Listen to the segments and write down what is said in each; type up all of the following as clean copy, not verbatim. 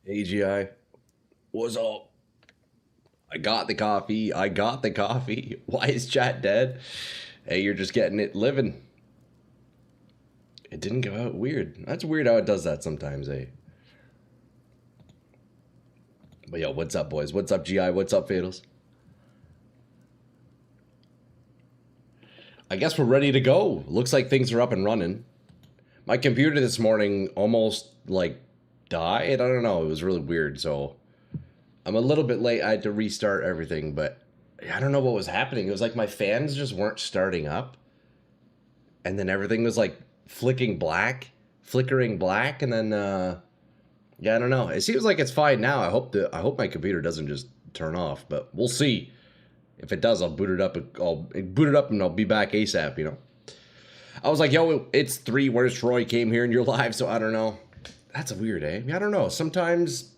AGI. What's up? I got the coffee. I got the coffee. Why is chat dead? Hey, you're just getting it living. It didn't go out. Weird. That's weird how it does that sometimes, eh? But yo, what's up, boys? What's up, GI? What's up, Fatals? I guess we're ready to go. Looks like things are up and running. My computer this morning almost, like, died. I don't know. It was really weird, so I'm a little bit late. I had to restart everything, but I don't know what was happening. It was like my fans just weren't starting up. And then everything was like flickering black, and then yeah, I don't know. It seems like it's fine now. I hope my computer doesn't just turn off, but we'll see. If it does, I'll boot it up. I'll boot it up and I'll be back ASAP, you know. I was like, yo, it's 3. Where's Troy? Came here and you're live, so I don't know. That's a weird, eh? I don't know. Sometimes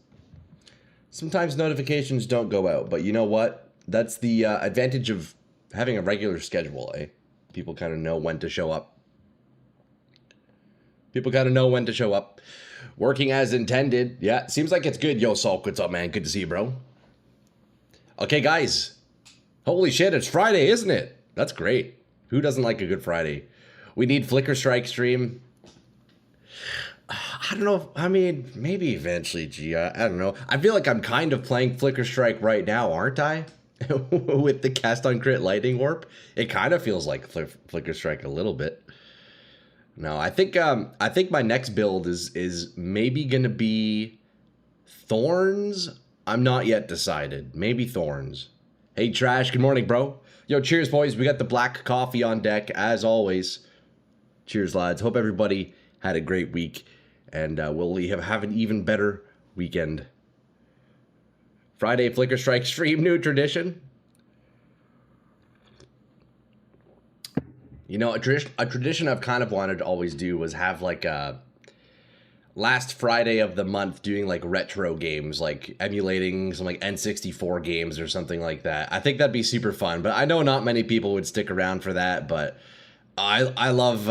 notifications don't go out, but you know what? That's the advantage of having a regular schedule, eh? People kind of know when to show up. People kind of know when to show up. Working as intended. Yeah, seems like it's good. Yo, Sorc, what's up, man? Good to see you, bro. Okay, guys. Holy shit, it's Friday, isn't it? That's great. Who doesn't like a good Friday? We need Flicker Strike stream. I don't know. I mean, maybe eventually, gee. I don't know. I feel like I'm kind of playing Flicker Strike right now, aren't I? With the cast on crit lightning warp. It kind of feels like Flicker Strike a little bit. No, I think my next build is maybe gonna be Thorns. I'm not yet decided. Maybe Thorns. Hey Trash, good morning, bro. Yo, cheers, boys. We got the black coffee on deck as always. Cheers, lads. Hope everybody had a great week, and we'll have an even better weekend. Friday Flicker Strike stream, new tradition. You know, a tradition I've kind of wanted to always do was have like a last Friday of the month doing like retro games, like emulating some like N64 games or something like that. I think that'd be super fun, but I know not many people would stick around for that, but I love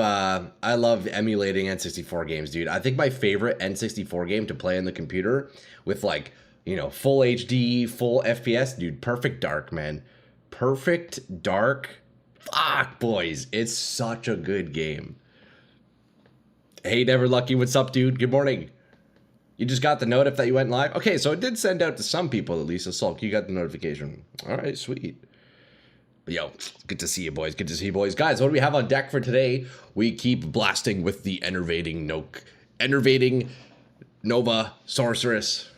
emulating N64 games, dude. I think my favorite N64 game to play on the computer with like, you know, full HD, full FPS, dude, Perfect Dark, man. Perfect Dark. Fuck, boys. It's such a good game. Hey, Never Lucky, what's up, dude? Good morning. You just got the notif that you went live? Okay, so it did send out to some people, at least. Sorc, you got the notification. All right, sweet. But yo, good to see you, boys. Good to see you, boys. Guys, what do we have on deck for today? We keep blasting with the Enervating Nova Sorceress.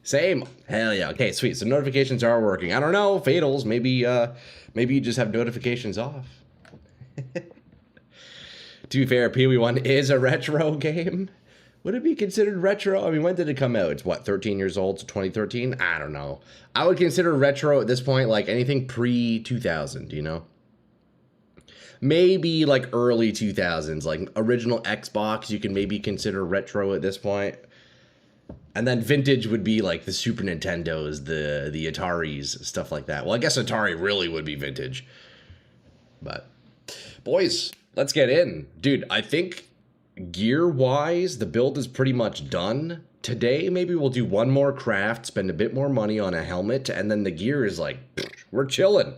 Same. Hell yeah. Okay, sweet. So notifications are working. I don't know, Fatals. Maybe you just have notifications off. To be fair, PoE1 is a retro game. Would it be considered retro? I mean, when did it come out? It's what, 13 years old, so 2013? I don't know. I would consider retro at this point like anything pre-2000, you know? Maybe like early 2000s, like original Xbox, you can maybe consider retro at this point. And then vintage would be like the Super Nintendos, the Ataris, stuff like that. Well, I guess Atari really would be vintage. But, boys, let's get in. Dude, I think gear-wise, the build is pretty much done. Today, maybe we'll do one more craft, spend a bit more money on a helmet, and then the gear is like, we're chilling.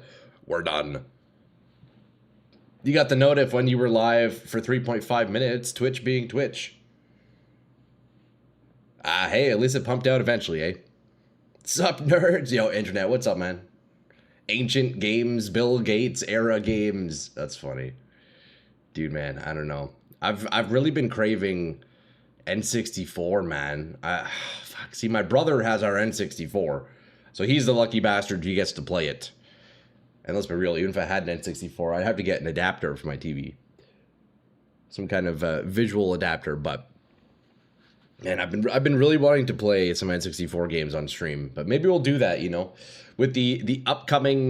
We're done. You got the notif when you were live for 3.5 minutes, Twitch being Twitch. Hey, at least it pumped out eventually, eh? Sup, nerds? Yo, internet, what's up, man? Ancient games, Bill Gates era games. That's funny. Dude, man, I don't know. I've really been craving N64, man. Fuck. See, my brother has our N64, so he's the lucky bastard who gets to play it. And let's be real, even if I had an N64, I'd have to get an adapter for my TV. Some kind of visual adapter, but man, I've been really wanting to play some N64 games on stream, but maybe we'll do that, you know, with the upcoming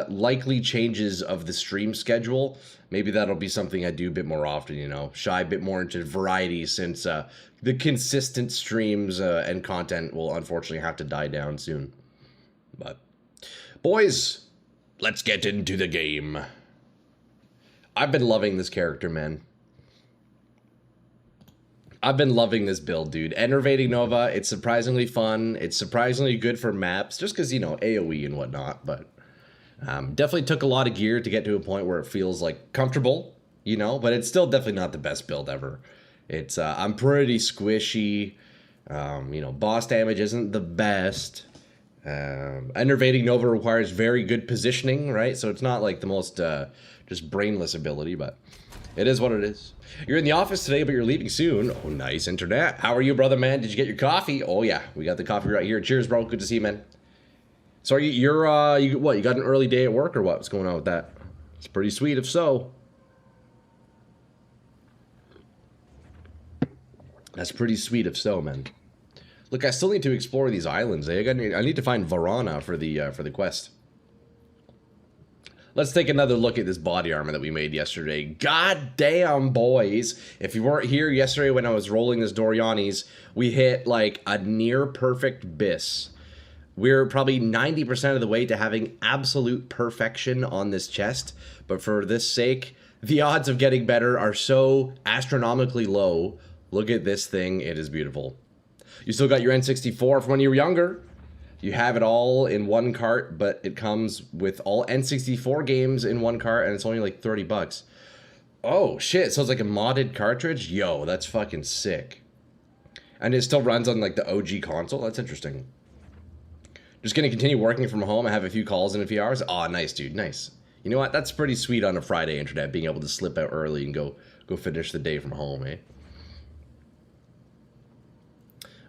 likely changes of the stream schedule. Maybe that'll be something I do a bit more often, you know, shy a bit more into variety since the consistent streams and content will unfortunately have to die down soon. But boys, let's get into the game. I've been loving this character, man. I've been loving this build, dude. Enervating Nova, it's surprisingly fun. It's surprisingly good for maps, just because, you know, AoE and whatnot. But definitely took a lot of gear to get to a point where it feels, like, comfortable, you know? But it's still definitely not the best build ever. It's, I'm pretty squishy. You know, boss damage isn't the best. Enervating Nova requires very good positioning, right? So it's not, like, the most, just brainless ability, but it is what it is. You're in the office today, but you're leaving soon. Oh, nice internet. How are you, brother, man? Did you get your coffee? Oh, yeah. We got the coffee right here. Cheers, bro. Good to see you, man. So you what? You got an early day at work or what? What's going on with that? It's pretty sweet if so. That's pretty sweet if so, man. Look, I still need to explore these islands. I need to find Varana for the quest. Let's take another look at this body armor that we made yesterday. God damn, boys. If you weren't here yesterday when I was rolling this Doriani's, we hit like a near perfect bis. We're probably 90% of the way to having absolute perfection on this chest. But for this sake, the odds of getting better are so astronomically low. Look at this thing. It is beautiful. You still got your N64 from when you were younger. You have it all in one cart, but it comes with all N64 games in one cart, and it's only like 30 bucks. Oh, shit. So it's like a modded cartridge? Yo, that's fucking sick. And it still runs on like the OG console? That's interesting. Just gonna continue working from home. I have a few calls in a few hours. Aw, nice, dude. Nice. You know what? That's pretty sweet on a Friday internet, being able to slip out early and go finish the day from home, eh?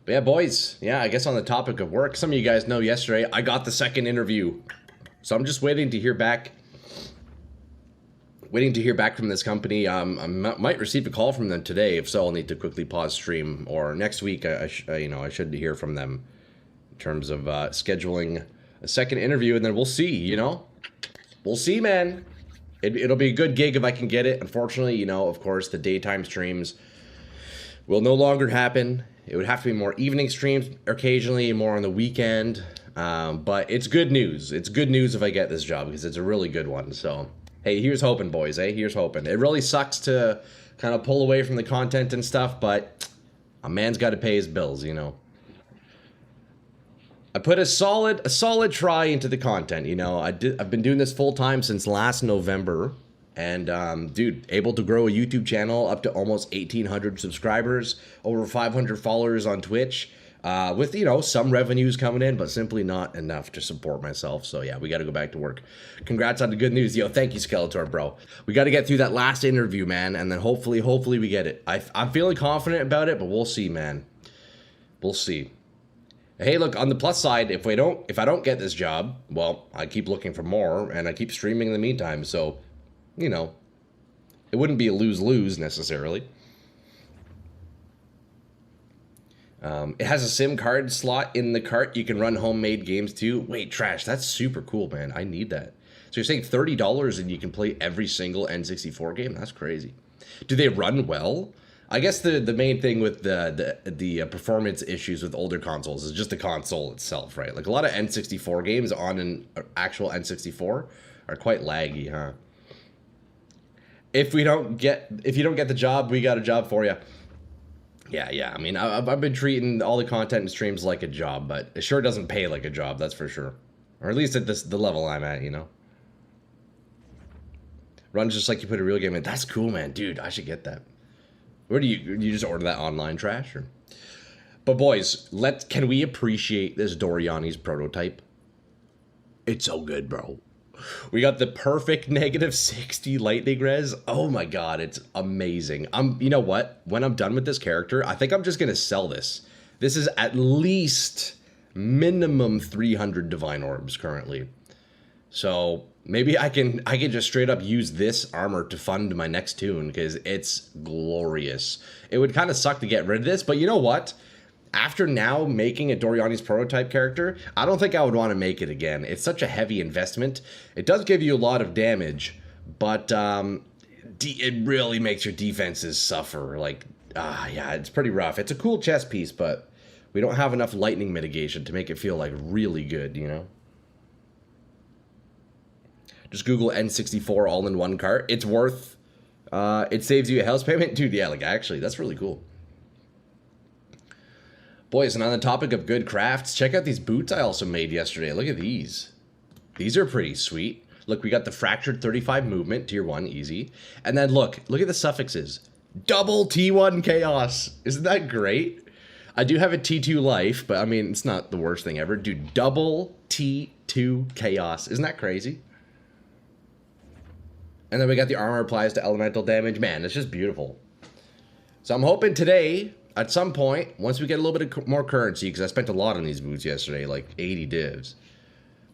But yeah, boys, yeah, I guess on the topic of work, some of you guys know yesterday I got the second interview. So I'm just waiting to hear back. Waiting to hear back from this company. I might receive a call from them today. If so, I'll need to quickly pause stream. Or next week, I should hear from them in terms of scheduling a second interview. And then we'll see, you know? We'll see, man. It'll be a good gig if I can get it. Unfortunately, you know, of course, the daytime streams will no longer happen. It would have to be more evening streams occasionally, more on the weekend. But it's good news. It's good news if I get this job because it's a really good one. So, hey, here's hoping, boys, eh? Here's hoping. It really sucks to kind of pull away from the content and stuff, but a man's got to pay his bills, you know. I put a solid try into the content, you know. I've been doing this full time since last November. And, dude, able to grow a YouTube channel up to almost 1,800 subscribers, over 500 followers on Twitch, with, you know, some revenues coming in, but simply not enough to support myself. So, yeah, we got to go back to work. Congrats on the good news. Yo, thank you, Skeletor, bro. We got to get through that last interview, man, and then hopefully we get it. I'm feeling confident about it, but we'll see, man. We'll see. Hey, look, on the plus side, if I don't get this job, well, I keep looking for more, and I keep streaming in the meantime, so... You know, it wouldn't be a lose-lose necessarily. It has a SIM card slot in the cart. You can run homemade games too. Wait, Trash, that's super cool, man. I need that. So you're saying $30 and you can play every single N64 game? That's crazy. Do they run well? I guess the main thing with the performance issues with older consoles is just the console itself, right? Like a lot of N64 games on an actual N64 are quite laggy, huh? If you don't get the job, we got a job for you. Yeah. I mean, I've been treating all the content and streams like a job, but it sure doesn't pay like a job, that's for sure. Or at least at the level I'm at, you know. Runs just like you put a real game in. That's cool, man. Dude, I should get that. Where do you just order that online, Trash? Or? But boys, can we appreciate this Doriani's prototype? It's so good, bro. We got the perfect -60 lightning res. Oh my god, it's amazing. You know what? When I'm done with this character, I think I'm just gonna sell this. This is at least minimum 300 divine orbs currently. So maybe I can just straight up use this armor to fund my next tune because it's glorious. It would kind of suck to get rid of this, but you know what? After now making a Doriani's prototype character, I don't think I would want to make it again. It's such a heavy investment. It does give you a lot of damage, but it really makes your defenses suffer. Like, yeah, it's pretty rough. It's a cool chess piece, but we don't have enough lightning mitigation to make it feel like really good, you know? Just Google N64 all-in-one cart. It's worth, it saves you a house payment. Dude, yeah, like actually, that's really cool. Boys, and on the topic of good crafts, check out these boots I also made yesterday. Look at these. These are pretty sweet. Look, we got the fractured 35 movement, tier 1, easy. And then look at the suffixes. Double T1 chaos. Isn't that great? I do have a T2 life, but I mean, it's not the worst thing ever. Dude, double T2 chaos. Isn't that crazy? And then we got the armor applies to elemental damage. Man, it's just beautiful. So I'm hoping today, at some point, once we get a little bit more currency, because I spent a lot on these boots yesterday, like 80 divs.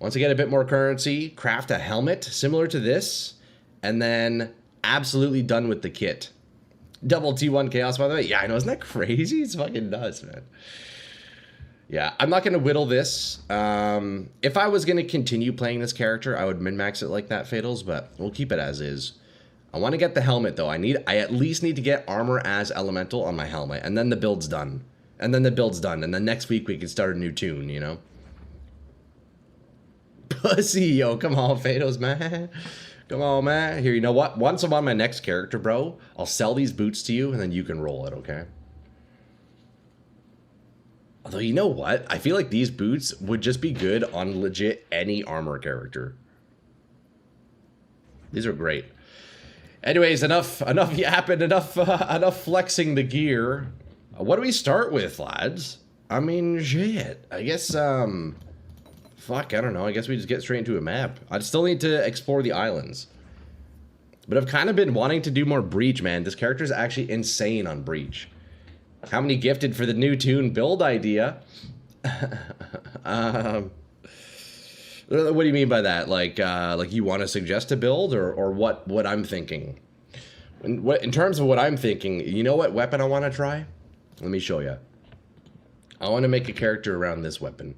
Once I get a bit more currency, craft a helmet similar to this, and then absolutely done with the kit. Double T1 chaos, by the way. Yeah, I know. Isn't that crazy? It's fucking nuts, man. Yeah, I'm not going to whittle this. If I was going to continue playing this character, I would min-max it like that, Fatals, but we'll keep it as is. I want to get the helmet, though. I at least need to get armor as elemental on my helmet, and then the build's done. And then next week we can start a new tune, you know? Pussy, yo, come on, Fatos, man. Come on, man. Here, you know what? Once I'm on my next character, bro, I'll sell these boots to you, and then you can roll it, okay? Although, you know what? I feel like these boots would just be good on legit any armor character. These are great. Anyways, enough yapping, enough flexing the gear. What do we start with, lads? I mean, shit. I guess, fuck, I don't know. I guess we just get straight into a map. I'd still need to explore the islands. But I've kind of been wanting to do more Breach, man. This character is actually insane on Breach. How many gifted for the new tune build idea? What do you mean by that? Like you want to suggest a build, or what I'm thinking? In terms of what I'm thinking, you know what weapon I want to try? Let me show you. I want to make a character around this weapon.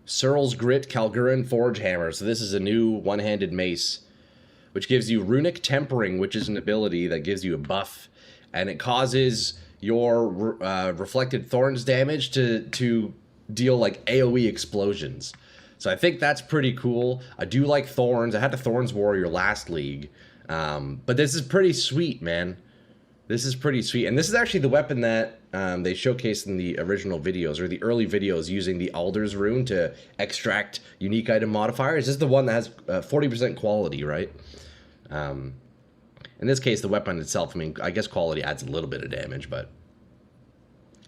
Searle's Grit Kalguran Forge Hammer. So this is a new one-handed mace, which gives you Runic Tempering, which is an ability that gives you a buff, and it causes your reflected thorns damage to deal like AoE explosions. So I think that's pretty cool. I do like thorns. I had the Thorns Warrior last league, but this is pretty sweet, man. This is pretty sweet, and this is actually the weapon that they showcased in the original videos, or the early videos, using the Alder's rune to extract unique item modifiers. This is the one that has 40% quality, right? In this case, the weapon itself, I mean, I guess quality adds a little bit of damage, but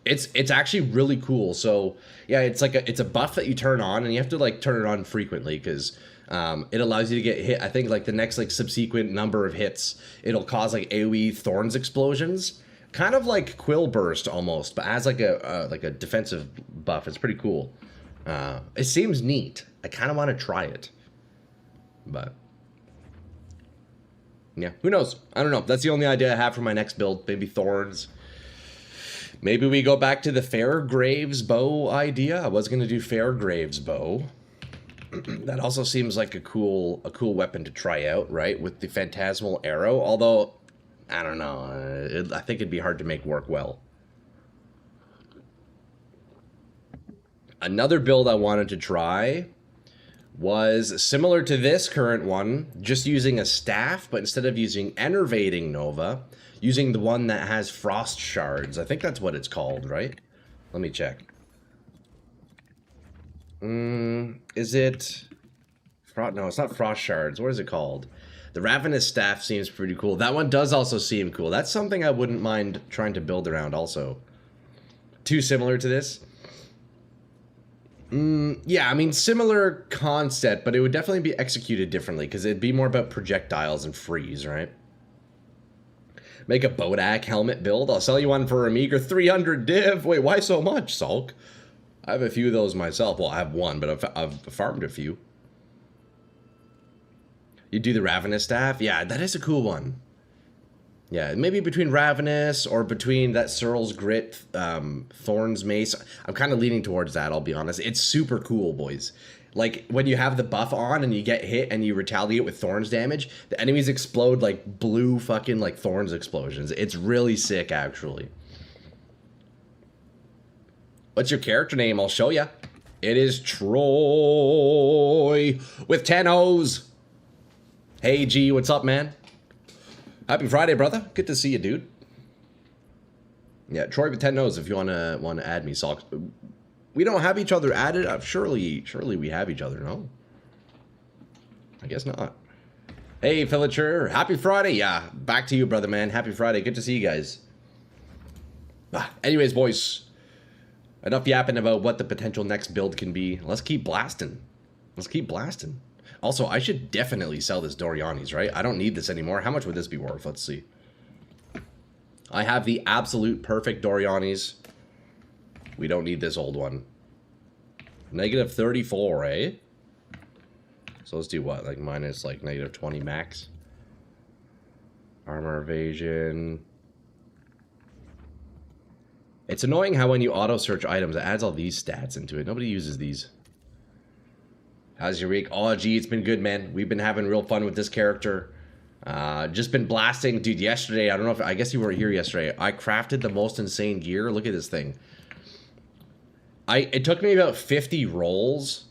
it's actually really cool. So yeah, it's a buff that you turn on, and you have to like turn it on frequently, because it allows you to get hit. I think like the next like subsequent number of hits, it'll cause like AoE thorns explosions, kind of like Quill Burst almost, but as like a defensive buff. It's pretty cool. It seems neat. I kind of want to try it, but yeah, who knows? I don't know. That's the only idea I have for my next build. Maybe thorns. Maybe we go back to the Fairgrave's bow idea. I was going to do Fairgrave's bow. That also seems like a cool weapon to try out, right? With the Phantasmal Arrow. Although, I don't know. I think it'd be hard to make work well. Another build I wanted to try was similar to this current one, just using a staff, but instead of using Enervating Nova, using the one that has Frost Shards. I think that's what it's called, right? Let me check. Is it... No, it's not Frost Shards. What is it called? The Ravenous Staff seems pretty cool. That one does also seem cool. That's something I wouldn't mind trying to build around also. Too similar to this? Yeah, I mean, similar concept, but it would definitely be executed differently, because it'd be more about projectiles and freeze, right? Make a Bodak helmet build. I'll sell you one for a meager 300 div. Wait, why so much, Sulk? I have a few of those myself. Well, I have one, but I've farmed a few. You do the Ravenous Staff? Yeah, that is a cool one. Yeah, maybe between Ravenous or between that Searle's Grit, Thorns Mace. I'm kind of leaning towards that, I'll be honest. It's super cool, boys. Like, when you have the buff on and you get hit and you retaliate with Thorns damage, the enemies explode like blue fucking like Thorns explosions. It's really sick, actually. What's your character name? I'll show ya. It is Troy with 10 O's. Hey, G, what's up, man? Happy Friday, brother. Good to see you, dude. Yeah, Troy with 10 knows if you wanna add me, Sorc. We don't have each other added. Surely we have each other. No, I guess not. Hey, Villager, happy Friday. Yeah, back to you, brother, man. Happy Friday. Good to see you guys. Anyways, boys, enough yapping about what the potential next build can be. Let's keep blasting. Let's keep blasting. Also, I should definitely sell this Doriani's, right? I don't need this anymore. How much would this be worth? Let's see. I have the absolute perfect Doriani's. We don't need this old one. Negative 34, eh? So let's do what? Like minus like negative 20 max. Armor evasion. It's annoying how when you auto search items, it adds all these stats into it. Nobody uses these. How's your week? Oh, gee, it's been good, man. We've been having real fun with this character. Just been blasting. Dude, yesterday, I don't know if... I guess you weren't here yesterday. I crafted the most insane gear. Look at this thing. It took me about 50 rolls.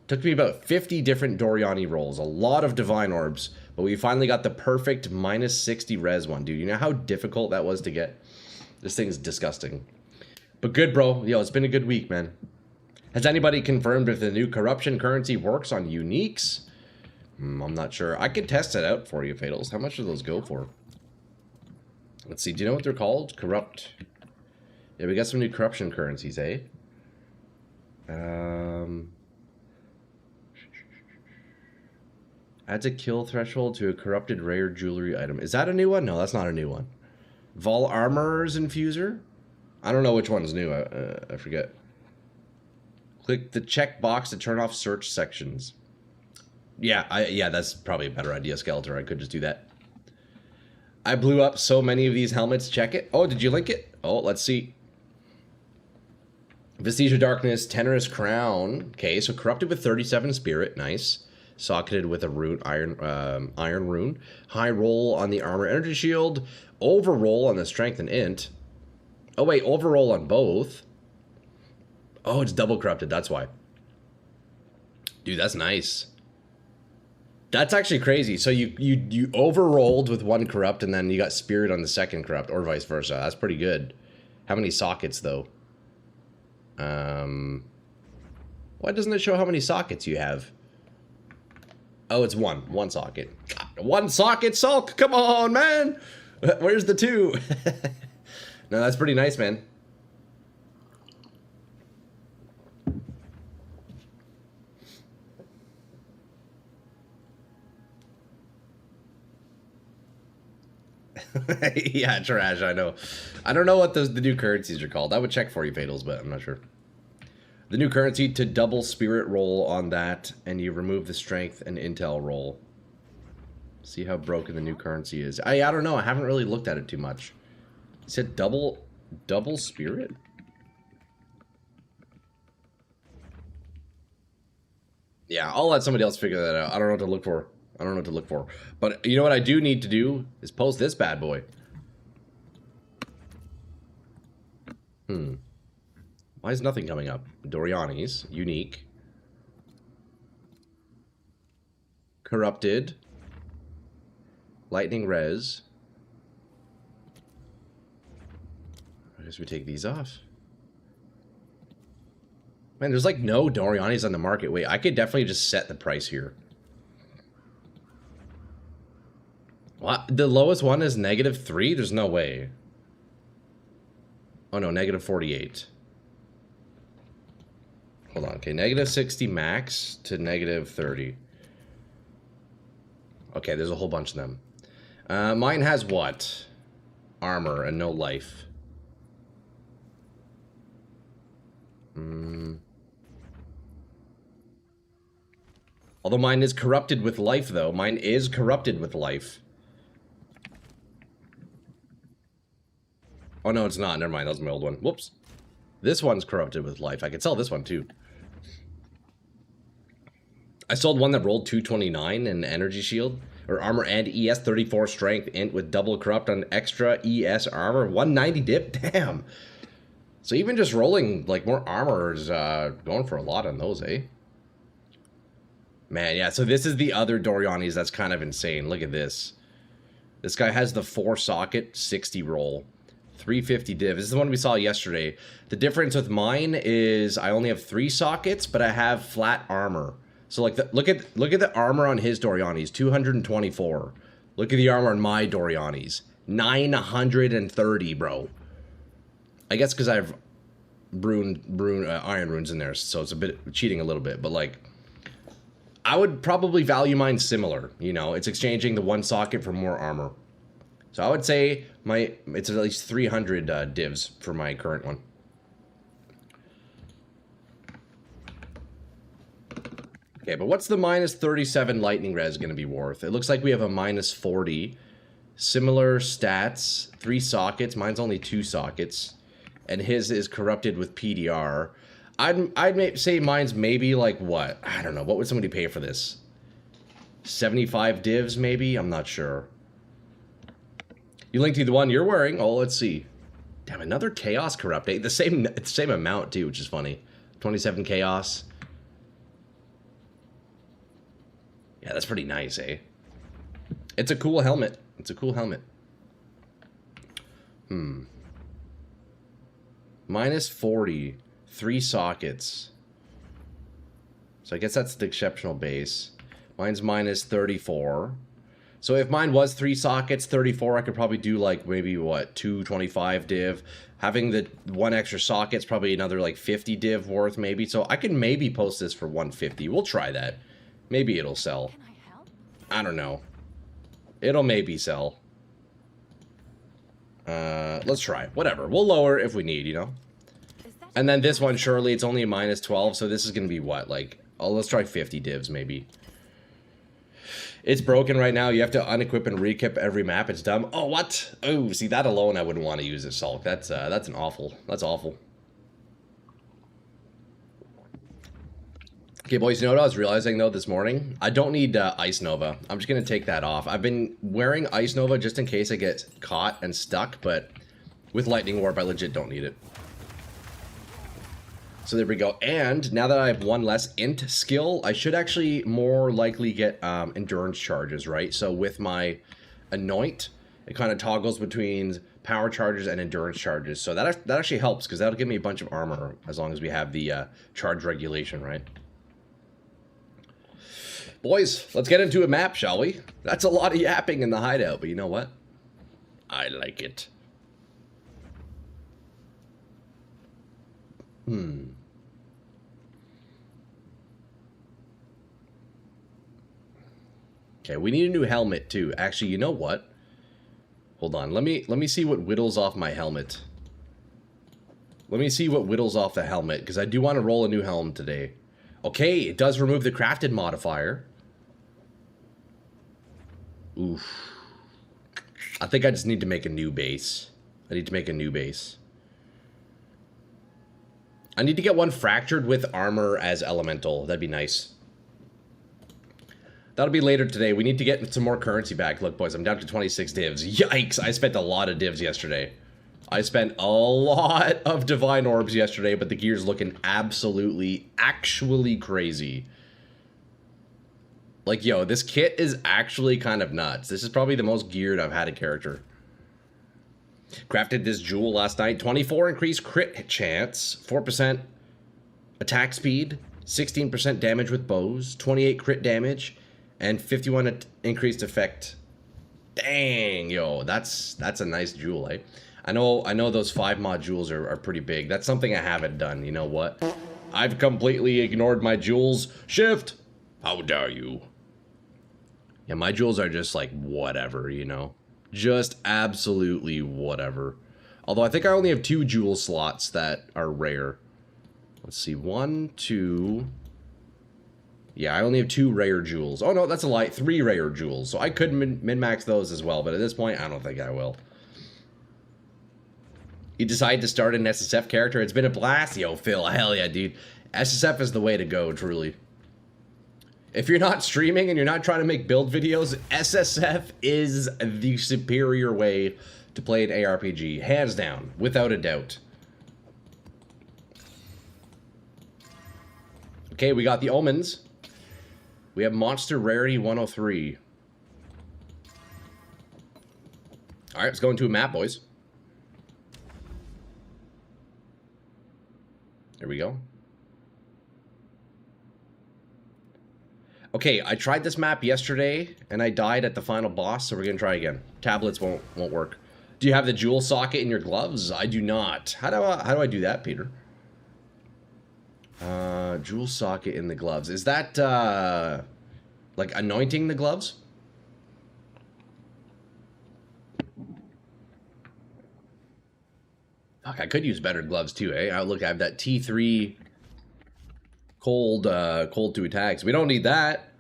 Took me about 50 different Doriani rolls. A lot of Divine Orbs. But we finally got the perfect minus 60 res one, dude. You know how difficult that was to get? This thing's disgusting. But good, bro. Yo, it's been a good week, man. Has anybody confirmed if the new corruption currency works on uniques? I'm not sure. I could test it out for you, Fatals. How much do those go for? Let's see. Do you know what they're called? Corrupt. Yeah, we got some new corruption currencies, eh? Adds a kill threshold to a corrupted rare jewelry item. Is that a new one? No, that's not a new one. Vol Armor's Infuser? I don't know which one's new. I forget. Click the check box to turn off search sections. Yeah, that's probably a better idea, Skeletor. I could just do that. I blew up so many of these helmets. Check it. Oh, did you link it? Oh, let's see. Vestige of Darkness, Tenorous Crown. Okay, so corrupted with 37 spirit. Nice. Socketed with a rune, iron rune. High roll on the armor energy shield. Overroll on the strength and int. Oh wait, overroll on both. Oh, it's double corrupted. That's why. Dude, that's nice. That's actually crazy. So you overrolled with one corrupt and then you got spirit on the second corrupt, or vice versa. That's pretty good. How many sockets though? Why doesn't it show how many sockets you have? Oh, it's one socket. One socket, Sorc. Come on, man. Where's the two? No, that's pretty nice, man. Yeah, trash, I know. I don't know what the new currencies are called. I would check for you, Fatals, but I'm not sure. The new currency to double spirit roll on that, and you remove the strength and intel roll. See how broken the new currency is. I don't know. I haven't really looked at it too much. You said double spirit? Yeah, I'll let somebody else figure that out. I don't know what to look for. I don't know what to look for. But you know what I do need to do is post this bad boy. Why is nothing coming up? Doriani's, unique. Corrupted. Lightning res. I guess we take these off. Man, there's like no Doriani's on the market. Wait, I could definitely just set the price here. What? The lowest one is -3? There's no way. Oh no, -48. Hold on, okay, -60 max to -30. Okay, there's a whole bunch of them. Mine has what? Armor and no life. Although mine is corrupted with life, though. Mine is corrupted with life. Oh, no, it's not. Never mind. That was my old one. Whoops. This one's corrupted with life. I could sell this one, too. I sold one that rolled 229 in energy shield. Or armor and ES 34 strength int with double corrupt on extra ES armor. 190 dip? Damn. So even just rolling, like, more armor is going for a lot on those, eh? Man, yeah. So this is the other Doriani's that's kind of insane. Look at this. This guy has the 4 socket 60 roll. 350 div. This is the one we saw yesterday. The difference with mine is I only have 3 sockets, but I have flat armor. So like look at the armor on his Doriani's, 224. Look at the armor on my Doriani's, 930, bro. I guess because I have iron runes in there, so it's a bit cheating a little bit, but like I would probably value mine similar. You know, it's exchanging the 1 socket for more armor. So I would say it's at least 300 divs for my current one. Okay, but what's the minus 37 lightning res going to be worth? It looks like we have a minus 40. Similar stats, 3 sockets. Mine's only 2 sockets. And his is corrupted with PDR. I'd say mine's maybe like what? I don't know. What would somebody pay for this? 75 divs maybe? I'm not sure. You linked to the one you're wearing. Oh, let's see. Damn, another chaos corrupt. The same amount too, which is funny. 27 chaos. Yeah, that's pretty nice, eh? It's a cool helmet. It's a cool helmet. Minus 40. 3 sockets. So I guess that's the exceptional base. Mine's minus 34. So if mine was 3 sockets, 34, I could probably do like maybe what, 225 div. Having the 1 extra socket's probably another like 50 div worth maybe. So I can maybe post this for 150. We'll try that. Maybe it'll sell. Can I help? I don't know. It'll maybe sell. Let's try. Whatever. We'll lower if we need, you know? And then this one, surely, it's only a minus 12, so this is going to be what? Like, oh, let's try 50 divs, maybe. It's broken right now. You have to unequip and re-equip every map. It's dumb. Oh, what? Oh, see, that alone, I wouldn't want to use as Sorc. That's awful. Okay, boys, you know what I was realizing, though, this morning? I don't need Ice Nova. I'm just going to take that off. I've been wearing Ice Nova just in case I get caught and stuck, but with Lightning Warp, I legit don't need it. So there we go. And now that I have 1 less int skill, I should actually more likely get endurance charges, right? So with my anoint, it kind of toggles between power charges and endurance charges. So that actually helps because that'll give me a bunch of armor as long as we have the charge regulation, right? Boys, let's get into a map, shall we? That's a lot of yapping in the hideout, but you know what? I like it. Okay, we need a new helmet too. Actually, you know what? Hold on. Let me see what whittles off my helmet. Let me see what whittles off the helmet because I do want to roll a new helm today. Okay, it does remove the crafted modifier. Oof. I think I just need to make a new base. I need to make a new base. I need to get one fractured with armor as elemental. That'd be nice. That'll be later today. We need to get some more currency back. Look, boys, I'm down to 26 divs. Yikes! I spent a lot of divs yesterday. I spent a lot of divine orbs yesterday, but the gear's looking actually crazy. Like, yo, this kit is actually kind of nuts. This is probably the most geared I've had a character. Crafted this jewel last night. 24 increased crit chance, 4% attack speed, 16% damage with bows, 28 crit damage, and 51 increased effect. Dang, yo, that's a nice jewel, eh? I know those 5 mod jewels are pretty big. That's something I haven't done. You know what? I've completely ignored my jewels. Shift! How dare you? Yeah, my jewels are just like whatever, you know? Just absolutely whatever. Although I think I only have 2 jewel slots that are rare. Let's see, 1, 2... Yeah, I only have 2 rare jewels. Oh no, that's a lie. 3 rare jewels. So I could min-max those as well, but at this point, I don't think I will. You decide to start an SSF character? It's been a blast. Yo, Phil, hell yeah, dude. SSF is the way to go, truly. If you're not streaming and you're not trying to make build videos, SSF is the superior way to play an ARPG. Hands down, without a doubt. Okay, we got the omens. We have monster rarity 103. Alright, let's go into a map, boys. There we go. Okay, I tried this map yesterday, and I died at the final boss, so we're gonna try again. Tablets won't work. Do you have the jewel socket in your gloves? I do not. How do I do that, Peter? Jewel socket in the gloves. Is that, like, anointing the gloves? Fuck, I could use better gloves, too, eh? Oh, look, I have that T3 cold to attacks. We don't need that.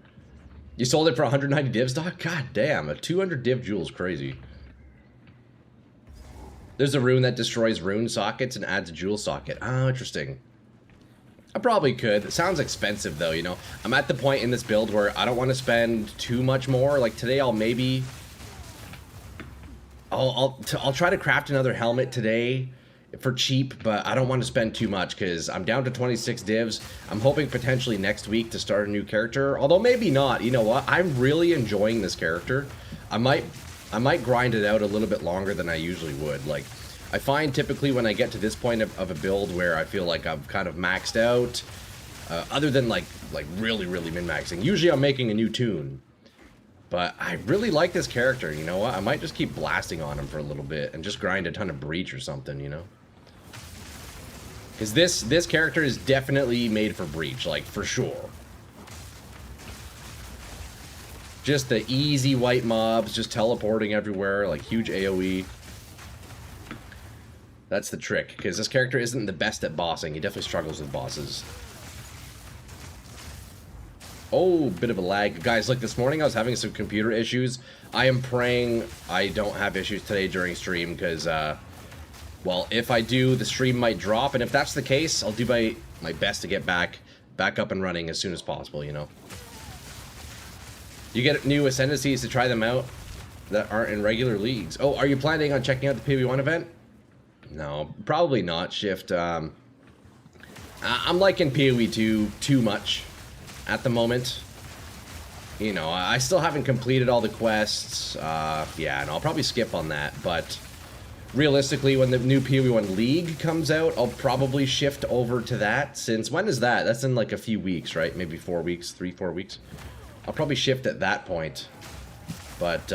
You sold it for 190 divs, Doc? God damn, a 200 div jewel is crazy. There's a rune that destroys rune sockets and adds a jewel socket. Oh, interesting. I probably could. It sounds expensive, though, you know. I'm at the point in this build where I don't want to spend too much more. Like, today I'll maybe... I'll try to craft another helmet today for cheap, but I don't want to spend too much because I'm down to 26 divs. I'm hoping potentially next week to start a new character, although maybe not. You know what? I'm really enjoying this character. I might grind it out a little bit longer than I usually would. Like, I find typically when I get to this point of a build where I feel like I've kind of maxed out, other than like really min-maxing. Usually I'm making a new tune. But I really like this character, you know what? I might just keep blasting on him for a little bit and just grind a ton of breach or something, you know? Because this character is definitely made for breach, like, for sure. Just the easy white mobs, just teleporting everywhere, like huge AoE. That's the trick, because this character isn't the best at bossing. He definitely struggles with bosses. Oh, bit of a lag. Guys, look, this morning I was having some computer issues. I am praying I don't have issues today during stream, because, well, if I do, the stream might drop, and if that's the case, I'll do my best to get back up and running as soon as possible, you know? You get new ascendancies to try them out that aren't in regular leagues. Oh, are you planning on checking out the PoE1 event? No, probably not, Shift. I'm liking PoE2 too much at the moment. You know, I still haven't completed all the quests. Yeah, and I'll probably skip on that, but realistically, when the new PoE1 League comes out, I'll probably shift over to that, since when is that? That's in like a few weeks, right? Maybe 4 weeks, 3-4 weeks. I'll probably shift at that point. But,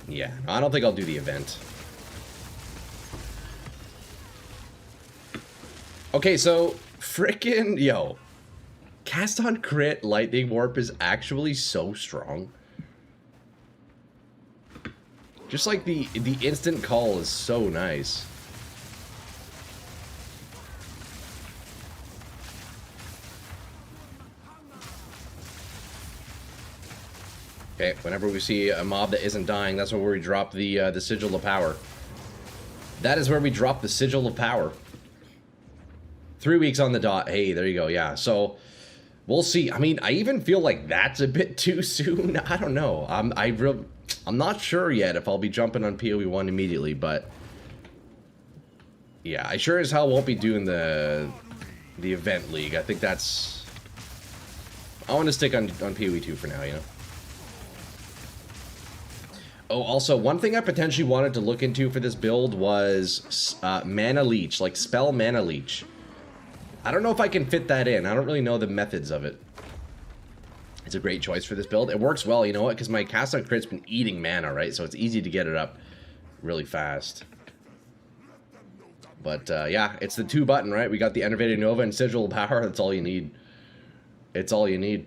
yeah, I don't think I'll do the event. Okay, so, frickin', yo, cast on crit lightning warp is actually so strong. Just like the instant call is so nice. Okay, whenever we see a mob that isn't dying, that's where we drop the Sigil of Power. That is where we drop the Sigil of Power. 3 weeks on the dot. Hey, there you go. Yeah, so we'll see. I mean, I even feel like that's a bit too soon. I don't know. I'm not sure yet if I'll be jumping on PoE1 immediately, but yeah, I sure as hell won't be doing the event league. I think that's... I want to stick on PoE2 for now, you know? Oh, also, one thing I potentially wanted to look into for this build was Mana Leech, like spell Mana Leech. I don't know if I can fit that in. I don't really know the methods of it. It's a great choice for this build. It works well, you know what? Because my cast on crit's been eating mana, right? So it's easy to get it up really fast. But, yeah, it's the 2 button, right? We got the Enervating Nova and Sigil of Power. That's all you need. It's all you need.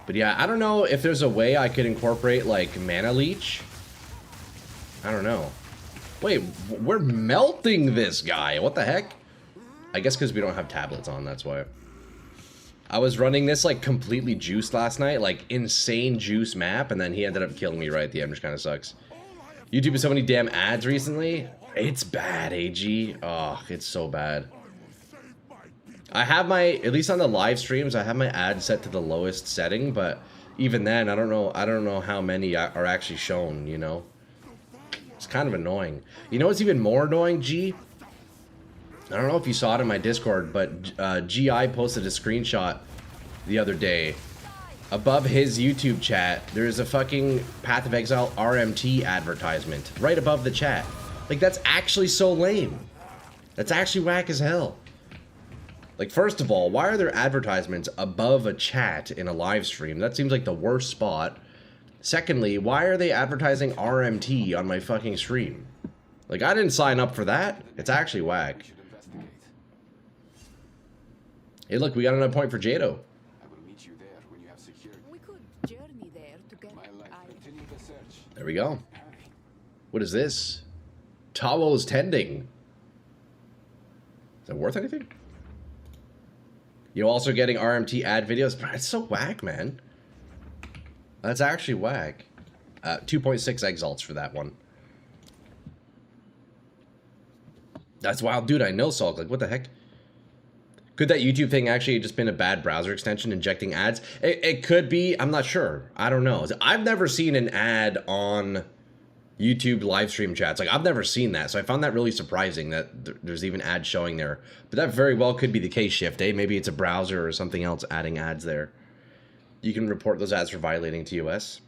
But yeah, I don't know if there's a way I could incorporate, like, Mana Leech. I don't know. Wait, we're melting this guy. What the heck? I guess because we don't have tablets on, that's why. I was running this, like, completely juiced last night. Like, insane juice map, and then he ended up killing me right at the end, which kind of sucks. YouTube has so many damn ads recently. It's bad, AG. Oh, it's so bad. I have my, at least on the live streams, I have my ad set to the lowest setting, but even then, I don't know how many are actually shown, you know? It's kind of annoying. You know what's even more annoying, G? I don't know if you saw it in my Discord, but GI posted a screenshot the other day. Above his YouTube chat, there's a fucking Path of Exile RMT advertisement right above the chat. Like, that's actually so lame. That's actually whack as hell. Like, first of all, why are there advertisements above a chat in a live stream? That seems like the worst spot. Secondly, why are they advertising RMT on my fucking stream? Like, I didn't sign up for that. It's actually whack. Hey, look, we got another point for Jado. There we go. What is this? Tawo's Tending. Is that worth anything? You're also getting RMT ad videos. It's so whack, man. That's actually whack. 2.6 exalts for that one. That's wild. Dude, I know Sorc. Like, what the heck? Could that YouTube thing actually just been a bad browser extension injecting ads? It could be. I'm not sure. I don't know. I've never seen an ad on YouTube live stream chats. Like, I've never seen that. So I found that really surprising that there's even ads showing there. But that very well could be the case, Shift, eh? Maybe it's a browser or something else adding ads there. You can report those ads for violating TOS.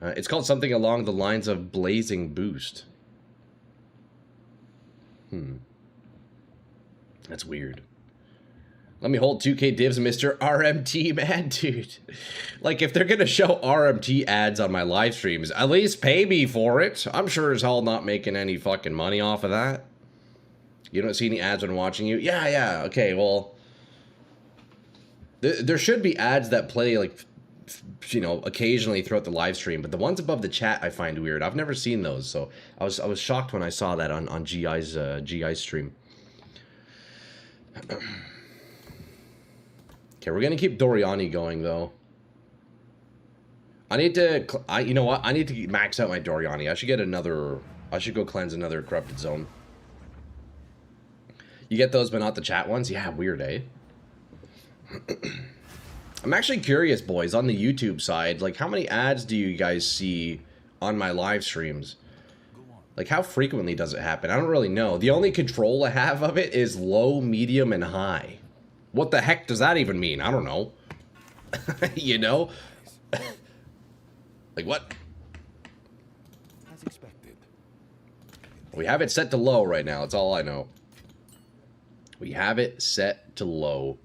It's called something along the lines of Blazing Boost. That's weird. Let me hold 2K divs, Mr. RMT, man, dude. Like, if they're gonna show RMT ads on my live streams, at least pay me for it. I'm sure as hell not making any fucking money off of that. You don't see any ads when watching you? Yeah, okay, well... There should be ads that play, like, you know, occasionally throughout the live stream, but the ones above the chat I find weird. I've never seen those, so I was shocked when I saw that on GI's stream. Okay, we're gonna keep Doriani going though. I need to, you know what? I need to max out my Doriani. I should get another. I should go cleanse another corrupted zone. You get those, but not the chat ones. Yeah, weird, eh? I'm actually curious, boys, on the YouTube side, like, how many ads do you guys see on my live streams? Like, how frequently does it happen? I don't really know. The only control I have of it is low, medium, and high. What the heck does that even mean? I don't know. You know? Like, what? As expected. We have it set to low right now. That's all I know. We have it set to low.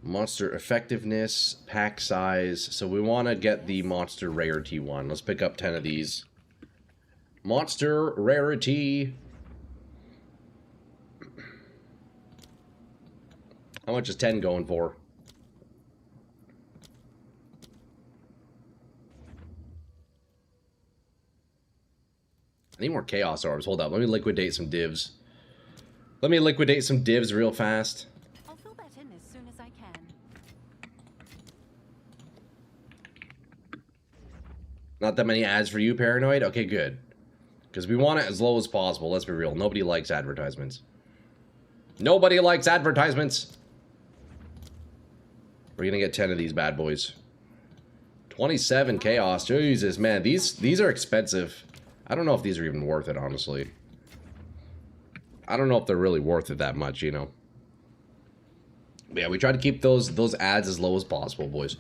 Monster effectiveness, pack size. So we want to get the monster rarity one. Let's pick up 10 of these. Monster rarity. How much is 10 going for? I need more chaos orbs. Hold up. Let me liquidate some divs. Let me liquidate some divs real fast. I'll fill that in as soon as I can. Not that many ads for you, Paranoid? Okay, good. Because we want it as low as possible. Let's be real. Nobody likes advertisements. Nobody likes advertisements. We're going to get 10 of these bad boys. 27 chaos. Jesus, man. These are expensive. I don't know if these are even worth it, honestly. I don't know if they're really worth it that much, you know. But yeah, we try to keep those ads as low as possible, boys.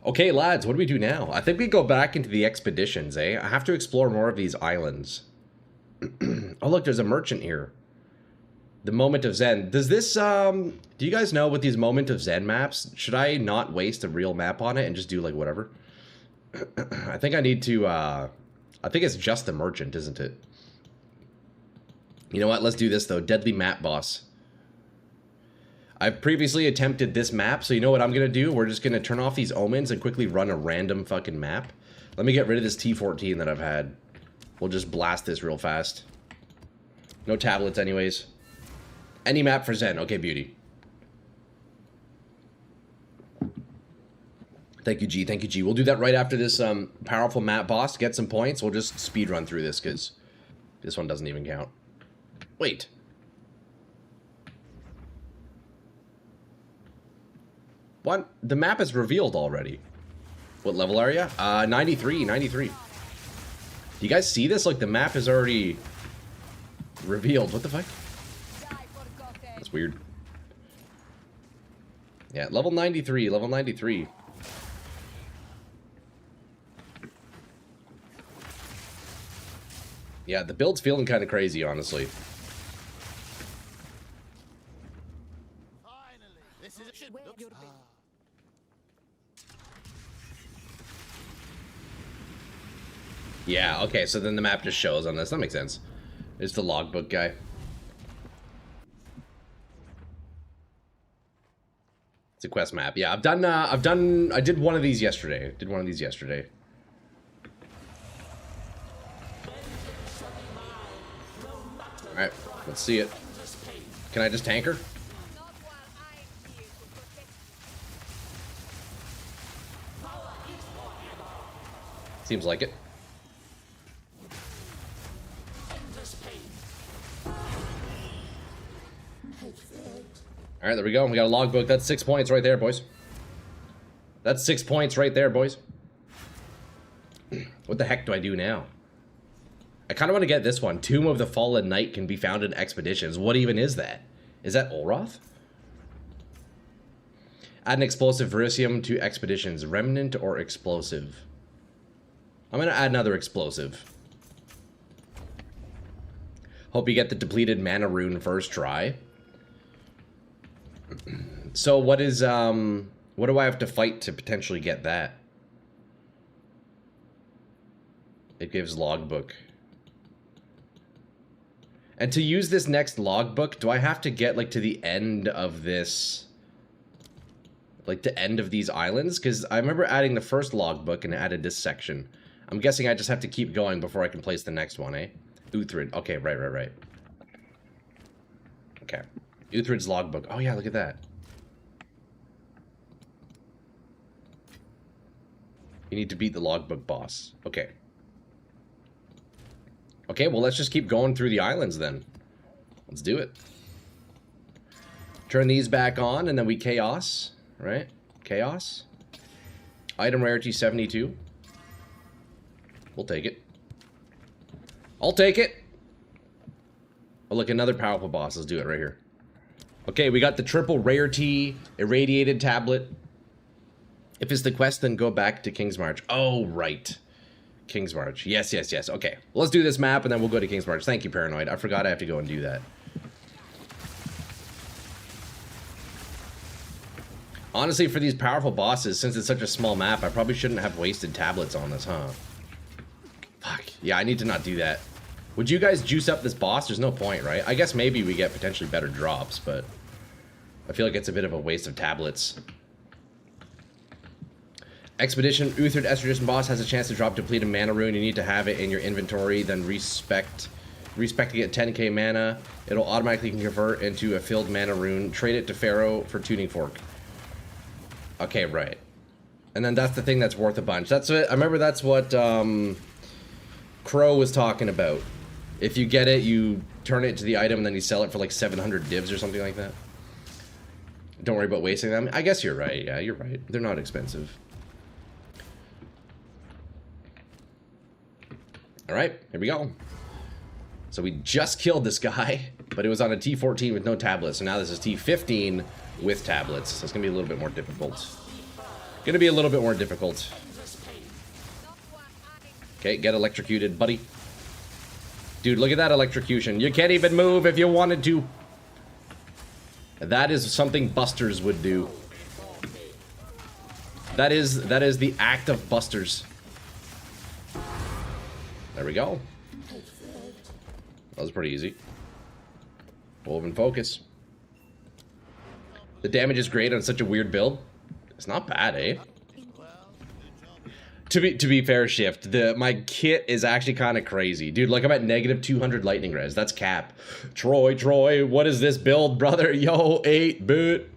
Okay, lads, what do we do now? I think we go back into the expeditions, eh? I have to explore more of these islands. Oh, look, there's a merchant here. The Moment of Zen. Does this, do you guys know with these Moment of Zen maps, should I not waste a real map on it and just do, like, whatever? I think I need to, I think it's just the merchant, isn't it? You know what? Let's do this, though. Deadly Map Boss. I've previously attempted this map, so you know what I'm going to do? We're just going to turn off these omens and quickly run a random fucking map. Let me get rid of this T14 that I've had. We'll just blast this real fast. No tablets anyways. Any map for Zen. Okay, beauty. Thank you, G. Thank you, G. We'll do that right after this powerful map boss. Get some points. We'll just speed run through this because this one doesn't even count. Wait. What? The map is revealed already. What level are you? 93, 93. Do you guys see this? Like, the map is already revealed. What the fuck? That's weird. Yeah, level 93, level 93. Yeah, the build's feeling kind of crazy, honestly. Yeah, okay, so then the map just shows on this. That makes sense. It's the logbook guy. It's a quest map. Yeah, I did one of these yesterday. Alright, let's see it. Can I just tank her? Seems like it. Alright, there we go. We got a logbook. That's 6 points right there, boys. That's 6 points right there, boys. What the heck do I do now? I kind of want to get this one. Tomb of the Fallen Knight can be found in expeditions. What even is that? Is that Olroth? Add an explosive Verisium to expeditions. Remnant or explosive? I'm going to add another explosive. Hope you get the depleted mana rune first try. So what is, what do I have to fight to potentially get that? It gives logbook. And to use this next logbook, do I have to get, like, to the end of this... Like, the end of these islands? Because I remember adding the first logbook and added this section. I'm guessing I just have to keep going before I can place the next one, eh? Uthrid. Okay, right. Okay. Uthrid's logbook. Oh, yeah, look at that. You need to beat the logbook boss. Okay. Okay, well, let's just keep going through the islands then. Let's do it. Turn these back on, and then we chaos, right? Chaos. Item rarity 72. We'll take it. I'll take it. Oh, look, another powerful boss. Let's do it right here. Okay, we got the triple rarity irradiated tablet. If it's the quest, then go back to King's March. Oh, right. King's March. Yes. Okay, let's do this map, and then we'll go to King's March. Thank you, Paranoid. I forgot I have to go and do that. Honestly, for these powerful bosses, since it's such a small map, I probably shouldn't have wasted tablets on this, huh? Fuck. Yeah, I need to not do that. Would you guys juice up this boss? There's no point, right? I guess maybe we get potentially better drops, but I feel like it's a bit of a waste of tablets. Expedition Uthrid Estrogen boss has a chance to drop depleted mana rune. You need to have it in your inventory, then respecting it 10k mana. It'll automatically convert into a filled mana rune. Trade it to Pharaoh for tuning fork. Okay, right. And then that's the thing that's worth a bunch. That's it. I remember that's what Crow was talking about. If you get it, you turn it to the item and then you sell it for like 700 divs or something like that. Don't worry about wasting them. I guess you're right. Yeah, you're right. They're not expensive. Alright, here we go. So we just killed this guy, but it was on a T14 with no tablets. So now this is T15 with tablets. So it's going to be a little bit more difficult. Okay, get electrocuted, buddy. Dude, look at that electrocution. You can't even move if you wanted to. That is something busters would do. That is the act of busters. There we go. That was pretty easy. Woven focus. The damage is great on such a weird build. It's not bad, eh? To be fair, Shift, my kit is actually kind of crazy. Dude, look, I'm at negative 200 lightning res. That's cap. Troy, what is this build, brother? Yo, 8-bit.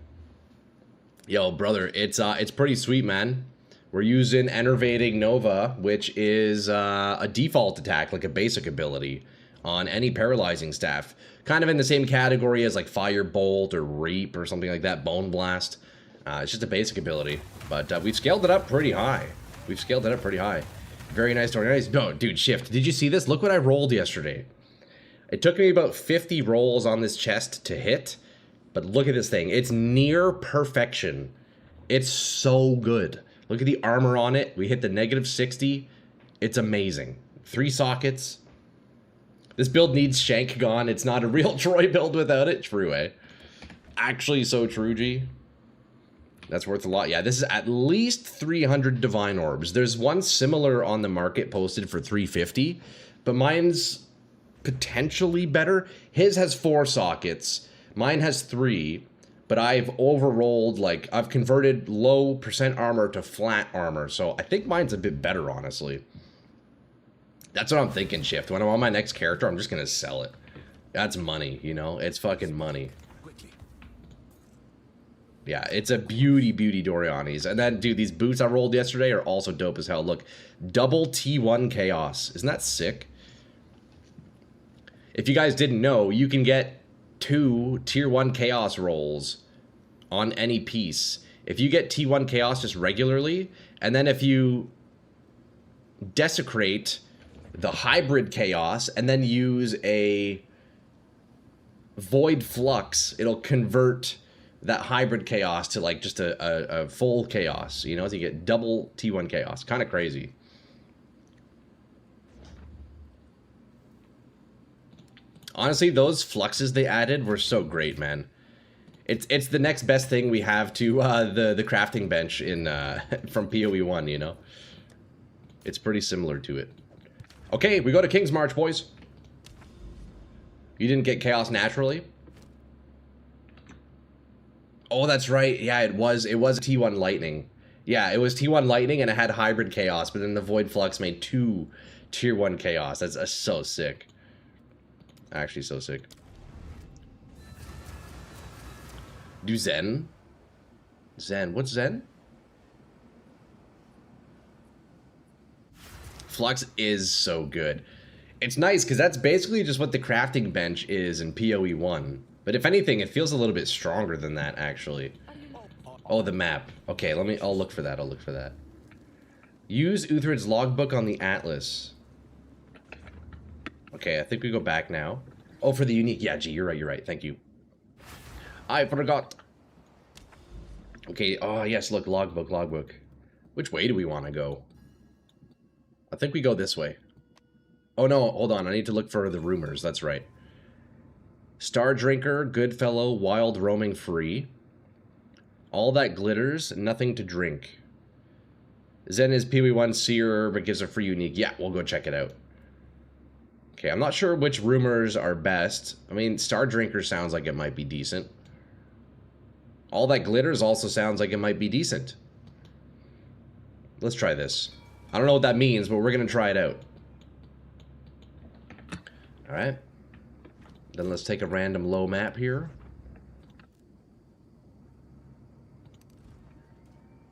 Yo, brother, it's pretty sweet, man. We're using Enervating Nova, which is a default attack, like a basic ability, on any paralyzing staff. Kind of in the same category as like Firebolt or Reap or something like that, Bone Blast. It's just a basic ability, but we've scaled it up pretty high. Very nice to organize. No, dude, Shift, did you see this? Look what I rolled yesterday. It took me about 50 rolls on this chest to hit, but look at this thing. It's near perfection. It's so good. Look at the armor on it. We hit the negative 60. It's amazing. 3 sockets. This build needs Shank gone. It's not a real Troy build without it. True, eh? Actually so true, G. That's worth a lot. Yeah, this is at least 300 Divine Orbs. There's one similar on the market posted for 350, but mine's potentially better. His has 4 sockets. Mine has 3, but I've overrolled, like, I've converted low percent armor to flat armor, so I think mine's a bit better, honestly. That's what I'm thinking, Shift. When I'm on my next character, I'm just gonna sell it. That's money, you know? It's fucking money. Yeah, it's a beauty Doriani's. And then, dude, these boots I rolled yesterday are also dope as hell. Look, double T1 Chaos. Isn't that sick? If you guys didn't know, you can get 2 Tier 1 Chaos rolls on any piece. If you get T1 Chaos just regularly, and then if you desecrate the hybrid Chaos and then use a Void Flux, it'll convert that hybrid Chaos to like just a full Chaos, you know, so you get double T1 Chaos. Kind of crazy. Honestly, those fluxes they added were so great, man. It's the next best thing we have to the crafting bench in from PoE 1, you know. It's pretty similar to it. Okay, we go to King's March, boys. You didn't get Chaos naturally? Oh, that's right. Yeah, it was T1 Lightning. Yeah, it was T1 Lightning and it had hybrid Chaos, but then the Void Flux made 2 Tier 1 Chaos. That's so sick. Actually so sick. Do Zen? Zen. What's Zen? Flux is so good. It's nice because that's basically just what the crafting bench is in PoE 1. But if anything, it feels a little bit stronger than that, actually. Oh, the map. Okay, I'll look for that. I'll look for that. Use Uthred's logbook on the Atlas. Okay, I think we go back now. Oh, for the unique. Yeah, gee, you're right. Thank you. I forgot. Okay, oh, yes, look, logbook. Which way do we want to go? I think we go this way. Oh, no, hold on. I need to look for the rumors. That's right. Star Drinker, Goodfellow, Wild Roaming Free. All that glitters, nothing to drink. Zen is PoE 1 Seer, but gives a free unique. Yeah, we'll go check it out. Okay, I'm not sure which rumors are best. I mean, Star Drinker sounds like it might be decent. All that glitters also sounds like it might be decent. Let's try this. I don't know what that means, but we're going to try it out. Alright. Then let's take a random low map here.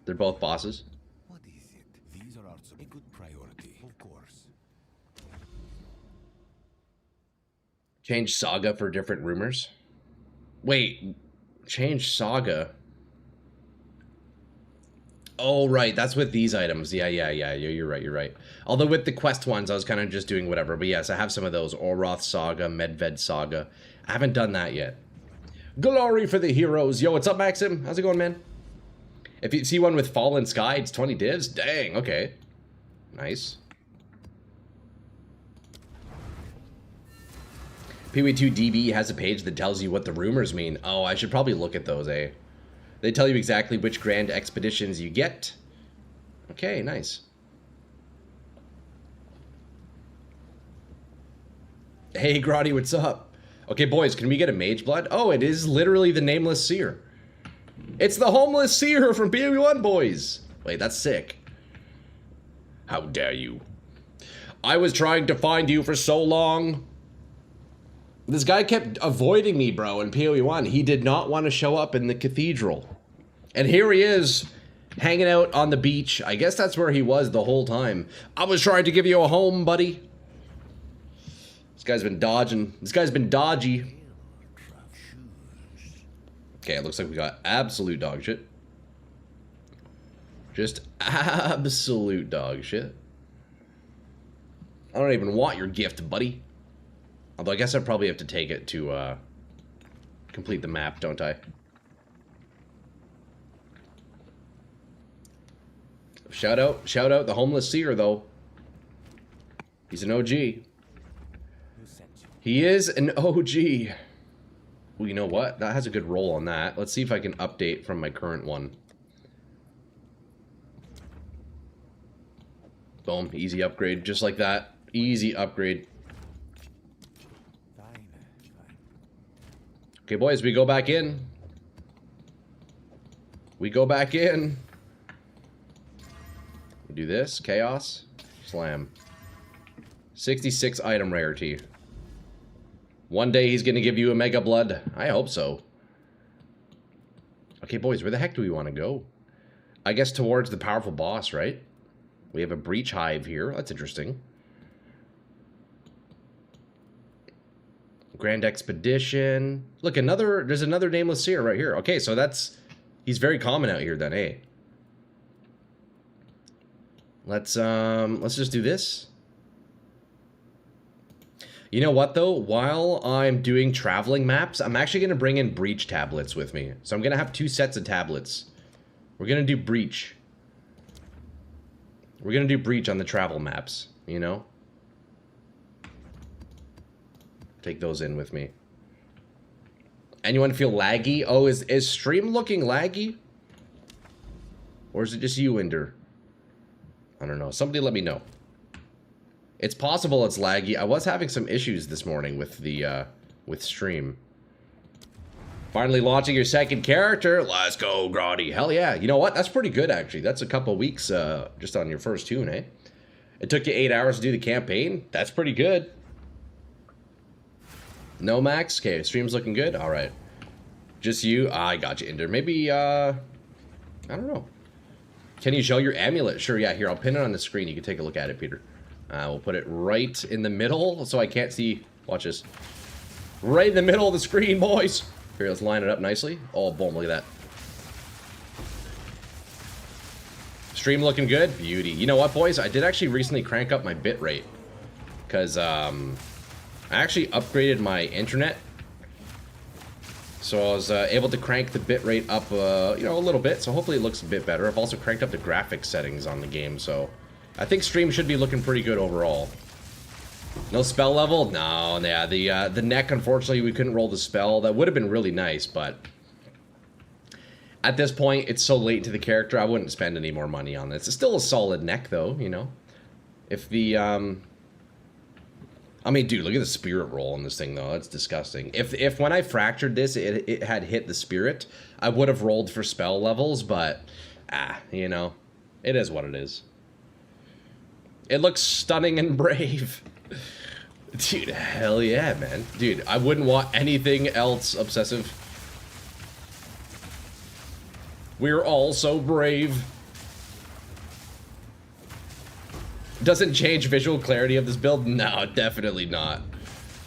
They're both bosses. What is it? These are also a good priority, of course. Change Saga for different rumors. Wait, change Saga. Oh, right, that's with these items. Yeah, you're right. Although with the quest ones, I was kind of just doing whatever. But yes, I have some of those. Oroth Saga, Medved Saga. I haven't done that yet. Glory for the heroes. Yo, what's up, Maxim? How's it going, man? If you see one with Fallen Sky, it's 20 divs. Dang, okay. Nice. PoE2 DB has a page that tells you what the rumors mean. Oh, I should probably look at those, eh? They tell you exactly which grand expeditions you get. Okay, nice. Hey, Grotty, what's up? Okay, boys, can we get a Mage Blood? Oh, it is literally the Nameless Seer. It's the Homeless Seer from PoE 1, boys. Wait, that's sick. How dare you? I was trying to find you for so long. This guy kept avoiding me, bro, in PoE 1. He did not want to show up in the cathedral. And here he is, hanging out on the beach. I guess that's where he was the whole time. I was trying to give you a home, buddy. This guy's been dodging. This guy's been dodgy. Okay, it looks like we got absolute dog shit. Just absolute dog shit. I don't even want your gift, buddy. Although I guess I probably have to take it to complete the map, don't I? Shout out the Homeless Seer, though. He's an OG. Who sent He is an OG. Well, you know what? That has a good roll on that. Let's see if I can update from my current one. Boom. Easy upgrade. Just like that. Easy upgrade. Okay, boys, we go back in. We go back in. We do this. Chaos. Slam. 66 item rarity. One day he's going to give you a Mega Blood. I hope so. Okay, boys, where the heck do we want to go? I guess towards the powerful boss, right? We have a Breach Hive here. That's interesting. Grand Expedition. Look, there's another Nameless Seer right here. Okay, so he's very common out here then, eh? Let's just do this. You know what, though? While I'm doing traveling maps, I'm actually going to bring in Breach tablets with me. So I'm going to have 2 sets of tablets. We're going to do Breach. We're going to do Breach on the travel maps, you know? Take those in with me. Anyone feel laggy? Oh, is stream looking laggy? Or is it just you, Ender? I don't know. Somebody let me know. It's possible it's laggy. I was having some issues this morning with the with stream. Finally launching your second character. Let's go, Grotty. Hell yeah. You know what? That's pretty good, actually. That's a couple weeks just on your first tune, eh? It took you 8 hours to do the campaign. That's pretty good. No, Max? Okay, stream's looking good? All right. Just you? I got you, Ender. Maybe, I don't know. Can you show your amulet? Sure, yeah. Here, I'll pin it on the screen. You can take a look at it, Peter. We'll put it right in the middle so I can't see. Watch this. Right in the middle of the screen, boys. Here, let's line it up nicely. Oh, boom, look at that. Stream looking good? Beauty. You know what, boys? I did actually recently crank up my bit rate. Because, I actually upgraded my internet. So I was able to crank the bit rate up, you know, a little bit. So hopefully it looks a bit better. I've also cranked up the graphics settings on the game, so I think stream should be looking pretty good overall. No spell level? No, yeah, the neck, unfortunately, we couldn't roll the spell. That would have been really nice, but at this point, it's so late to the character, I wouldn't spend any more money on this. It's still a solid neck, though, you know? If the, I mean, dude, look at the spirit roll on this thing, though. That's disgusting. If when I fractured this, it had hit the spirit, I would have rolled for spell levels, but, you know, it is what it is. It looks stunning and brave. Dude, hell yeah, man. Dude, I wouldn't want anything else, Obsessive. We're all so brave. Doesn't change visual clarity of this build? No, definitely not.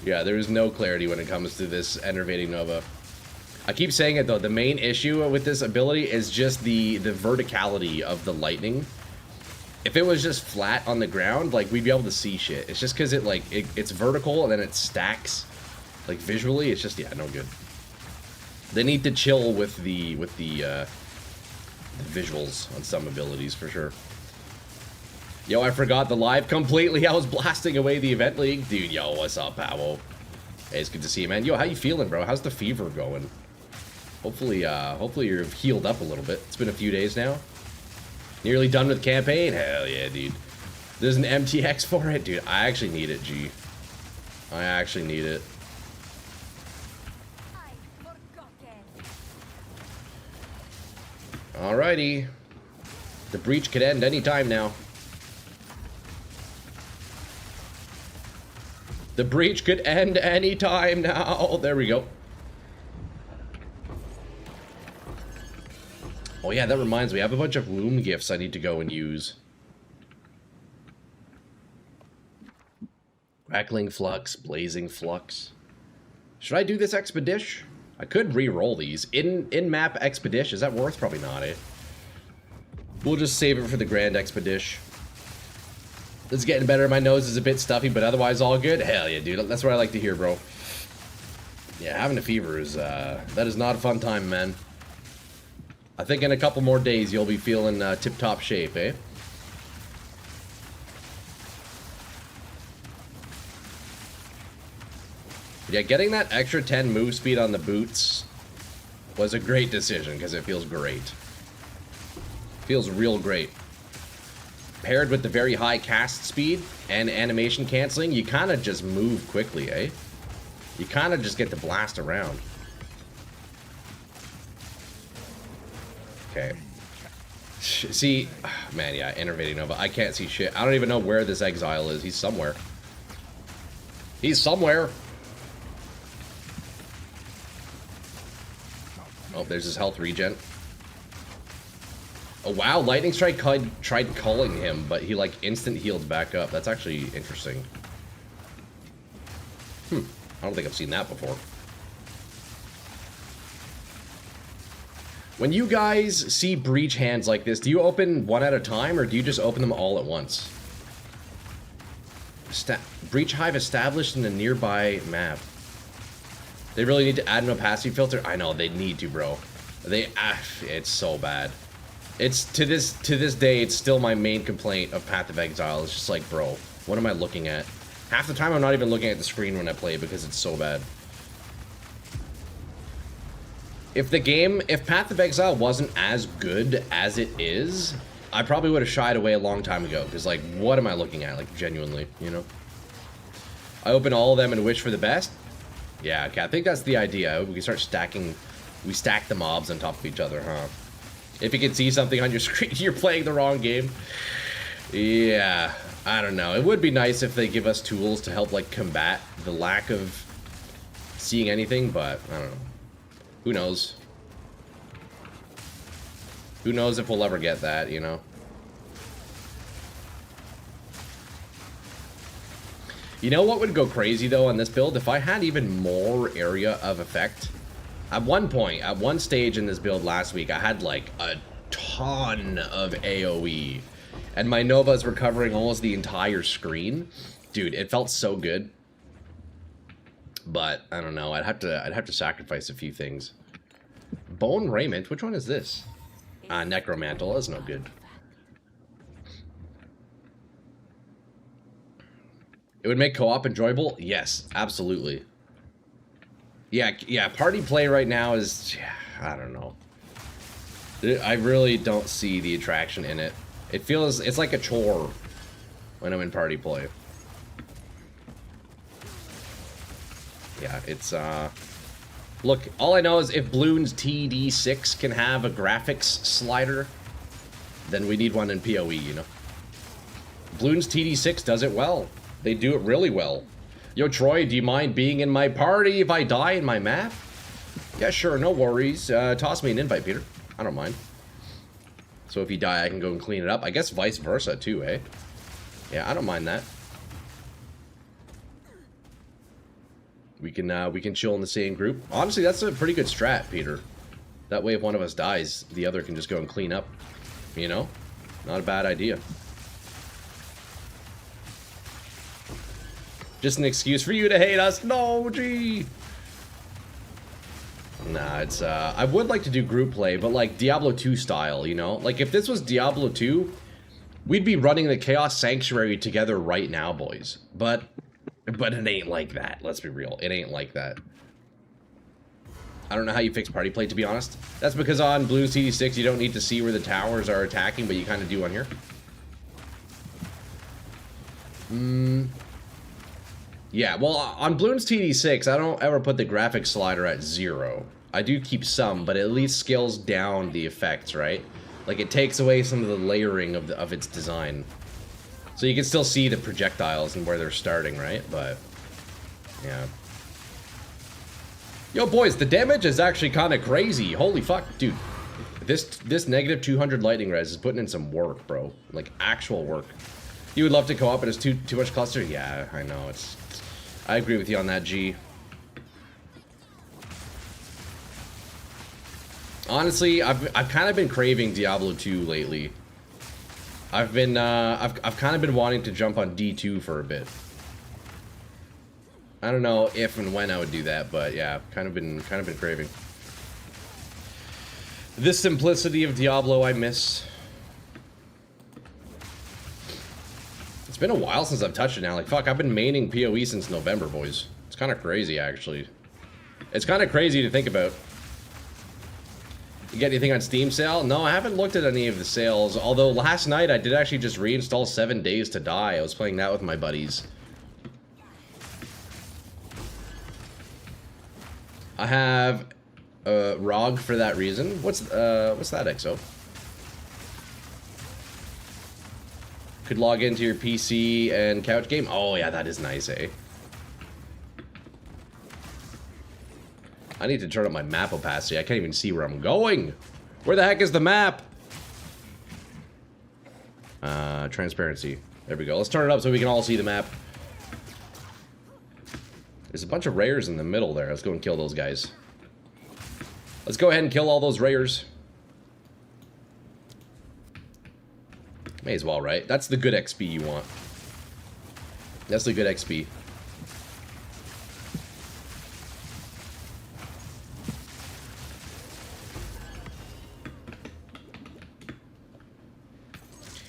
Yeah, there is no clarity when it comes to this Enervating Nova. I keep saying it, though. The main issue with this ability is just the verticality of the lightning. If it was just flat on the ground, like, we'd be able to see shit. It's just because it's vertical and then it stacks. Like, visually, it's just, yeah, no good. They need to chill with the visuals on some abilities, for sure. Yo, I forgot the live completely. I was blasting away the event league. Dude, yo, what's up, Pavo? Hey, it's good to see you, man. Yo, how you feeling, bro? How's the fever going? Hopefully you're healed up a little bit. It's been a few days now. Nearly done with the campaign? Hell yeah, dude. There's an MTX for it? Dude, I actually need it, G. I actually need it. Alrighty. The breach could end any time now. The breach could end any time now. There we go. Oh yeah, that reminds me. I have a bunch of womb gifts I need to go and use. Crackling Flux, Blazing Flux. Should I do this Expedition? I could re-roll these. In-map Expedition, is that worth? Probably not, eh? We'll just save it for the Grand Expedition. It's getting better. My nose is a bit stuffy, but otherwise all good. Hell yeah, dude. That's what I like to hear, bro. Yeah, having a fever is, that is not a fun time, man. I think in a couple more days you'll be feeling tip-top shape, eh? Yeah, getting that extra 10 move speed on the boots was a great decision because it feels great. Feels real great. Paired with the very high cast speed and animation canceling, you kind of just move quickly, eh? You kind of just get to blast around. Okay. See, man, yeah, Enervating Nova. I can't see shit. I don't even know where this exile is. He's somewhere. He's somewhere. Oh, there's his health regen. Oh, wow. Lightning Strike tried culling him, but he, like, instant healed back up. That's actually interesting. I don't think I've seen that before. When you guys see breach hands like this, do you open one at a time, or do you just open them all at once? Breach hive established in a nearby map. They really need to add an opacity filter. I know they need to, bro. It's so bad. It's to this day, it's still my main complaint of Path of Exile. It's just like, bro, what am I looking at? Half the time I'm not even looking at the screen when I play because it's so bad. If Path of Exile wasn't as good as it is, I probably would have shied away a long time ago. Because, like, what am I looking at? Like, genuinely, you know? I open all of them and wish for the best? Yeah, okay, I think that's the idea. We can start stacking... We stack the mobs on top of each other, huh? If you can see something on your screen, you're playing the wrong game. Yeah, I don't know. It would be nice if they give us tools to help, like, combat the lack of seeing anything, but I don't know. Who knows? Who knows if we'll ever get that, you know? You know what would go crazy, though, on this build? If I had even more area of effect. At one point, at one stage in this build last week, I had, like, a ton of AoE. And my Novas were covering almost the entire screen. Dude, it felt so good. But, I don't know, I'd have to sacrifice a few things. Bone Raiment? Which one is this? Necromantle. That's no good. It would make co-op enjoyable? Yes, absolutely. Yeah, party play right now is... Yeah, I don't know. I really don't see the attraction in it. It feels... It's like a chore when I'm in party play. Yeah, it's, Look, all I know is if Bloons TD6 can have a graphics slider, then we need one in PoE, you know? Bloons TD6 does it well. They do it really well. Yo, Troy, do you mind being in my party if I die in my map? Yeah, sure, no worries. Toss me an invite, Peter. I don't mind. So if you die, I can go and clean it up. I guess vice versa, too, eh? Yeah, I don't mind that. We can chill in the same group. Honestly, that's a pretty good strat, Peter. That way, if one of us dies, the other can just go and clean up. You know? Not a bad idea. Just an excuse for you to hate us. No, gee. Nah, it's, I would like to do group play, but like Diablo 2 style, you know? Like, if this was Diablo 2, we'd be running the Chaos Sanctuary together right now, boys. But it ain't like that, let's be real. It ain't like that. I don't know how you fix party play, to be honest. That's because on Bloons TD6, you don't need to see where the towers are attacking, but you kind of do on here. Yeah, well, on Bloons TD6, I don't ever put the graphics slider at 0. I do keep some, but it at least scales down the effects, right? Like, it takes away some of the layering of its design. So you can still see the projectiles and where they're starting, right? But, yeah. Yo, boys, the damage is actually kind of crazy. Holy fuck, dude. This negative 200 lightning res is putting in some work, bro. Like, actual work. You would love to co-op, but it's too much cluster? Yeah, I know. I agree with you on that, G. Honestly, I've kind of been craving Diablo 2 lately. I've kind of been wanting to jump on D2 for a bit. I don't know if and when I would do that, but yeah, kind of been craving. This simplicity of Diablo I miss. It's been a while since I've touched it now. Like, fuck, I've been maining PoE since November, boys. It's kind of crazy, actually. It's kind of crazy to think about. You get anything on Steam sale? No, I haven't looked at any of the sales. Although last night I did actually just reinstall 7 Days to Die. I was playing that with my buddies. I have ROG for that reason. What's that, XO? Could log into your PC and couch game. Oh yeah, that is nice, eh? I need to turn up my map opacity. I can't even see where I'm going. Where the heck is the map? Transparency. There we go. Let's turn it up so we can all see the map. There's a bunch of rares in the middle there. Let's go and kill those guys. Let's go ahead and kill all those rares. May as well, right? That's the good XP you want. That's the good XP.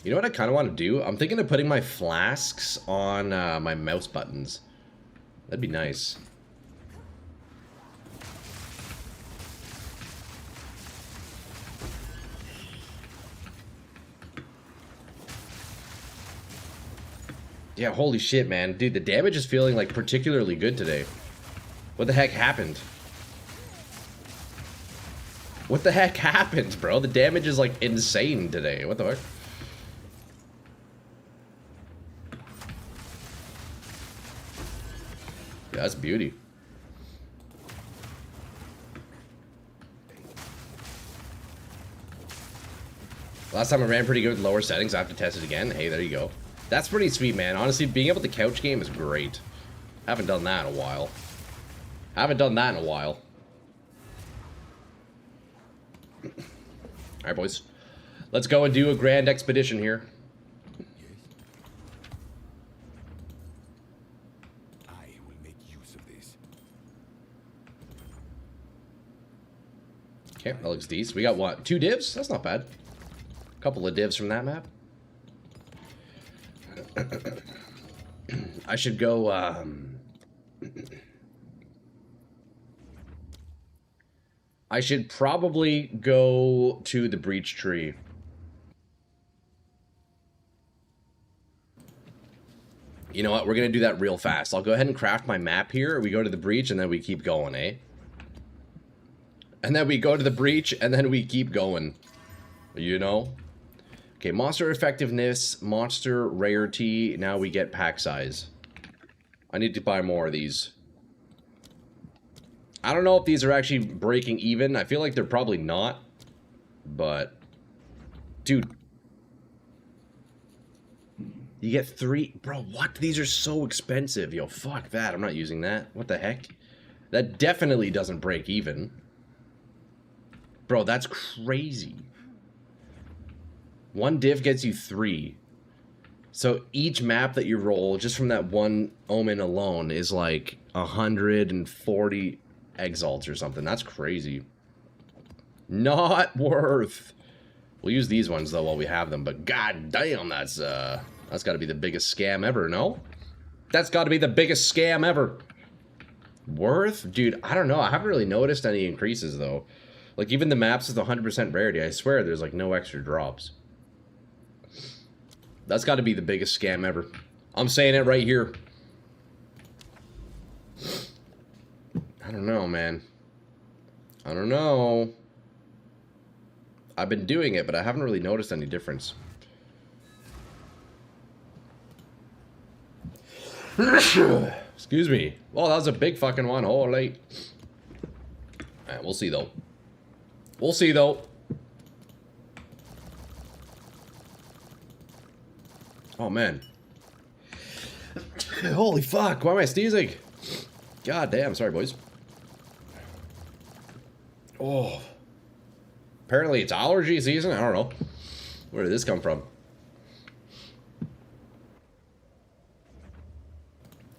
You know what I kind of want to do? I'm thinking of putting my flasks on my mouse buttons. That'd be nice. Yeah, holy shit, man. Dude, the damage is feeling, like, particularly good today. What the heck happened? What the heck happened, bro? The damage is, like, insane today. What the fuck? Yeah, that's beauty. Last time I ran pretty good with lower settings. I have to test it again. Hey, there you go. That's pretty sweet, man. Honestly, being able to couch game is great. Haven't done that in a while. Haven't done that in a while. Alright, boys. Let's go and do a grand expedition here. I will make use of this. Okay, that looks decent. We got what? 2 divs? That's not bad. A couple of divs from that map. I should go, I should probably go to the breach tree. You know what? We're gonna do that real fast. I'll go ahead and craft my map here. We go to the breach and then we keep going, eh? And then we go to the breach and then we keep going. You know? Okay, monster effectiveness, monster rarity. Now we get pack size. I need to buy more of these. I don't know if these are actually breaking even. I feel like they're probably not. But, dude. You get 3. Bro, what? These are so expensive. Yo, fuck that. I'm not using that. What the heck? That definitely doesn't break even. Bro, that's crazy. 1 div gets you 3. So each map that you roll, just from that one omen alone, is like 140 exalts or something. That's crazy. Not worth. We'll use these ones though while we have them, but god damn, that's got to be the biggest scam ever, no? That's got to be the biggest scam ever. Worth? Dude, I don't know. I haven't really noticed any increases though. Like even the maps with 100% rarity, I swear there's like no extra drops. That's got to be the biggest scam ever. I'm saying it right here. I don't know, man. I don't know. I've been doing it, but I haven't really noticed any difference. Excuse me. Well, that was a big fucking one. Holy. Alright, we'll see, though. We'll see, though. Oh, man. Holy fuck. Why am I sneezing? God damn. Sorry, boys. Oh. Apparently it's allergy season. I don't know. Where did this come from?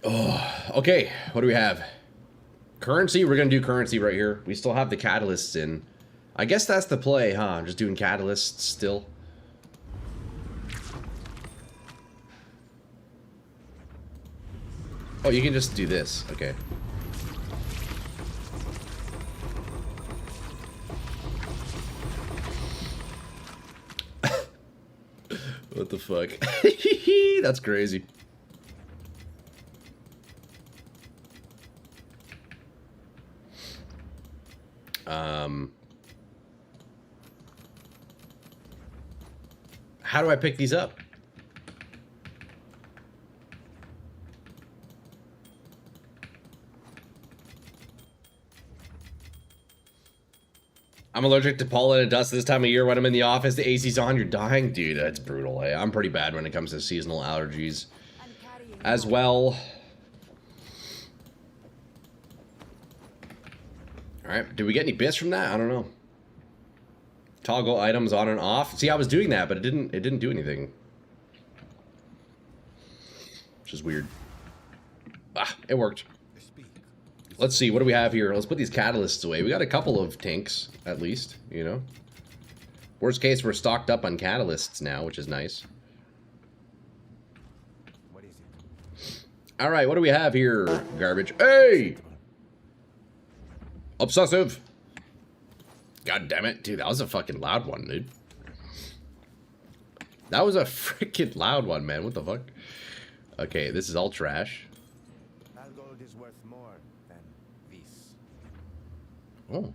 Oh. Okay. What do we have? Currency. We're going to do currency right here. We still have the catalysts in. I guess that's the play, huh? I'm just doing catalysts still. Oh, you can just do this. Okay. What the fuck? That's crazy. How do I pick these up? I'm allergic to pollen and dust this time of year when I'm in the office. The AC's on, you're dying? Dude, that's brutal, eh? I'm pretty bad when it comes to seasonal allergies as well. Alright, did we get any bits from that? I don't know. Toggle items on and off. See, I was doing that, but it didn't do anything. Which is weird. Ah, it worked. Let's see, what do we have here? Let's put these catalysts away. We got a couple of tanks, at least, you know. Worst case, we're stocked up on catalysts now, which is nice. What is it? Alright, what do we have here? Garbage. Hey! Obsessive! God damn it. Dude, that was a fucking loud one, dude. That was a freaking loud one, man. What the fuck? Okay, this is all trash. Gold is worth more than this. Oh.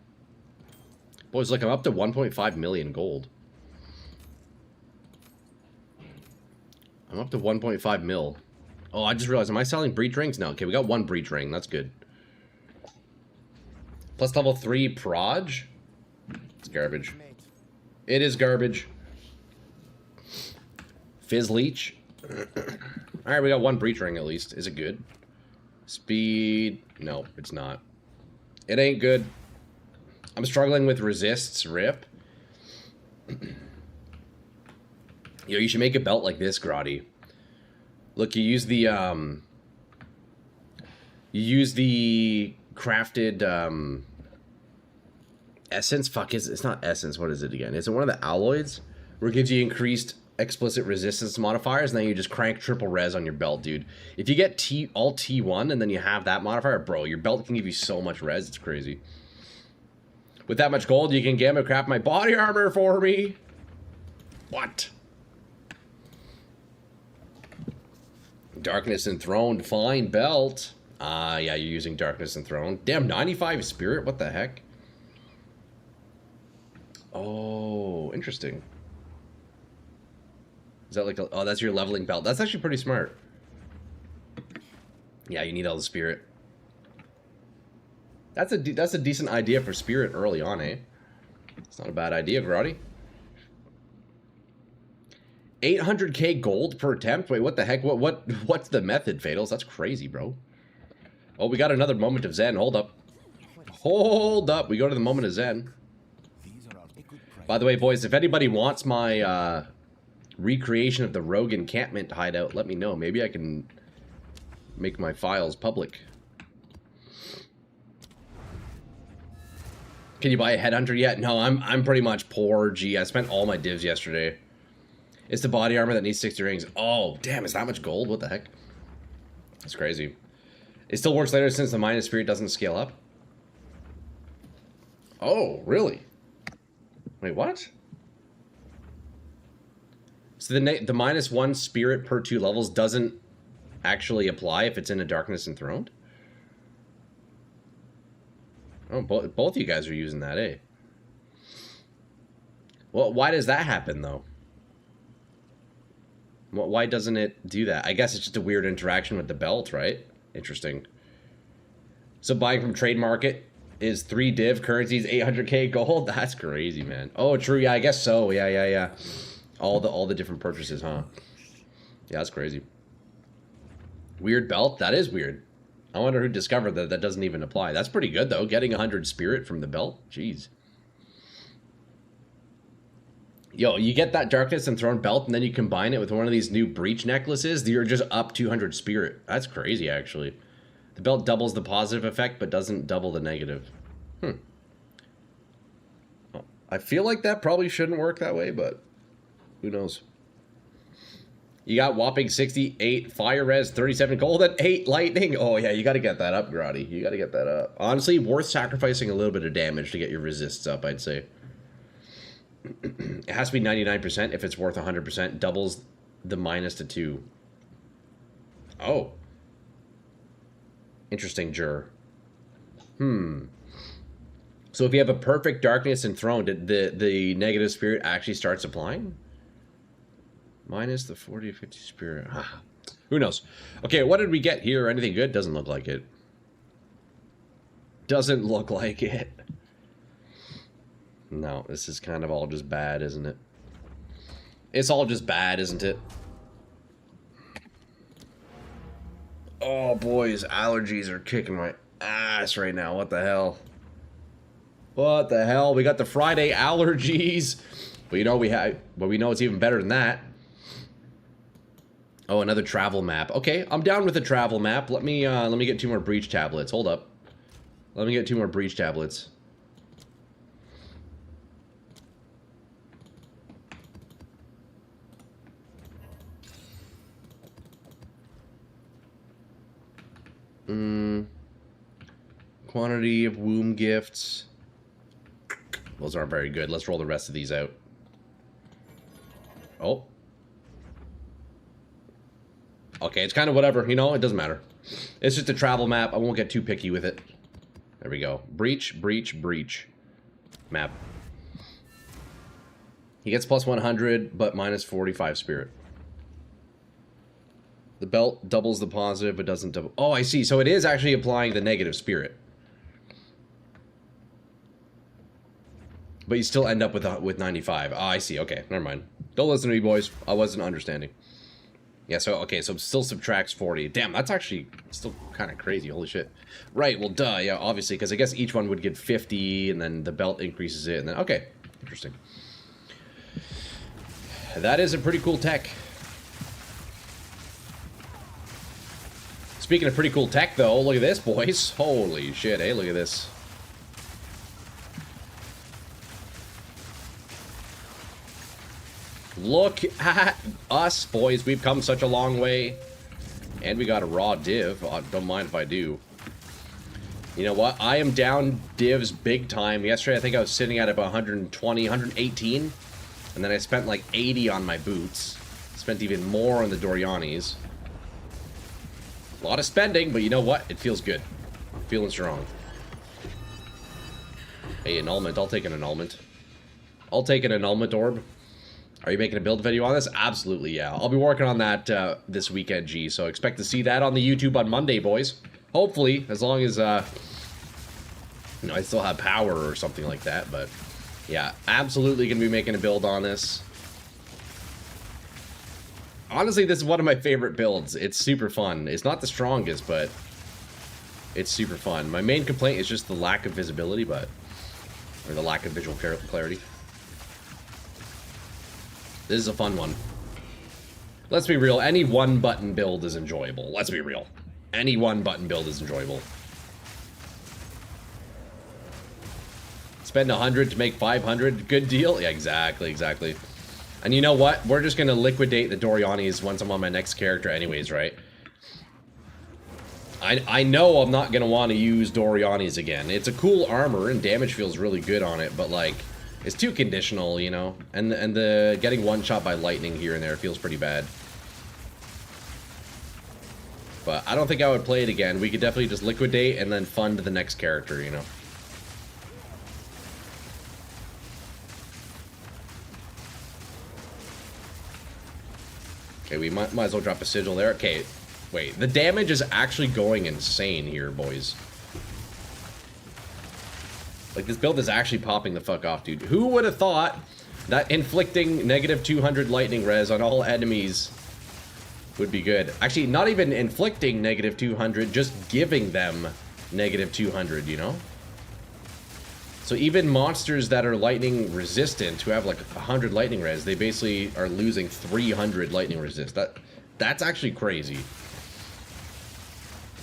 Boys, look, I'm up to 1.5 million gold. I'm up to 1.5 mil. Oh, I just realized, am I selling breach rings? No, okay, we got one breach ring. That's good. Plus level 3 proj? It's garbage. It is garbage. Fizz leech. Alright, we got one breach ring at least. Is it good? Speed. No, it's not. It ain't good. I'm struggling with resists. Rip. Yo, you should make a belt like this, Grotty. Look, you use the crafted essence. Fuck, it's not essence. What is it again? Is it one of the alloys where it gives you increased explicit resistance modifiers, and then you just crank triple res on your belt, dude? If you get all T1 and then you have that modifier, bro, your belt can give you so much res. It's crazy. With that much gold, you can gamma craft my body armor for me. What? Darkness Enthroned, fine belt. Ah, yeah, you're using Darkness Enthroned. Damn, 95 spirit, what the heck? Oh, interesting. Is that like a, oh, that's your leveling belt. That's actually pretty smart. Yeah, you need all the spirit. That's a decent idea for spirit early on, eh? It's not a bad idea, Grotty. 800k gold per attempt? Wait, what the heck? What's the method, Fatals? That's crazy, bro. Oh, we got another moment of Zen. Hold up. Hold up. We go to the moment of Zen. By the way, boys, if anybody wants my recreation of the rogue encampment hideout, let me know. Maybe I can make my files public. Can you buy a headhunter yet? No, I'm pretty much poor. Gee, I spent all my divs yesterday. It's the body armor that needs 60 rings. Oh, damn, is that much gold? What the heck? That's crazy. It still works later since the minus spirit doesn't scale up. Oh, really? Wait, what? So the -1 spirit per 2 levels doesn't actually apply if it's in a Darkness Enthroned? Oh, both you guys are using that, eh? Well, why does that happen, though? Why doesn't it do that? I guess it's just a weird interaction with the belt, right? Interesting. So buying from Trade Market is 3 div currencies, 800k gold? That's crazy, man. Oh, true. Yeah, I guess so. Yeah. All the different purchases, huh? Yeah, that's crazy. Weird belt? That is weird. I wonder who discovered that that doesn't even apply. That's pretty good, though. Getting 100 spirit from the belt. Jeez. Yo, you get that Darkness Enthroned belt, and then you combine it with one of these new breach necklaces, you're just up 200 spirit. That's crazy, actually. The belt doubles the positive effect, but doesn't double the negative. Well, I feel like that probably shouldn't work that way, but who knows? You got whopping 68 fire res, 37 gold, and 8 lightning. Oh yeah, you got to get that up, Grotty. You got to get that up. Honestly, worth sacrificing a little bit of damage to get your resists up, I'd say. It has to be 99% if it's worth 100%. Doubles the minus to 2. Oh. Interesting, juror. So if you have a perfect darkness enthroned, the negative spirit actually starts applying? Minus the 40 to 50 spirit. Who knows? Okay, what did we get here? Anything good? Doesn't look like it. Doesn't look like it. No, this is kind of all just bad, isn't it? It's all just bad, isn't it? Oh, boys, allergies are kicking my ass right now. What the hell? What the hell? We got the Friday allergies. But you know we know it's even better than that. Oh, another travel map. Okay, I'm down with a travel map. Let me get 2 more breach tablets. Hold up. Let me get 2 more breach tablets. Quantity of womb gifts. Those aren't very good. Let's roll the rest of these out. Oh. Okay, it's kind of whatever, you know, it doesn't matter. It's just a travel map. I won't get too picky with it. There we go. Breach, breach, breach. Map. He gets plus 100, but minus 45 spirit. The belt doubles the positive, but doesn't double... Oh, I see. So it is actually applying the negative spirit. But you still end up with 95. Oh, I see. Okay, never mind. Don't listen to me, boys. I wasn't understanding. Yeah, so, okay, so it still subtracts 40. Damn, that's actually still kind of crazy. Holy shit. Right, well, duh, yeah, obviously, because I guess each one would get 50, and then the belt increases it, and then... Okay, interesting. That is a pretty cool tech. Speaking of pretty cool tech, though, look at this, boys. Holy shit, eh? Look at this. Look at us, boys. We've come such a long way. And we got a raw div. Don't mind if I do. You know what? I am down divs big time. Yesterday, I think I was sitting at about 120, 118. And then I spent like 80 on my boots. Spent even more on the Dorianis. A lot of spending, but you know what? It feels good. Feeling strong. Hey, annulment. I'll take an annulment. I'll take an annulment orb. Are you making a build video on this? Absolutely, yeah. I'll be working on that this weekend, G. So expect to see that on the YouTube on Monday, boys. Hopefully, as long as, you know, I still have power or something like that. But, yeah, absolutely going to be making a build on this. Honestly, this is one of my favorite builds. It's super fun. It's not the strongest, but it's super fun. My main complaint is just the lack of visibility, or the lack of visual clarity. This is a fun one. Let's be real. Any one-button build is enjoyable. Let's be real. Any one-button build is enjoyable. Spend 100 to make 500. Good deal? Yeah, exactly, exactly. And you know what? We're just going to liquidate the Dorianis once I'm on my next character anyways, right? I know I'm not going to want to use Dorianis again. It's a cool armor, and damage feels really good on it, but, like... It's too conditional, you know, and the getting one shot by lightning here and there feels pretty bad. But I don't think I would play it again. We could definitely just liquidate and then fund the next character, you know. Okay, we might as well drop a sigil there. Okay, wait, the damage is actually going insane here, boys. Like, this build is actually popping the fuck off, dude. Who would have thought that inflicting negative 200 lightning res on all enemies would be good? Actually, not even inflicting negative 200, just giving them negative 200, you know? So even monsters that are lightning resistant, who have like 100 lightning res, they basically are losing 300 lightning resist. That's actually crazy.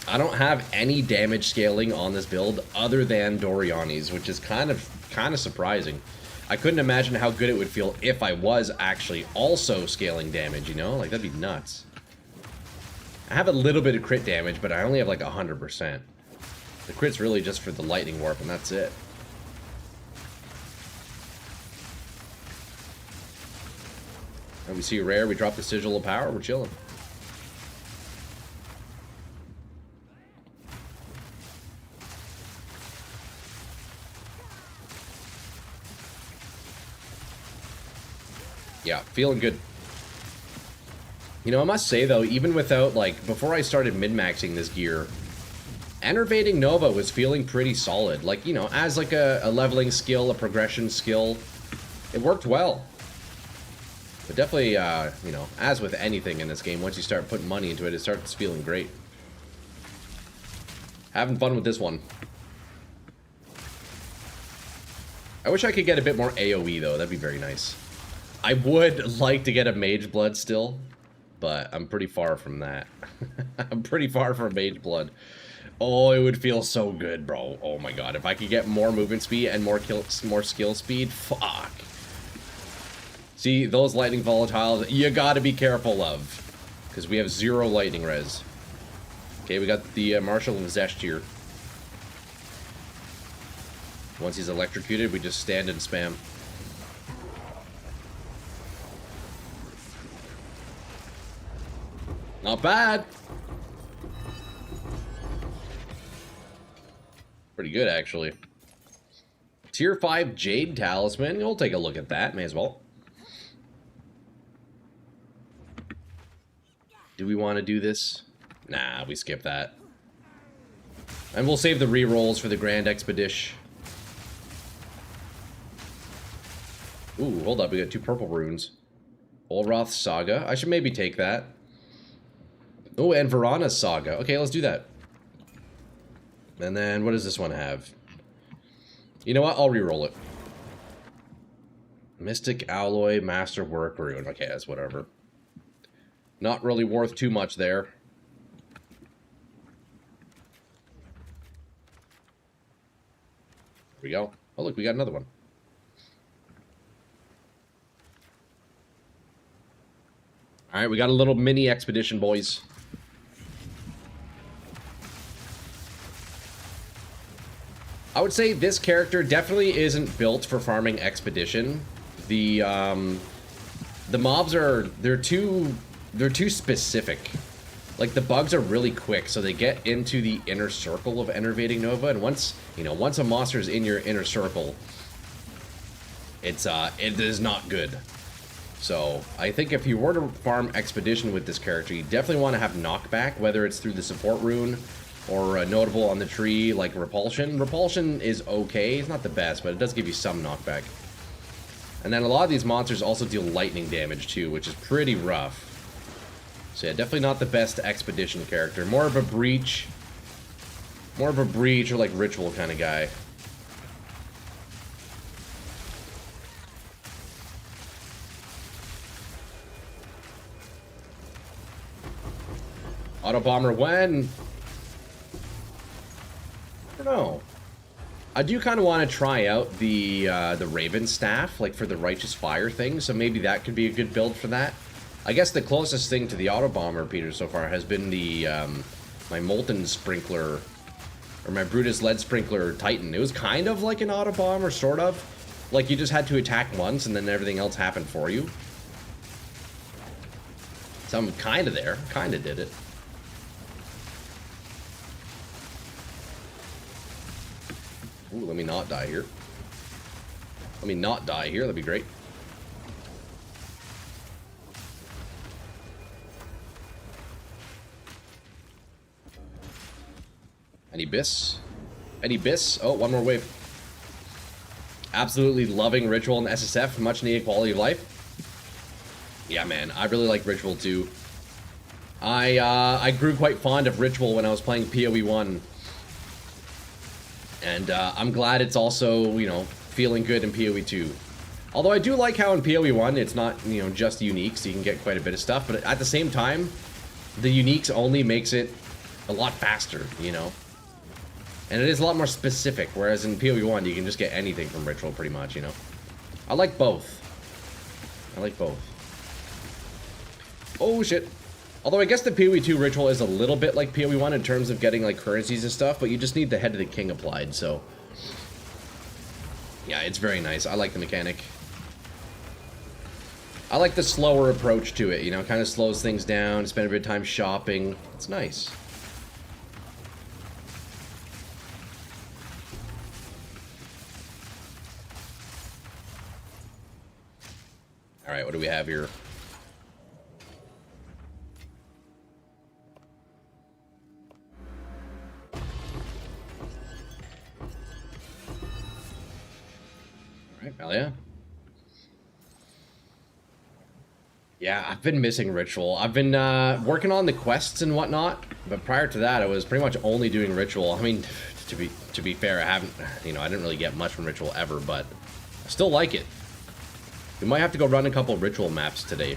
I don't have any damage scaling on this build other than Doriani's, which is kind of surprising. I couldn't imagine how good it would feel if I was actually also scaling damage, you know? Like, that'd be nuts. I have a little bit of crit damage, but I only have like 100%. The crit's really just for the lightning warp, and that's it. And we see a rare, we drop the Sigil of Power, we're chilling. Yeah, feeling good. You know, I must say though, even without, like, before I started min-maxing this gear, Enervating Nova was feeling pretty solid. Like, you know, as like a leveling skill, a progression skill, it worked well. But definitely, you know, as with anything in this game, once you start putting money into it, it starts feeling great. Having fun with this one. I wish I could get a bit more AoE though, that'd be very nice. I would like to get a Mage Blood still, but I'm pretty far from that. I'm pretty far from Mage Blood. Oh, it would feel so good, bro. Oh my god, if I could get more movement speed and more skill speed, fuck. See, those lightning volatiles, you gotta be careful of, because we have 0 lightning res. Okay, we got the Marshal of Zesh here. Once he's electrocuted, we just stand and spam. Not bad. Pretty good, actually. Tier 5 Jade Talisman. We'll take a look at that. May as well. Do we want to do this? Nah, we skip that. And we'll save the rerolls for the Grand Expedition. Ooh, hold up. We got 2 purple runes. Olroth's Saga. I should maybe take that. Oh, and Varana's Saga. Okay, let's do that. And then, what does this one have? You know what? I'll reroll it. Mystic Alloy Masterwork Rune. Okay, that's whatever. Not really worth too much there. There we go. Oh, look, we got another one. Alright, we got a little mini expedition, boys. I would say this character definitely isn't built for farming expedition. The mobs are they're too specific. Like the bugs are really quick, so they get into the inner circle of Enervating Nova, and once a monster is in your inner circle, it is not good. So I think if you were to farm expedition with this character, you definitely want to have knockback, whether it's through the support rune or notable on the tree like repulsion. Repulsion is okay, it's not the best, but it does give you some knockback. And then a lot of these monsters also deal lightning damage too, which is pretty rough. So yeah, definitely not the best expedition character. More of a breach or like ritual kind of guy. Auto bomber when? I don't know. I do kind of want to try out the Raven Staff, like for the Righteous Fire thing, so maybe that could be a good build for that. I guess the closest thing to the Auto Bomber, Peter, so far has been the my Molten Sprinkler, or my Brutus Lead Sprinkler Titan. It was kind of like an Auto Bomber, sort of. Like you just had to attack once and then everything else happened for you. So I'm kind of there, kind of did it. Ooh, let me not die here. Let me not die here, that'd be great. Any bis? Any bis? Oh, one more wave. Absolutely loving Ritual and SSF, much needed quality of life. Yeah, man, I really like Ritual too. I grew quite fond of Ritual when I was playing PoE 1. And I'm glad it's also, you know, feeling good in PoE 2. Although I do like how in PoE 1 it's not, you know, just unique, so you can get quite a bit of stuff. But at the same time, the uniques only makes it a lot faster, you know. And it is a lot more specific, whereas in PoE 1 you can just get anything from Ritual pretty much, you know. I like both. I like both. Oh, shit. Although I guess the PoE 2 ritual is a little bit like PoE 1 in terms of getting, like, currencies and stuff, but you just need the Head of the King applied, so... Yeah, it's very nice. I like the mechanic. I like the slower approach to it, you know, kind of slows things down, spend a bit of time shopping. It's nice. Alright, what do we have here? Alright, hell yeah. Yeah, I've been missing Ritual. I've been working on the quests and whatnot, but prior to that, I was pretty much only doing Ritual. I mean, to be fair, I haven't, you know, I didn't really get much from Ritual ever, but I still like it. We might have to go run a couple Ritual maps today.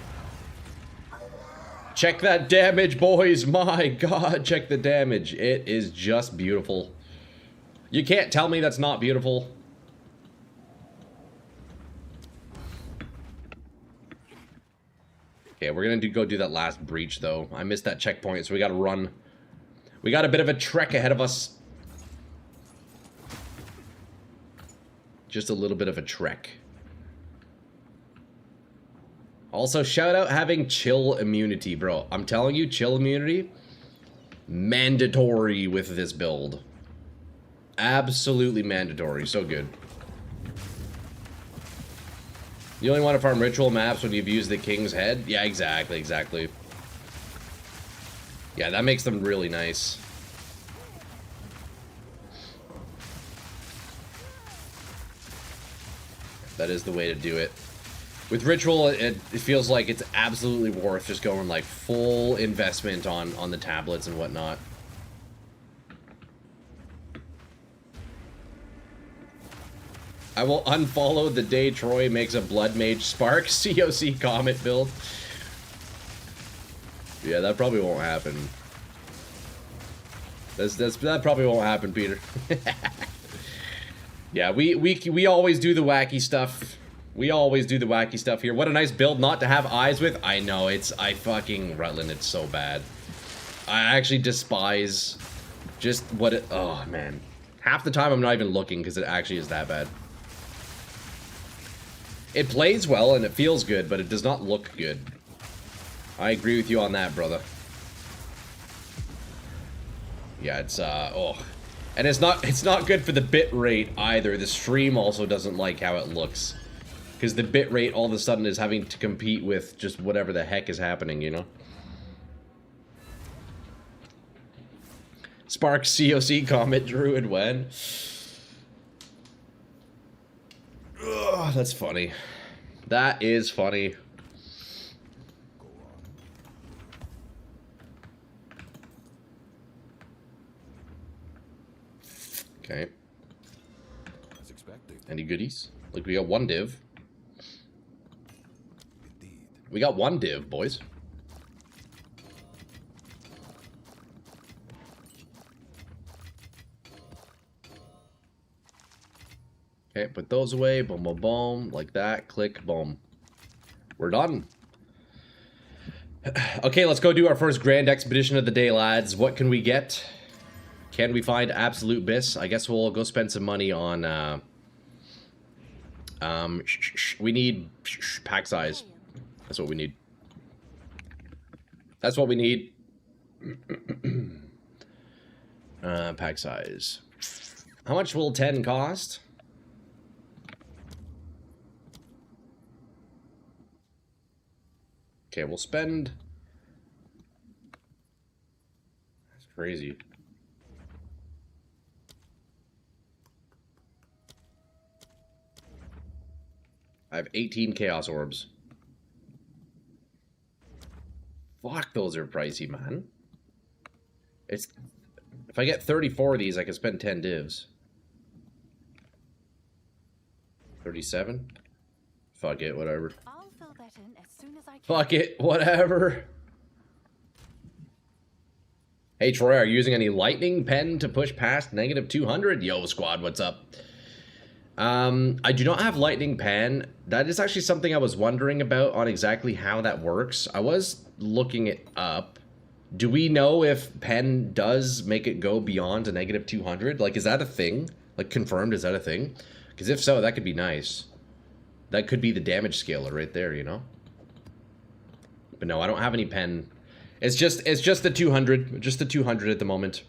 Check that damage, boys! My God, check the damage. It is just beautiful. You can't tell me that's not beautiful. Okay, we're gonna go do that last breach, though. I missed that checkpoint, so we gotta run. We got a bit of a trek ahead of us. Just a little bit of a trek. Also, shout out having chill immunity, bro. I'm telling you, chill immunity, mandatory with this build. Absolutely mandatory. So good. You only want to farm ritual maps when you've used the King's Head? Yeah, exactly, exactly. Yeah, that makes them really nice. That is the way to do it. With Ritual, it feels like it's absolutely worth just going like full investment on the tablets and whatnot. I will unfollow the day Troy makes a Blood Mage Spark COC Comet build. Yeah, that probably won't happen. That probably won't happen, Peter. Yeah, we always do the wacky stuff. We always do the wacky stuff here. What a nice build not to have eyes with. I know, I fucking Rutland, it's so bad. I actually despise just what it, oh man. Half the time I'm not even looking because it actually is that bad. It plays well and it feels good, but it does not look good. I agree with you on that, brother. Yeah, it's, oh. And it's not good for the bit rate either. The stream also doesn't like how it looks. Because the bit rate all of a sudden is having to compete with just whatever the heck is happening, you know? Spark COC Comet Druid when? Ugh, that's funny. That is funny. Okay. As expected. Any goodies? Like, we got one div. Indeed. We got one div, boys. Okay, put those away. Boom, boom, boom. Like that. Click, boom. We're done. Okay, let's go do our first grand expedition of the day, lads. What can we get? Can we find absolute bis? I guess we'll go spend some money on, we need pack size. That's what we need. That's what we need. Pack size. How much will 10 cost? Okay, we'll spend... That's crazy. I have 18 Chaos Orbs. Fuck, those are pricey, man. It's... If I get 34 of these, I can spend 10 divs. 37? Fuck it, whatever. I'll fill that in as soon as I can. Fuck it, whatever. Hey, Troy, are you using any lightning pen to push past -200? Yo, squad, what's up? I do not have lightning pen. That is actually something I was wondering about on exactly how that works. I was looking it up. Do we know if pen does make it go beyond a negative 200? Like, is that a thing? Like, confirmed, is that a thing? Because if so, that could be nice. That could be the damage scaler right there, you know? But no, I don't have any pen. It's just the 200. Just the 200 at the moment.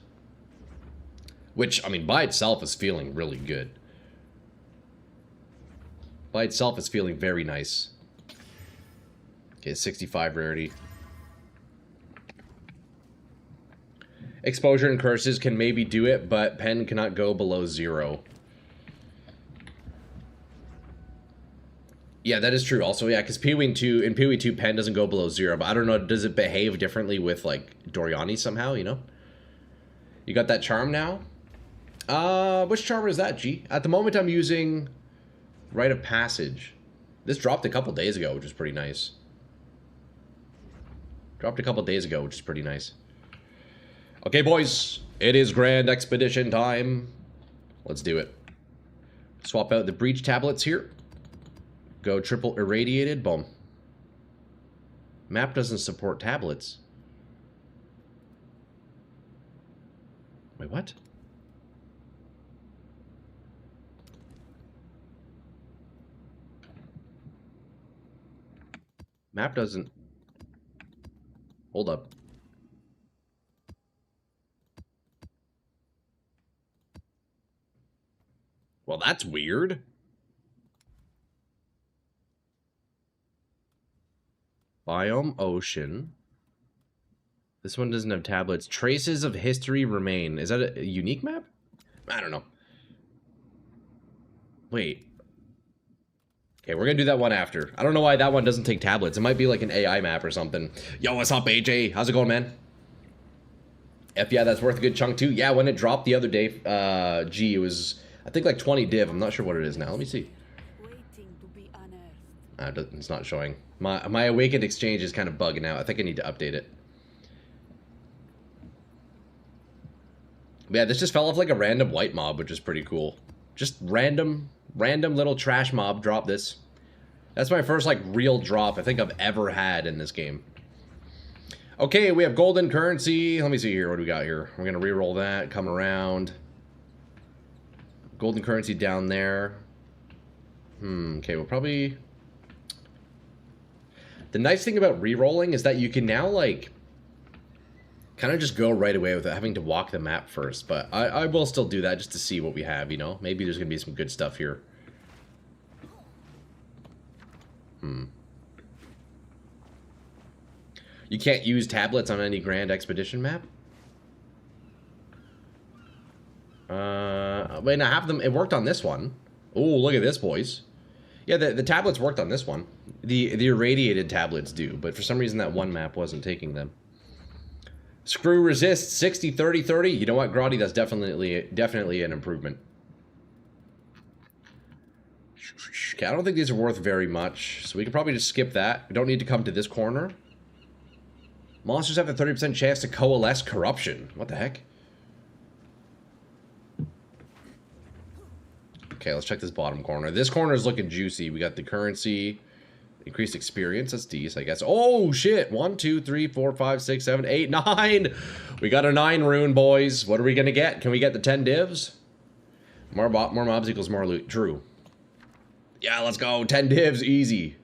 Which, I mean, by itself is feeling really good. By itself is feeling very nice. Okay, 65 rarity. Exposure and curses can maybe do it, but pen cannot go below 0. Yeah, that is true. Also, yeah, because in PoE 2, pen doesn't go below 0, but I don't know, does it behave differently with, like, Doriani somehow, you know? You got that charm now? Which charm is that, G? At the moment, I'm using Rite of Passage. This dropped a couple days ago, which is pretty nice. Dropped a couple days ago, which is pretty nice. Okay, boys, it is Grand Expedition time. Let's do it. Swap out the Breach tablets here. Go triple irradiated, boom. Map doesn't support tablets. Wait, what? Map doesn't... Hold up. Well, that's weird. Biome Ocean. This one doesn't have tablets. Traces of history remain. Is that a unique map? I don't know. Wait. Okay, we're gonna do that one after. I don't know why that one doesn't take tablets. It might be like an AI map or something. Yo, what's up, AJ? How's it going, man? Yeah, that's worth a good chunk too. Yeah, when it dropped the other day, gee, it was, I think like 20 div. I'm not sure what it is now. Let me see. Waiting to be unearthed. It's not showing. My Awakened Exchange is kind of bugging out. I think I need to update it. But yeah, this just fell off like a random white mob, which is pretty cool. Just random little trash mob drop this. That's my first like real drop I think I've ever had in this game. Okay, we have golden currency. Let me see here. What do we got here? We're gonna re-roll that. Come around. Golden currency down there. Okay, we'll probably... The nice thing about re-rolling is that you can now, like, kind of just go right away without having to walk the map first. But I will still do that just to see what we have, you know? Maybe there's going to be some good stuff here. You can't use tablets on any Grand Expedition map? Wait, I have them. It worked on this one. Oh, look at this, boys. Yeah, the tablets worked on this one. The irradiated tablets do, but for some reason that one map wasn't taking them. Screw resist 60 30 30. You know what, Grotty? That's definitely an improvement. Okay, I don't think these are worth very much, so we can probably just skip that. We don't need to come to this corner. Monsters have a 30% chance to coalesce corruption. What the heck? Okay, let's check this bottom corner. This corner is looking juicy. We got the currency, increased experience. That's decent, I guess. Oh, shit. 1, 2, 3, 4, 5, 6, 7, 8, 9. We got a 9 rune, boys. What are we going to get? Can we get the 10 divs? More mobs equals more loot. True. Yeah, let's go. 10 divs. Easy.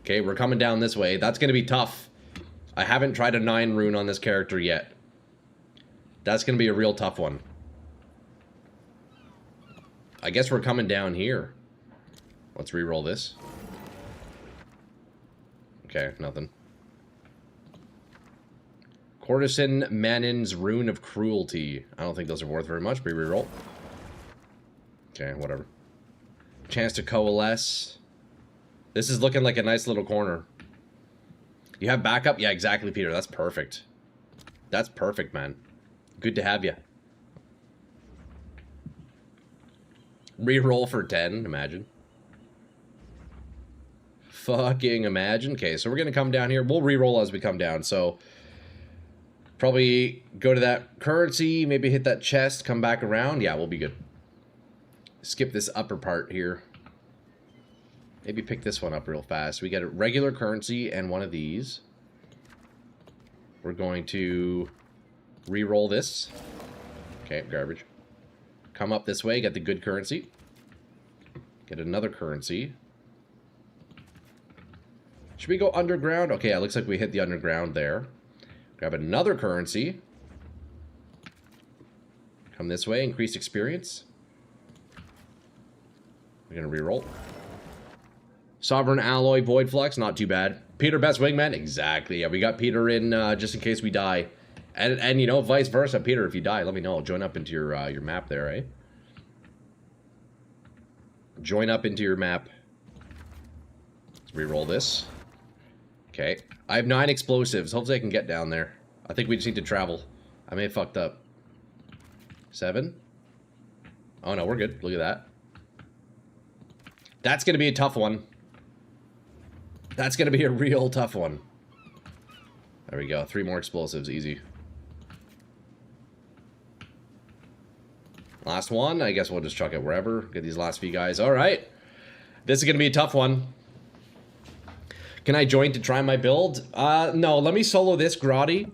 Okay, we're coming down this way. That's going to be tough. I haven't tried a 9 rune on this character yet. That's going to be a real tough one. I guess we're coming down here. Let's re-roll this. Okay, nothing. Courtesan Manin's Rune of Cruelty. I don't think those are worth very much, but re-roll. Okay, whatever. Chance to coalesce. This is looking like a nice little corner. You have backup? Yeah, exactly, Peter. That's perfect. That's perfect, man. Good to have you. Reroll for 10, imagine. Fucking imagine. Okay, so we're going to come down here. We'll reroll as we come down. So, probably go to that currency, maybe hit that chest, come back around. Yeah, we'll be good. skip this upper part here. Maybe pick this one up real fast. We get a regular currency and one of these. We're going to re-roll this. Okay, garbage. Come up this way, get the good currency. Get another currency. Should we go underground? Okay, it looks like we hit the underground there. Grab another currency. Come this way, increase experience. We're gonna re-roll. Sovereign Alloy, Void Flux, not too bad. Peter, best wingman? Exactly. Yeah, we got Peter in just in case we die. And you know, vice versa. Peter, if you die, let me know. I'll join up into your map there, eh? Join up into your map. Let's re-roll this. Okay. I have 9 explosives. Hopefully I can get down there. I think we just need to travel. I may have fucked up. 7? Oh no, we're good. Look at that. That's gonna be a tough one. That's gonna be a real tough one. There we go. 3 more explosives. Easy. Last one. I guess we'll just chuck it wherever. Get these last few guys. Alright. This is gonna be a tough one. Can I join to try my build? No. Let me solo this, Grotty.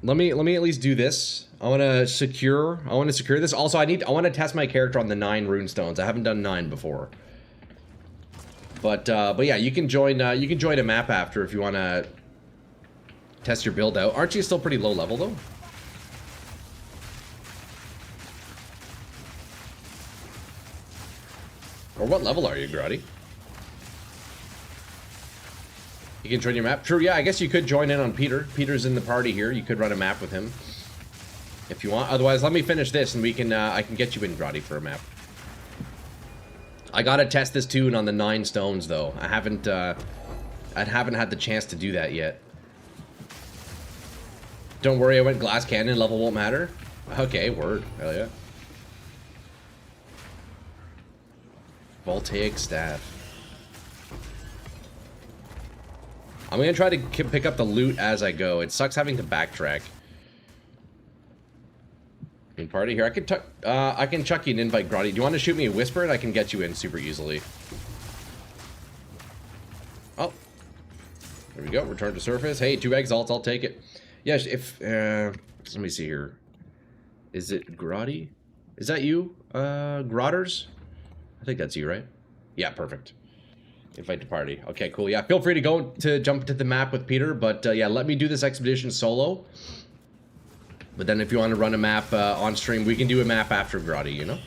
Let me at least do this. I want to secure this. Also, I want to test my character on the 9 runestones. I haven't done 9 before. But yeah, you can join a map after if you want to test your build out. Aren't you still pretty low level though? Or what level are you, Grotty? You can join your map. True, yeah, I guess you could join in on Peter. Peter's in the party here. You could run a map with him if you want. Otherwise, let me finish this and we can I can get you in, Grotty, for a map. I gotta test this tune on the 9 stones though. I haven't had the chance to do that yet. Don't worry, I went glass cannon. Level won't matter. Okay, word. Hell yeah. Voltaic staff. I'm gonna try to pick up the loot as I go. It sucks having to backtrack. In party here, I can chuck you an invite, Grotty. Do you want to shoot me a whisper and I can get you in super easily? Oh, there we go. Return to surface. Hey, 2 exalts. I'll take it. Yeah, if let me see here. Is it Grotty? Is that you, Grotters? I think that's you, right? Yeah, perfect. Invite to party. Okay, cool. Yeah, feel free to jump to the map with Peter, but yeah, let me do this expedition solo. But then if you want to run a map on stream, we can do a map after Grotty, you know?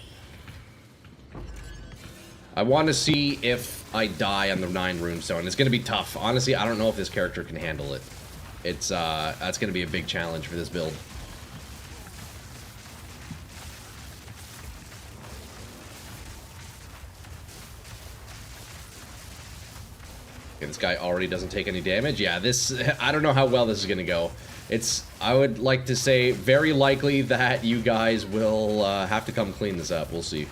I want to see if I die on the 9 runestone. It's going to be tough. Honestly, I don't know if this character can handle it. It's that's going to be a big challenge for this build. Okay, this guy already doesn't take any damage. Yeah, this, I don't know how well this is going to go. I would like to say very likely that you guys will have to come clean this up. We'll see.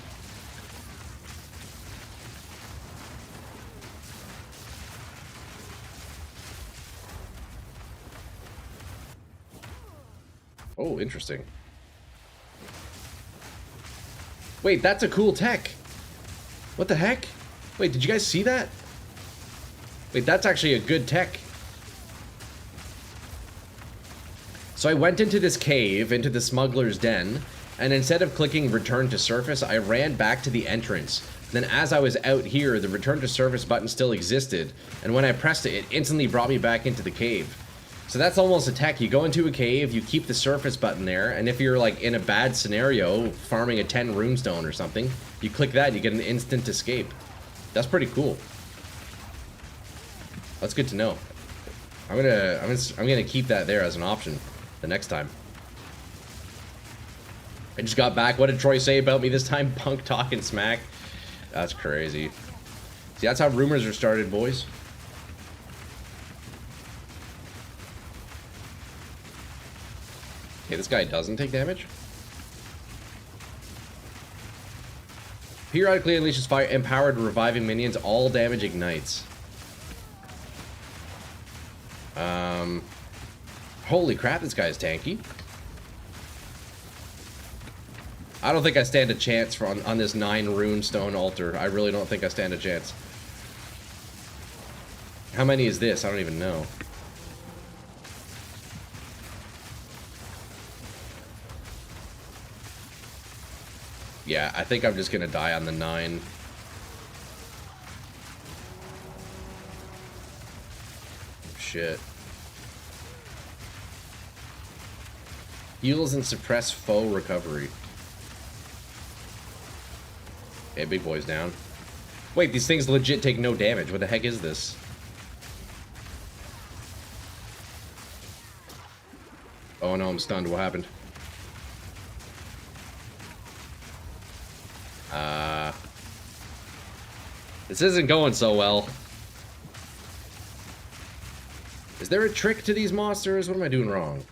Oh, interesting. Wait, that's a cool tech. What the heck? Wait, did you guys see that? Wait, that's actually a good tech. So I went into this cave, into the smuggler's den, and instead of clicking return to surface, I ran back to the entrance. Then as I was out here, the return to surface button still existed, and when I pressed it, it instantly brought me back into the cave. So that's almost a tech. You go into a cave, you keep the surface button there, and if you're like in a bad scenario, farming a 10 runestone or something, you click that, you get an instant escape. That's pretty cool. That's good to know. I'm gonna keep that there as an option the next time. I just got back. What did Troy say about me this time? Punk talking smack. That's crazy. See, that's how rumors are started, boys. Okay, this guy doesn't take damage. Periodically unleashes fire, empowered reviving minions. All damage ignites. Holy crap, this guy is tanky. I don't think I stand a chance on this 9 rune stone altar. I really don't think I stand a chance. How many is this? I don't even know. Yeah, I think I'm just gonna die on the 9. Shit. Heals and suppress foe recovery. Okay, big boy's down. Wait, these things legit take no damage. What the heck is this? Oh no, I'm stunned. What happened? This isn't going so well. Is there a trick to these monsters? What am I doing wrong?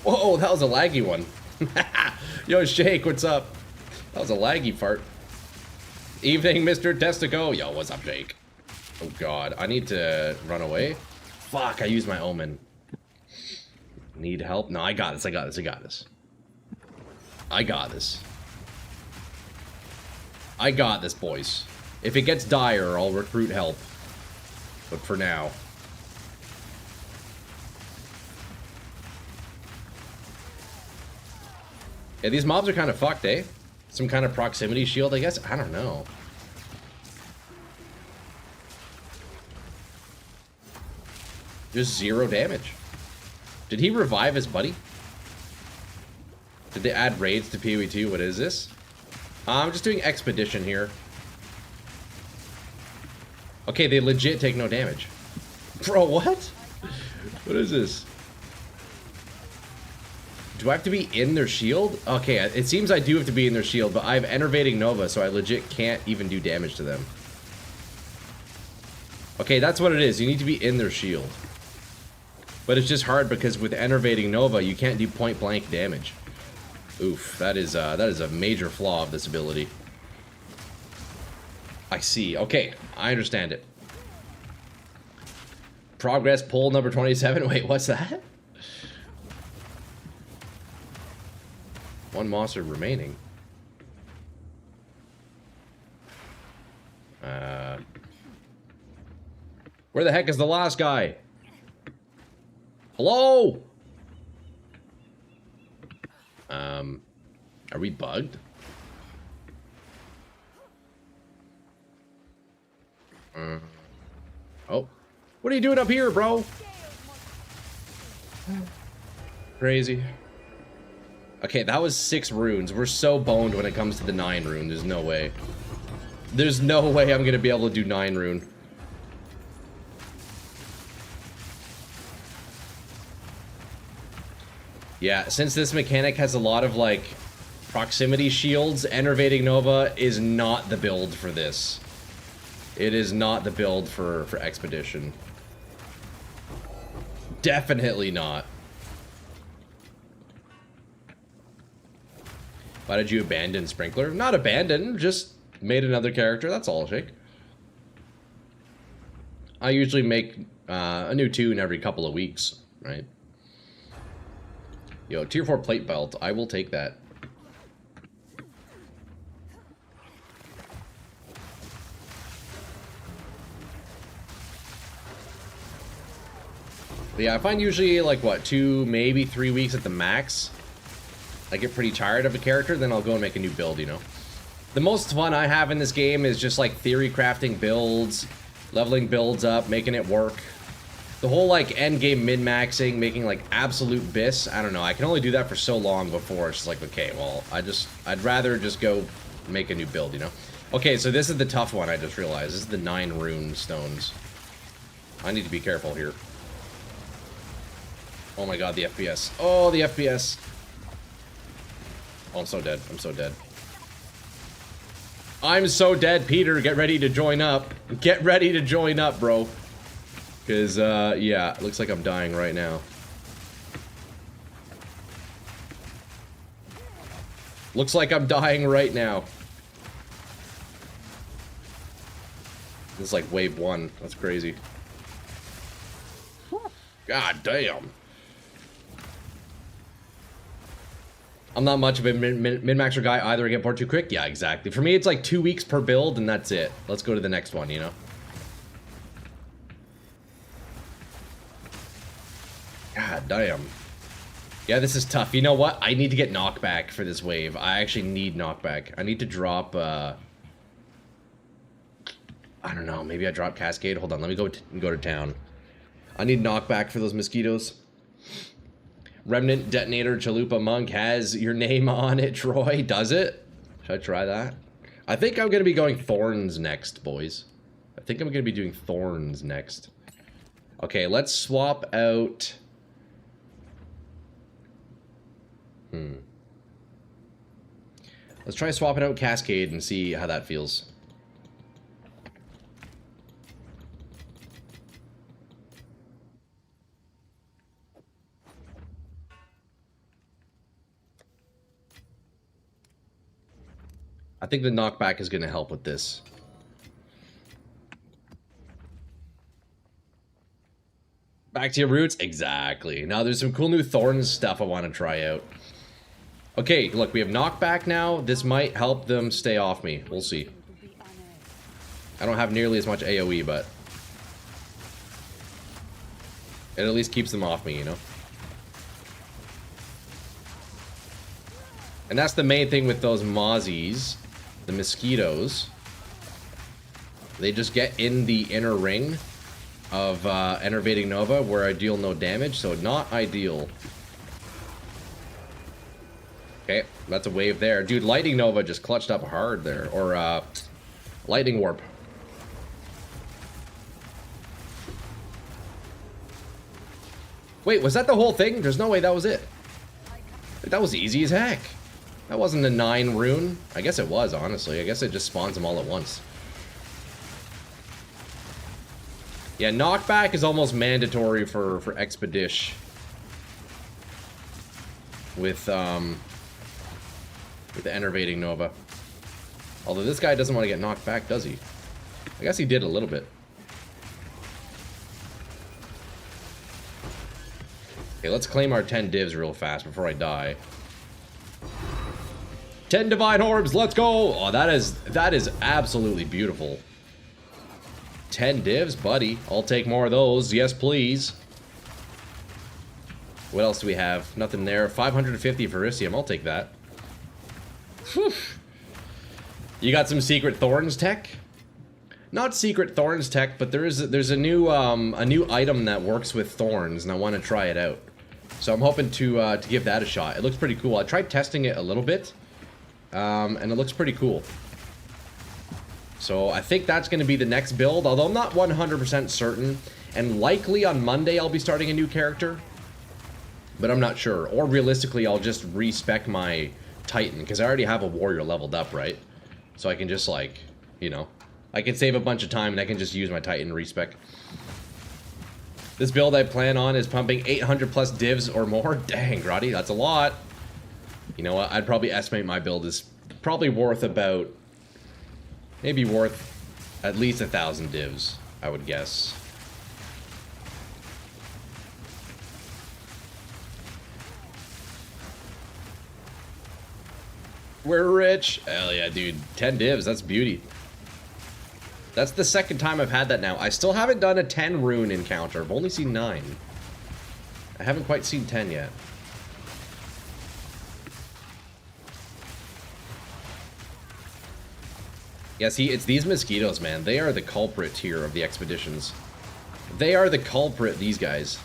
Whoa, that was a laggy one. Yo, Shake, what's up? That was a laggy fart. Evening, Mr. Testico. Yo, what's up, Jake? Oh, God. I need to run away. Fuck, I used my omen. Need help? No, I got this. I got this. I got this. I got this. I got this, boys. If it gets dire, I'll recruit help. But for now... Yeah, these mobs are kind of fucked, eh? Some kind of proximity shield, I guess? I don't know. Just 0 damage. Did he revive his buddy? Did they add raids to PoE 2? What is this? I'm just doing expedition here. Okay, they legit take no damage. Bro, what? What is this? Do I have to be in their shield? Okay, it seems I do have to be in their shield, but I have Enervating Nova, so I legit can't even do damage to them. Okay, that's what it is. You need to be in their shield. But it's just hard because with Enervating Nova, you can't do point-blank damage. Oof, that is a major flaw of this ability. I see. Okay, I understand it. Progress poll number 27. Wait, what's that? 1 monster remaining. Where the heck is the last guy? Hello? Are we bugged? Oh. What are you doing up here, bro? Crazy. Okay, that was 6 runes. We're so boned when it comes to the 9 rune. There's no way. There's no way I'm gonna be able to do 9 rune. Yeah, since this mechanic has a lot of, like, proximity shields, Enervating Nova is not the build for this. It is not the build for Expedition. Definitely not. Why did you abandon Sprinkler? Not abandon, just made another character, that's all, Shake. I usually make a new tune every couple of weeks, right? Yo, tier 4 plate belt, I will take that. But yeah, I find usually like what, 2, maybe 3 weeks at the max. I get pretty tired of a character, then I'll go and make a new build, you know. The most fun I have in this game is just like theory crafting builds, leveling builds up, making it work. The whole like end game min-maxing, making like absolute bis, I don't know, I can only do that for so long before it's just like, okay, well, I'd rather just go make a new build, you know. Okay, so this is the tough one, I just realized. This is the 9 rune stones. I need to be careful here. Oh my god, the FPS. Oh, the FPS. Oh, I'm so dead. I'm so dead. I'm so dead, Peter. Get ready to join up. Get ready to join up, bro. Because, yeah, it looks like I'm dying right now. Looks like I'm dying right now. This is like wave 1. That's crazy. God damn. I'm not much of a min-maxer guy either. I get bored too quick. Yeah, exactly. For me, it's like 2 weeks per build, and that's it. Let's go to the next one, you know? God damn. Yeah, this is tough. You know what? I need to get knockback for this wave. I actually need knockback. I need to drop, I don't know. Maybe I drop Cascade. Hold on. Let me go to town. I need knockback for those mosquitoes. Remnant, Detonator, Chalupa, Monk has your name on it, Troy. Does it? Should I try that? I think I'm going to be going Thorns next, boys. I think I'm going to be doing Thorns next. Okay, let's swap out... Let's try swapping out Cascade and see how that feels. I think the knockback is going to help with this. Back to your roots? Exactly. Now there's some cool new Thorns stuff I want to try out. Okay, look, we have knockback now. This might help them stay off me. We'll see. I don't have nearly as much AoE, but it at least keeps them off me, you know? And that's the main thing with those mozzies, the mosquitoes. They just get in the inner ring of Enervating Nova where I deal no damage, so not ideal. Okay, that's a wave there. Dude, Lightning Nova just clutched up hard there. Or, Lightning Warp. Wait, was that the whole thing? There's no way that was it. That was easy as heck. That wasn't a 9 rune. I guess it was, honestly. I guess it just spawns them all at once. Yeah, knockback is almost mandatory for Expedition. With the Enervating Nova. Although this guy doesn't want to get knocked back, does he? I guess he did a little bit. Okay, let's claim our 10 divs real fast before I die. 10 Divine Orbs, let's go! Oh, that is absolutely beautiful. 10 divs, buddy. I'll take more of those. Yes, please. What else do we have? Nothing there. 550 Verisium. I'll take that. Whew. You got some Secret Thorns tech? Not Secret Thorns tech, but there's a new item that works with thorns, and I want to try it out. So I'm hoping to give that a shot. It looks pretty cool. I tried testing it a little bit, and it looks pretty cool. So I think that's going to be the next build, although I'm not 100% certain. And likely on Monday I'll be starting a new character, but I'm not sure. Or realistically, I'll just respec my Titan, because I already have a warrior leveled up, right? So I can just, like, you know, I can save a bunch of time and I can just use my Titan respec. This build I plan on is pumping 800 plus divs or more. Dang, Grotty, that's a lot. You know what? I'd probably estimate my build is probably worth about, maybe worth at least 1,000 divs, I would guess. We're rich. Hell yeah, dude. 10 divs, that's beauty. That's the second time I've had that now. I still haven't done a 10 rune encounter. I've only seen 9. I haven't quite seen 10 yet. Yeah, see, it's these mosquitoes, man. They are the culprit here of the expeditions. They are the culprit, these guys.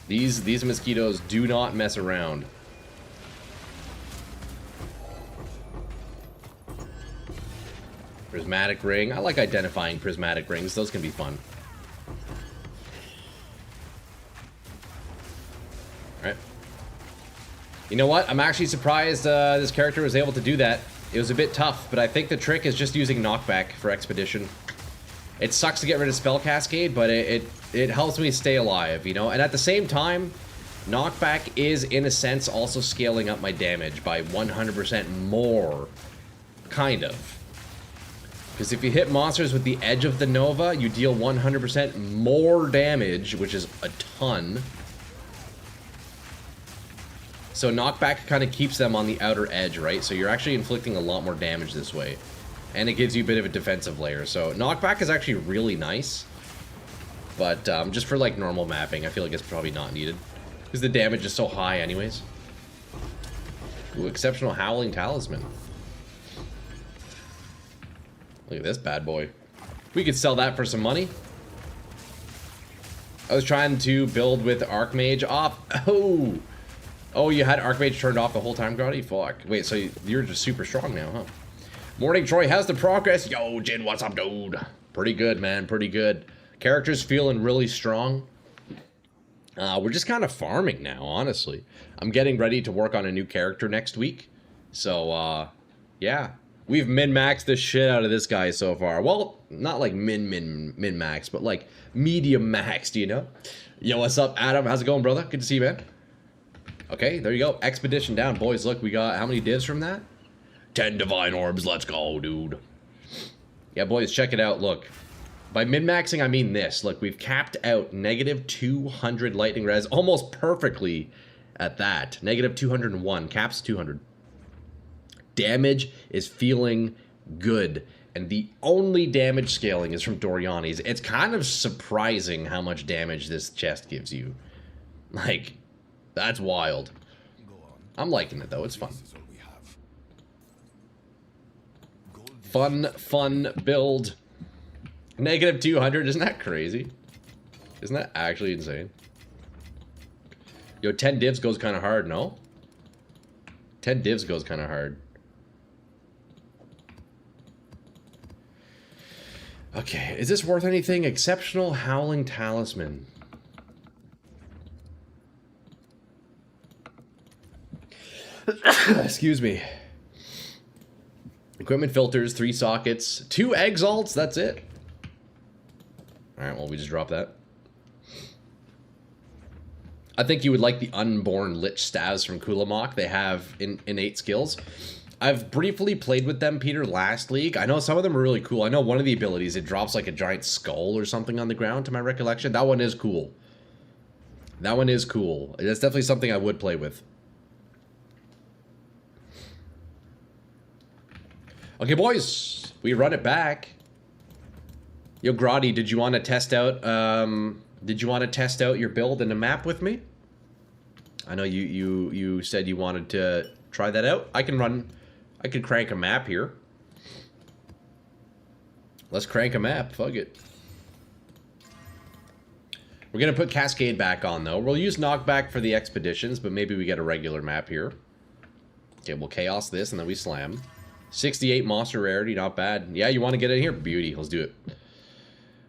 These mosquitoes do not mess around. Prismatic ring. I like identifying prismatic rings. Those can be fun. Alright. You know what? I'm actually surprised this character was able to do that. It was a bit tough, but I think the trick is just using knockback for Expedition. It sucks to get rid of Spell Cascade, but it helps me stay alive, you know? And at the same time, knockback is, in a sense, also scaling up my damage by 100% more. Kind of. Because if you hit monsters with the edge of the Nova, you deal 100% more damage, which is a ton. So knockback kind of keeps them on the outer edge, right? So you're actually inflicting a lot more damage this way. And it gives you a bit of a defensive layer. So knockback is actually really nice. But just for like normal mapping, I feel like it's probably not needed. Because the damage is so high anyways. Ooh, exceptional Howling Talisman. Look at this bad boy. We could sell that for some money. I was trying to build with Archmage off. Oh! Oh, you had Archmage turned off the whole time, Grotty? Fuck. Wait, so you're just super strong now, huh? Morning, Troy. How's the progress? Yo, Jin, what's up, dude? Pretty good, man. Pretty good. Character's feeling really strong. We're just kind of farming now, honestly. I'm getting ready to work on a new character next week. So, yeah. We've min-maxed the shit out of this guy so far. Well, not like min-max, but like medium-maxed, you know? Yo, what's up, Adam? How's it going, brother? Good to see you, man. Okay, there you go. Expedition down. Boys, look, we got how many divs from that? 10 divine orbs. Let's go, dude. Yeah, boys, check it out. Look. By min-maxing, I mean this. Look, we've capped out negative 200 lightning res almost perfectly at that. Negative 201. Caps 200. Damage is feeling good. And the only damage scaling is from Doriani's. It's kind of surprising how much damage this chest gives you. Like, that's wild. I'm liking it, though. It's fun. Fun build. Negative 200, isn't that crazy? Isn't that actually insane? Yo, 10 divs goes kind of hard, no? 10 divs goes kind of hard. Okay, is this worth anything? Exceptional Howling Talisman. Excuse me. Equipment filters, 3 sockets, 2 exalts, that's it. Alright, well, we just drop that. I think you would like the Unborn Lich Staves from Kulamok. They have innate skills. I've briefly played with them, Peter, last league. I know some of them are really cool. I know one of the abilities, it drops like a giant skull or something on the ground, to my recollection. That one is cool. That one is cool. That's definitely something I would play with. Okay, boys. We run it back. Yo, Grotty, did you want to test out your build and a map with me? I know you said you wanted to try that out. I could crank a map here. Let's crank a map. Fuck it. We're gonna put Cascade back on though. We'll use Knockback for the expeditions, but maybe we get a regular map here. Okay, we'll Chaos this and then we slam. 68 monster rarity, not bad. Yeah, you want to get in here? Beauty. Let's do it.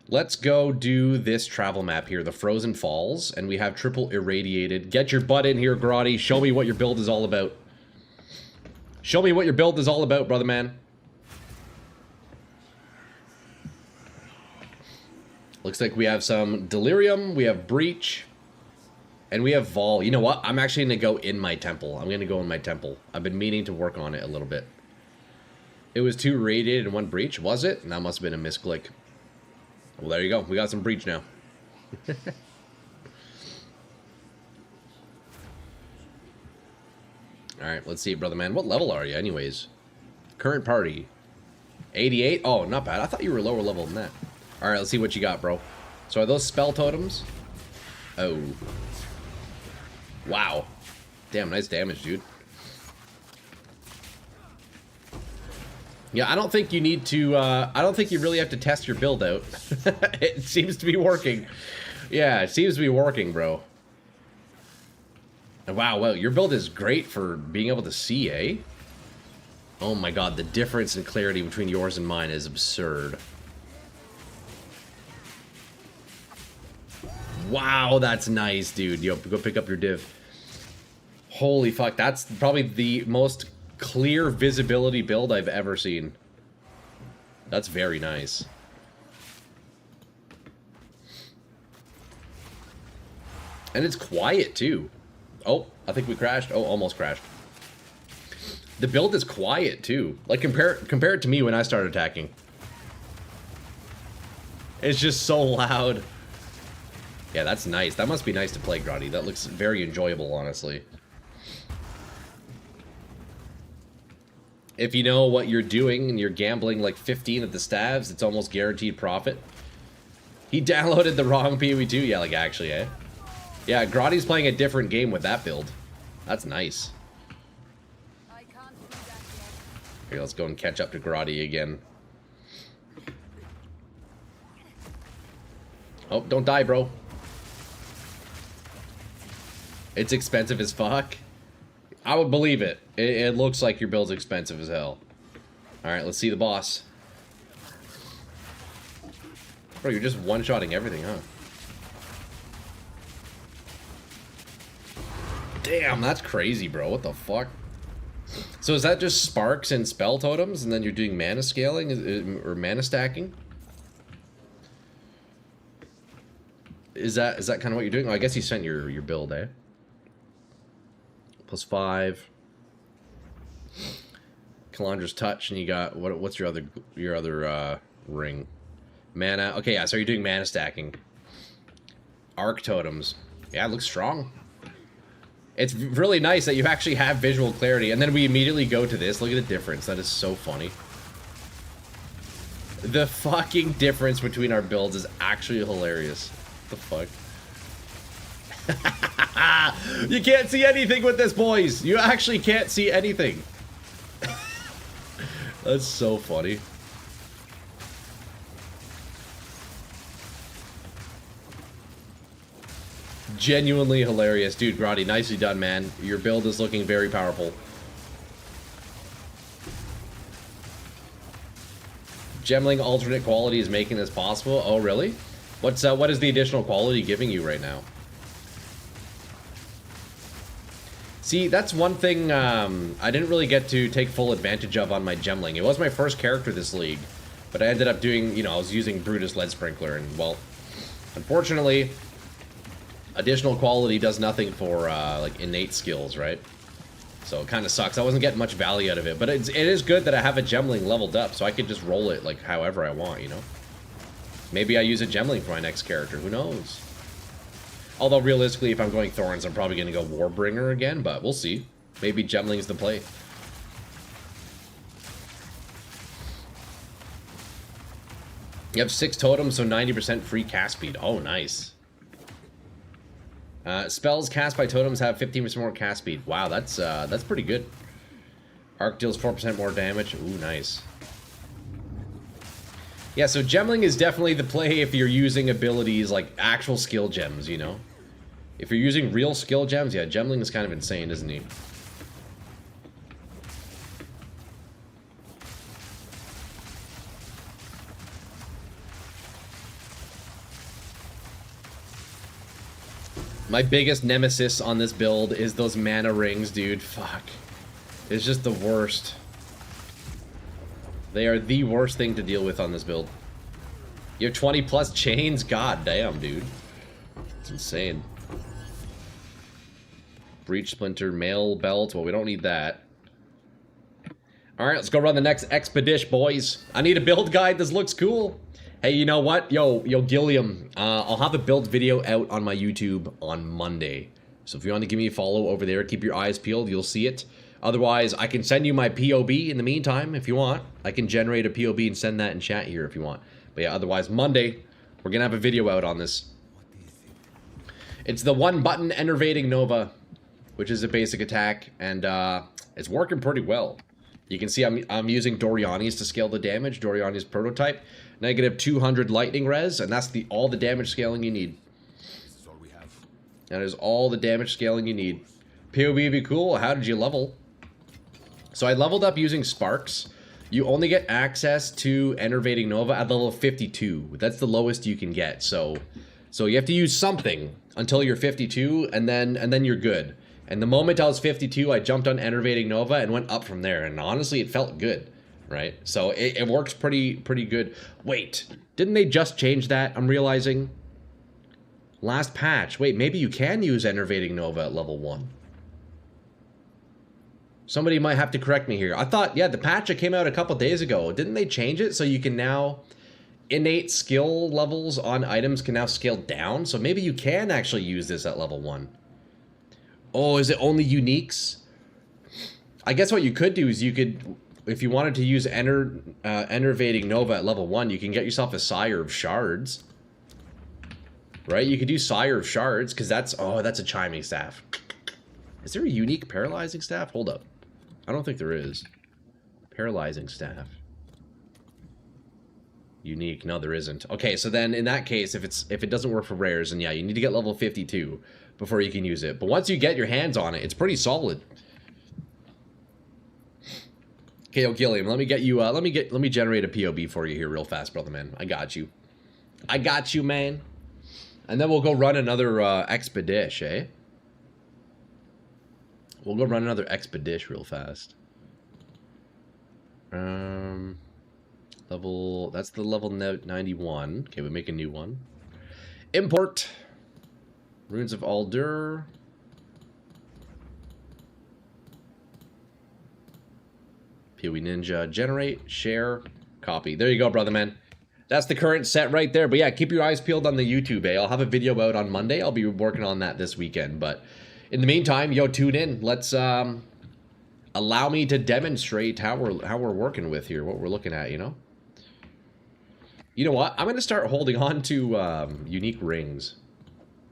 Let's go do this travel map here, the Frozen Falls, and we have triple irradiated. Get your butt in here, Grotty. Show me what your build is all about. Show me what your build is all about, brother man. Looks like we have some Delirium, we have Breach, and we have Vol. You know what? I'm actually going to go in my temple. I'm going to go in my temple. I've been meaning to work on it a little bit. It was 2 radiated and 1 Breach, was it? And that must have been a misclick. Well, there you go. We got some Breach now. Alright, let's see, brother man. What level are you, anyways? Current party. 88? Oh, not bad. I thought you were lower level than that. Alright, let's see what you got, bro. So are those spell totems? Oh. Wow. Damn, nice damage, dude. Yeah, I don't think you need to, I don't think you really have to test your build out. It seems to be working. Yeah, it seems to be working, bro. And wow, well, your build is great for being able to see, eh? Oh my god, the difference in clarity between yours and mine is absurd. Wow, that's nice, dude. Yo, go pick up your div. Holy fuck, that's probably the most clear visibility build I've ever seen. That's very nice. And it's quiet too. Oh, I think we crashed. Oh, almost crashed. The build is quiet too. Like compare it to me when I started attacking. It's just so loud. Yeah, that's nice. That must be nice to play, Grotty. That looks very enjoyable, honestly. If you know what you're doing and you're gambling like 15 at the stabs, it's almost guaranteed profit. He downloaded the wrong PoE too. Yeah, like actually, eh? Yeah, Grotty's playing a different game with that build. That's nice. Here, let's go and catch up to Grotty again. Oh, don't die, bro. It's expensive as fuck. I would believe it. It looks like your build's expensive as hell. Alright, let's see the boss. Bro, you're just one-shotting everything, huh? Damn, that's crazy, bro. What the fuck? So is that just sparks and spell totems, and then you're doing mana scaling or mana stacking? Is that kind of what you're doing? Oh, I guess you sent your build, eh? +5. Kalandra's touch, and you got what's your other ring? Mana. Okay, yeah. So you're doing mana stacking. Arc totems. Yeah, it looks strong. It's really nice that you actually have visual clarity, and then we immediately go to this. Look at the difference. That is so funny. The fucking difference between our builds is actually hilarious. What the fuck? You can't see anything with this, boys. You actually can't see anything. That's so funny. Genuinely hilarious. Dude, Grotty, nicely done, man. Your build is looking very powerful. Gemling alternate quality is making this possible. Oh, really? What is the additional quality giving you right now? See, that's one thing I didn't really get to take full advantage of on my Gemling. It was my first character this league, but I ended up doing, you know, I was using Brutus Lead Sprinkler, and, well, unfortunately, additional quality does nothing for, like, innate skills, right? So it kind of sucks. I wasn't getting much value out of it, but it is good that I have a Gemling leveled up, so I could just roll it, like, however I want, you know? Maybe I use a Gemling for my next character, who knows? Although, realistically, if I'm going Thorns, I'm probably going to go Warbringer again, but we'll see. Maybe Gemling's the play. You have 6 totems, so 90% free cast speed. Oh, nice. Spells cast by totems have 15% more cast speed. Wow, that's pretty good. Arc deals 4% more damage. Ooh, nice. Yeah, so Gemling is definitely the play if you're using abilities like actual skill gems, you know? If you're using real skill gems, yeah, Gemling is kind of insane, isn't he? My biggest nemesis on this build is those mana rings, dude. Fuck. It's just the worst. They are the worst thing to deal with on this build. You have 20 plus chains? God damn, dude. It's insane. Breach Splinter, Mail Belt. Well, we don't need that. Alright, let's go run the next expedition, boys. I need a build guide. This looks cool. Hey, you know what? Yo, Gilliam. I'll have a build video out on my YouTube on Monday. So if you want to give me a follow over there, keep your eyes peeled. You'll see it. Otherwise, I can send you my POB in the meantime if you want. I can generate a POB and send that in chat here if you want. But yeah, otherwise, Monday, we're going to have a video out on this. It's the one-button Enervating Nova, which is a basic attack, and it's working pretty well. You can see I'm using Doriani's to scale the damage, Doriani's prototype. Negative 200 lightning res, and that's all the damage scaling you need. This is all we have. That is all the damage scaling you need. POB would be cool. How did you level? So I leveled up using Sparks. You only get access to Enervating Nova at level 52. That's the lowest you can get. So you have to use something until you're 52, and then you're good. And the moment I was 52, I jumped on Enervating Nova and went up from there. And honestly, it felt good, right? So it works pretty good. Wait, didn't they just change that? I'm realizing. Last patch. Wait, maybe you can use Enervating Nova at level 1. Somebody might have to correct me here. I thought, yeah, the patch that came out a couple days ago, didn't they change it so you can now innate skill levels on items can now scale down. So maybe you can actually use this at level 1. Oh, is it only uniques? I guess what you could do is you could, if you wanted to use Enervating Nova at level 1, you can get yourself a Sire of Shards. Right? You could do Sire of Shards, because that's, oh, that's a Chiming Staff. Is there a unique Paralyzing Staff? Hold up. I don't think there is. Paralyzing Staff. Unique. No, there isn't. Okay, so then in that case, if it doesn't work for rares, then yeah, you need to get level 52 before you can use it. But once you get your hands on it, it's pretty solid. Okay, Gilliam, let me get you. Let me generate a POB for you here real fast, brother man. I got you. I got you, man. And then we'll go run another expedition, eh? We'll go run another expedition real fast. Level, that's the level 91. Okay, we make a new one. Import. Runes of Aldur. PoE Ninja. Generate, share, copy. There you go, brother man. That's the current set right there. But yeah, keep your eyes peeled on the YouTube, eh? I'll have a video out on Monday. I'll be working on that this weekend. But in the meantime, yo, tune in. Let's allow me to demonstrate how we're working with here, what we're looking at, you know? You know what? I'm going to start holding on to unique rings.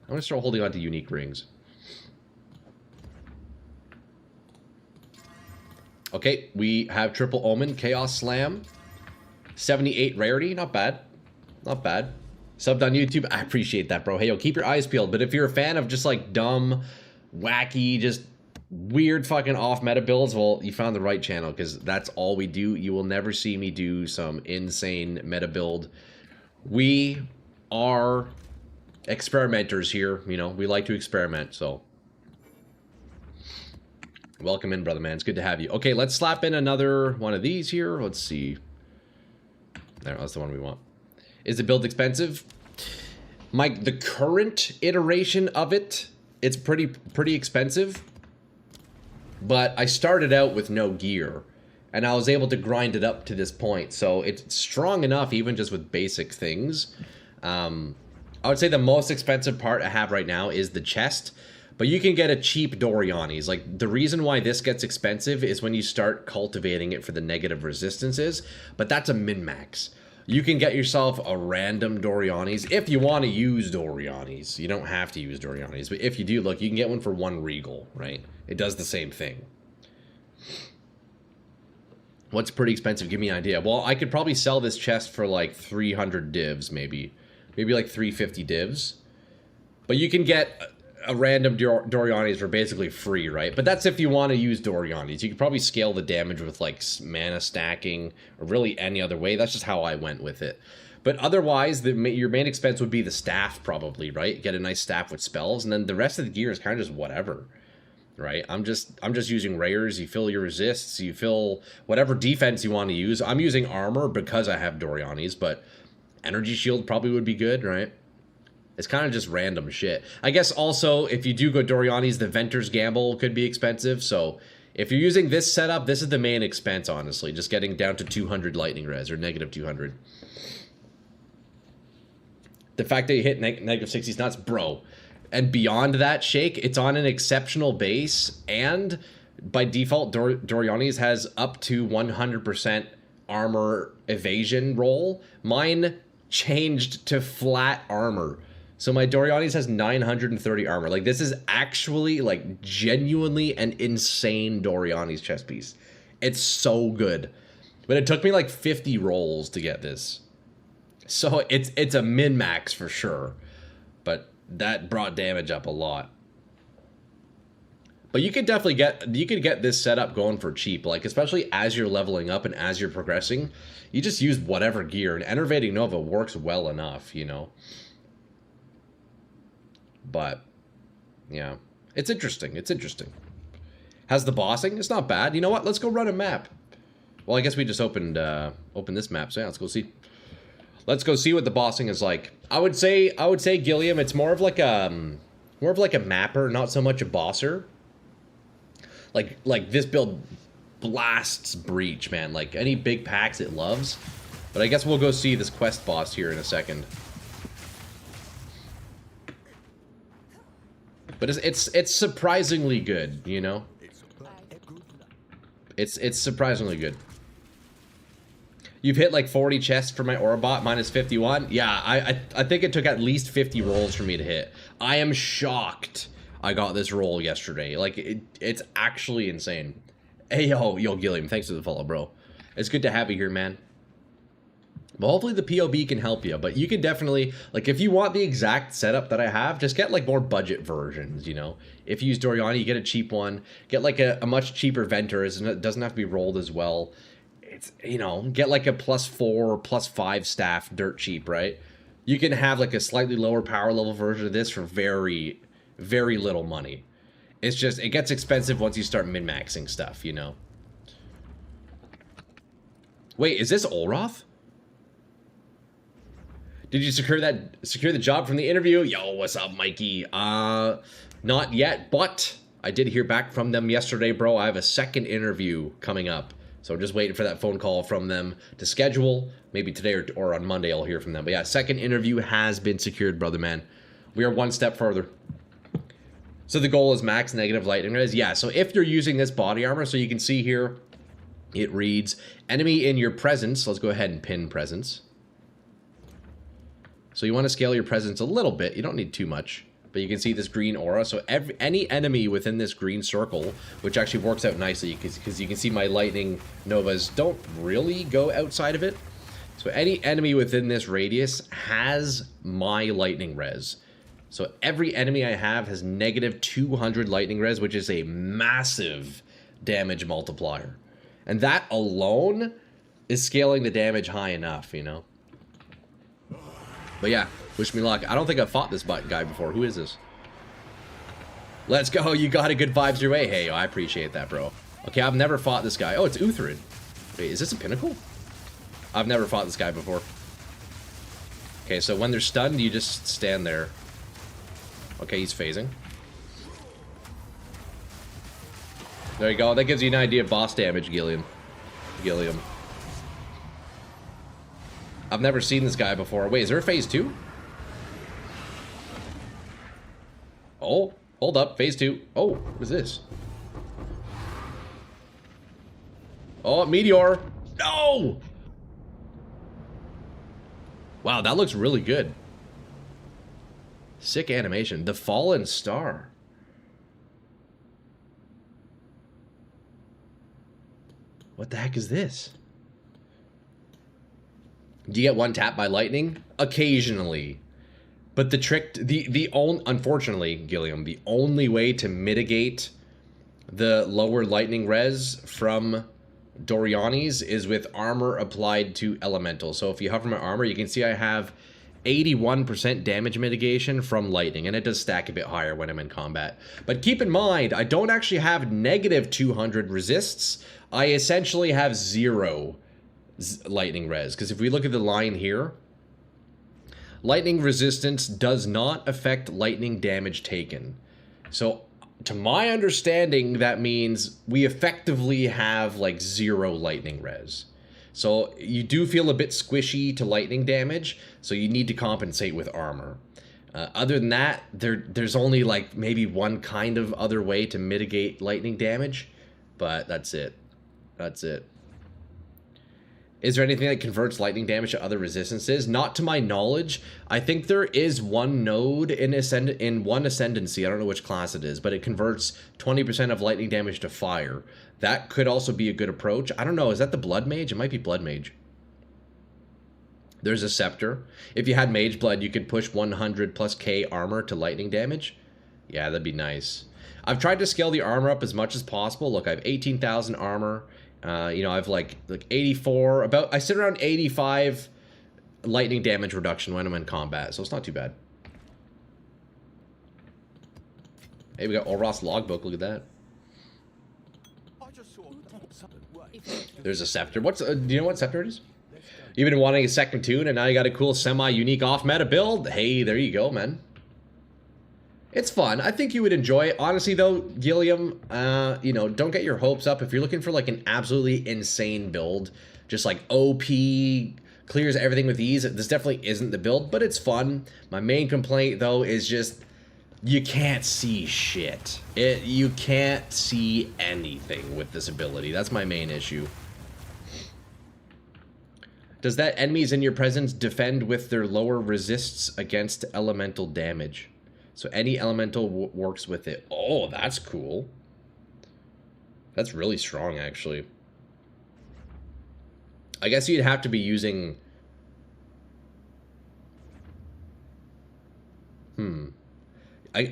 I'm going to start holding on to unique rings. Okay, we have Triple Omen, Chaos Slam. 78 rarity, not bad. Not bad. Subbed on YouTube, I appreciate that, bro. Hey, yo, keep your eyes peeled. But if you're a fan of just like dumb, wacky, just weird fucking off-meta builds, well, you found the right channel, because that's all we do. You will never see me do some insane meta build. We are experimenters here, you know. We like to experiment, so. Welcome in, brother man. It's good to have you. Okay, let's slap in another one of these here. Let's see. There, that's the one we want. Is the build expensive? The current iteration of it, it's pretty expensive. But I started out with no gear, and I was able to grind it up to this point. So it's strong enough, even just with basic things. I would say the most expensive part I have right now is the chest. But you can get a cheap Doriani's. Like, the reason why this gets expensive is when you start cultivating it for the negative resistances. But that's a min-max. You can get yourself a random Doriani's if you want to use Doriani's. You don't have to use Doriani's. But if you do, look, you can get one for 1 Regal, right? It does the same thing. What's pretty expensive? Give me an idea. Well, I could probably sell this chest for like 300 divs, maybe. Maybe like 350 divs. But you can get a random Doriani's for basically free, right? But that's if you want to use Doriani's. You could probably scale the damage with like mana stacking or really any other way. That's just how I went with it. But otherwise, your main expense would be the staff probably, right? Get a nice staff with spells, and then the rest of the gear is kind of just whatever, right? I'm just using rares. You fill your resists, you fill whatever defense you want to use. I'm using armor because I have Doriani's, but energy shield probably would be good, right? It's kind of just random shit. I guess also, if you do go Doriani's, the Venter's Gamble could be expensive. So if you're using this setup, this is the main expense, honestly. Just getting down to 200 lightning res, or negative 200. The fact that you hit negative 60 is nuts, bro. And beyond that, Shake, it's on an exceptional base. And by default, Doriani's has up to 100% armor evasion roll. Mine changed to flat armor. So my Doriani's has 930 armor. Like, this is actually, like, genuinely an insane Doriani's chest piece. It's so good. But it took me, like, 50 rolls to get this. So it's a min-max for sure. But that brought damage up a lot. But you could definitely get this setup going for cheap. Like, especially as you're leveling up and as you're progressing. You just use whatever gear. And Enervating Nova works well enough, you know. But, yeah, it's interesting. It's interesting. Has the bossing? It's not bad. You know what? Let's go run a map. Well, I guess we just opened this map. So yeah, let's go see. Let's go see what the bossing is like. I would say, Gilliam, it's more of like a mapper, not so much a bosser. Like this build blasts Breach, man. Like any big packs it loves. But I guess we'll go see this quest boss here in a second. But it's surprisingly good, you know? It's surprisingly good. You've hit like 40 chests for my Orabot, minus 51. Yeah, I think it took at least 50 rolls for me to hit. I am shocked I got this roll yesterday. Like, it's actually insane. Hey, yo, Gilliam, thanks for the follow, bro. It's good to have you here, man. But hopefully the POB can help you. But you can definitely, like, if you want the exact setup that I have, just get, like, more budget versions, you know? If you use Doriani, you get a cheap one. Get, like, a much cheaper Venter. It doesn't have to be rolled as well. It's, you know, get, like, a +4 or +5 staff dirt cheap, right? You can have, like, a slightly lower power level version of this for very, very little money. It's just, it gets expensive once you start min-maxing stuff, you know? Wait, is this Olroth? Did you secure the job from the interview? Yo, what's up, Mikey? Not yet, but I did hear back from them yesterday, bro. I have a second interview coming up. So I'm just waiting for that phone call from them to schedule. Maybe today or on Monday I'll hear from them. But yeah, second interview has been secured, brother man. We are one step further. So the goal is max negative lightning res. Yeah, so if you're using this body armor, so you can see here, it reads, enemy in your presence. Let's go ahead and pin presence. So you want to scale your presence a little bit. You don't need too much. But you can see this green aura. So any enemy within this green circle, which actually works out nicely because you can see my lightning novas don't really go outside of it. So any enemy within this radius has my lightning res. So every enemy I have has negative 200 lightning res, which is a massive damage multiplier. And that alone is scaling the damage high enough, you know? But yeah, wish me luck. I don't think I've fought this guy before. Who is this? Let's go. You got a good vibes your way. Hey, I appreciate that, bro. Okay, I've never fought this guy. Oh, it's Uthered. Wait, is this a pinnacle? I've never fought this guy before. Okay, so when they're stunned, you just stand there. Okay, he's phasing. There you go. That gives you an idea of boss damage, Gilliam. I've never seen this guy before. Wait, is there a phase 2? Oh, hold up. Phase 2. Oh, what is this? Oh, meteor. No! Wow, that looks really good. Sick animation. The Fallen Star. What the heck is this? Do you get one tap by lightning? Occasionally. But the trick, unfortunately, Gilliam, the only way to mitigate the lower lightning res from Doriani's is with armor applied to elemental. So if you hover my armor, you can see I have 81% damage mitigation from lightning, and it does stack a bit higher when I'm in combat. But keep in mind, I don't actually have negative 200 resists. I essentially have 0 lightning res, because if we look at the line here, lightning resistance does not affect lightning damage taken. So to my understanding, that means we effectively have like 0 lightning res. So you do feel a bit squishy to lightning damage, so you need to compensate with armor. Other than that, there's only like maybe one kind of other way to mitigate lightning damage, but that's it. That's it. Is there anything that converts lightning damage to other resistances? Not to my knowledge. I think there is one node in one Ascendancy, I don't know which class it is, but it converts 20% of lightning damage to fire. That could also be a good approach. I don't know, is that the Blood Mage? It might be Blood Mage. There's a Scepter. If you had Mage Blood, you could push 100 plus K armor to lightning damage. Yeah, that'd be nice. I've tried to scale the armor up as much as possible. Look, I have 18,000 armor. You know, I have like 84, I sit around 85 lightning damage reduction when I'm in combat, so it's not too bad. Hey, we got Olroth's logbook, look at that. There's a Scepter. Do you know what Scepter it is? You've been wanting a second tune, and now you got a cool semi-unique off-meta build? Hey, there you go, man. It's fun. I think you would enjoy it. Honestly, though, Gilliam, you know, don't get your hopes up. If you're looking for, like, an absolutely insane build, just, like, OP, clears everything with ease. This definitely isn't the build, but it's fun. My main complaint, though, is just you can't see shit. You can't see anything with this ability. That's my main issue. Does that enemies in your presence defend with their lower resists against elemental damage? So any elemental works with it. Oh, that's cool. That's really strong, actually. I guess you'd have to be using...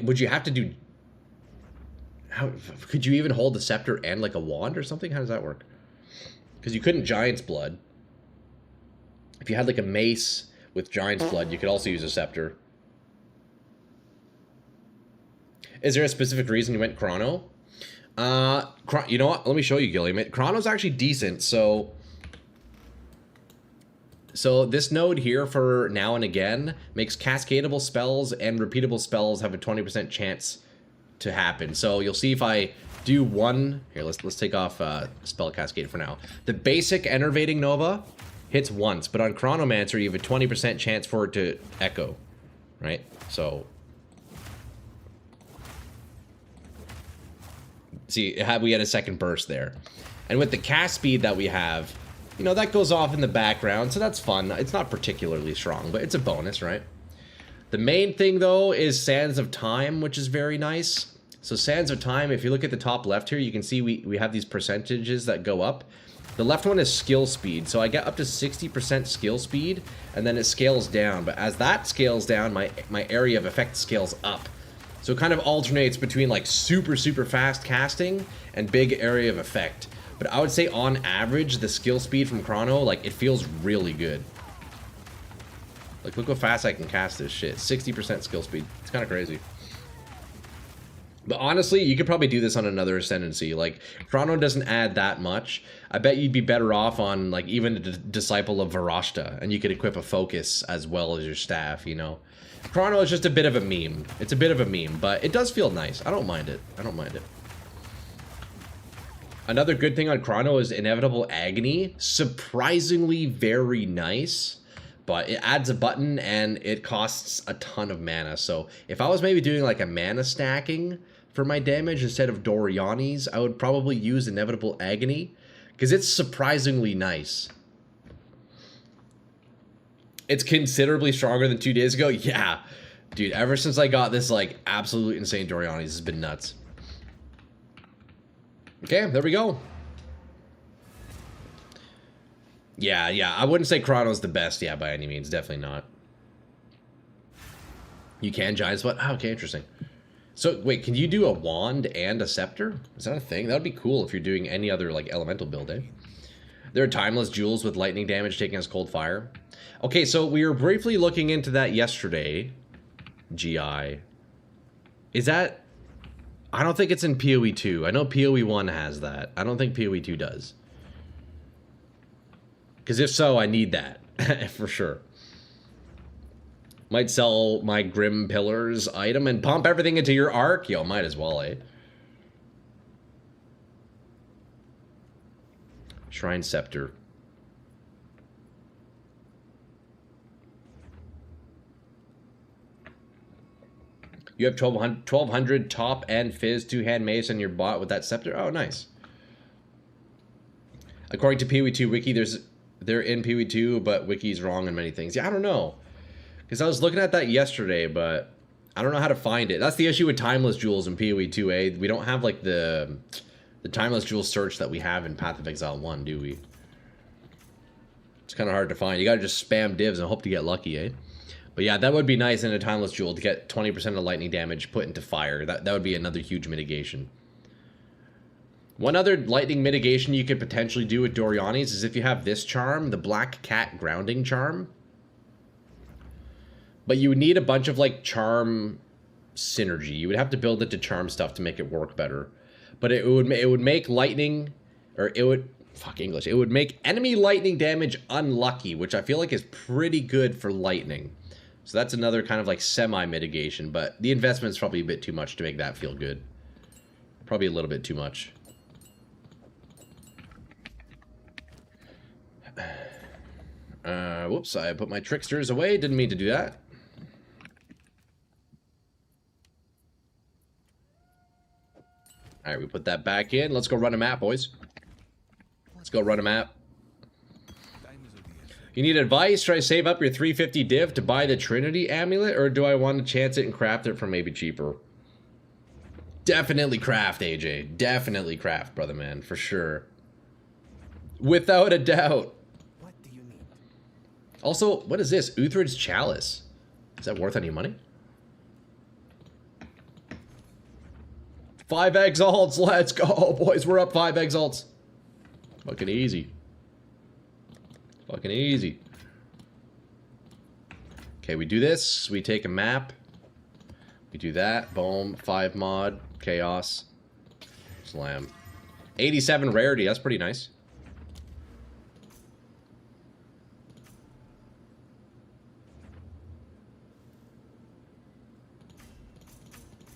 would you have to do... How could you even hold the scepter and like a wand or something? How does that work? Because you couldn't Giant's Blood. If you had like a mace with Giant's Blood, you could also use a scepter. Is there a specific reason you went Chrono? You know what? Let me show you, Gilliam. Chrono's actually decent, so this node here for now and again makes cascadable spells and repeatable spells have a 20% chance to happen. So you'll see if I do one here, let's take off spell cascade for now. The basic Enervating Nova hits once, but on Chronomancer you have a 20% chance for it to echo, right? So see, we had a second burst there. And with the cast speed that we have, you know, that goes off in the background, so that's fun. It's not particularly strong, but it's a bonus, right? The main thing, though, is Sands of Time, which is very nice. So Sands of Time, if you look at the top left here, you can see we have these percentages that go up. The left one is skill speed, so I get up to 60% skill speed, and then it scales down. But as that scales down, my area of effect scales up. So it kind of alternates between like super fast casting and big area of effect. But I would say on average, the skill speed from Chrono, like, it feels really good. Like, look how fast I can cast this shit. 60% skill speed. It's kind of crazy. But honestly, you could probably do this on another Ascendancy. Like, Chrono doesn't add that much. I bet you'd be better off on, like, even a Disciple of Varashta. And you could equip a Focus as well as your staff, you know? Chrono is just a bit of a meme. It's a bit of a meme, but it does feel nice. I don't mind it. I don't mind it. Another good thing on Chrono is Inevitable Agony. Surprisingly very nice, but it adds a button and it costs a ton of mana. So if I was maybe doing like a mana stacking for my damage instead of Doriani's, I would probably use Inevitable Agony because it's surprisingly nice. It's considerably stronger than 2 days ago. Yeah, dude, ever since I got this like absolute insane Doriani's, has been nuts. Okay, there we go. Yeah, I wouldn't say Chrono's the best, yeah, by any means. Definitely not. You can Giant's Blood? Oh, okay, interesting. So, wait, can you do a wand and a scepter? Is that a thing? That would be cool if you're doing any other, like, elemental build, eh? There are timeless jewels with lightning damage taking as cold fire. Okay, so we were briefly looking into that yesterday. GI. Is that... I don't think it's in PoE 2. I know PoE 1 has that. I don't think PoE 2 does. Because if so, I need that. For sure. Might sell my Grim Pillars item and pump everything into your arc. Yo, might as well, eh? Shrine Scepter. You have 1200 top and Fizz 2-hand mace on your bot with that scepter. Oh, nice. According to PoE 2 Wiki, they're in PoE 2, but Wiki's wrong on many things. Yeah, I don't know. Because I was looking at that yesterday, but I don't know how to find it. That's the issue with Timeless Jewels in PoE 2A. We don't have, like, the Timeless Jewels search that we have in Path of Exile 1, do we? It's kind of hard to find. You gotta just spam divs and hope to get lucky, eh? But yeah, that would be nice in a Timeless Jewel to get 20% of lightning damage put into fire. That would be another huge mitigation. One other lightning mitigation you could potentially do with Doriani's is if you have this charm, the Black Cat Grounding Charm. But you would need a bunch of, like, charm synergy. You would have to build it to charm stuff to make it work better. But it would make lightning, or it would... Fuck English. It would make enemy lightning damage unlucky, which I feel like is pretty good for lightning. So that's another kind of like semi-mitigation, but the investment's probably a bit too much to make that feel good. Probably a little bit too much. Whoops, I put my tricksters away. Didn't mean to do that. Alright, we put that back in. Let's go run a map, boys. Let's go run a map. You need advice? Should I save up your 350 div to buy the Trinity amulet? Or do I want to chance it and craft it for maybe cheaper? Definitely craft, AJ. Definitely craft, brother man. For sure. Without a doubt. What do you need? Also, what is this? Uthred's Chalice. Is that worth any money? 5 exalts. Let's go, boys. We're up 5 exalts. Fucking easy. Fucking easy. Okay, we do this. We take a map. We do that. Boom. 5 mod. Chaos. Slam. 87 rarity. That's pretty nice.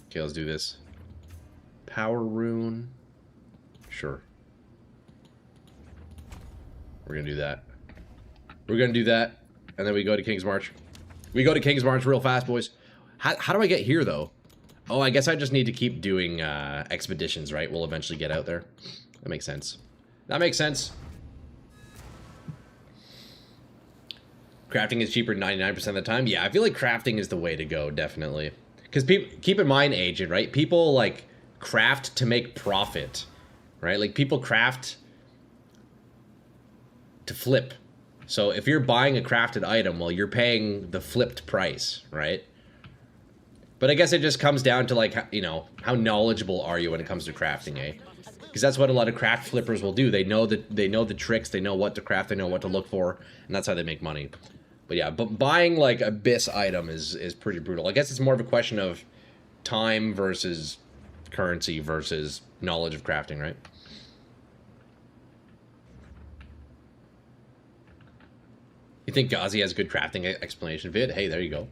Okay, let's do this. Power rune. Sure. We're gonna do that. We're gonna do that. And then we go to King's March. We go to King's March real fast, boys. How do I get here, though? Oh, I guess I just need to keep doing expeditions, right? We'll eventually get out there. That makes sense. That makes sense. Crafting is cheaper 99% of the time. Yeah, I feel like crafting is the way to go, definitely. Because keep in mind, Agent, right? People, like, craft to make profit, right? Like, people craft to flip. So if you're buying a crafted item, well, you're paying the flipped price, right? But I guess it just comes down to, like, you know, how knowledgeable are you when it comes to crafting, eh? Because that's what a lot of craft flippers will do. They know the tricks, they know what to craft, they know what to look for, and that's how they make money. But yeah, but buying, like, Abyss item is pretty brutal. I guess it's more of a question of time versus currency versus knowledge of crafting, right? You think Ghazi has a good crafting explanation vid? Hey, there you go.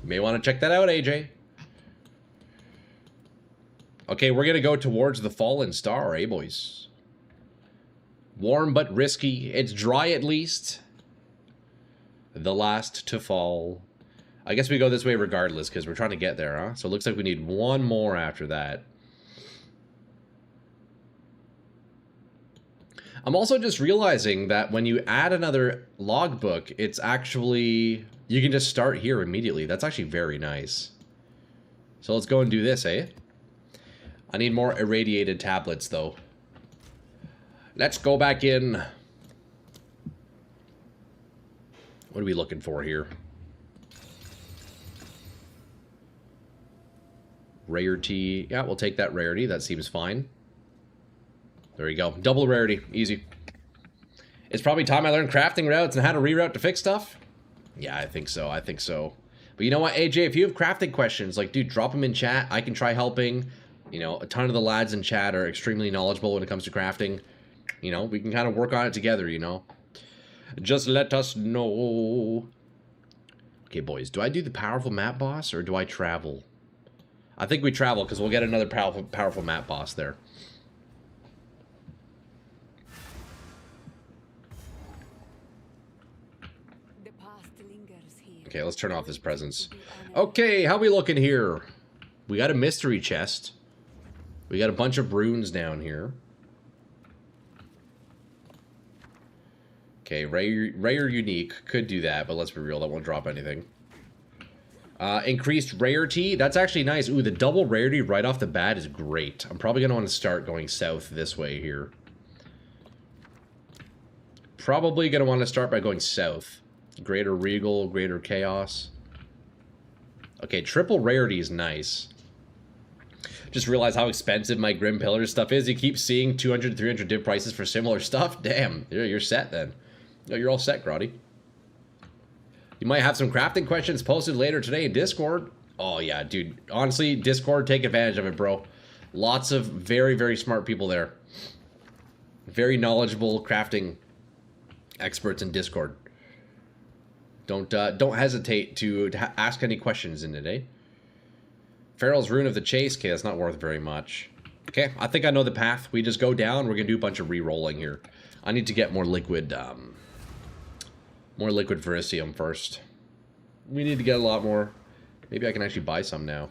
You may want to check that out, AJ. Okay, we're going to go towards the Fallen Star, eh, boys? Warm but risky. It's dry at least. The last to fall. I guess we go this way regardless because we're trying to get there, huh? So it looks like we need one more after that. I'm also just realizing that when you add another logbook, it's actually... You can just start here immediately. That's actually very nice. So let's go and do this, eh? I need more irradiated tablets, though. Let's go back in. What are we looking for here? Rarity. Yeah, we'll take that rarity. That seems fine. There you go. Double rarity. Easy. It's probably time I learned crafting routes and how to reroute to fix stuff. Yeah, I think so. I think so. But you know what, AJ? If you have crafting questions, like, dude, drop them in chat. I can try helping. You know, a ton of the lads in chat are extremely knowledgeable when it comes to crafting. You know, we can kind of work on it together, you know. Just let us know. Okay, boys. Do I do the powerful map boss or do I travel? I think we travel because we'll get another powerful map boss there. Okay, let's turn off this presence. Okay, how we looking here? We got a mystery chest. We got a bunch of runes down here. Okay, rare unique. Could do that, but let's be real, that won't drop anything. Increased rarity. That's actually nice. Ooh, the double rarity right off the bat is great. I'm probably going to want to start going south this way here. Probably going to want to start by going south. Greater Regal, Greater Chaos. Okay, triple rarity is nice. Just realized how expensive my Grim Pillars stuff is. You keep seeing 200, 300 div prices for similar stuff. Damn, you're set then. No, you're all set, Grotty. You might have some crafting questions posted later today in Discord. Oh, yeah, dude. Honestly, Discord, take advantage of it, bro. Lots of very, very smart people there. Very knowledgeable crafting experts in Discord. Don't hesitate to ask any questions in today. Pharaoh's Rune of the Chase. Okay, that's not worth very much. Okay, I think I know the path. We just go down. We're going to do a bunch of re-rolling here. I need to get more liquid More liquid verisium first. We need to get a lot more. Maybe I can actually buy some now.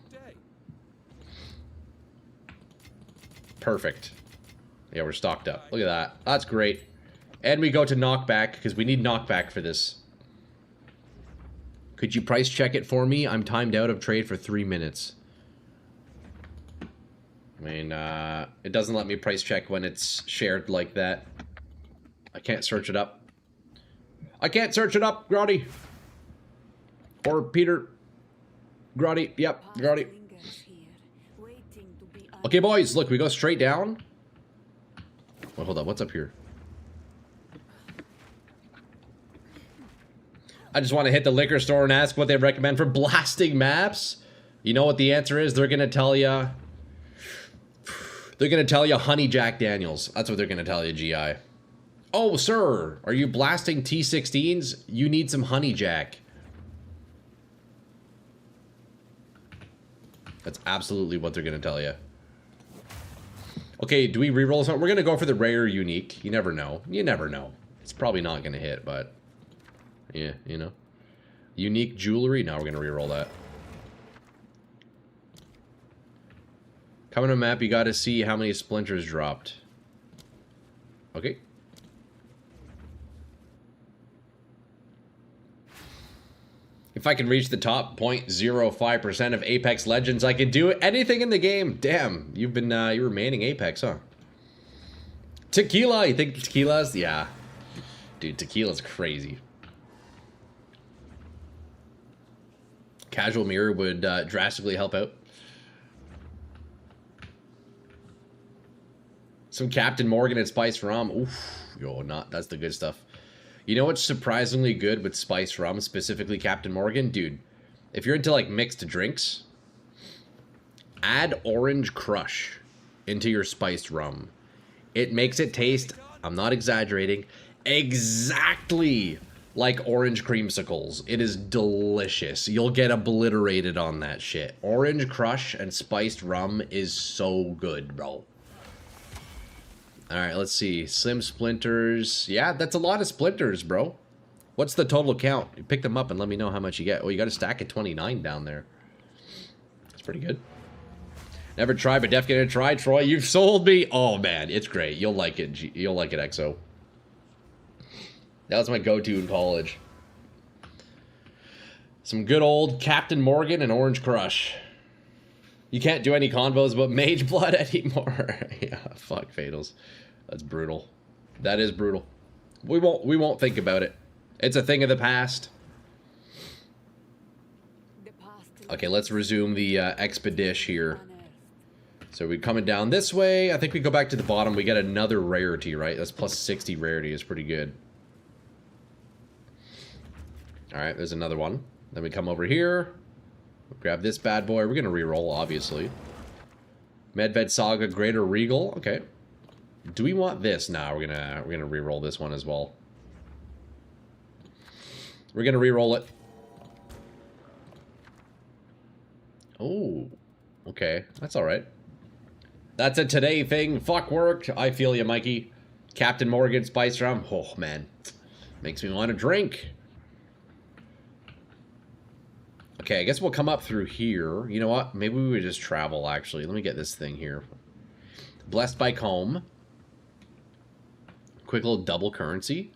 Perfect. Yeah, we're stocked up. Look at that. That's great. And we go to knockback, because we need knockback for this. Could you price check it for me? I'm timed out of trade for 3 minutes. I mean, it doesn't let me price check when it's shared like that. I can't search it up. I can't search it up, Grotty. Or Peter. Grotty. Yep, Grotty. Okay, boys, look, we go straight down. Wait, hold on, what's up here? I just want to hit the liquor store and ask what they recommend for blasting maps. You know what the answer is? They're going to tell you... They're going to tell you Honey Jack Daniels. That's what they're going to tell you, GI. Oh, sir, are you blasting T16s? You need some Honey Jack. That's absolutely what they're going to tell you. Okay, do we reroll something? We're going to go for the rare unique. You never know. You never know. It's probably not going to hit, but... Yeah, you know. Unique jewelry? No, we're going to reroll that. Coming to map, you got to see how many splinters dropped. Okay. If I can reach the top 0.05% of Apex Legends, I can do anything in the game. Damn, you've been, you were manning Apex, huh? Tequila, you think tequila's? Yeah. Dude, tequila's crazy. Casual mirror would drastically help out. Some Captain Morgan and Spice Rum. Oof. Yo, that's the good stuff. You know what's surprisingly good with Spice Rum, specifically Captain Morgan? Dude, if you're into, like, mixed drinks, add Orange Crush into your spiced rum. It makes it taste, I'm not exaggerating, exactly like orange creamsicles. It is delicious. You'll get obliterated on that shit. Orange Crush and spiced rum is so good, bro. Alright, let's see. Slim Splinters. Yeah, that's a lot of splinters, bro. What's the total count? You pick them up and let me know how much you get. Oh, you got a stack of 29 down there. That's pretty good. Never tried, but definitely gonna try. Troy, you've sold me. Oh, man, it's great. You'll like it. You'll like it, XO. That was my go-to in college. Some good old Captain Morgan and Orange Crush. You can't do any convos about Mage Blood anymore. Yeah, fuck Fatals. That's brutal. That is brutal. We won't think about it. It's a thing of the past. Okay, let's resume the expedition here. So we're coming down this way. I think we go back to the bottom. We get another rarity, right? That's plus 60 rarity. Is pretty good. Alright, there's another one. Then we come over here. Grab this bad boy. We're going to reroll, obviously. Medved Saga, Greater Regal. Okay. Do we want this? Nah, we're gonna reroll this one as well. We're gonna reroll it. Oh, okay. That's alright. That's a today thing. Fuck work. I feel you, Mikey. Captain Morgan, Spice Rum. Oh, man. Makes me want to drink. Okay, I guess we'll come up through here. You know what? Maybe we would just travel, actually. Let me get this thing here. Blessed by Comb. Quick little double currency.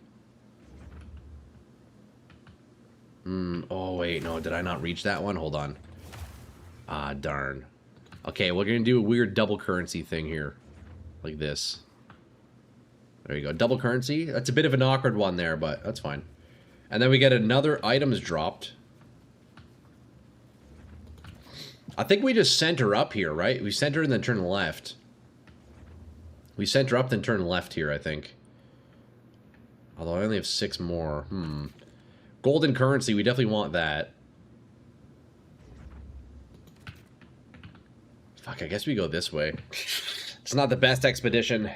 Oh, wait. No, did I not reach that one? Hold on. Ah, darn. Okay, we're going to do a weird double currency thing here. Like this. There you go. Double currency. That's a bit of an awkward one there, but that's fine. And then we get another items dropped. I think we just center up here, right? We center and then turn left. We center up, then turn left here, I think. Although I only have 6 more. Golden currency, we definitely want that. Fuck, I guess we go this way. It's not the best expedition.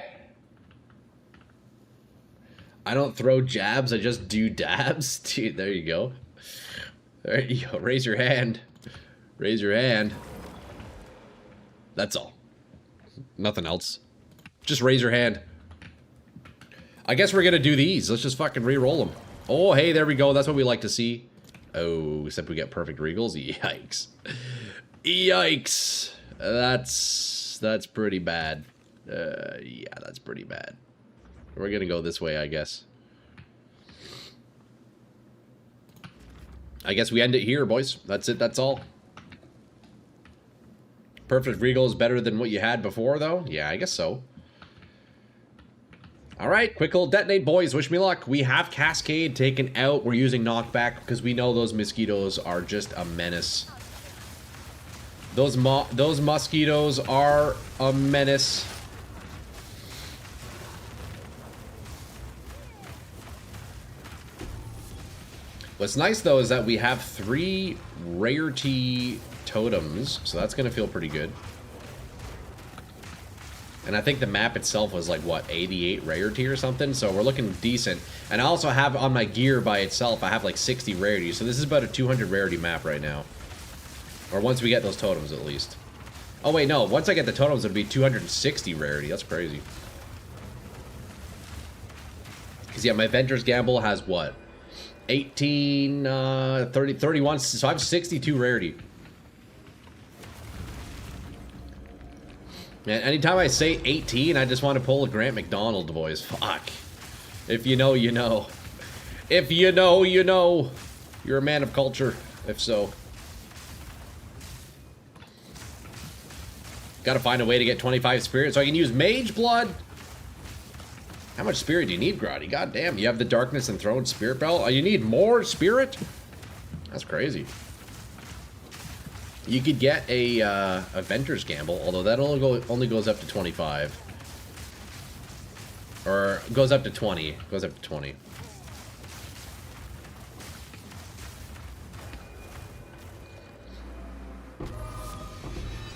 I don't throw jabs, I just do dabs. Dude, there you go. There you go. Raise your hand. Raise your hand. That's all. Nothing else. Just raise your hand. I guess we're gonna do these. Let's just fucking re-roll them. Oh, hey, there we go. That's what we like to see. Oh, except we get perfect regals. Yikes. Yikes. That's pretty bad. Yeah, that's pretty bad. We're gonna go this way, I guess. I guess we end it here, boys. That's it. That's all. Perfect regal is better than what you had before, though? Yeah, I guess so. Alright, quick little detonate, boys. Wish me luck. We have Cascade taken out. We're using knockback because we know those mosquitoes are just a menace. Those mosquitoes are a menace. What's nice, though, is that we have 3 rarity totems, so that's going to feel pretty good. And I think the map itself was like, what, 88 rarity or something? So we're looking decent. And I also have on my gear by itself, I have like 60 rarity. So this is about a 200 rarity map right now. Or once we get those totems, at least. Oh, wait, no. Once I get the totems, it'll be 260 rarity. That's crazy. Because, yeah, my Venger's Gamble has what? 18, 30, 31. So I have 62 rarity. Man, anytime I say 18, I just want to pull a Grant McDonald, boys. Fuck. If you know, you know. If you know, you know. You're a man of culture, if so. Gotta find a way to get 25 spirit so I can use Mage Blood. How much spirit do you need, Grotty? God damn, you have the Darkness and Throne Spirit Bell? Oh, you need more spirit? That's crazy. You could get a Venger's Gamble, although that only goes up to 25. Or goes up to 20. Goes up to 20.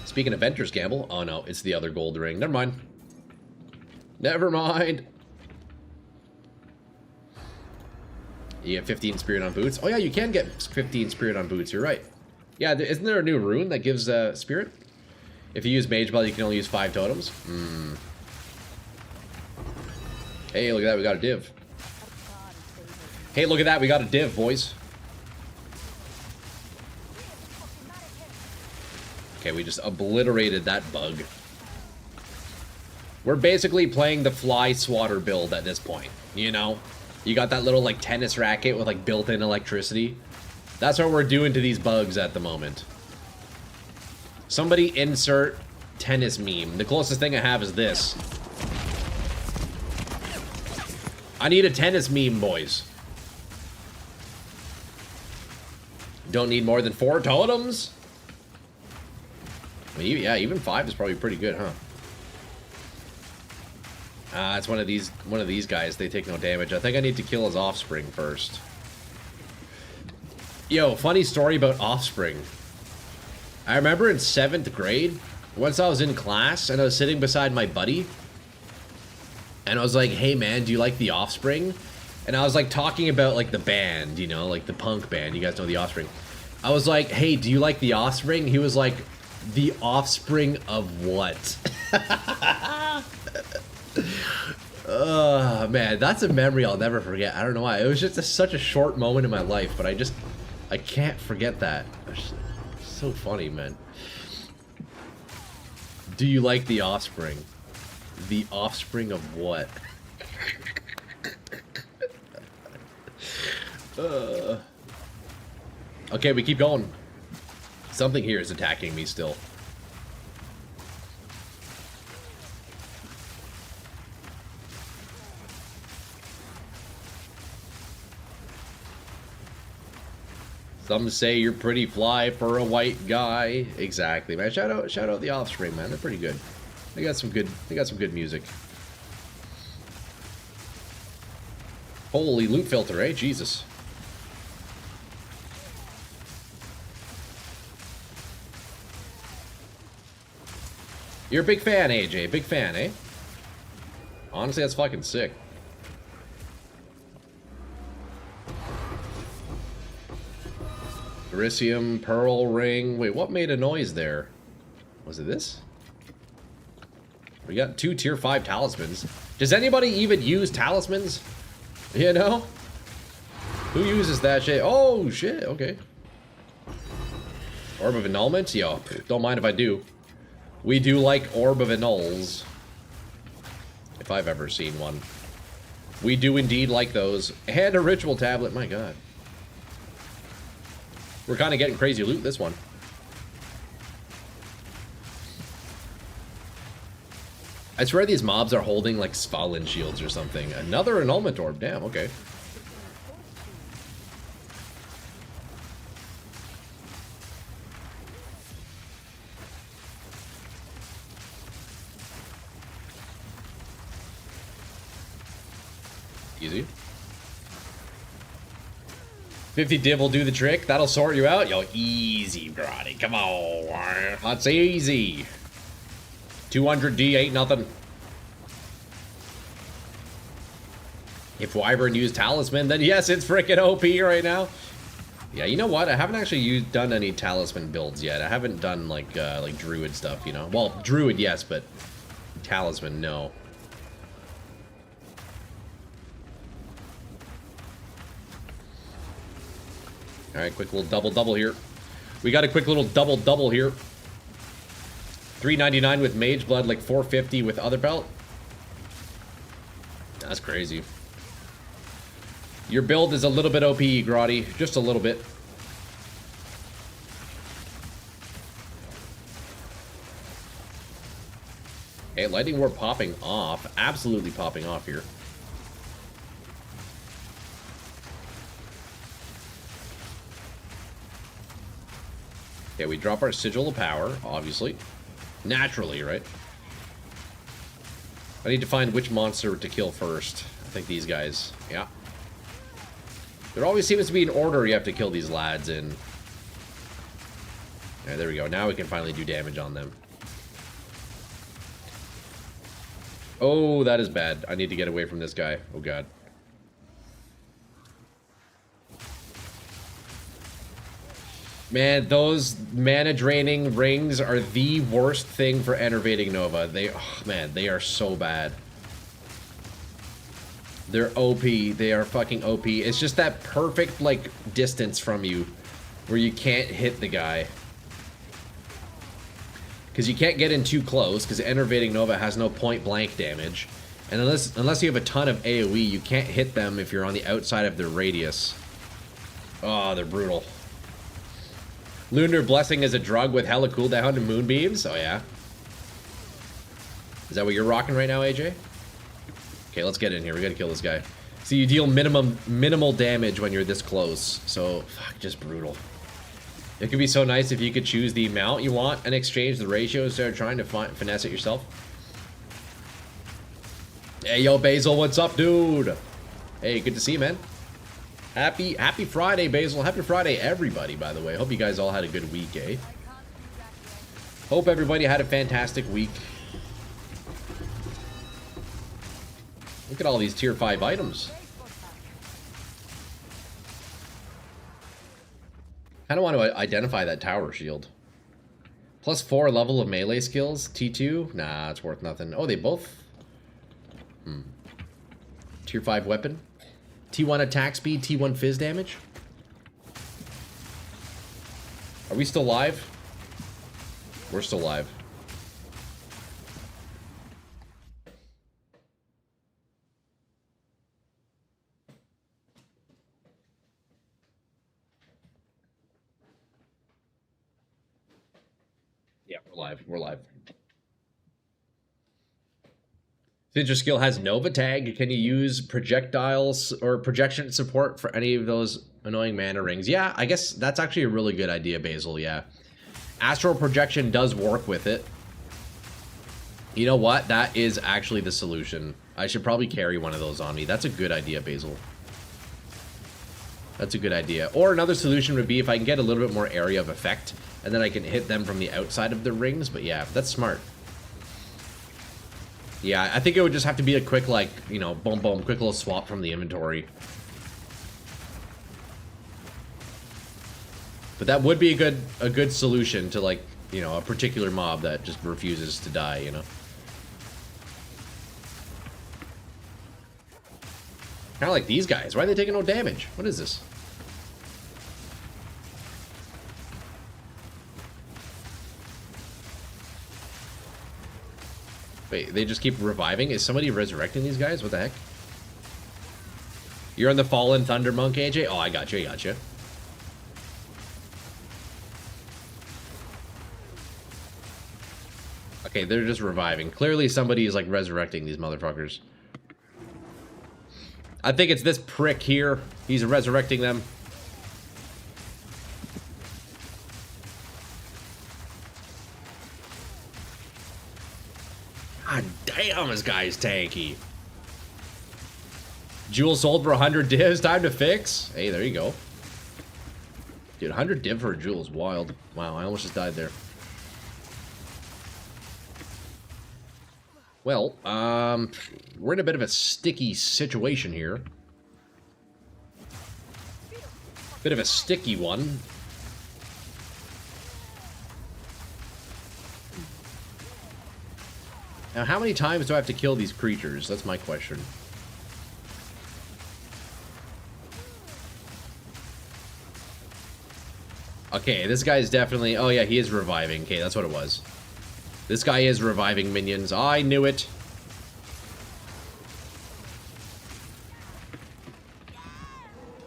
Speaking of Venger's Gamble, oh no, it's the other gold ring. Never mind. Never mind. You get 15 spirit on boots. Oh yeah, you can get 15 spirit on boots. You're right. Yeah, isn't there a new rune that gives spirit? If you use Mage Blood, you can only use 5 totems. Hey, look at that, we got a div. Hey, look at that, we got a div, boys. Okay, we just obliterated that bug. We're basically playing the fly swatter build at this point, you know? You got that little, like, tennis racket with, like, built-in electricity. That's what we're doing to these bugs at the moment. Somebody insert tennis meme. The closest thing I have is this. I need a tennis meme, boys. Don't need more than 4 totems? I mean, yeah, even 5 is probably pretty good, huh? It's one of these guys. They take no damage. I think I need to kill his offspring first. Yo, funny story about offspring. I remember in 7th grade, once I was in class and I was sitting beside my buddy, and I was like, hey man, do you like the offspring? And I was like talking about like the band, you know, like the punk band. You guys know the Offspring. I was like, hey, do you like the Offspring? He was like, the offspring of what? Man, that's a memory I'll never forget. I don't know why. It was just such a short moment in my life, but I can't forget that. It's so funny, man. Do you like the offspring? The offspring of what? Okay, we keep going. Something here is attacking me still. Some say you're pretty fly for a white guy. Exactly, man. Shout out the Offspring, man. They're pretty good. They got some good music. Holy loot filter, eh? Jesus. You're a big fan, AJ. Big fan, eh? Honestly, that's fucking sick. Elysium, Pearl Ring. Wait, what made a noise there? Was it this? We got 2 tier 5 talismans. Does anybody even use talismans? You know? Who uses that shit? Oh, shit. Okay. Orb of Annulment? Yo, don't mind if I do. We do like Orb of Annuls. If I've ever seen one. We do indeed like those. And a Ritual Tablet. My god. We're kind of getting crazy loot this one. I swear these mobs are holding like Svalin shields or something. Another Annulment Orb. Damn, okay. Easy. 50 div will do the trick. That'll sort you out. Yo, easy, brody. Come on. That's easy. 200D ain't nothing. If Wyvern used Talisman, then yes, it's freaking OP right now. Yeah, you know what? I haven't actually done any Talisman builds yet. I haven't done like Druid stuff, you know? Well, Druid, yes, but Talisman, no. Alright, quick little double here. We got a quick little double here. 399 with Mage Blood, like 450 with other belt. That's crazy. Your build is a little bit OP, Grotty. Just a little bit. Hey, Lightning War popping off. Absolutely popping off here. Okay, we drop our Sigil of Power, obviously. Naturally, right? I need to find which monster to kill first. I think these guys. Yeah. There always seems to be an order you have to kill these lads in. Yeah, there we go. Now we can finally do damage on them. Oh, that is bad. I need to get away from this guy. Oh, God. Man, those mana draining rings are the worst thing for Enervating Nova. They, oh man, they are so bad. They're OP. They are fucking OP. It's just that perfect, like, distance from you where you can't hit the guy. Because you can't get in too close, because Enervating Nova has no point-blank damage. And unless you have a ton of AoE, you can't hit them if you're on the outside of their radius. Oh, they're brutal. Lunar Blessing is a drug with hella cooldown and moonbeams? Oh, yeah. Is that what you're rocking right now, AJ? Okay, let's get in here. We gotta kill this guy. So you deal minimal damage when you're this close. So, fuck, just brutal. It could be so nice if you could choose the amount you want and exchange the ratio instead of trying to finesse it yourself. Hey, yo, Basil, what's up, dude? Hey, good to see you, man. Happy Friday, Basil. Happy Friday, everybody, by the way. Hope you guys all had a good week, eh? Hope everybody had a fantastic week. Look at all these tier 5 items. Kind of want to identify that tower shield. +4 level of melee skills. T2? Nah, it's worth nothing. Oh, they both... Tier 5 weapon. T1 attack speed, T1 fizz damage. Are we still live? We're still live. Yeah, we're live. We're live. Sigil skill has Nova Tag. Can you use projectiles or projection support for any of those annoying mana rings? Yeah, I guess that's actually a really good idea, Basil, yeah. Astral projection does work with it. You know what? That is actually the solution. I should probably carry one of those on me. That's a good idea, Basil. That's a good idea. Or another solution would be if I can get a little bit more area of effect, and then I can hit them from the outside of the rings. But yeah, that's smart. Yeah, I think it would just have to be a quick, like, you know, boom, boom, quick little swap from the inventory. But that would be a good solution to, like, you know, a particular mob that just refuses to die, you know. Kind of like these guys. Why are they taking no damage? What is this? Wait, they just keep reviving? Is somebody resurrecting these guys? What the heck? You're on the Fallen Thunder Monk, AJ? Oh, I got you, I got you. Okay, they're just reviving. Clearly somebody is, like, resurrecting these motherfuckers. I think it's this prick here. He's resurrecting them. God damn, this guy's tanky. Jewel sold for 100 divs. Time to fix. Hey, there you go. Dude, 100 div for a jewel is wild. Wow, I almost just died there. Well, we're in a bit of a sticky situation here. Bit of a sticky one. Now, how many times do I have to kill these creatures? That's my question. Okay, this guy's definitely... Oh, yeah, he is reviving. Okay, that's what it was. This guy is reviving minions. I knew it.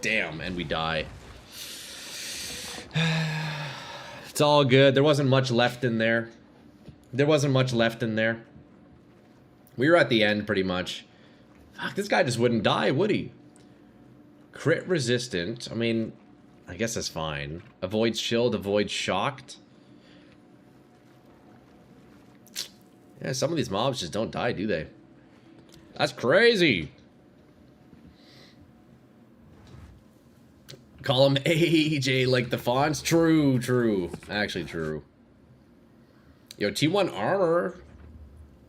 Damn, and we die. It's all good. There wasn't much left in there. There wasn't much left in there. We were at the end, pretty much. Fuck, this guy just wouldn't die, would he? Crit resistant. I mean, I guess that's fine. Avoids shield, avoids shocked. Yeah, some of these mobs just don't die, do they? That's crazy. Call him AJ like the fonts. True, true. Actually, true. Yo, T1 armor.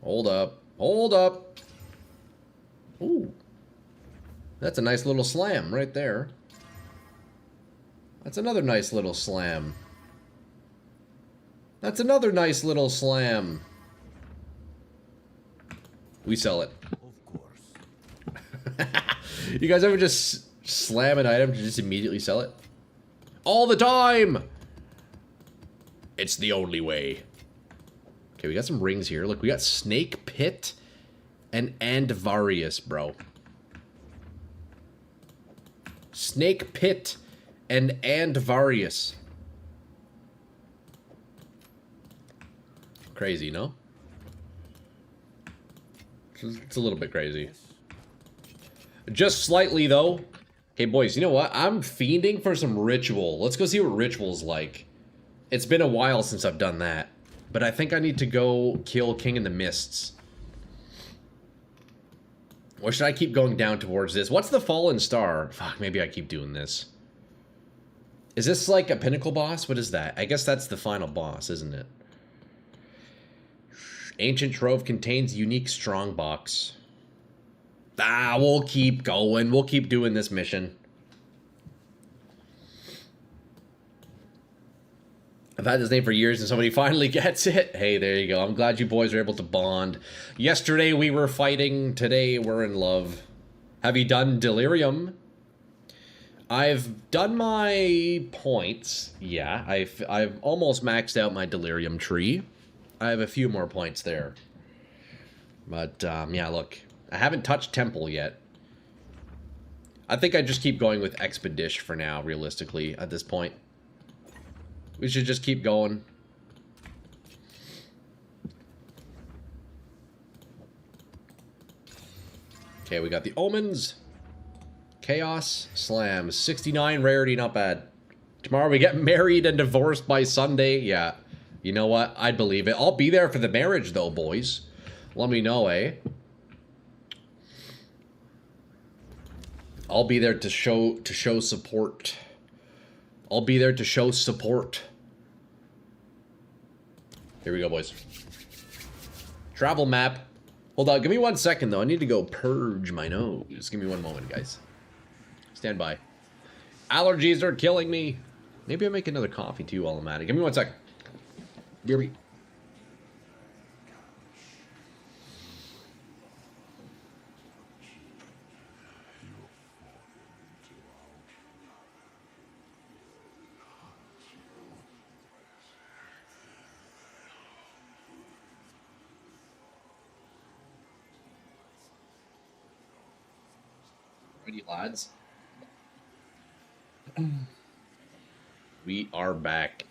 Hold up. Hold up. Ooh. That's a nice little slam right there. That's another nice little slam. That's another nice little slam. We sell it. Of course. You guys ever just slam an item to just immediately sell it? All the time! It's the only way. Okay, we got some rings here. Look, we got Snake Pit and Andvarius, bro. Snake Pit and Andvarius. Crazy, no? It's a little bit crazy. Just slightly, though. Okay, boys, you know what? I'm fiending for some ritual. Let's go see what ritual's like. It's been a while since I've done that. But I think I need to go kill King in the Mists. Or should I keep going down towards this? What's the Fallen Star? Fuck, maybe I keep doing this. Is this like a pinnacle boss? What is that? I guess that's the final boss, isn't it? Ancient Trove contains unique strongbox. Ah, we'll keep going. We'll keep doing this mission. I've had this name for years and somebody finally gets it. Hey, there you go. I'm glad you boys are able to bond. Yesterday we were fighting. Today we're in love. Have you done Delirium? I've done my points. Yeah, I've almost maxed out my Delirium tree. I have a few more points there. But, yeah, look. I haven't touched Temple yet. I think I just keep going with Expedition for now, realistically, at this point. We should just keep going. Okay, we got the Omens. Chaos. Slam. 69 rarity, not bad. Tomorrow we get married and divorced by Sunday. Yeah. You know what? I'd believe it. I'll be there for the marriage, though, boys. Let me know, eh? I'll be there to show support. I'll be there to show support. Here we go, boys. Travel map. Hold on, give me 1 second, though. I need to go purge my nose. Give me one moment, guys. Stand by. Allergies are killing me. Maybe I'll make another coffee, too, while I'm at it. Give me 1 second. Here Alrighty, lads. We are back.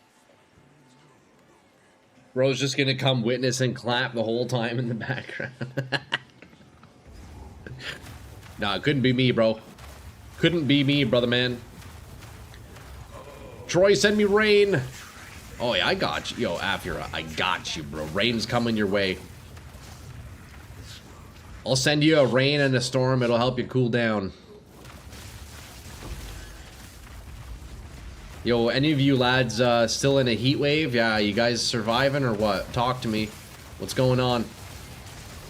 Bro's just gonna come witness and clap the whole time in the background. Nah, it couldn't be me, bro. Couldn't be me, brother man. Troy, send me rain. Oh yeah, I got you. Yo, Afura, I got you, bro. Rain's coming your way. I'll send you a rain and a storm. It'll help you cool down. Yo, any of you lads still in a heat wave? Yeah, you guys surviving or what? Talk to me. What's going on?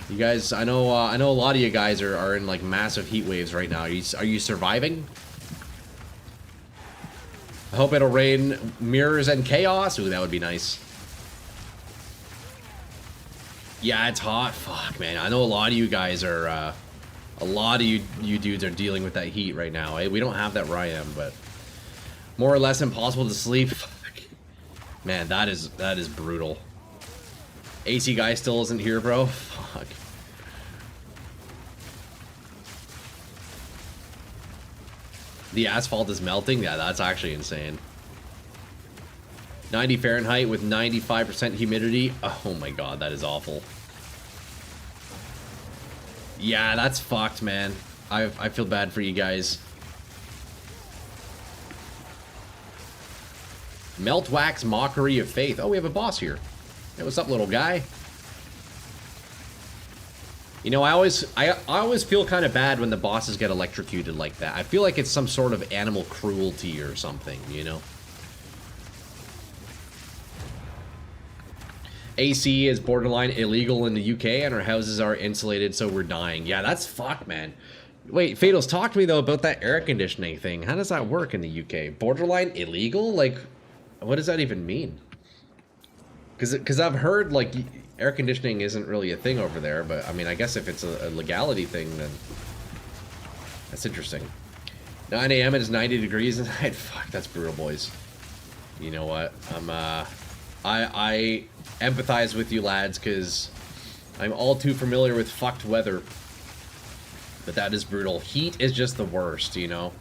You guys, I know a lot of you guys are in like massive heat waves right now. Are you surviving? I hope it'll rain mirrors and chaos. Ooh, that would be nice. Yeah, it's hot. Fuck, man. I know a lot of you guys are, a lot of you dudes are dealing with that heat right now. Eh? We don't have that where I am, but more or less impossible to sleep. Fuck. Man, that is brutal. AC guy still isn't here, bro. Fuck. The asphalt is melting? Yeah, that's actually insane. 90 Fahrenheit with 95% humidity. Oh my god, that is awful. Yeah, that's fucked, man. I feel bad for you guys. Melt wax mockery of faith. Oh, we have a boss here. Hey, what's up, little guy? You know, I always feel kind of bad when the bosses get electrocuted like that. I feel like it's some sort of animal cruelty or something, you know? AC is borderline illegal in the UK and our houses are insulated, so we're dying. Yeah, that's fucked, man. Wait, Fatals, talk to me though about that air conditioning thing. How does that work in the UK? Borderline illegal? Like, what does that even mean? Because I've heard like air conditioning isn't really a thing over there, but I mean, I guess if it's a legality thing, then that's interesting. 9 a.m. it is 90 degrees inside. Fuck, that's brutal, boys. You know what? I empathize with you lads because I'm all too familiar with fucked weather. But that is brutal. Heat is just the worst, you know?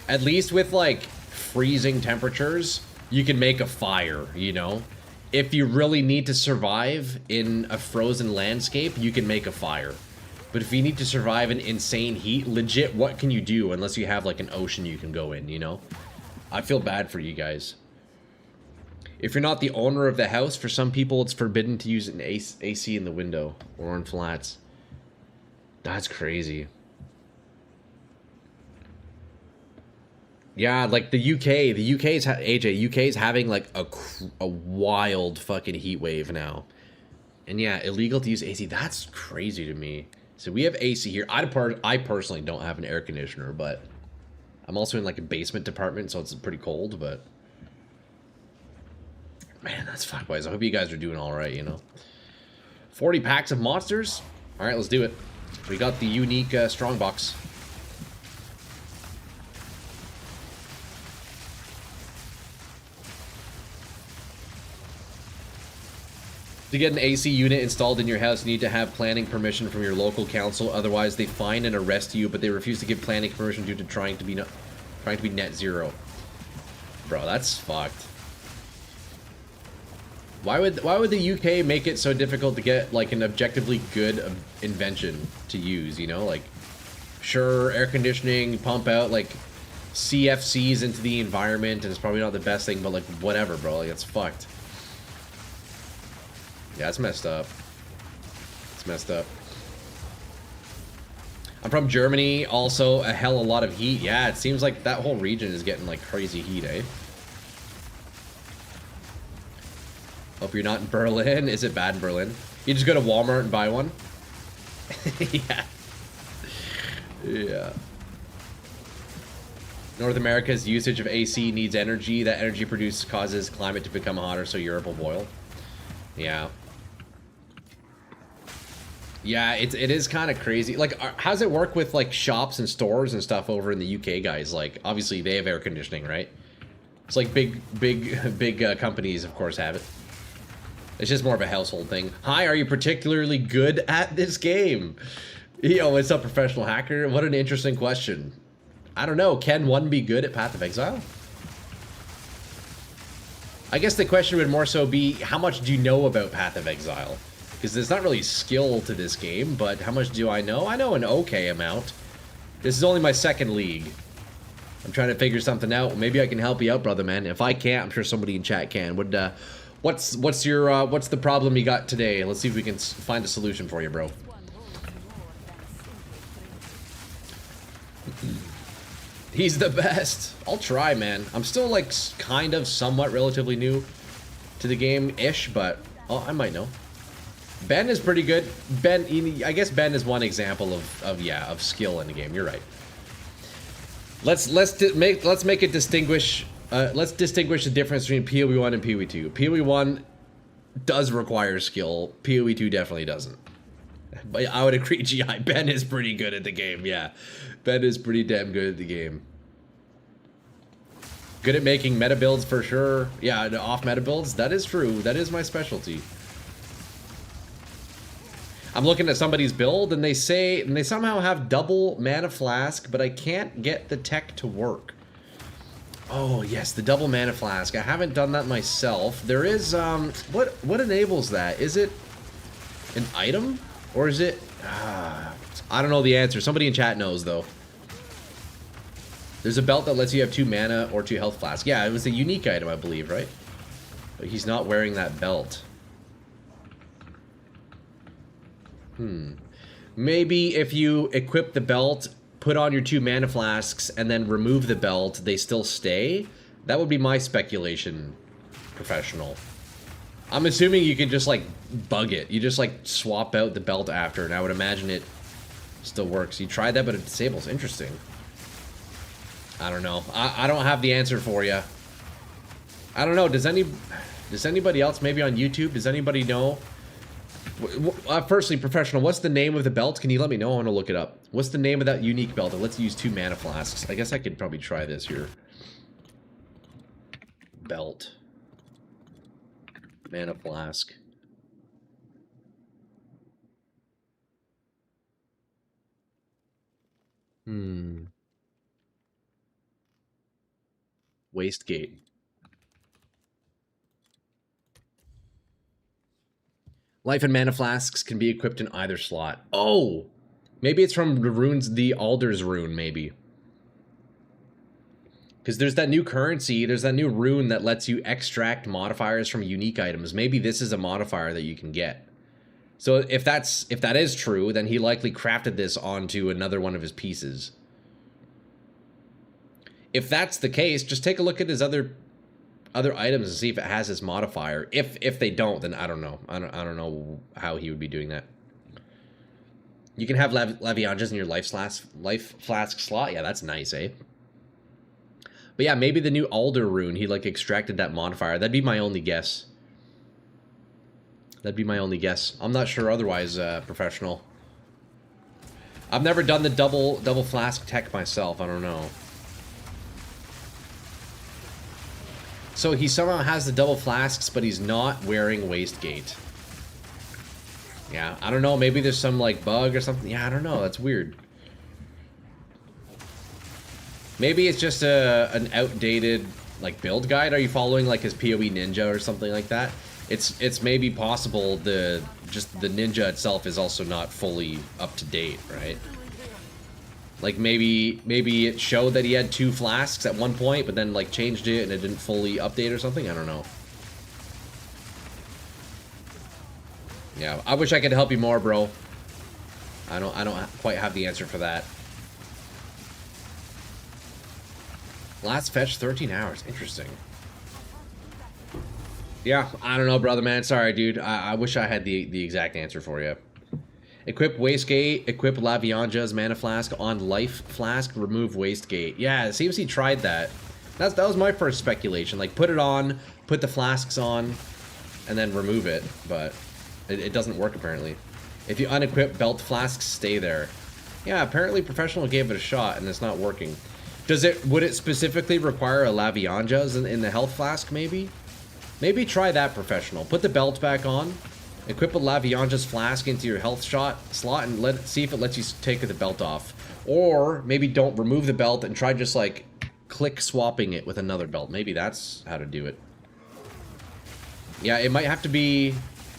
At least with like freezing temperatures, you can make a fire, you know? If you really need to survive in a frozen landscape, you can make a fire. But if you need to survive in insane heat, legit, what can you do unless you have like an ocean you can go in, you know? I feel bad for you guys. If you're not the owner of the house, for some people it's forbidden to use an AC in the window or on flats. That's crazy. Yeah, like the UK's AJ, UK's having like a wild fucking heat wave now. And yeah, illegal to use AC. That's crazy to me. So we have AC here. I personally don't have an air conditioner, but I'm also in like a basement department, so it's pretty cold, but man, that's fuck, boys. I hope you guys are doing all right, you know. 40 packs of monsters. All right, let's do it. We got the unique strongbox. To get an AC unit installed in your house, you need to have planning permission from your local council. Otherwise, they fine and arrest you, but they refuse to give planning permission due to trying to be net zero. Bro, that's fucked. Why would the UK make it so difficult to get like an objectively good invention to use, you know? Like, sure, air conditioning, pump out like CFCs into the environment, and it's probably not the best thing, but like whatever, bro. Like, it's fucked. Yeah, it's messed up. It's messed up. I'm from Germany, also a hell of a lot of heat. Yeah, it seems like that whole region is getting like crazy heat, eh? Hope you're not in Berlin. Is it bad in Berlin? You just go to Walmart and buy one? Yeah. Yeah. North America's usage of AC needs energy. That energy produced causes climate to become hotter, so Europe will boil. Yeah. Yeah, it is kind of crazy. Like, how's it work with, like, shops and stores and stuff over in the UK, guys? Like, obviously, they have air conditioning, right? It's like big companies, of course, have it. It's just more of a household thing. Hi, are you particularly good at this game? Yo, what's up, professional hacker? What an interesting question. I don't know. Can one be good at Path of Exile? I guess the question would more so be, how much do you know about Path of Exile? Because there's not really skill to this game, but how much do I know? I know an okay amount. This is only my second league. I'm trying to figure something out. Maybe I can help you out, brother, man. If I can't, I'm sure somebody in chat can. What's the problem you got today? Let's see if we can find a solution for you, bro. He's the best. I'll try, man. I'm still like kind of somewhat relatively new to the game-ish, but I might know. Ben is pretty good. Ben, I guess Ben is one example of skill in the game. You're right. Let's make it distinguish. Let's distinguish the difference between PoE1 and PoE2. PoE1 does require skill. PoE2 definitely doesn't. But I would agree, GI. Ben is pretty good at the game. Yeah, Ben is pretty damn good at the game. Good at making meta builds for sure. Yeah, off meta builds. That is true. That is my specialty. I'm looking at somebody's build, and they somehow have double mana flask, but I can't get the tech to work. Oh yes, the double mana flask. I haven't done that myself. There is what enables that? Is it an item, or is it? I don't know the answer. Somebody in chat knows though. There's a belt that lets you have 2 mana or 2 health flasks. Yeah, it was a unique item, I believe, right? But he's not wearing that belt. Maybe if you equip the belt, put on your 2 mana flasks, and then remove the belt, they still stay? That would be my speculation, professional. I'm assuming you can just, like, bug it. You just, like, swap out the belt after, and I would imagine it still works. You tried that, but it disables. Interesting. I don't know. I don't have the answer for you. I don't know. Does anybody else, maybe on YouTube, does anybody know? Firstly, professional, what's the name of the belt? Can you let me know? I want to look it up. What's the name of that unique belt that lets you use 2 mana flasks? I guess I could probably try this here. Belt. Mana flask. Wastegate. Life and mana flasks can be equipped in either slot. Oh! Maybe it's from the runes, the Aldur's rune, maybe. Because there's that new currency, there's that new rune that lets you extract modifiers from unique items. Maybe this is a modifier that you can get. So if that is true, then he likely crafted this onto another one of his pieces. If that's the case, just take a look at his other items and see if it has his modifier. If they don't, then I don't know. I don't know how he would be doing that. You can have Lavianjas in your life flask slot. Yeah, that's nice, eh? But yeah, maybe the new Aldur rune, he like extracted that modifier. That'd be my only guess. That'd be my only guess. I'm not sure otherwise, professional. I've never done the double flask tech myself. I don't know. So he somehow has the double flasks, but he's not wearing Wastegate. Yeah, I don't know. Maybe there's some like bug or something. Yeah, I don't know. That's weird. Maybe it's just an outdated like build guide. Are you following like his PoE ninja or something like that? It's maybe possible just the ninja itself is also not fully up to date, right? Like maybe it showed that he had 2 flasks at one point, but then like changed it and it didn't fully update or something. I don't know. Yeah, I wish I could help you more, bro. I don't quite have the answer for that. Last fetch 13 hours. Interesting. Yeah, I don't know, brother, man. Sorry, dude. I wish I had the exact answer for you. Equip Wastegate, equip Lavianja's mana flask on life flask, remove Wastegate. Yeah, it seems he tried that. That was my first speculation. Like, put it on, put the flasks on, and then remove it. But it doesn't work, apparently. If you unequip belt flasks, stay there. Yeah, apparently Professional gave it a shot, and it's not working. Would it specifically require a Lavianja's in the health flask, maybe? Maybe try that, Professional. Put the belt back on, Equip a Lavianja's flask into your health slot and see if it lets you take the belt off. Or maybe don't remove the belt and try just like click swapping it with another belt. Maybe that's how to do it. Yeah, it might have to be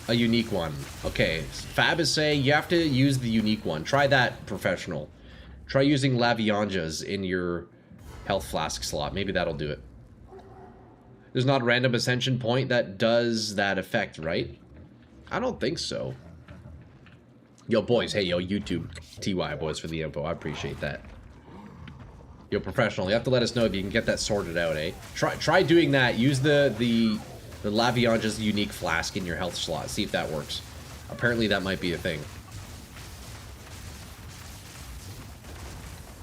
a unique one. Okay, Fab is saying you have to use the unique one. Try that, professional. Try using Lavianja's in your health flask slot. Maybe that'll do it. There's not a random ascension point that does that effect, right? I don't think so. Yo, boys. Hey, yo, YouTube. TY, boys, for the info. I appreciate that. Yo, professional. You have to let us know if you can get that sorted out, eh? Try doing that. Use the Lavianja's unique flask in your health slot. See if that works. Apparently, that might be a thing.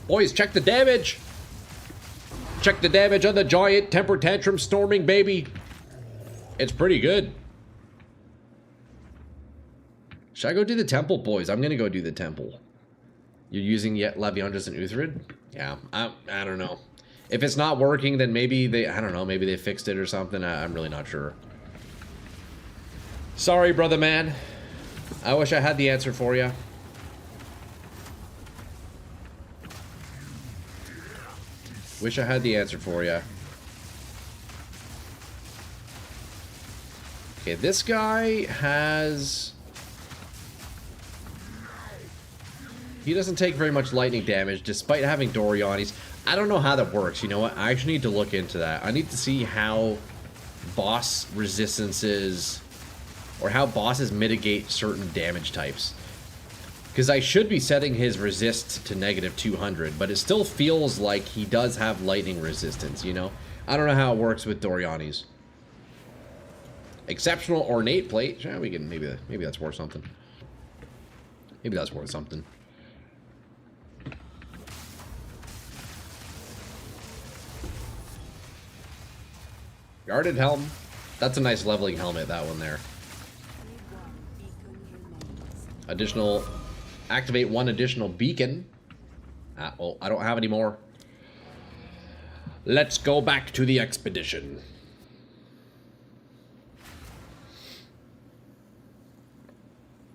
Boys, check the damage! Check the damage on the giant temper tantrum storming baby. It's pretty good. Should I go do the temple, boys? I'm gonna go do the temple. You're using yet Lavianja's and Uthrid? Yeah, I don't know. If it's not working, then maybe they, I don't know, maybe they fixed it or something. I'm really not sure. Sorry, brother man. I wish I had the answer for you. Wish I had the answer for you. Okay, this guy has... He doesn't take very much lightning damage, despite having Doriani's. I don't know how that works, you know what? I actually need to look into that. I need to see how boss resistances, or how bosses mitigate certain damage types. Because I should be setting his resist to -200, but it still feels like he does have lightning resistance, you know? I don't know how it works with Doriani's. Exceptional ornate plate. Yeah, we can, maybe that's worth something. Maybe that's worth something. Guarded helm. That's a nice leveling helmet, that one there. Additional... Activate one additional beacon. Oh, I don't have any more. Let's go back to the expedition.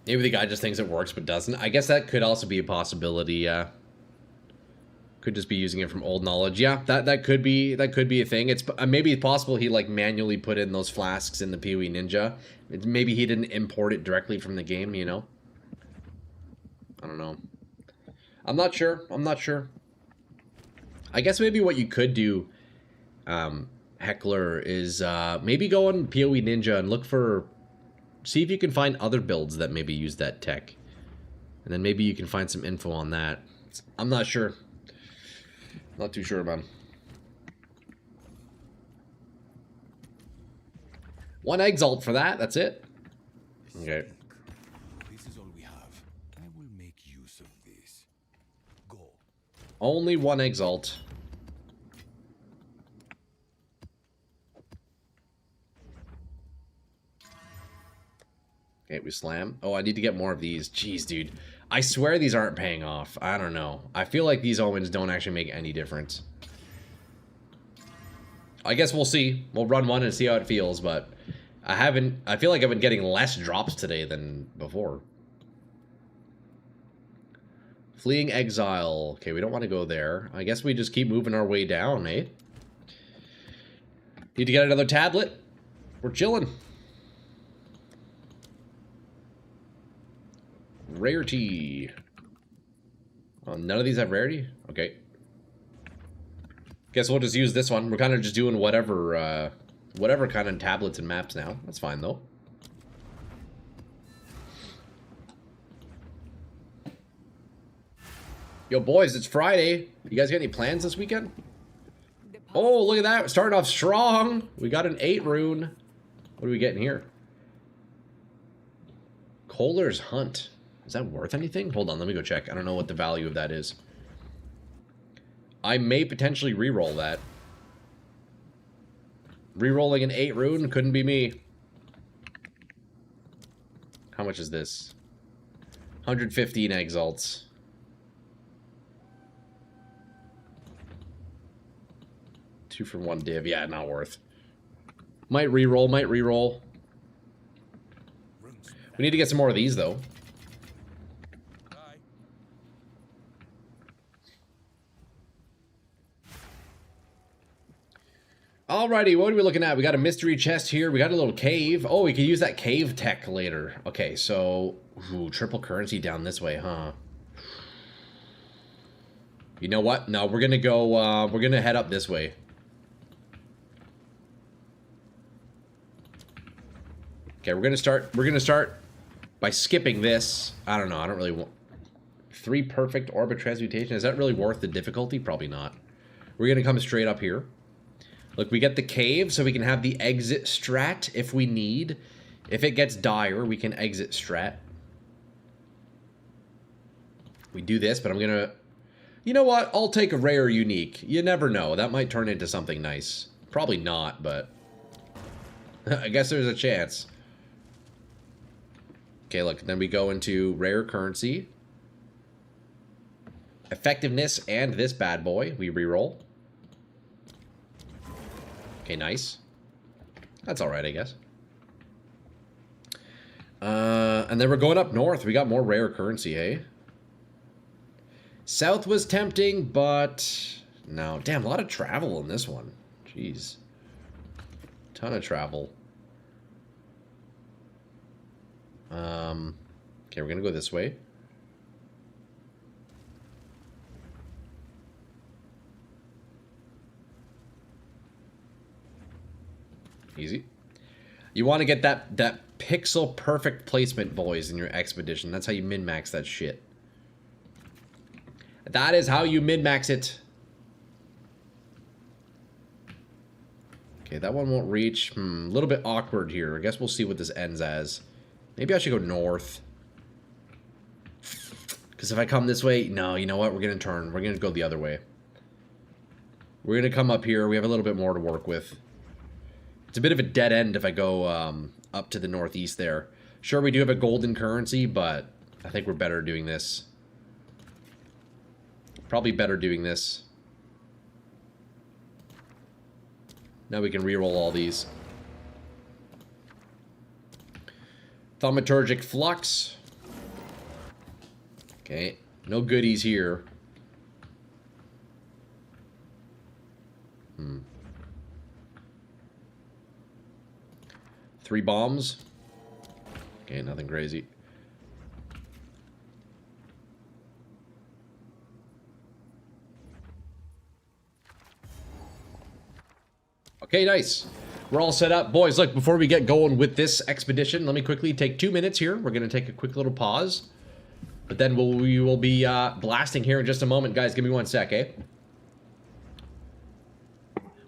Maybe the guy just thinks it works but doesn't. I guess that could also be a possibility, yeah. Could just be using it from old knowledge. Yeah, that could be a thing. It's maybe it's possible he like manually put in those flasks in the PoE Ninja. Maybe he didn't import it directly from the game, you know? I don't know. I'm not sure. I'm not sure. I guess maybe what you could do, Heckler, is maybe go on PoE Ninja and look for... See if you can find other builds that maybe use that tech. And then maybe you can find some info on that. I'm not sure. Not too sure, man. One exalt for that. That's it. Okay. This is all we have. I will make use of this. Go. Only one exalt. Okay, we slam. Oh, I need to get more of these. Jeez, dude. I swear these aren't paying off. I don't know. I feel like these omens don't actually make any difference. I guess we'll see. We'll run one and see how it feels, but I feel like I've been getting less drops today than before. Fleeing Exile. Okay, we don't want to go there. I guess we just keep moving our way down, eh? Need to get another tablet. We're chilling. Rarity. Oh, none of these have rarity? Okay. Guess we'll just use this one. We're kind of just doing whatever kind of tablets and maps now. That's fine, though. Yo, boys, it's Friday. You guys got any plans this weekend? Oh, look at that. We're starting off strong. We got an 8 rune. What are we getting here? Kohler's Hunt. Is that worth anything? Hold on, let me go check. I don't know what the value of that is. I may potentially reroll that. Rerolling an 8 rune couldn't be me. How much is this? 115 exalts. Two for one div. Yeah, not worth. Might reroll, might reroll. We need to get some more of these, though. Alrighty, what are we looking at? We got a mystery chest here. We got a little cave. Oh, we could use that cave tech later. Okay, so... Ooh, triple currency down this way, huh? You know what? No, we're gonna go, we're gonna head up this way. Okay, we're gonna start by skipping this. I don't know, I don't really want... 3 perfect orbit transmutation. Is that really worth the difficulty? Probably not. We're gonna come straight up here. Look, we get the cave, so we can have the exit strat if we need. If it gets dire, we can exit strat. We do this, but I'm gonna... You know what? I'll take a rare unique. You never know. That might turn into something nice. Probably not, but... I guess there's a chance. Okay, look. Then we go into rare currency. Effectiveness and this bad boy. We reroll. Okay, nice. That's alright, I guess. And then we're going up north. We got more rare currency, hey? South was tempting, but... No. Damn, a lot of travel in this one. Jeez. Ton of travel. Okay, we're gonna go this way. Easy. You want to get that pixel perfect placement, boys, in your expedition. That's how you min-max that shit. That is how you min-max it. Okay, that one won't reach. A little bit awkward here. I guess we'll see what this ends as. Maybe I should go north. Because if I come this way... No, you know what? We're going to turn. We're going to go the other way. We're going to come up here. We have a little bit more to work with. It's a bit of a dead end if I go up to the northeast there. Sure, we do have a golden currency, but I think we're better doing this. Probably better doing this. Now we can reroll all these. Thaumaturgic Flux. Okay, no goodies here. 3 bombs. Okay, nothing crazy. Okay, nice. We're all set up. Boys, look, before we get going with this expedition, let me quickly take 2 minutes here. We're going to take a quick little pause. But then we will be blasting here in just a moment. Guys, give me 1 sec, eh?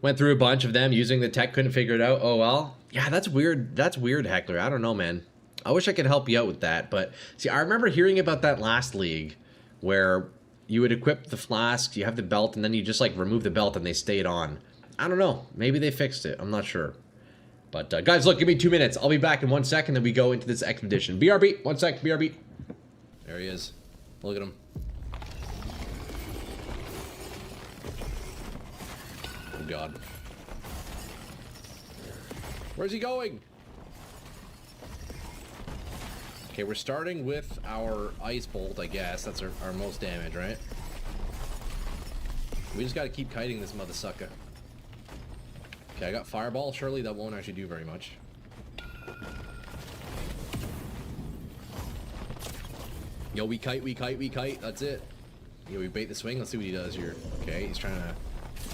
Went through a bunch of them using the tech, couldn't figure it out. Oh, well. Yeah, that's weird. That's weird, Heckler. I don't know, man. I wish I could help you out with that. But, see, I remember hearing about that last league where you would equip the flasks, you have the belt, and then you just, like, remove the belt and they stayed on. I don't know. Maybe they fixed it. I'm not sure. But, guys, look, give me 2 minutes. I'll be back in 1 second, then we go into this expedition. BRB. 1 sec. BRB. There he is. Look at him. Oh, God. Where's he going? Okay, we're starting with our Ice Bolt, I guess. That's our most damage, right? We just gotta keep kiting this mother sucker. Okay, I got Fireball. Surely that won't actually do very much. Yo, we kite, we kite, we kite. That's it. Yo, we bait the swing. Let's see what he does here. Okay, he's trying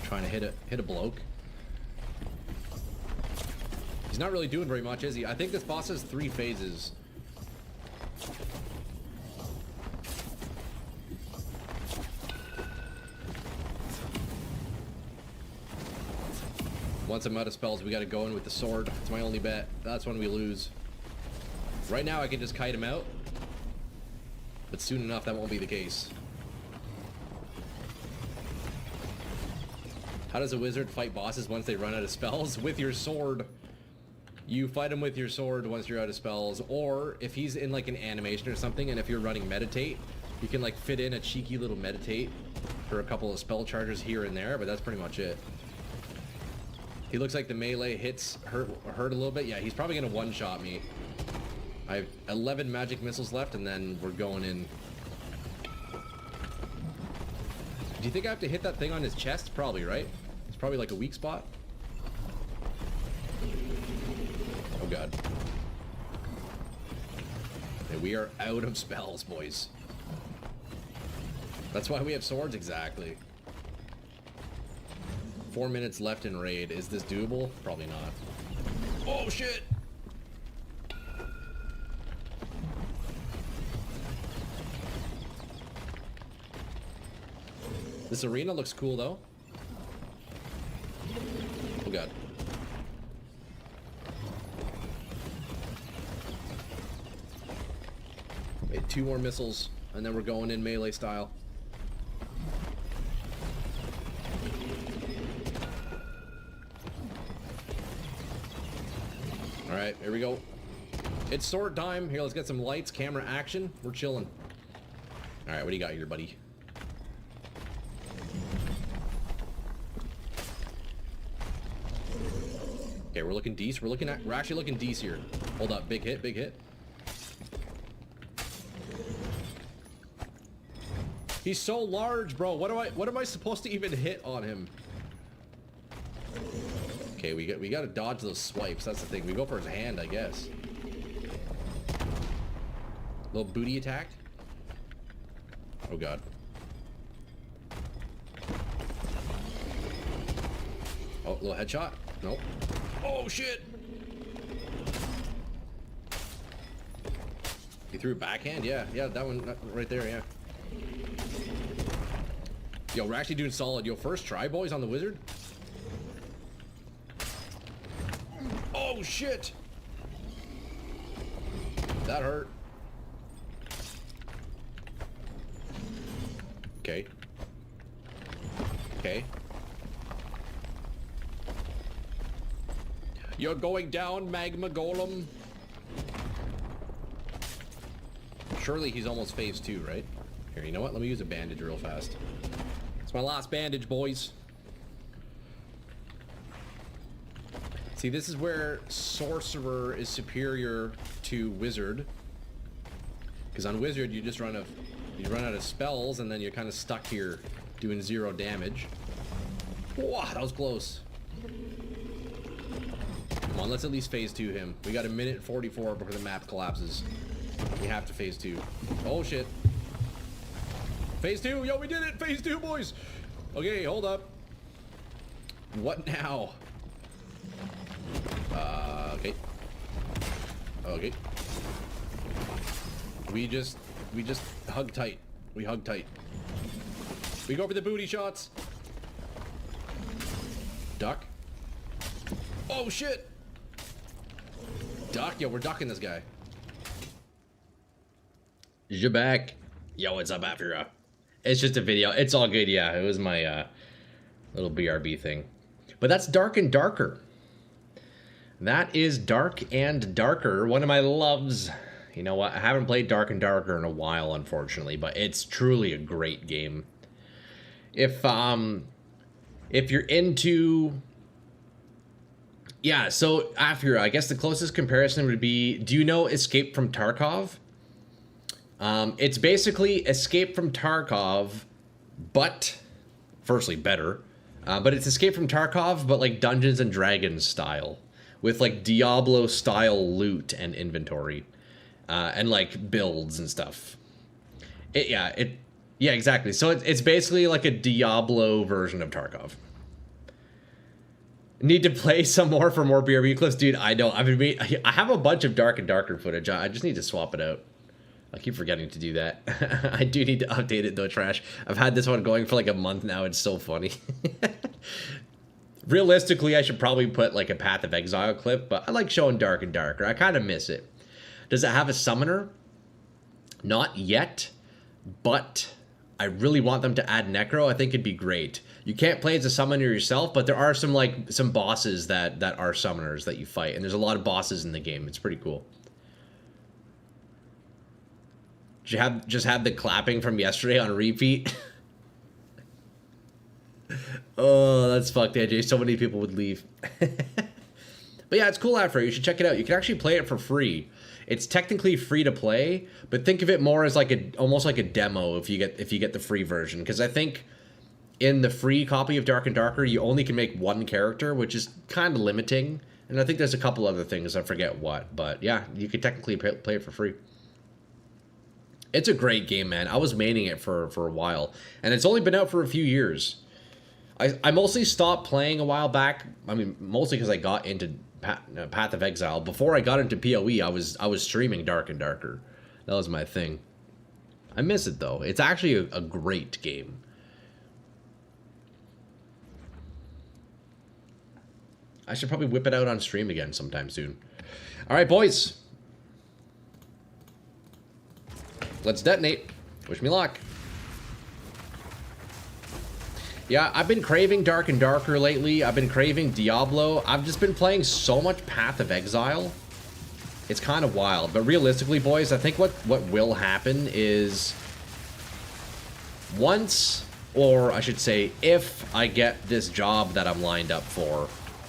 to hit a bloke. He's not really doing very much, is he? I think this boss has 3 phases. Once I'm out of spells, we gotta go in with the sword. It's my only bet. That's when we lose. Right now, I can just kite him out. But soon enough, that won't be the case. How does a wizard fight bosses once they run out of spells? With your sword. You fight him with your sword once you're out of spells, or if he's in like an animation or something, and if you're running meditate, you can like fit in a cheeky little meditate for a couple of spell charges here and there, but that's pretty much it. He looks like the melee hits hurt a little bit. Yeah, he's probably gonna one-shot me. I have 11 magic missiles left, and then we're going in. Do you think I have to hit that thing on his chest? Probably, right? It's probably like a weak spot. Oh god. Okay, we are out of spells, boys. That's why we have swords, exactly. 4 minutes left in raid. Is this doable? Probably not. Oh shit! This arena looks cool though. Oh god. Wait, 2 more missiles, and then we're going in melee style. Alright, here we go. It's sword time. Here, let's get some lights, camera action. We're chilling. Alright, what do you got here, buddy? Okay, we're looking decent. We're actually looking decent here. Hold up, big hit, big hit. He's so large, bro. What am I supposed to even hit on him? Okay, we gotta dodge those swipes. That's the thing. We go for his hand, I guess. Little booty attack. Oh god. Oh, little headshot. Nope. Oh shit! He threw a backhand? Yeah, that one right there, yeah. Yo, we're actually doing solid. Yo, first try, boys, on the wizard. Oh shit! That hurt. Okay. Okay. You're going down, magma golem. Surely he's almost phase 2, right? Here, you know what? Let me use a bandage real fast. It's my last bandage, boys. See, this is where sorcerer is superior to wizard. Because on wizard, you just run out of spells, and then you're kind of stuck here doing 0 damage. Wow, that was close. Come on, let's at least phase 2 him. We got 1:44 before the map collapses. We have to phase 2. Oh shit. Phase 2, yo, we did it! Phase 2, boys! Okay, hold up. What now? Okay. Okay. We just hug tight. We hug tight. We go for the booty shots. Duck. Oh shit! Duck? Yo, we're ducking this guy. You're back. Yo, what's up, Afra? It's just a video. It's all good, yeah. It was my little BRB thing. But that's Dark and Darker. That is Dark and Darker, one of my loves. You know what? I haven't played Dark and Darker in a while, unfortunately, but it's truly a great game. If you're into... Yeah, so after, I guess the closest comparison would be, do you know Escape from Tarkov? It's basically Escape from Tarkov, but, firstly, better. But it's Escape from Tarkov, but like Dungeons and Dragons style. With like Diablo style loot and inventory. And like builds and stuff. Yeah, exactly. So it's basically like a Diablo version of Tarkov. Need to play some more for more BRB clips, dude. I know. I have a bunch of Dark and Darker footage. I just need to swap it out. I keep forgetting to do that. I do need to update it though, Trash. I've had this one going for like a month now. It's so funny. Realistically, I should probably put like a Path of Exile clip, but I like showing Dark and Darker. I kind of miss it. Does it have a summoner? Not yet, but I really want them to add Necro. I think it'd be great. You can't play as a summoner yourself, but there are some bosses that are summoners that you fight, and there's a lot of bosses in the game. It's pretty cool. Did you just have the clapping from yesterday on repeat? Oh, that's fucked, AJ. So many people would leave. But yeah, it's cool ad for you. You should check it out. You can actually play it for free. It's technically free to play, but think of it more as like almost like a demo if you get the free version. Because I think in the free copy of Dark and Darker, you only can make one character, which is kind of limiting. And I think there's a couple other things, I forget what. But yeah, you could technically play it for free. It's a great game, man. I was maining it for a while, and it's only been out for a few years. I mostly stopped playing a while back. I mean, mostly because I got into Path of Exile. Before I got into PoE, I was streaming Dark and Darker. That was my thing. I miss it, though. It's actually a great game. I should probably whip it out on stream again sometime soon. All right, boys. Let's detonate. Wish me luck. Yeah, I've been craving Dark and Darker lately. I've been craving Diablo. I've just been playing so much Path of Exile. It's kind of wild. But realistically, boys, I think what will happen is once, or I should say, if I get this job that I'm lined up for,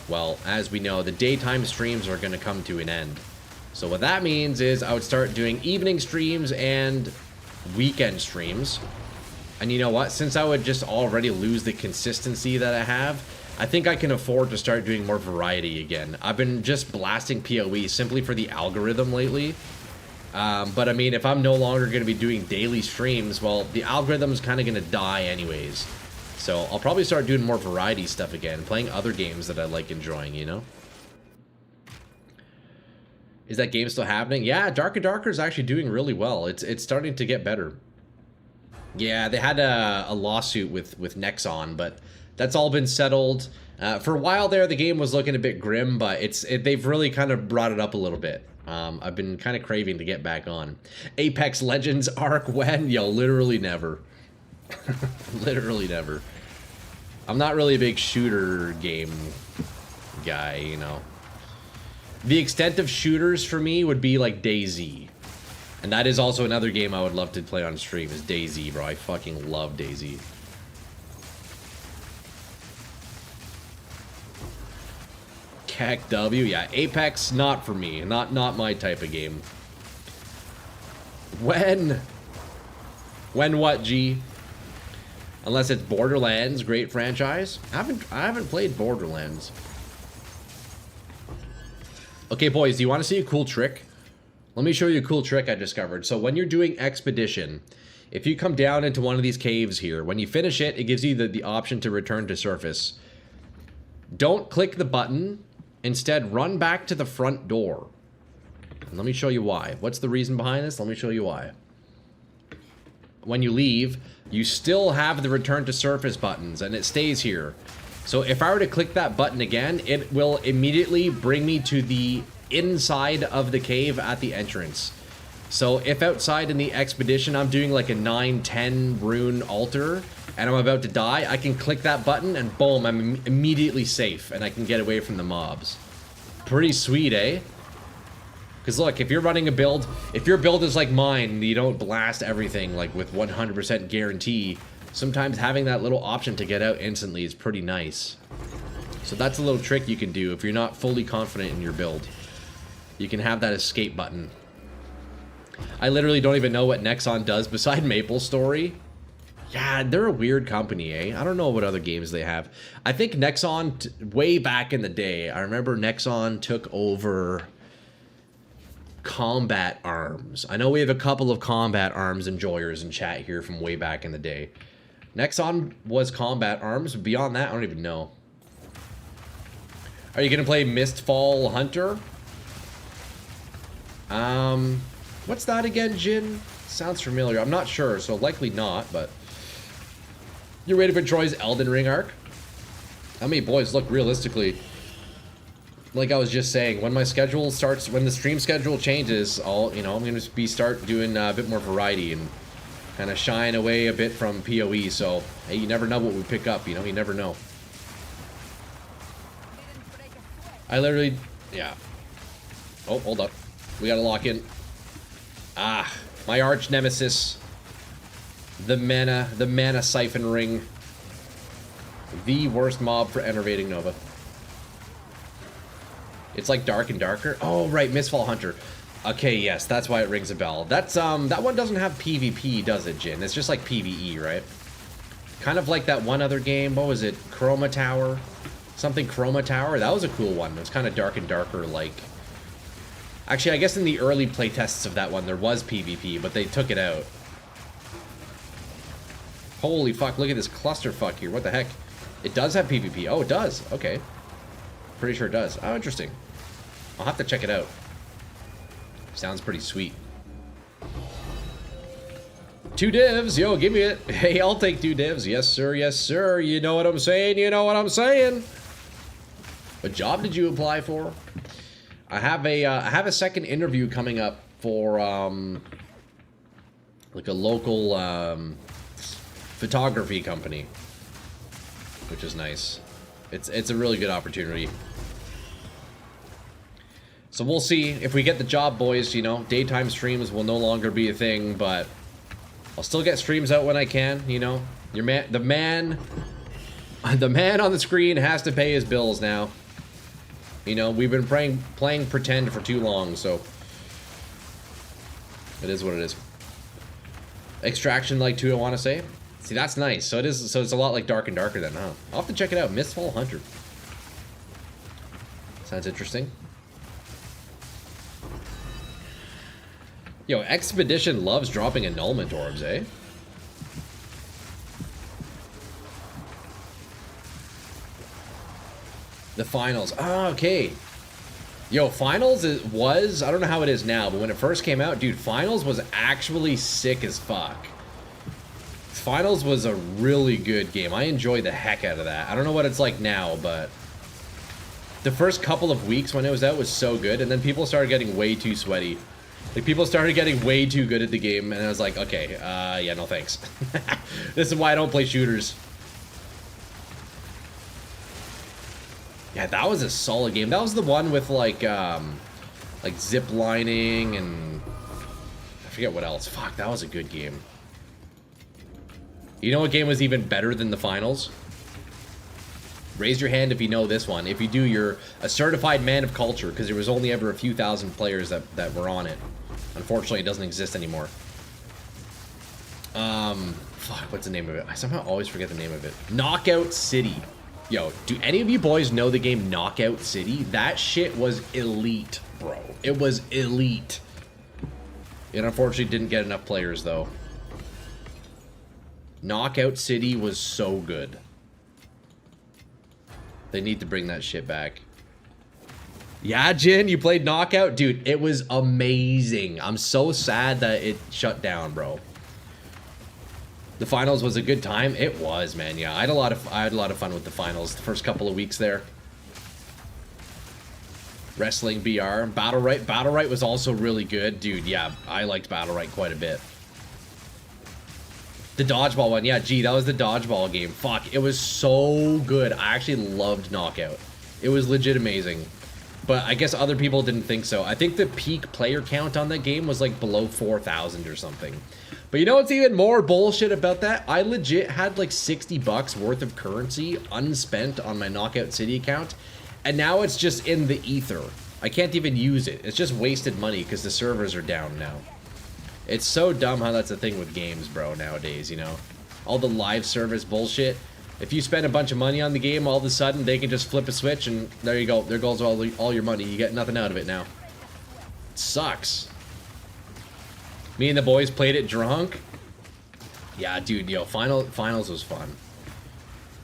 well, as we know, the daytime streams are going to come to an end. So what that means is I would start doing evening streams and weekend streams. And you know what? Since I would just already lose the consistency that I have, I think I can afford to start doing more variety again. I've been just blasting PoE simply for the algorithm lately. But I mean, if I'm no longer going to be doing daily streams, well, the algorithm's kind of going to die anyways. So I'll probably start doing more variety stuff again, playing other games that I like enjoying, you know? Is that game still happening? Yeah, Dark and Darker is actually doing really well. It's starting to get better. Yeah, they had a lawsuit with Nexon, but that's all been settled. For a while there, the game was looking a bit grim, but they've really kind of brought it up a little bit. I've been kind of craving to get back on. Apex Legends arc when? Yo, literally never. Literally never. I'm not really a big shooter game guy, you know. The extent of shooters for me would be like DayZ. And that is also another game I would love to play on stream, is DayZ, bro. I fucking love DayZ. Heck W, yeah. Apex, not for me. Not my type of game. When what, G? Unless it's Borderlands, great franchise. I haven't played Borderlands. Okay, boys, do you want to see a cool trick? Let me show you a cool trick I discovered. So when you're doing Expedition, if you come down into one of these caves here, when you finish it, it gives you the option to return to surface. Don't click the button. Instead, run back to the front door. And let me show you why. What's the reason behind this? Let me show you why. When you leave, you still have the return to surface buttons, and it stays here. So if I were to click that button again, it will immediately bring me to the inside of the cave at the entrance. So if outside in the Expedition I'm doing like a 9-10 rune altar and I'm about to die, I can click that button and boom, I'm immediately safe and I can get away from the mobs. Pretty sweet, eh? Because look, if you're running a build, if your build is like mine, you don't blast everything like with 100% guarantee, sometimes having that little option to get out instantly is pretty nice. So that's a little trick you can do if you're not fully confident in your build. You can have that escape button. I literally don't even know what Nexon does beside MapleStory. Yeah, they're a weird company, eh? I don't know what other games they have. I think Nexon, way back in the day, I remember Nexon took over Combat Arms. I know we have a couple of Combat Arms enjoyers in chat here from way back in the day. Nexon was Combat Arms. Beyond that, I don't even know. Are you going to play Mistfall Hunter? What's that again, Jin? Sounds familiar. I'm not sure, so likely not, but... You ready for Troy's Elden Ring arc? I mean, boys, look, realistically, like I was just saying, when my schedule starts, when the stream schedule changes, I'm going to start doing a bit more variety and kind of shying away a bit from PoE, so, hey, you never know what we pick up, you know, you never know. I literally, yeah. Oh, hold up. We gotta lock in. Ah, my arch nemesis. The mana siphon ring. The worst mob for Enervating Nova. It's like dark and darker. Oh, right, Mistfall Hunter. Okay, yes, that's why it rings a bell. That's, that one doesn't have PvP, does it, Jin? It's just like PvE, right? Kind of like that one other game. What was it? Chroma Tower? Something Chroma Tower? That was a cool one. It was kind of dark and darker, like... Actually, I guess in the early playtests of that one, there was PvP, but they took it out. Holy fuck, look at this clusterfuck here. What the heck? It does have PvP. Oh, it does. Okay. Pretty sure it does. Oh, interesting. I'll have to check it out. Sounds pretty sweet. 2 divs. Yo, give me it. Hey, I'll take 2 divs. Yes, sir. Yes, sir. You know what I'm saying? You know what I'm saying? What job did you apply for? I have a second interview coming up for like a local photography company, which is nice. It's a really good opportunity. So we'll see if we get the job, boys. You know, daytime streams will no longer be a thing, but I'll still get streams out when I can. You know, the man on the screen has to pay his bills now. You know, we've been playing pretend for too long, so it is what it is. Extraction like 2, I want to say. See, that's nice. So it's a lot like Dark and Darker then, huh? I'll have to check it out. Mistfall Hunter. Sounds interesting. Yo, Expedition loves dropping annulment orbs, eh? The finals. Ah, okay. Yo, finals was, I don't know how it is now, but when it first came out, dude, finals was actually sick as fuck. Finals was a really good game. I enjoyed the heck out of that. I don't know what it's like now, but the first couple of weeks when it was out was so good, and then people started getting way too sweaty. Like, people started getting way too good at the game, and I was like, okay, yeah, no thanks. This is why I don't play shooters. Yeah, that was a solid game. That was the one with, like zip lining and I forget what else. Fuck, that was a good game. You know what game was even better than the finals? Raise your hand if you know this one. If you do, you're a certified man of culture, because there was only ever a few thousand players that were on it. Unfortunately, it doesn't exist anymore. Fuck, what's the name of it? I somehow always forget the name of it. Knockout City. Yo, do any of you boys know the game Knockout City? That shit was elite, bro. It was elite. It unfortunately didn't get enough players, though. Knockout City was so good. They need to bring that shit back. Yeah, Jin, you played Knockout? Dude, it was amazing. I'm so sad that it shut down, bro. The finals was a good time. It was, man. Yeah, I had a lot of fun with the finals the first couple of weeks there. Wrestling BR. Battle Right was also really good. Dude, yeah, I liked Battle Right quite a bit. The dodgeball one. Yeah, gee, that was the dodgeball game. Fuck, it was so good. I actually loved Knockout. It was legit amazing. But I guess other people didn't think so. I think the peak player count on that game was like below 4,000 or something. But you know what's even more bullshit about that? I legit had like $60 worth of currency unspent on my Knockout City account. And now it's just in the ether. I can't even use it. It's just wasted money because the servers are down now. It's so dumb how that's a thing with games, bro, nowadays, you know? All the live service bullshit. If you spend a bunch of money on the game, all of a sudden they can just flip a switch and there you go. There goes all your money. You get nothing out of it now. It sucks. Me and the boys played it drunk. Yeah, dude, yo, finals was fun.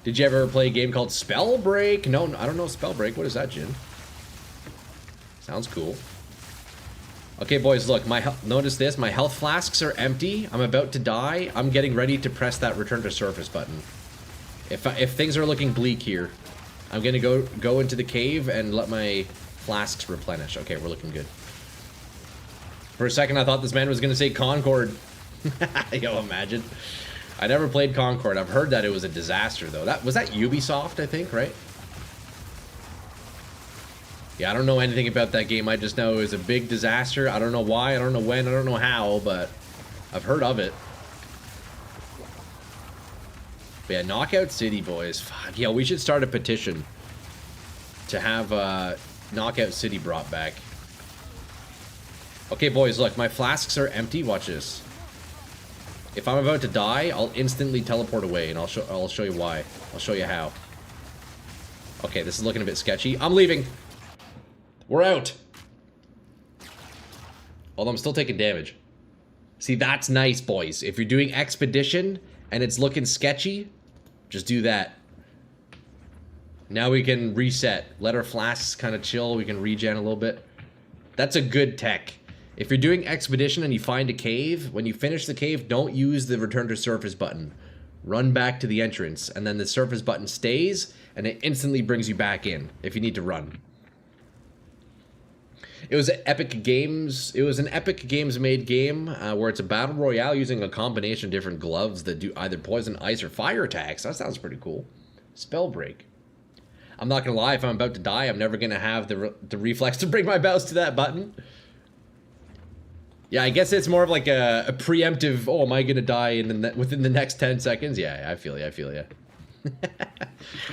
Did you ever play a game called Spellbreak? No, I don't know Spellbreak. What is that, Jin? Sounds cool. Okay, boys, look, notice this. My health flasks are empty. I'm about to die. I'm getting ready to press that return to surface button. If things are looking bleak here, I'm gonna go into the cave and let my flasks replenish. Okay, we're looking good. For a second, I thought this man was gonna say Concord. Yo, imagine. I never played Concord. I've heard that it was a disaster, though. Was that Ubisoft, I think, right? Yeah, I don't know anything about that game. I just know it was a big disaster. I don't know why, I don't know when, I don't know how, but I've heard of it. But yeah, Knockout City, boys. Fuck, yeah, we should start a petition to have Knockout City brought back. Okay, boys, look, my flasks are empty. Watch this. If I'm about to die, I'll instantly teleport away, and I'll show you why. I'll show you how. Okay, this is looking a bit sketchy. I'm leaving. We're out. Although I'm still taking damage. See, that's nice, boys. If you're doing expedition and it's looking sketchy, just do that. Now we can reset. Let our flasks kind of chill. We can regen a little bit. That's a good tech. If you're doing expedition and you find a cave, when you finish the cave, don't use the return to surface button. Run back to the entrance, and then the surface button stays, and it instantly brings you back in if you need to run. It was an Epic Games. It was an Epic Games made game where it's a battle royale using a combination of different gloves that do either poison, ice, or fire attacks. That sounds pretty cool. Spell break. I'm not gonna lie. If I'm about to die, I'm never gonna have the reflex to bring my mouse to that button. Yeah, I guess it's more of like a preemptive. Oh, am I gonna die within the next 10 seconds? Yeah, I feel you. I feel you.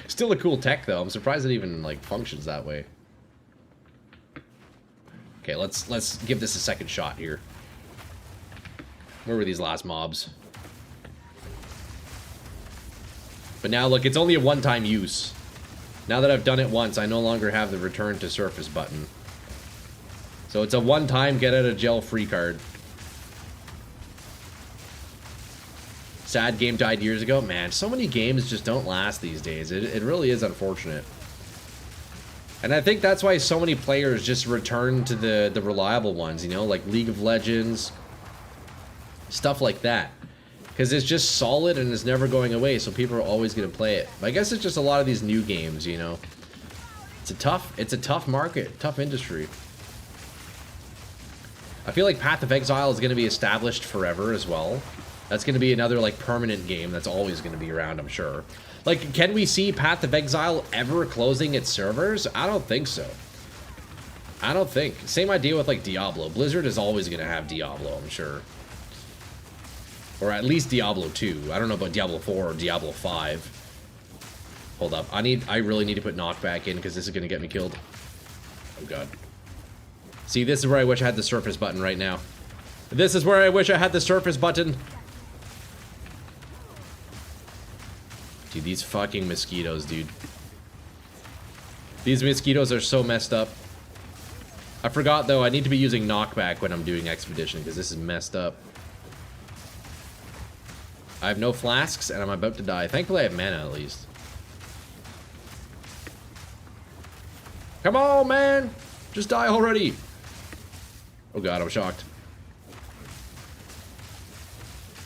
Still a cool tech though. I'm surprised it even like functions that way. Okay, let's give this a second shot here. Where were these last mobs? But now look, it's only a one-time use. Now that I've done it once, I no longer have the return to surface button. So it's a one-time get out of jail free card. Sad game died years ago. Man, so many games just don't last these days. It really is unfortunate. And I think that's why so many players just return to the reliable ones, you know, like League of Legends, stuff like that. Because it's just solid and it's never going away, so people are always going to play it. But I guess it's just a lot of these new games, you know. It's a tough market, tough industry. I feel like Path of Exile is going to be established forever as well. That's going to be another, like, permanent game that's always going to be around, I'm sure. Like, can we see Path of Exile ever closing its servers? I don't think so. I don't think. Same idea with, like, Diablo. Blizzard is always going to have Diablo, I'm sure. Or at least Diablo 2. I don't know about Diablo 4 or Diablo 5. Hold up. I really need to put knockback in because this is going to get me killed. Oh, God. See, this is where I wish I had the surface button right now. This is where I wish I had the surface button. Dude, these fucking mosquitoes, dude. These mosquitoes are so messed up. I forgot, though, I need to be using knockback when I'm doing expedition, because this is messed up. I have no flasks, and I'm about to die. Thankfully, I have mana, at least. Come on, man! Just die already! Oh god, I'm shocked.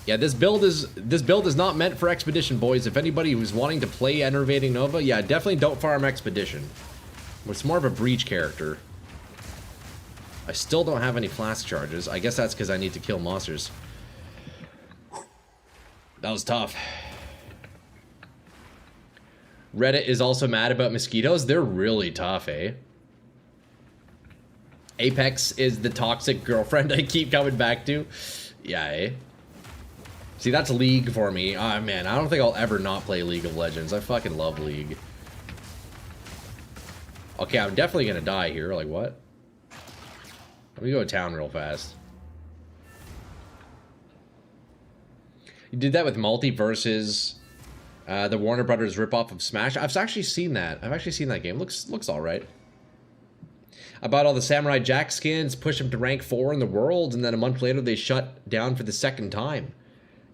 Yeah, this build is not meant for expedition, boys. If anybody who's wanting to play Enervating Nova, yeah, definitely don't farm expedition. It's more of a breach character. I still don't have any flask charges. I guess that's because I need to kill monsters. That was tough. Reddit is also mad about mosquitoes. They're really tough, eh? Apex is the toxic girlfriend I keep coming back to. Yeah, eh? See, that's League for me. Oh, man, I don't think I'll ever not play League of Legends. I fucking love League. Okay, I'm definitely gonna die here. Like, what? Let me go to town real fast. You did that with Multiverses, the Warner Brothers ripoff of Smash. I've actually seen that. I've actually seen that game. Looks all right. I bought all the Samurai Jack skins, pushed them to rank 4 in the world, and then a month later they shut down for the second time.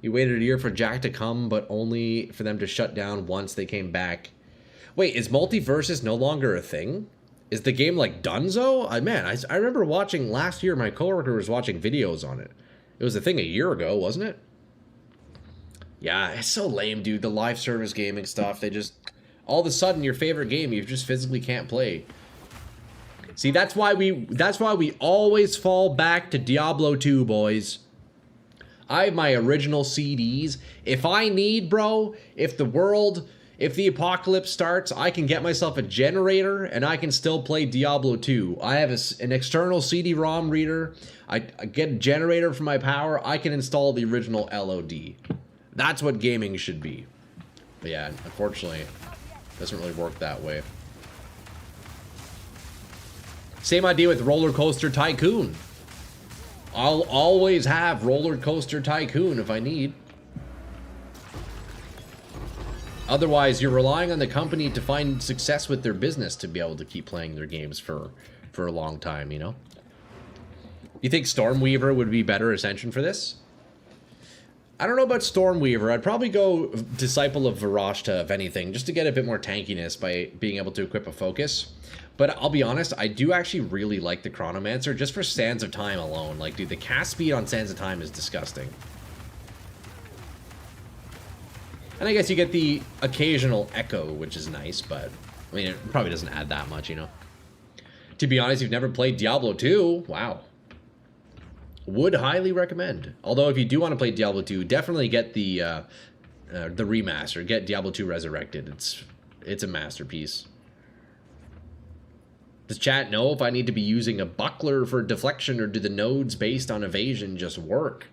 You waited a year for Jack to come, but only for them to shut down once they came back. Wait, is Multiverses no longer a thing? Is the game like donezo? I remember watching last year, my coworker was watching videos on it. It was a thing a year ago, wasn't it? Yeah, it's so lame, dude. The live service gaming stuff, they just... all of a sudden, your favorite game, you just physically can't play. See, that's why we always fall back to Diablo 2, boys. I have my original CDs. If I need, bro, if the apocalypse starts, I can get myself a generator and I can still play Diablo 2. I have an external CD-ROM reader. I get a generator for my power. I can install the original LOD. That's what gaming should be. But yeah, unfortunately, it doesn't really work that way. Same idea with Roller Coaster Tycoon. I'll always have Roller Coaster Tycoon if I need. Otherwise, you're relying on the company to find success with their business to be able to keep playing their games for a long time, you know? You think Stormweaver would be better Ascension for this? I don't know about Stormweaver. I'd probably go Disciple of Varashta, if anything, just to get a bit more tankiness by being able to equip a focus. But I'll be honest, I do actually really like the Chronomancer just for Sands of Time alone. Like, dude, the cast speed on Sands of Time is disgusting. And I guess you get the occasional Echo, which is nice, but I mean, it probably doesn't add that much, you know? To be honest, you've never played Diablo 2? Wow. Would highly recommend. Although if you do want to play Diablo 2, definitely get the remaster. Get Diablo 2 Resurrected. It's a masterpiece. Does chat know if I need to be using a buckler for deflection, or do the nodes based on evasion just work?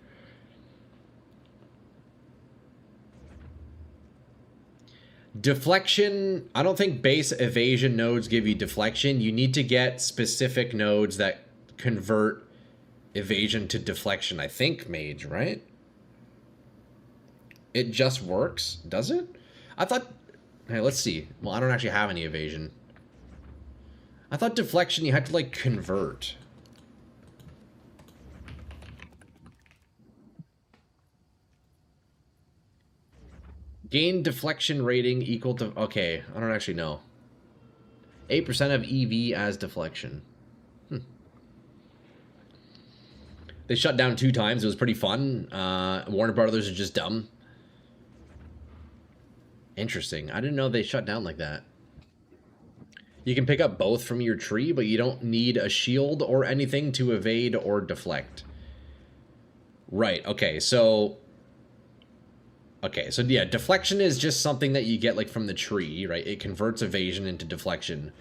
Deflection, I don't think base evasion nodes give you deflection. You need to get specific nodes that convert evasion to deflection. I think mage, right? It just works, does it? I thought, hey, let's see. Well, I don't actually have any evasion. I thought deflection you had to like convert. Gain deflection rating equal to... Okay, I don't actually know. 8% of EV as deflection. They shut down 2 times. It was pretty fun. Warner Brothers are just dumb. Interesting. I didn't know they shut down like that. You can pick up both from your tree, but you don't need a shield or anything to evade or deflect. Right, okay, so... Okay, so yeah, deflection is just something that you get like from the tree, right? It converts evasion into deflection,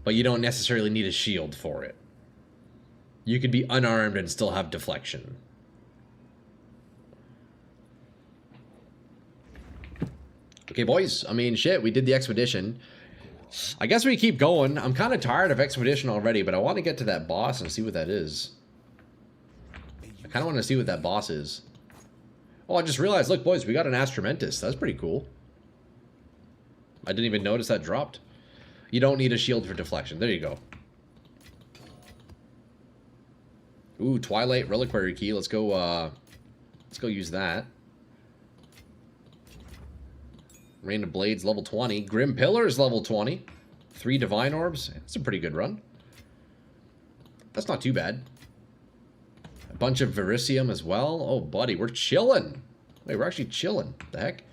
but you don't necessarily need a shield for it. You could be unarmed and still have deflection. Okay, boys, I mean, shit, we did the expedition. I guess we keep going. I'm kind of tired of expedition already, but I want to get to that boss and see what that is. I kind of want to see what that boss is. Oh, I just realized, look, boys, we got an Astramentus. That's pretty cool. I didn't even notice that dropped. You don't need a shield for deflection. There you go. Ooh, Twilight Reliquary Key. Let's go use that. Rain of Blades, level 20. Grim Pillars, level 20. 3 Divine Orbs. That's a pretty good run. That's not too bad. A bunch of Verisium as well. Oh, buddy, we're chilling. Wait, we're actually chilling. The heck?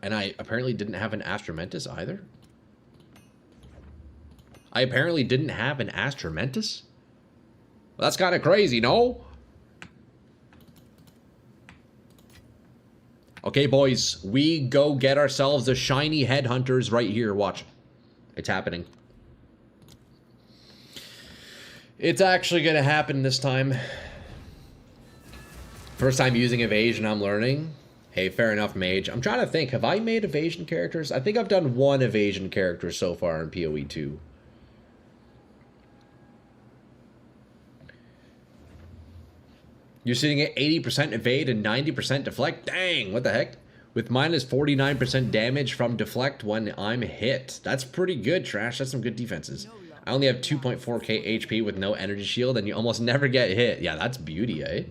And I apparently didn't have an Astramentus either. I apparently didn't have an Astramentus? Well, that's kind of crazy, no? Okay, boys, we go get ourselves the shiny headhunters right here. Watch. It's happening. It's actually going to happen this time. First time using evasion, I'm learning. Hey, fair enough, mage. I'm trying to think. Have I made evasion characters? I think I've done 1 evasion character so far in PoE 2. You're sitting at 80% evade and 90% deflect? Dang, what the heck? With minus 49% damage from deflect when I'm hit. That's pretty good, Trash. That's some good defenses. I only have 2.4k HP with no energy shield, and you almost never get hit. Yeah, that's beauty, eh?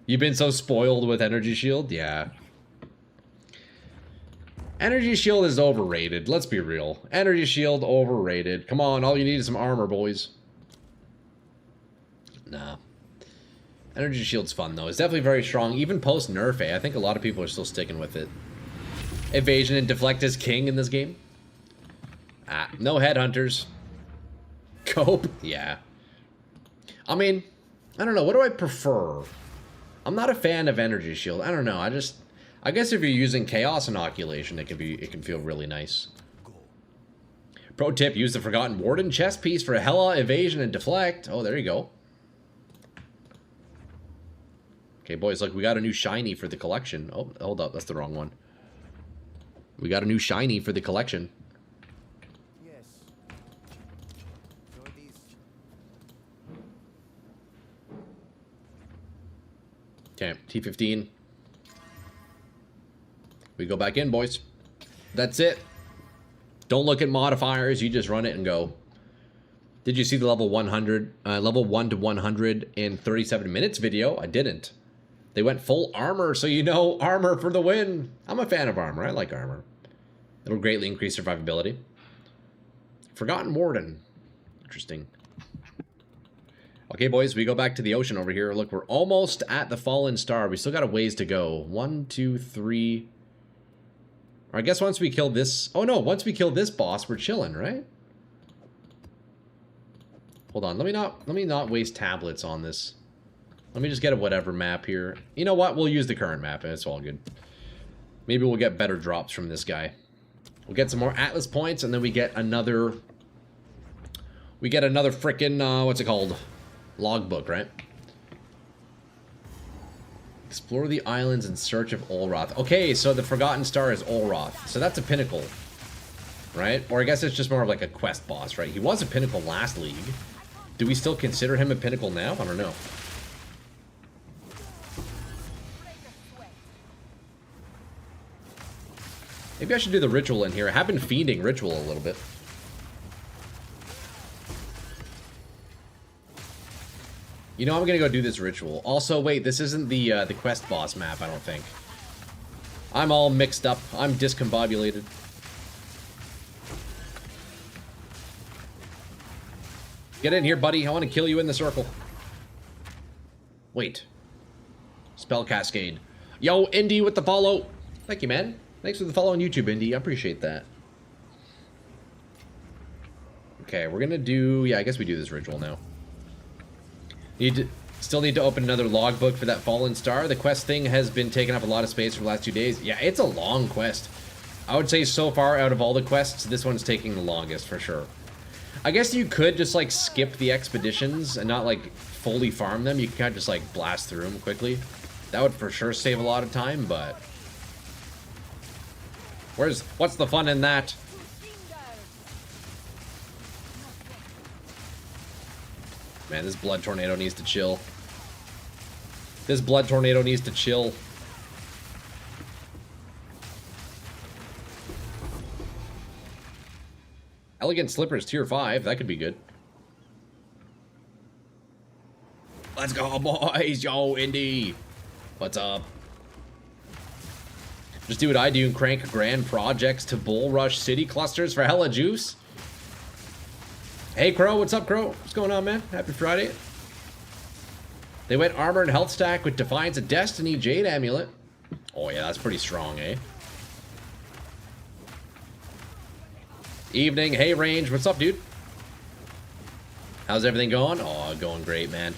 You've been so spoiled with energy shield? Yeah. Energy shield is overrated. Let's be real. Energy shield, overrated. Come on, all you need is some armor, boys. Nah. Energy shield's fun, though. It's definitely very strong. Even post-nerf, I think a lot of people are still sticking with it. Evasion and deflect is king in this game. Ah, no headhunters. Cope? Yeah. I mean, I don't know. What do I prefer? I'm not a fan of energy shield. I don't know. I guess if you're using chaos inoculation, it can feel really nice. Pro tip, use the Forgotten Warden chest piece for Hella, evasion, and deflect. Oh, there you go. Okay, boys, look, we got a new shiny for the collection. Oh, hold up, that's the wrong one. We got a new shiny for the collection. Okay, T15. We go back in, boys. That's it. Don't look at modifiers. You just run it and go. Did you see the level 100, level 1 to 100 in 37 minutes video? I didn't. They went full armor, so you know, armor for the win. I'm a fan of armor. I like armor. It'll greatly increase survivability. Forgotten Warden. Interesting. Okay, boys, we go back to the ocean over here. Look, we're almost at the Fallen Star. We still got a ways to go. 1, 2, 3. Or I guess once we kill this... Oh, no, once we kill this boss, we're chilling, right? Hold on, let me not waste tablets on this. Let me just get a whatever map here. You know what? We'll use the current map, and it's all good. Maybe we'll get better drops from this guy. We'll get some more Atlas points, and then we get another... We get another frickin', what's it called? Logbook, right? Explore the islands in search of Olroth. Okay, so the Forgotten Star is Olroth. So that's a pinnacle, right? Or I guess it's just more of like a quest boss, right? He was a pinnacle last league. Do we still consider him a pinnacle now? I don't know. Maybe I should do the ritual in here. I have been fiending ritual a little bit. You know, I'm gonna go do this ritual. Also, wait, this isn't the quest boss map, I don't think. I'm all mixed up. I'm discombobulated. Get in here, buddy. I want to kill you in the circle. Wait. Spell Cascade. Yo, Indy with the follow. Thank you, man. Thanks for the follow on YouTube, Indy. I appreciate that. Okay, we're gonna do... Yeah, I guess we do this ritual now. Still need to open another logbook for that Fallen Star. The quest thing has been taking up a lot of space for the last 2 days. Yeah, it's a long quest. I would say so far out of all the quests, this one's taking the longest for sure. I guess you could just like skip the expeditions and not like fully farm them. You can kind of just like blast through them quickly. That would for sure save a lot of time, but... What's the fun in that? Man, this blood tornado needs to chill. This blood tornado needs to chill. Elegant Slippers tier 5, that could be good. Let's go, boys! Yo, Indy! What's up? Just do what I do and crank grand projects to bull rush city clusters for hella juice. Hey, Crow, what's up, Crow? What's going on, man? Happy Friday. They went armor and health stack with Defiance of Destiny Jade Amulet. Oh, yeah, that's pretty strong, eh? Evening. Hey, Range. What's up, dude? How's everything going? Oh, going great, man.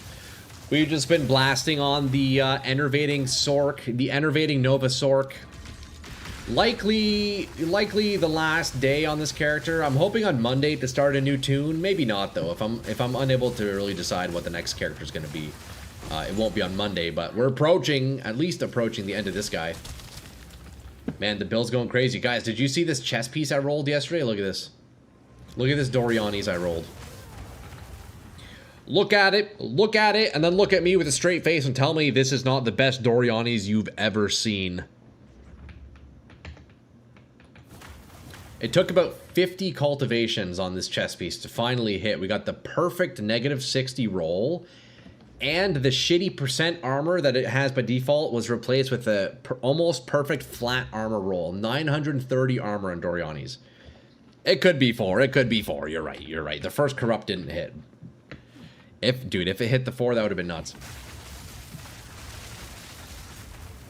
We've just been blasting on the Enervating Sorc, the Enervating Nova Sorc. Likely the last day on this character. I'm hoping on Monday to start a new tune. Maybe not though. If I'm unable to really decide what the next character is going to be, it won't be on Monday. But we're at least approaching the end of this guy. Man, the build's going crazy, guys. Did you see this chess piece I rolled yesterday? Look at this. Look at this Dorianes I rolled. Look at it, and then look at me with a straight face and tell me this is not the best Dorianes you've ever seen. It took about 50 cultivations on this chess piece to finally hit. We got the perfect -60 roll, and the shitty percent armor that it has by default was replaced with a almost perfect flat armor roll. 930 armor on Dorianes. It could be 4. It could be 4. You're right. The first corrupt didn't hit. If it hit the 4, that would have been nuts.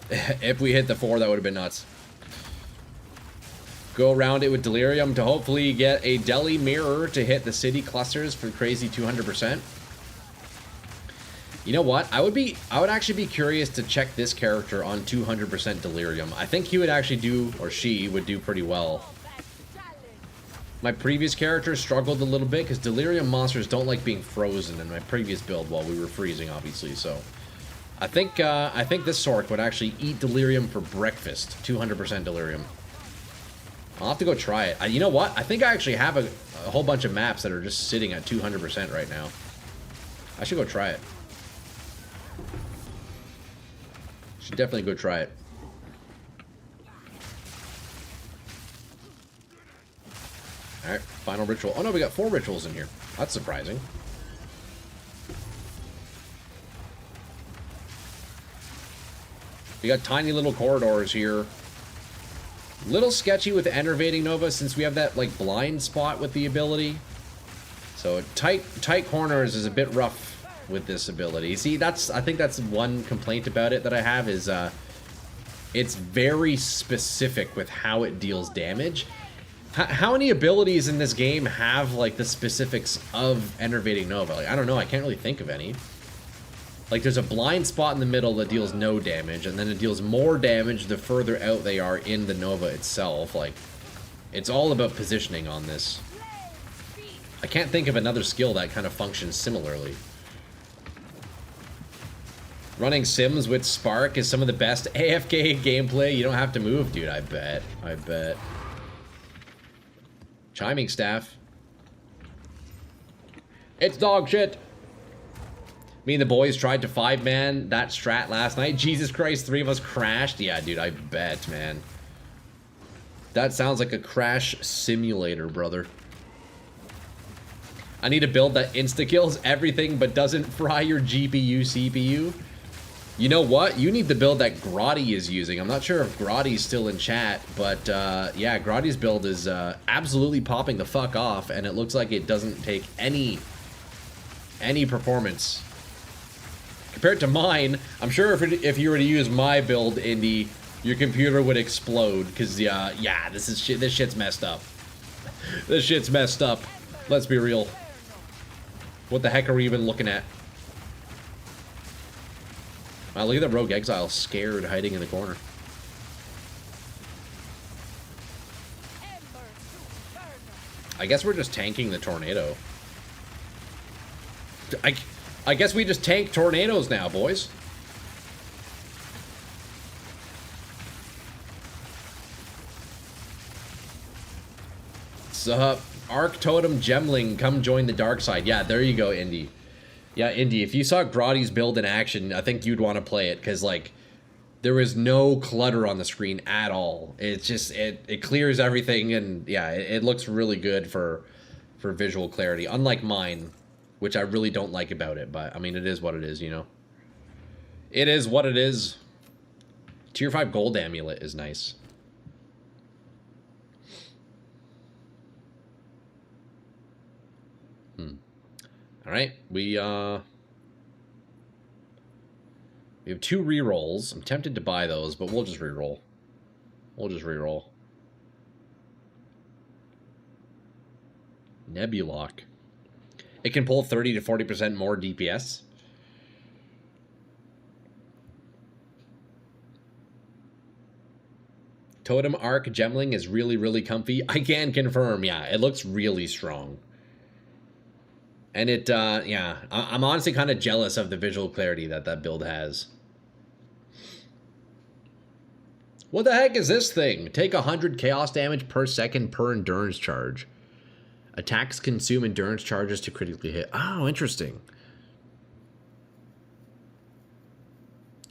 If we hit the 4, that would have been nuts. Go around it with Delirium to hopefully get a Deli Mirror to hit the city clusters for crazy 200%. You know what? I would actually be curious to check this character on 200% Delirium. I think he would actually do, or she would do pretty well. My previous character struggled a little bit because Delirium monsters don't like being frozen in my previous build while we were freezing, obviously. So I think this Sorc would actually eat Delirium for breakfast. 200% Delirium. I'll have to go try it. You know what? I think I actually have a whole bunch of maps that are just sitting at 200% right now. I should go try it. Should definitely go try it. Alright, final ritual. Oh no, we got 4 rituals in here. That's surprising. We got tiny little corridors here. Little sketchy with Enervating Nova since we have that like blind spot with the ability. So tight corners is a bit rough with this ability. See, I think that's one complaint about it that I have is it's very specific with how it deals damage. How many abilities in this game have like the specifics of Enervating Nova? Like, I don't know, I can't really think of any. Like, there's a blind spot in the middle that deals no damage, and then it deals more damage the further out they are in the Nova itself. Like, it's all about positioning on this. I can't think of another skill that kind of functions similarly. Running Sims with Spark is some of the best AFK gameplay. You don't have to move, dude, I bet. I bet. Chiming Staff. It's dog shit. Me and the boys tried to 5-man that strat last night. Jesus Christ, 3 of us crashed. Yeah, dude, I bet, man. That sounds like a crash simulator, brother. I need a build that insta-kills everything but doesn't fry your GPU, CPU. You know what? You need the build that Grotty is using. I'm not sure if Grotty's still in chat, but yeah, Grotty's build is absolutely popping the fuck off, and it looks like it doesn't take any performance. Compared to mine, I'm sure if you were to use my build, Indy, your computer would explode, because, yeah, this shit's messed up. This shit's messed up. Let's be real. What the heck are we even looking at? Wow, look at that Rogue Exile scared, hiding in the corner. I guess we're just tanking the tornado. I guess we just tank tornadoes now, boys. So, Arc Totem Gemling, come join the dark side. Yeah, there you go, Indy. Yeah, Indy, if you saw Grotty's build in action, I think you'd want to play it, because, like, there is no clutter on the screen at all. It's just, it clears everything, and, yeah, it looks really good for visual clarity, unlike mine, which I really don't like about it, but, I mean, it is what it is, you know? It is what it is. Tier 5 Gold Amulet is nice. Alright, we have 2 rerolls. I'm tempted to buy those, but we'll just reroll. We'll just reroll. Nebulock. It can pull 30 to 40% more DPS. Totem Arc Gemling is really, really comfy. I can confirm, yeah, it looks really strong. And it, yeah, I'm honestly kind of jealous of the visual clarity that build has. What the heck is this thing? Take 100 chaos damage per second per endurance charge. Attacks consume endurance charges to critically hit. Oh, interesting.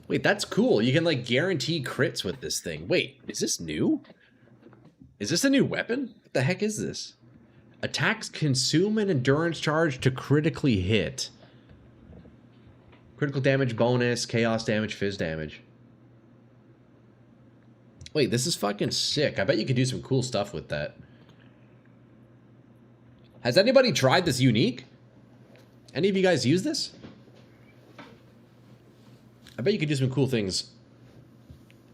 Wait, that's cool. You can, like, guarantee crits with this thing. Wait, is this new? Is this a new weapon? What the heck is this? Attacks consume an endurance charge to critically hit. Critical damage bonus, chaos damage, fizz damage. Wait, this is fucking sick. I bet you could do some cool stuff with that. Has anybody tried this unique? Any of you guys use this? I bet you could do some cool things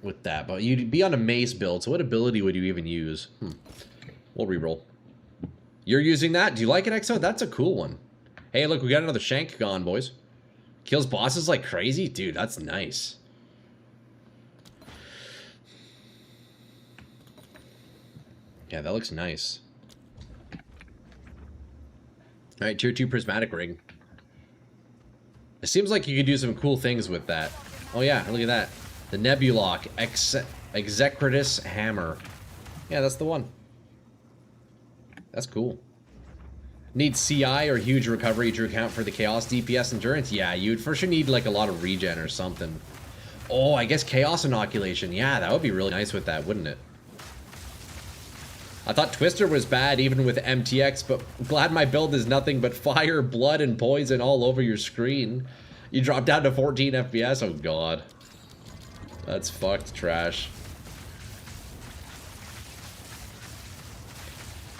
with that, but you'd be on a mace build, so what ability would you even use? We'll reroll. You're using that? Do you like it, Exo? That's a cool one. Hey, look, we got another shank gone, boys. Kills bosses like crazy? Dude, that's nice. Yeah, that looks nice. Alright, tier 2 prismatic ring. It seems like you could do some cool things with that. Oh yeah, look at that. The Nebulock Execritus Hammer. Yeah, that's the one. That's cool. Need CI or huge recovery to account for the chaos DPS endurance? Yeah, you'd for sure need like a lot of regen or something. Oh, I guess Chaos Inoculation. Yeah, that would be really nice with that, wouldn't it? I thought Twister was bad even with MTX, but glad my build is nothing but fire, blood, and poison all over your screen. You drop down to 14 FPS? Oh god. That's fucked trash.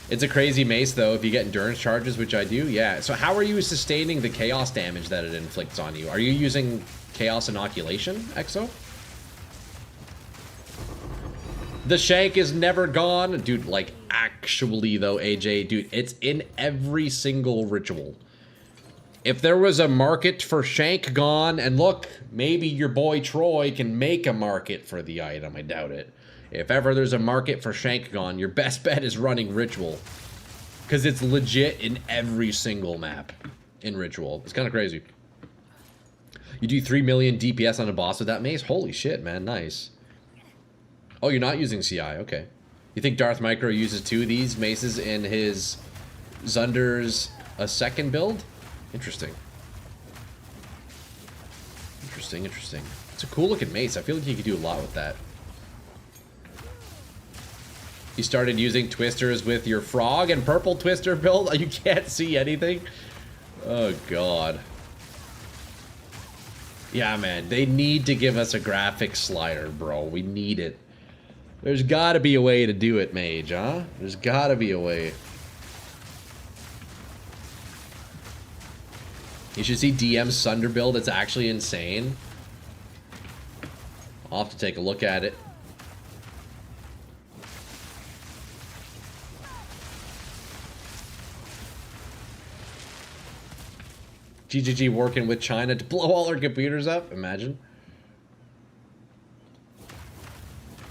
It's a crazy mace though if you get endurance charges, which I do. Yeah, so how are you sustaining the chaos damage that it inflicts on you? Are you using Chaos Inoculation, Exo? The shank is never gone. Dude, like, actually, though, AJ, dude, it's in every single ritual. If there was a market for shank gone, and look, maybe your boy Troy can make a market for the item. I doubt it. If ever there's a market for shank gone, your best bet is running ritual. Because it's legit in every single map in ritual. It's kind of crazy. You do 3 million DPS on a boss with that mace? Holy shit, man. Nice. Oh, you're not using CI. Okay. You think Darth Micro uses 2 of these maces in his Zunder's a second build? Interesting. Interesting, interesting. It's a cool looking mace. I feel like you could do a lot with that. You started using twisters with your frog and purple twister build? You can't see anything? Oh, God. Yeah, man. They need to give us a graphics slider, bro. We need it. There's gotta be a way to do it, Mage, huh? There's gotta be a way. You should see DM's Sunder build. It's actually insane. I'll have to take a look at it. GGG working with China to blow all our computers up. Imagine.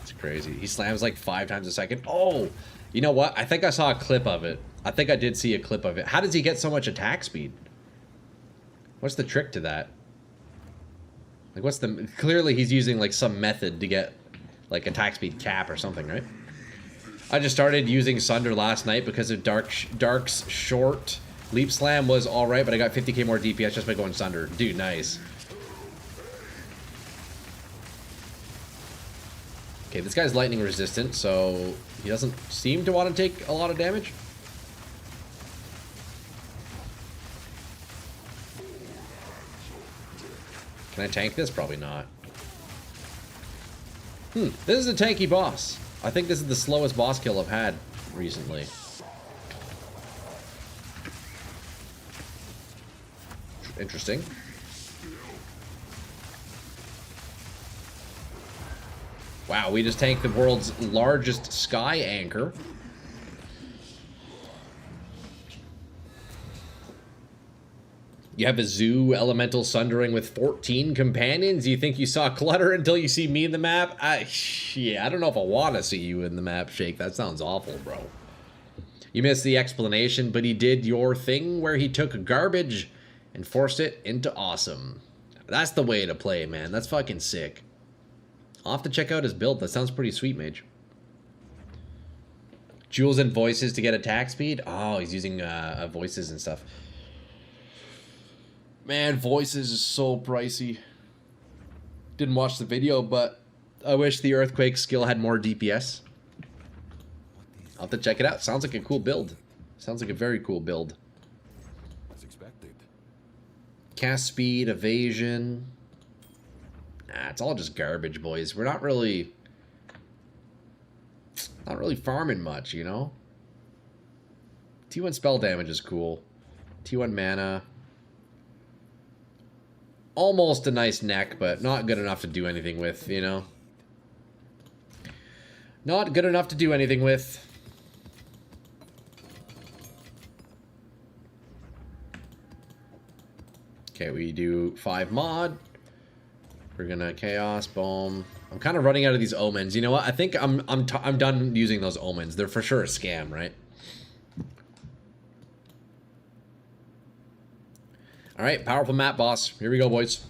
It's crazy. He slams like 5 times a second. Oh, you know what? I think I saw a clip of it. I think I did see a clip of it. How does he get so much attack speed? What's the trick to that? Like, what's the... Clearly, he's using, like, some method to get, like, attack speed cap or something, right? I just started using Sunder last night because of Dark's short... Leap Slam was alright, but I got 50k more DPS just by going Sunder. Dude, nice. Okay, this guy's lightning resistant, so he doesn't seem to want to take a lot of damage. Can I tank this? Probably not. This is a tanky boss. I think this is the slowest boss kill I've had recently. Interesting. Wow, we just tanked the world's largest sky anchor. You have a zoo elemental sundering with 14 companions? You think you saw clutter until you see me in the map? Yeah, I don't know if I want to see you in the map, Shake. That sounds awful, bro. You missed the explanation, but he did your thing where he took garbage and forced it into awesome. That's the way to play, man. That's fucking sick. I'll have to check out his build. That sounds pretty sweet, Mage. Jewels and voices to get attack speed? Oh, he's using voices and stuff. Man, voices is so pricey. Didn't watch the video, but I wish the Earthquake skill had more DPS. I'll have to check it out. Sounds like a cool build. Sounds like a very cool build. Cast speed, evasion. Nah, it's all just garbage, boys. We're not really farming much, you know? T1 spell damage is cool. T1 mana. Almost a nice neck, but not good enough to do anything with, you know? Not good enough to do anything with. Okay, we do 5 mod. We're gonna chaos, boom. I'm kind of running out of these omens. You know what? I think I'm done using those omens. They're for sure a scam, right? All right, powerful map boss. Here we go, boys.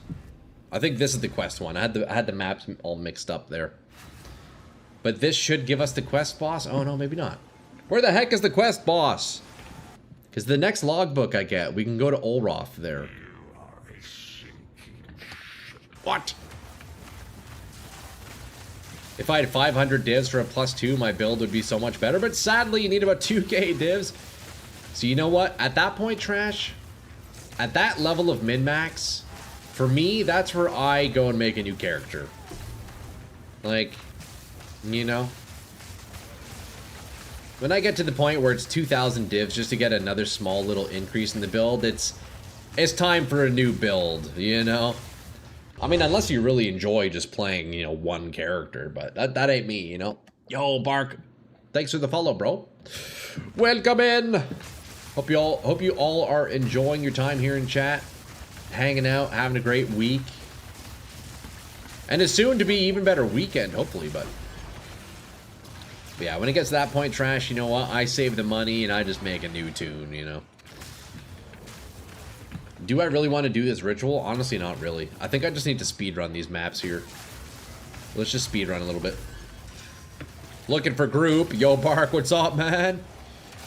I think this is the quest one. I had the maps all mixed up there. But this should give us the quest boss. Oh no, maybe not. Where the heck is the quest boss? Because the next logbook I get, we can go to Olroth there. What? If I had 500 divs for a +2, my build would be so much better. But sadly, you need about 2k divs. So you know what? At that point, Trash, at that level of min-max, for me, that's where I go and make a new character. Like, you know? When I get to the point where it's 2,000 divs just to get another small little increase in the build, it's time for a new build, you know? I mean, unless you really enjoy just playing, you know, one character, but that ain't me, you know? Yo, Bark, thanks for the follow, bro. Welcome in. Hope you all are enjoying your time here in chat, hanging out, having a great week, and it's soon to be even better weekend, hopefully. But yeah, when it gets to that point, Trash, you know what? I save the money and I just make a new tune, you know? Do I really want to do this ritual? Honestly, not really. I think I just need to speedrun these maps here. Let's just speedrun a little bit. Looking for group. Yo, Bark, what's up, man?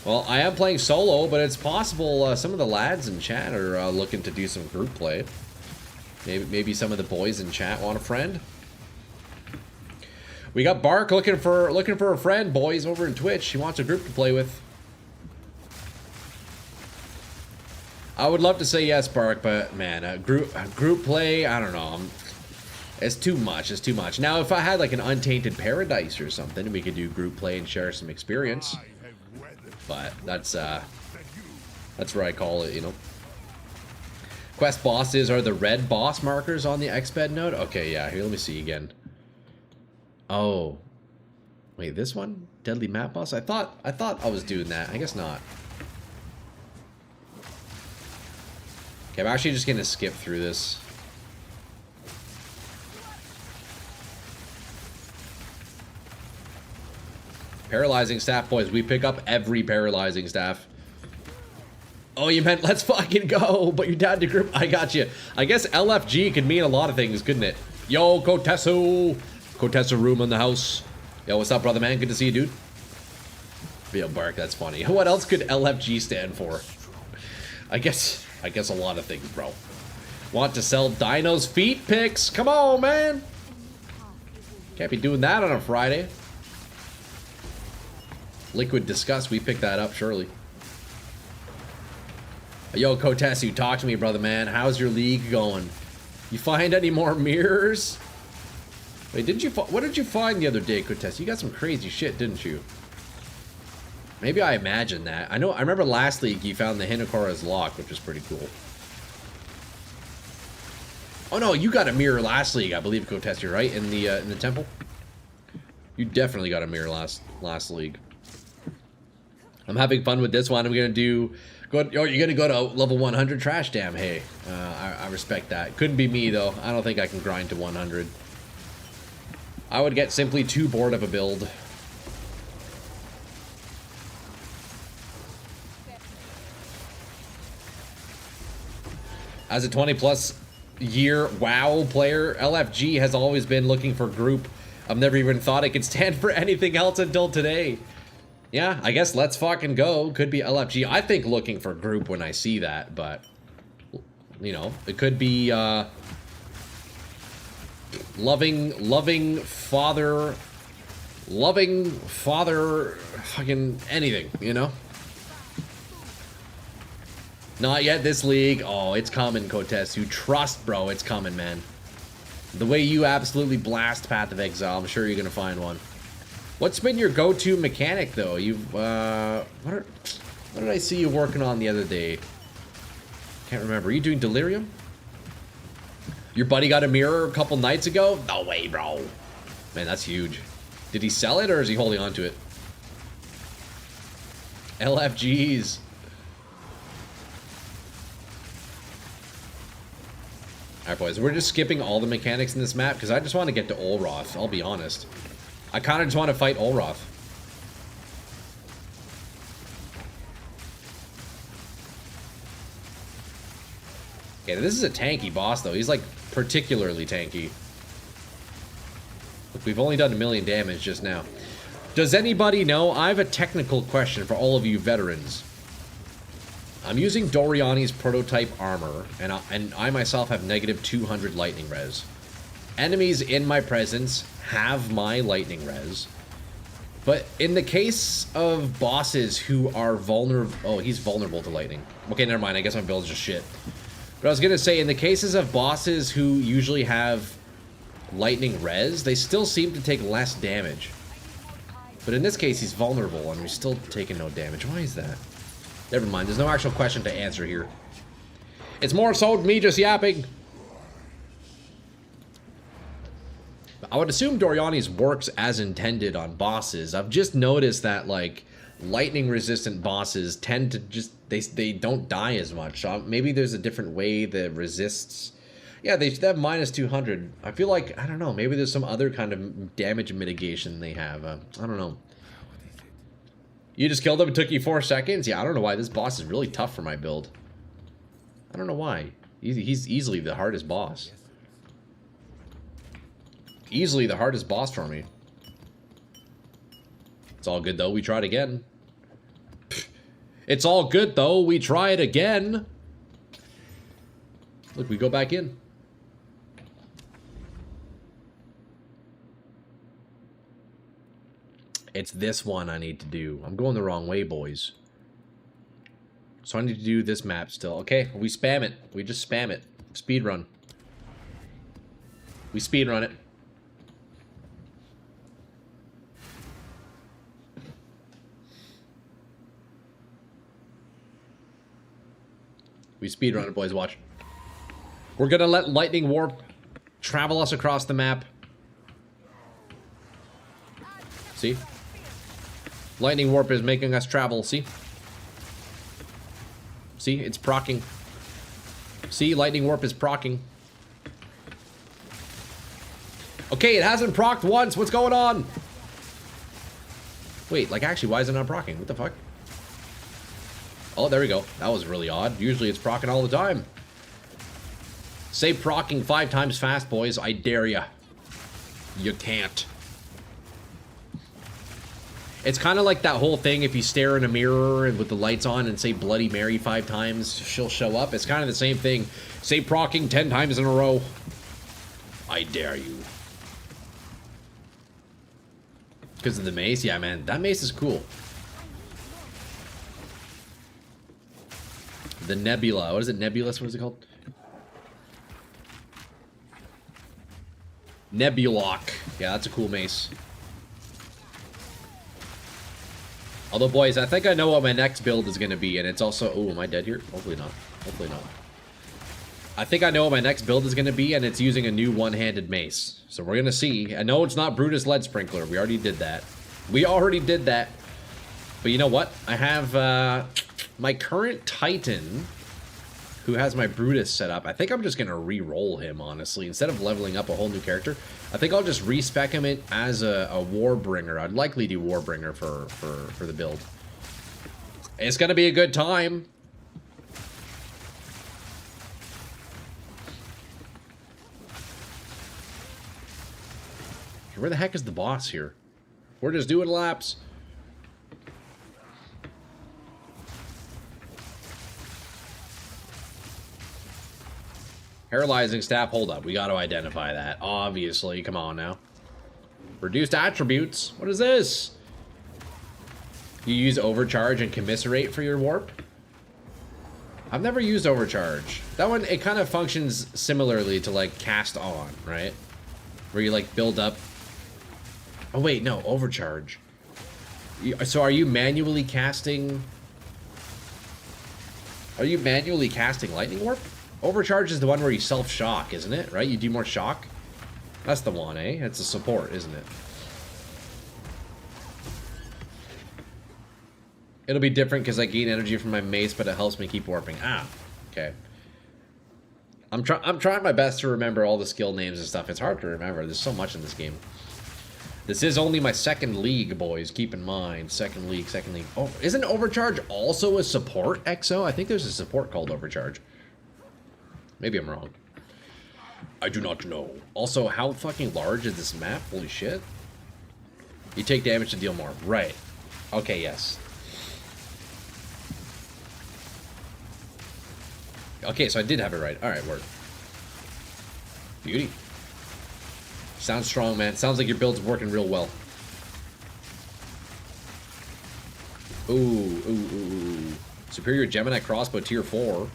Well, I am playing solo, but it's possible some of the lads in chat are looking to do some group play. Maybe some of the boys in chat want a friend. We got Bark looking for a friend, boys, over in Twitch. He wants a group to play with. I would love to say yes, Bark, but man, group play, I don't know. It's too much. It's too much. Now, if I had like an Untainted Paradise or something, we could do group play and share some experience. But that's where I call it, you know. Quest bosses are the red boss markers on the Xped node. Okay, yeah. Here, let me see again. Oh, wait, this one, deadly map boss. I thought I was doing that. I guess not. Okay, I'm actually just gonna skip through this. Paralyzing staff, boys. We pick up every paralyzing staff. Oh, you meant let's fucking go, but you're down to group. I got you. I guess LFG could mean a lot of things, couldn't it? Yo, Kotesu. Kotesu room in the house. Yo, what's up, brother man? Good to see you, dude. Yo, Bark, that's funny. What else could LFG stand for? I guess a lot of things, bro. Want to sell Dino's feet pics? Come on, man. Can't be doing that on a Friday. Liquid Disgust, we picked that up, surely. Yo, Kotesu, talk to me, brother, man. How's your league going? You find any more mirrors? Wait, what did you find the other day, Kotesu? You got some crazy shit, didn't you? Maybe I imagined that. I remember last league you found the Hinokora's lock, which was pretty cool. Oh no, you got a mirror last league, I believe, Kotesu, right? In the temple? You definitely got a mirror last league. I'm having fun with this one. I'm gonna do. You're gonna go to level 100 Trash. Damn, hey, I respect that. Couldn't be me though. I don't think I can grind to 100. I would get simply too bored of a build. As a 20+ year WoW player, LFG has always been looking for group. I've never even thought it could stand for anything else until today. Yeah, I guess let's fucking go. Could be LFG. I think looking for group when I see that, but you know, it could be loving father, fucking anything, you know? Not yet this league. Oh, it's coming, Kotesu. Trust, bro, it's coming, man. The way you absolutely blast Path of Exile, I'm sure you're gonna find one. What's been your go-to mechanic, though? You've, what did I see you working on the other day? Can't remember. Are you doing Delirium? Your buddy got a mirror a couple nights ago? No way, bro. Man, that's huge. Did he sell it, or is he holding on to it? LFGs. Alright, boys. We're just skipping all the mechanics in this map, because I just want to get to Olroth, I'll be honest. I kind of just want to fight Olroth. Okay, this is a tanky boss, though. He's, like, particularly tanky. Look, we've only done 1 million damage just now. Does anybody know? I have a technical question for all of you veterans. I'm using Doriani's prototype armor, and I myself have -200 lightning res. enemies in my presence have my lightning res. But in the case of bosses who are vulnerable... Oh, he's vulnerable to lightning. Okay, never mind. I guess my build's just shit. But I was going to say, in the cases of bosses who usually have lightning res, they still seem to take less damage. But in this case, he's vulnerable, and he's still taking no damage. Why is that? Never mind. There's no actual question to answer here. It's more so me just yapping. I would assume Doriani's works as intended on bosses. I've just noticed that, like, lightning-resistant bosses tend to just... They don't die as much. So maybe there's a different way that resists... Yeah, they have minus 200. I feel like, I don't know, maybe there's some other kind of damage mitigation they have. I don't know. You just killed him, it took you 4 seconds? Yeah, I don't know why. This boss is really tough for my build. I don't know why. He's easily the hardest boss. Easily the hardest boss for me. It's all good, though. We tried again. It's all good, though. We try it again. Look, we go back in. It's this one I need to do. I'm going the wrong way, boys. So I need to do this map still. Okay, we spam it. We just spam it. Speed run. We speed run it. We speed run it, boys. Watch. We're gonna let lightning warp travel us across the map. See? Lightning warp is making us travel, see? See, it's procking. See, lightning warp is procking. Okay, it hasn't procced once. What's going on? Wait, like actually, why is it not procking? What the fuck? Oh, there we go. That was really odd. Usually it's procking all the time. Say procking 5 times fast, boys. I dare ya. You can't. It's kind of like that whole thing, if you stare in a mirror and with the lights on and say Bloody Mary 5 times, she'll show up. It's kind of the same thing. Say procking 10 times in a row. I dare you. Because of the mace? Yeah, man. That mace is cool. The Nebula. What is it? Nebulous? What is it called? Nebulock. Yeah, that's a cool mace. Although, boys, I think I know what my next build is going to be, and it's also... Oh, am I dead here? Hopefully not. Hopefully not. I think I know what my next build is going to be, and it's using a new one-handed mace. So we're going to see. I know it's not Brutus Lead Sprinkler. We already did that. We already did that. But you know what? I have my current Titan, who has my Brutus set up. I think I'm just going to re-roll him, honestly. Instead of leveling up a whole new character, I think I'll just respec him in as a Warbringer. I'd likely do Warbringer for the build. It's going to be a good time. Where the heck is the boss here? We're just doing laps. Paralyzing staff, hold up. We got to identify that. Obviously, come on now. Reduced attributes. What is this? You use overcharge and commiserate for your warp? I've never used overcharge. That one, it kind of functions similarly to like cast on, right? Where you like build up. Oh wait, no, overcharge. So are you manually casting? Are you manually casting lightning warp? Overcharge is the one where you self-shock, isn't it? Right? You do more shock? That's the one, eh? It's a support, isn't it? It'll be different because I gain energy from my mace, but it helps me keep warping. Ah, okay. I'm trying my best to remember all the skill names and stuff. It's hard to remember. There's so much in this game. This is only my second league, boys. Keep in mind. Second league, second league. Oh, isn't Overcharge also a support, EXO? I think there's a support called Overcharge. Maybe I'm wrong. I do not know. Also, how fucking large is this map? Holy shit. You take damage to deal more. Right. Okay, yes. Okay, so I did have it right. Alright, word. Beauty. Sounds strong, man. Sounds like your build's working real well. Ooh. Superior Gemini crossbow tier 4.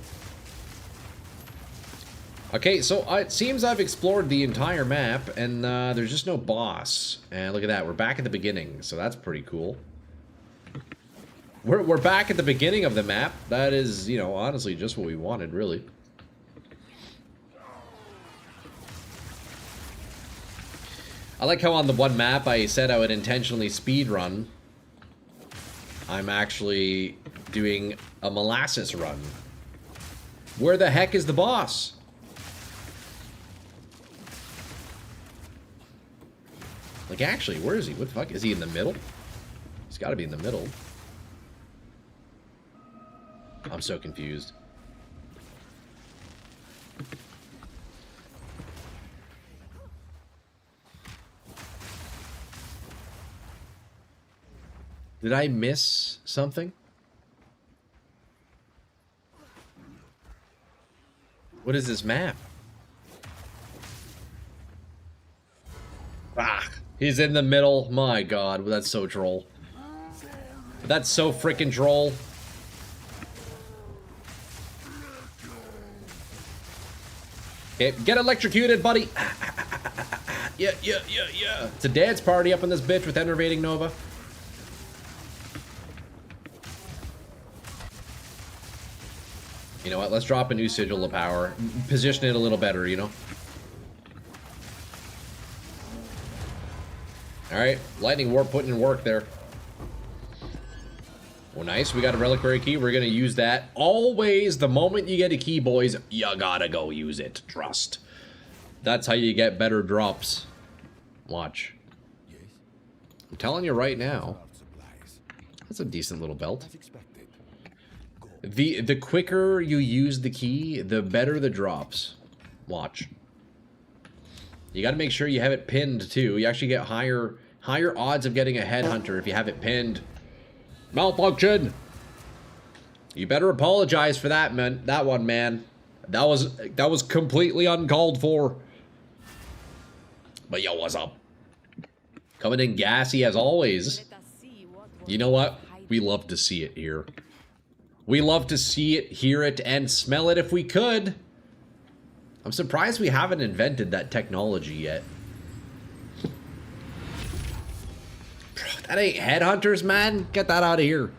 Okay, so it seems I've explored the entire map, and there's just no boss. And look at that, we're back at the beginning, so that's pretty cool. We're back at the beginning of the map. That is, you know, honestly just what we wanted, really. I like how on the one map I said I would intentionally speedrun. I'm actually doing a molasses run. Where the heck is the boss? Like, actually, where is he? What the fuck? Is he in the middle? He's got to be in the middle. I'm so confused. Did I miss something? What is this map? Ah, he's in the middle. My god, that's so troll. That's so freaking troll. Okay, get electrocuted, buddy. Yeah. It's a dance party up in this bitch with Enervating Nova. You know what? Let's drop a new Sigil of Power. Position it a little better, you know? Alright, Lightning Warp putting in work there. Oh, nice. We got a Reliquary Key. We're going to use that. Always, the moment you get a key, boys, you gotta go use it. Trust. That's how you get better drops. Watch. I'm telling you right now. That's a decent little belt. The quicker you use the key, the better the drops. Watch. You got to make sure you have it pinned too. You actually get higher odds of getting a headhunter if you have it pinned. Malfunction. You better apologize for that, man. That one, man. That was completely uncalled for. But yo, what's up? Coming in gassy as always. You know what? We love to see it here. We love to see it, hear it, and smell it if we could. I'm surprised we haven't invented that technology yet. Bro, that ain't headhunters, man. Get that out of here.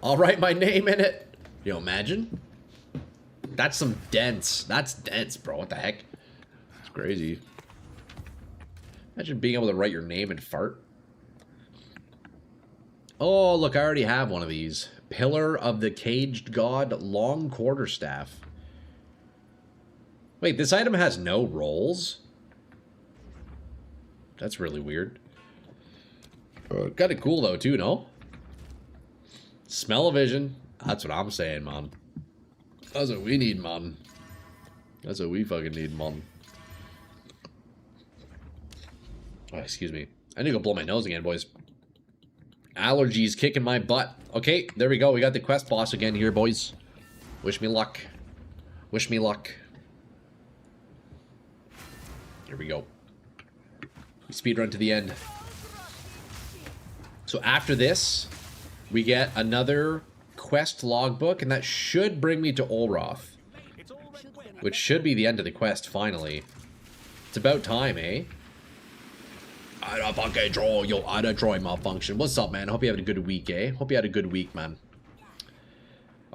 I'll write my name in it. Yo, imagine. That's some dense. That's dense, bro. What the heck? It's crazy. Imagine being able to write your name and fart. Oh, look, I already have one of these. Pillar of the Caged God, Long Quarterstaff. Wait, this item has no rolls? That's really weird. Kind of cool, though, too, no? Smell-o-vision. That's what I'm saying, man. That's what we need, man. That's what we fucking need, man. Oh, excuse me. I need to go blow my nose again, boys. Allergies kicking my butt. Okay, there we go. We got the quest boss again here, boys. Wish me luck. Wish me luck. Here we go. We speedrun to the end. So after this, we get another quest logbook, and that should bring me to Olroth. Which should be the end of the quest, finally. It's about time, eh? I don't fucking draw, yo, I don't draw malfunction. What's up, man? Hope you had a good week, eh? Hope you had a good week, man.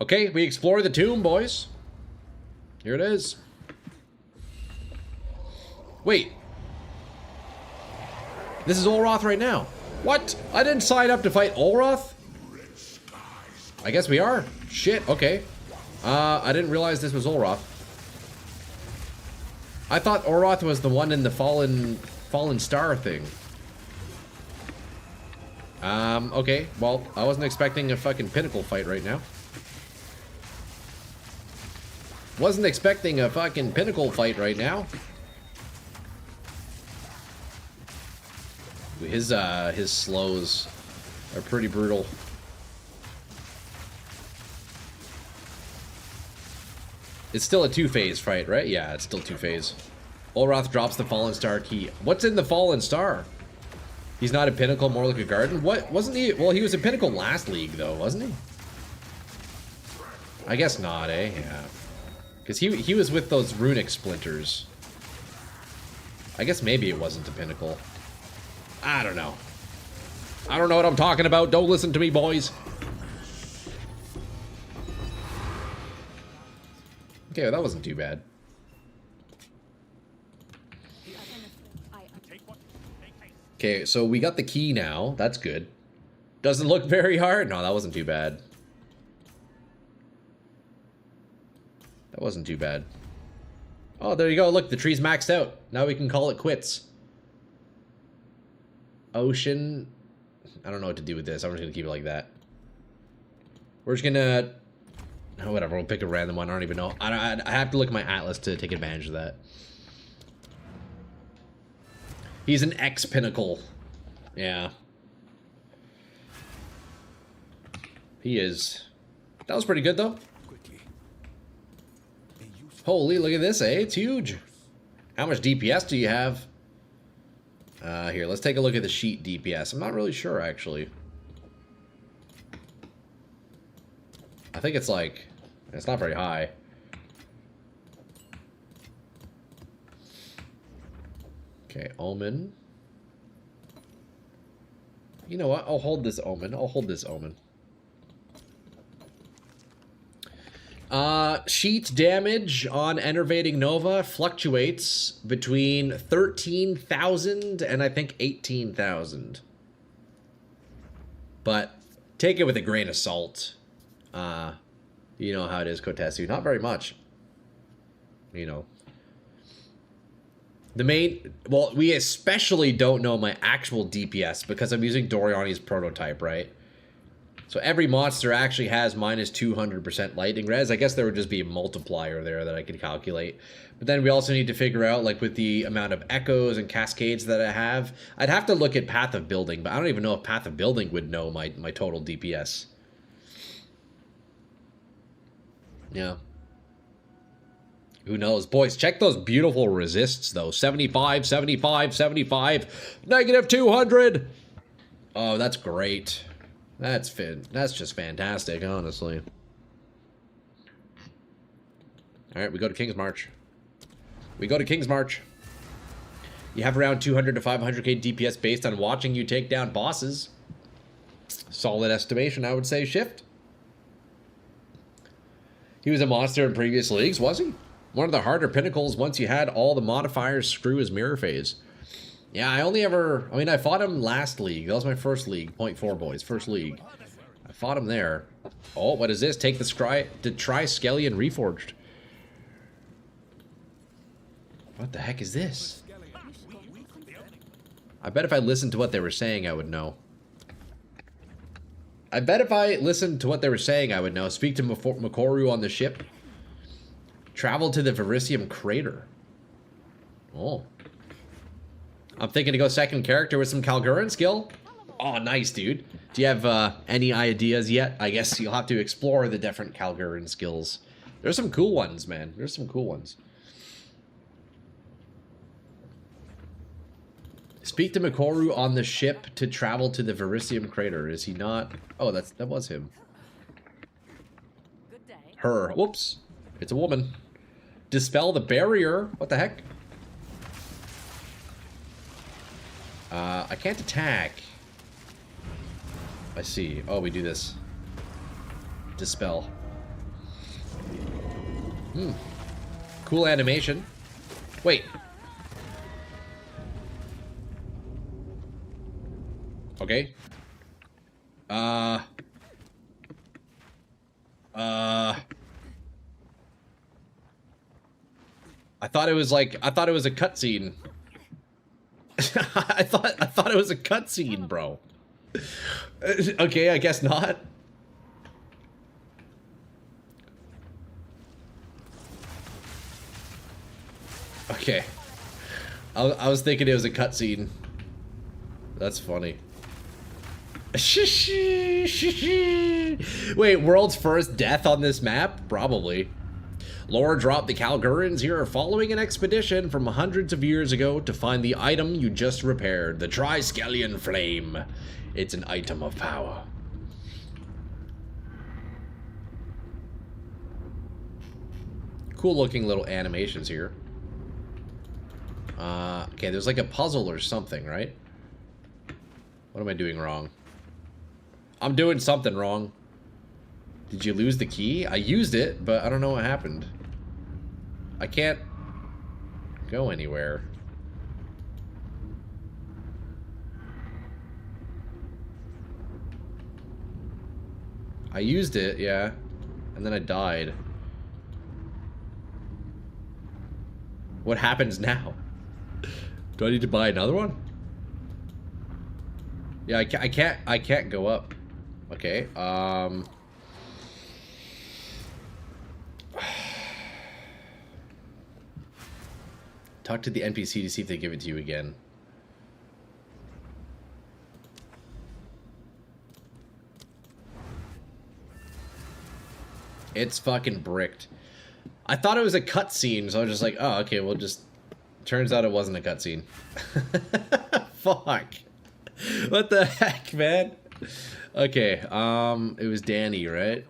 Okay, we explore the tomb, boys. Here it is. Wait. This is Olroth right now. What? I didn't sign up to fight Olroth? I guess we are. Shit, okay. I didn't realize this was Olroth. I thought Olroth was the one in the Fallen Star thing. Okay. Well, I wasn't expecting a fucking pinnacle fight right now. Wasn't expecting a fucking pinnacle fight right now. His slows are pretty brutal. It's still a two-phase fight, right? Yeah, it's still two-phase. Olroth drops the Fallen Star key. What's in the Fallen Star? He's not a Pinnacle, more like a Garden? What? Wasn't he? Well, he was a Pinnacle last league, though, wasn't he? I guess not, eh? Yeah. Because he was with those Runic Splinters. I guess maybe it wasn't a Pinnacle. I don't know. I don't know what I'm talking about. Don't listen to me, boys. Okay, well, that wasn't too bad. Okay, so we got the key now. That's good. Doesn't look very hard. No, that wasn't too bad. That wasn't too bad. Oh, there you go. Look, the tree's maxed out. Now we can call it quits. Ocean. I don't know what to do with this. I'm just going to keep it like that. We're just going to... Oh, whatever. We'll pick a random one. I don't even know. I have to look at my atlas to take advantage of that. He's an X-Pinnacle. Yeah. He is. That was pretty good, though. Holy, look at this, eh? It's huge. How much DPS do you have? Here, let's take a look at the sheet DPS. I'm not really sure, actually. I think it's like... It's not very high. Okay, Omen. You know what? I'll hold this Omen. I'll hold this Omen. Sheet damage on Enervating Nova fluctuates between 13,000 and I think 18,000. But take it with a grain of salt. You know how it is, Kotetsu. Not very much. You know. The main... Well, we especially don't know my actual DPS because I'm using Doriani's prototype, right? So every monster actually has minus 200% lightning res. I guess there would just be a multiplier there that I could calculate. But then we also need to figure out, like, with the amount of echoes and cascades that I have. I'd have to look at Path of Building, but I don't even know if Path of Building would know my total DPS. Yeah. Who knows? Boys, check those beautiful resists, though. 75, 75, 75, negative 200! Oh, that's great. That's just fantastic, honestly. Alright, we go to King's March. We go to King's March. You have around 200 to 500k DPS based on watching you take down bosses. Solid estimation, I would say. Shift. He was a monster in previous leagues, was he? One of the harder pinnacles once you had all the modifiers screw his mirror phase. Yeah, I fought him last league. That was my first league. 0.4 boys. First league. I fought him there. Oh, what is this? Take the Triskelion Reforged. What the heck is this? I bet if I listened to what they were saying, I would know. I bet if I listened to what they were saying, I would know. Speak to Makoru on the ship. Travel to the Verisium Crater. Oh. I'm thinking to go second character with some Kalguran skill. Oh, nice, dude. Do you have any ideas yet? I guess you'll have to explore the different Kalguran skills. There's some cool ones, man. There's some cool ones. Speak to Makoru on the ship to travel to the Verisium Crater. Is he not? Oh, that was him. Good day. Her. Whoops. It's a woman. Dispel the barrier. What the heck? I can't attack. I see. Oh, we do this. Dispel. Cool animation. Wait. Okay. I thought it was a cutscene. I thought it was a cutscene, bro. Okay, I guess not. Okay. I was thinking it was a cutscene. That's funny. Wait, world's first death on this map? Probably. Lore dropped the Calgurans here are following an expedition from hundreds of years ago to find the item you just repaired, the Triskelion Flame. It's an item of power. Cool looking little animations here. Okay, there's like a puzzle or something, right? What am I doing wrong? I'm doing something wrong. Did you lose the key? I used it, but I don't know what happened. I can't go anywhere. I used it, yeah. And then I died. What happens now? Do I need to buy another one? Yeah, I can't go up. Okay, talk to the NPC to see if they give it to you again. It's fucking bricked. I thought it was a cutscene, so I was just like, oh, okay, well, just... Turns out it wasn't a cutscene. Fuck. What the heck, man? Okay, it was Danny, right?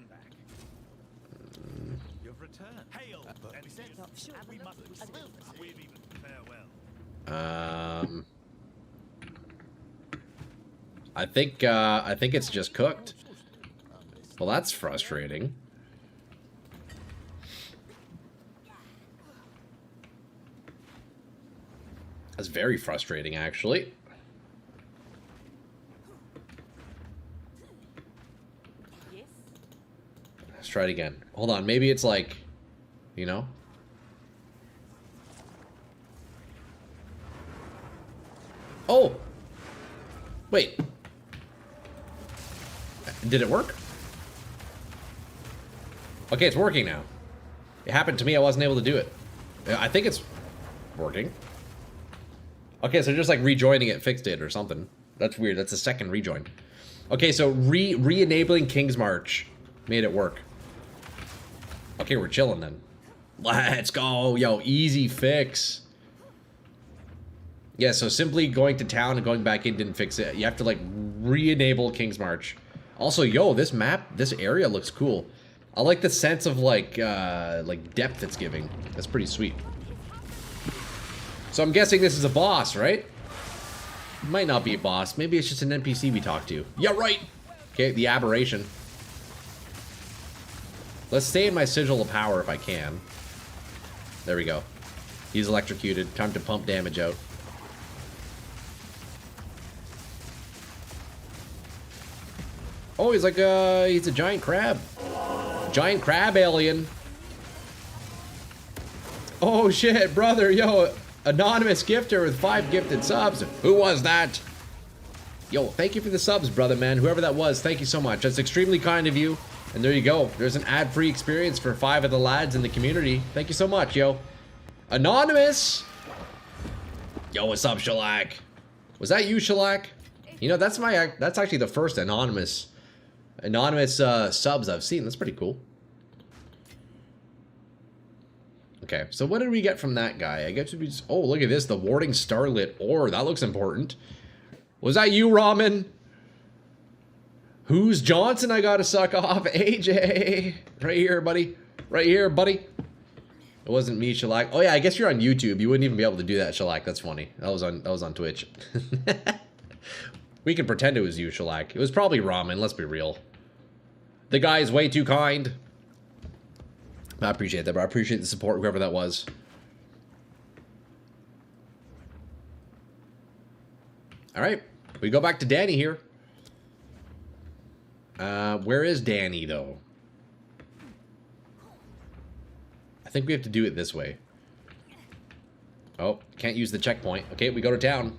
I think it's just cooked. Well, that's frustrating. That's very frustrating, actually. Let's try it again. Hold on, maybe it's like, you know? Oh! Wait. Did it work? Okay, it's working now. It happened to me, I wasn't able to do it. I think it's working. Okay, so just like rejoining it fixed it or something. That's weird. That's a second rejoin. Okay, so re-enabling King's March made it work. Okay, we're chilling then. Let's go. Yo, easy fix. Yeah, so simply going to town and going back in didn't fix it. You have to like re-enable King's March. Also, yo, this map, this area looks cool. I like the sense of like depth it's giving. That's pretty sweet. So I'm guessing this is a boss, right? Might not be a boss. Maybe it's just an NPC we talk to. Yeah, right! Okay, the aberration. Let's stay in my sigil of power if I can. There we go. He's electrocuted. Time to pump damage out. Oh, he's like he's a giant crab. Giant crab alien. Oh shit, brother, yo. Anonymous gifter with 5 gifted subs. Who was that? Yo, thank you for the subs, brother, man. Whoever that was, thank you so much. That's extremely kind of you. And there you go. There's an ad-free experience for 5 of the lads in the community. Thank you so much, yo. Anonymous! Yo, what's up, Shellac? Was that you, Shellac? You know, that's actually the first anonymous subs I've seen. That's pretty cool. Okay, so what did we get from that guy? I guess we just... Oh, look at this. The Warding Starlit Ore. That looks important. Was that you, Ramen? Who's Johnson I gotta suck off? AJ. Right here, buddy. Right here, buddy. It wasn't me, Shellac. Oh, yeah, I guess you're on YouTube. You wouldn't even be able to do that, Shellac. That's funny. That was on Twitch. We can pretend it was you, Shellac. It was probably Ramen. Let's be real. The guy is way too kind. I appreciate that, bro. I appreciate the support, whoever that was. All right, we go back to Danny here. Where is Danny, though? I think we have to do it this way. Oh, can't use the checkpoint. Okay, we go to town.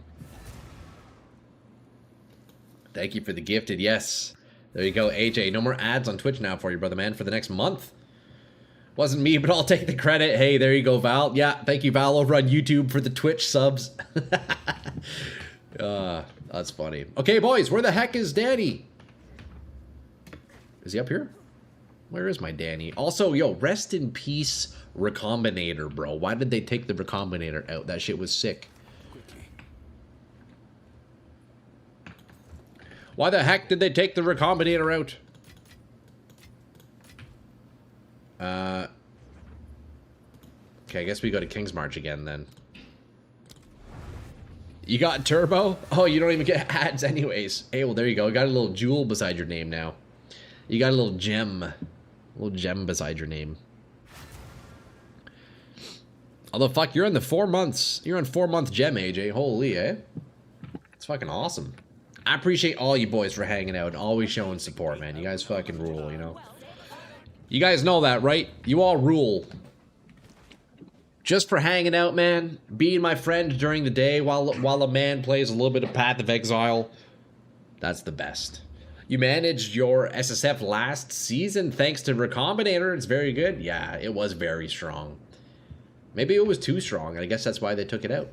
Thank you for the gifted, yes. There you go, AJ. No more ads on Twitch now for you, brother man, for the next month. Wasn't me, but I'll take the credit. Hey, there you go, Val. Yeah, thank you, Val, over on YouTube for the Twitch subs. That's funny. Okay, boys, where the heck is Danny? Is he up here? Where is my Danny? Also, yo, rest in peace, Recombinator, bro. Why did they take the Recombinator out? That shit was sick. Quickly. Why the heck did they take the Recombinator out? Okay, I guess we go to King's March again then. You got Turbo? Oh, you don't even get ads anyways. Hey, well, there you go. You got a little jewel beside your name now. You got a little gem. A little gem beside your name. Although, fuck, you're in the 4 months. You're on 4-month gem, AJ. Holy, eh? It's fucking awesome. I appreciate all you boys for hanging out and always showing support, man. You guys fucking rule, you know? You guys know that, right? You all rule. Just for hanging out, man. Being my friend during the day while a man plays a little bit of Path of Exile. That's the best. You managed your SSF last season thanks to Recombinator. It's very good. Yeah, it was very strong. Maybe it was too strong, and I guess that's why they took it out.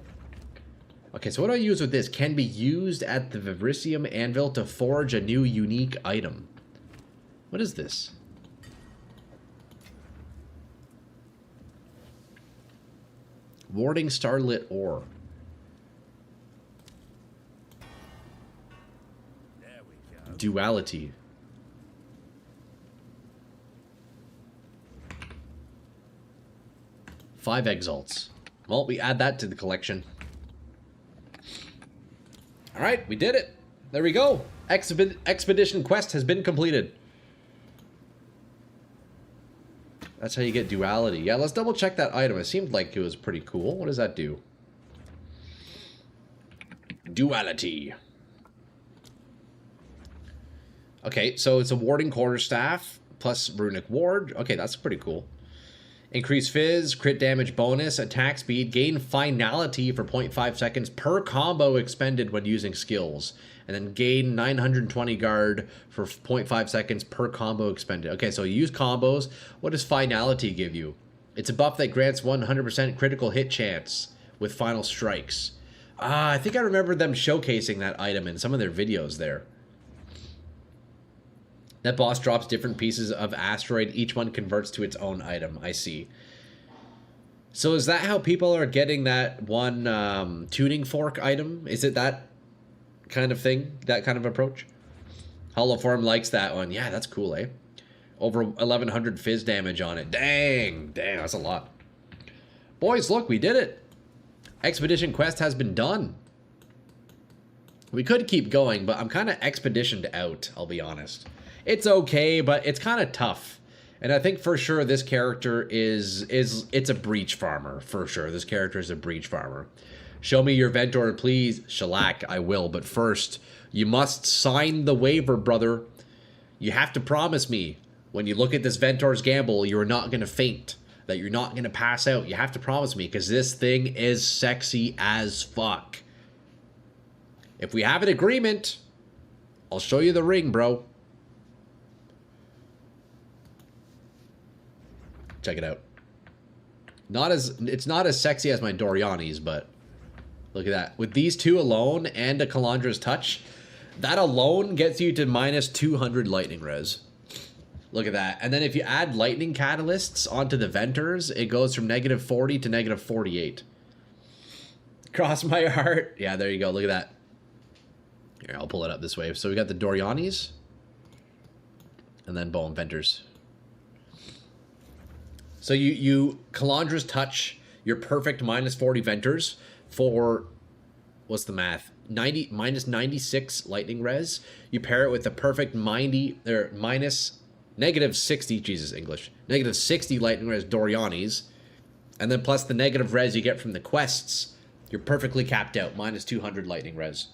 Okay, so what do I use with this? Can be used at the Vibricium Anvil to forge a new unique item. What is this? Warding Starlit Ore. There we go. Duality. Five Exalts. Well, we add that to the collection. Alright, we did it. There we go. Expedition quest has been completed. That's how you get duality. Yeah, let's double check that item. It seemed like it was pretty cool. What does that do? Duality. Okay, so it's a warding quarterstaff plus runic ward. Okay, that's pretty cool. Increase fizz, crit damage bonus, attack speed, gain finality for 0.5 seconds per combo expended when using skills. And then gain 920 guard for 0.5 seconds per combo expended. Okay, so you use combos. What does finality give you? It's a buff that grants 100% critical hit chance with final strikes. I think I remember them showcasing that item in some of their videos there. That boss drops different pieces of asteroid. Each one converts to its own item. I see. So is that how people are getting that one tuning fork item? Is it that kind of thing? That kind of approach? Holoform likes that one. Yeah, that's cool, eh? Over 1100 fizz damage on it. Dang, that's a lot. Boys, look, we did it. Expedition quest has been done. We could keep going, but I'm kind of expeditioned out, I'll be honest. It's okay, but it's kind of tough. And I think for sure this character it's a breach farmer, for sure. This character is a breach farmer. Show me your Ventor, please. Shellac, I will. But first, you must sign the waiver, brother. You have to promise me, when you look at this Ventor's Gamble, you're not going to faint. That you're not going to pass out. You have to promise me, because this thing is sexy as fuck. If we have an agreement, I'll show you the ring, bro. Check it out. It's not as sexy as my Doriani's, but look at that. With these two alone and a Calandra's Touch, that alone gets you to minus 200 lightning res. Look at that. And then if you add lightning catalysts onto the Ventors, it goes from negative 40 to negative 48. Cross my heart. Yeah, there you go. Look at that. Here, I'll pull it up this way. So we got the Doriani's. And then boom, Ventors. So you Calandra's Touch your perfect minus 40 Ventors for, what's the math? Minus 96 lightning res. You pair it with the perfect negative 60, Jesus English, negative 60 lightning res Doriani's, and then plus the negative res you get from the quests, you're perfectly capped out, minus 200 lightning res.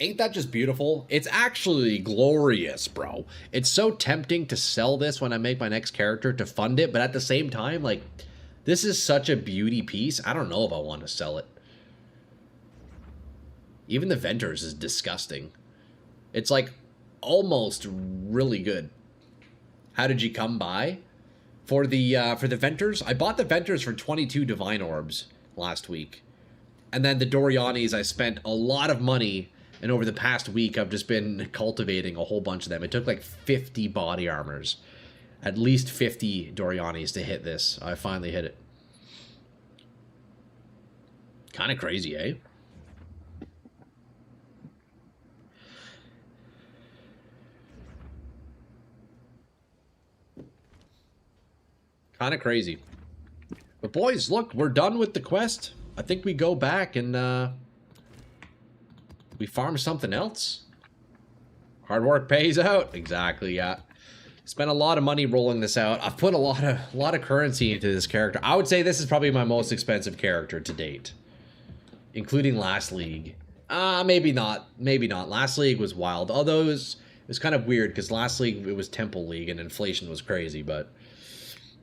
Ain't that just beautiful? It's actually glorious, bro. It's so tempting to sell this when I make my next character to fund it, but at the same time, like, this is such a beauty piece. I don't know if I want to sell it. Even the Ventors is disgusting. It's like almost really good. How did you come by? For the Ventors, I bought the Ventors for 22 Divine Orbs last week. And then the Doriani's, I spent a lot of money And over the past week, I've just been cultivating a whole bunch of them. It took like 50 body armors. At least 50 Dorianis to hit this. I finally hit it. Kind of crazy, eh? Kind of crazy. But boys, look, we're done with the quest. I think we go back and we farm something else. Hard work pays out. Exactly, yeah. Spent a lot of money rolling this out. I've put a lot of currency into this character. I would say this is probably my most expensive character to date, including last league. Maybe not. Maybe not. Last league was wild. Although it was kind of weird because last league it was Temple League and inflation was crazy. But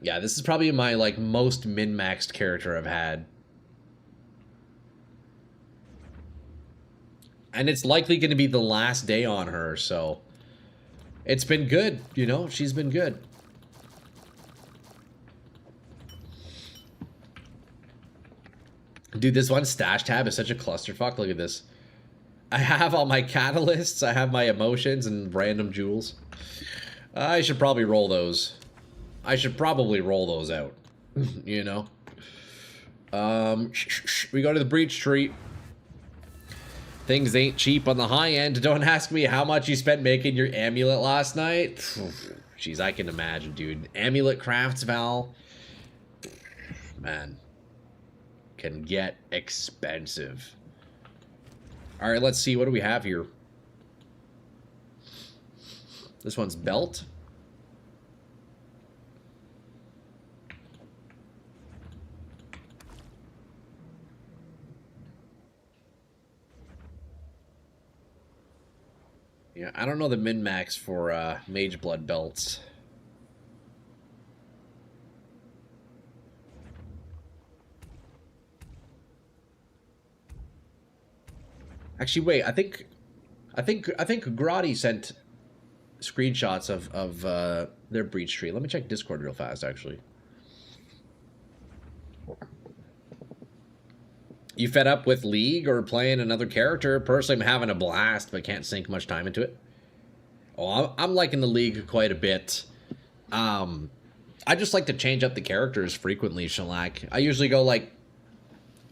yeah, this is probably my like most min-maxed character I've had. And it's likely going to be the last day on her, so it's been good, you know, she's been good. Dude, this one stash tab is such a clusterfuck. Look at this. I have all my catalysts, I have my emotions and random jewels. I should probably roll those. I should probably roll those out, you know. We go to the breach tree. Things ain't cheap on the high end. Don't ask me how much you spent making your amulet last night. Jeez, I can imagine, dude. Amulet crafts, Val. Man. Can get expensive. Alright, let's see. What do we have here? This one's belt. Yeah, I don't know the min-max for Mage Blood belts. Actually, wait, I think Grotti sent screenshots of their breach tree. Let me check Discord real fast, actually. You fed up with League or playing another character? Personally, I'm having a blast, but can't sink much time into it. Oh, I'm liking the League quite a bit. I just like to change up the characters frequently, Shellac. I usually go like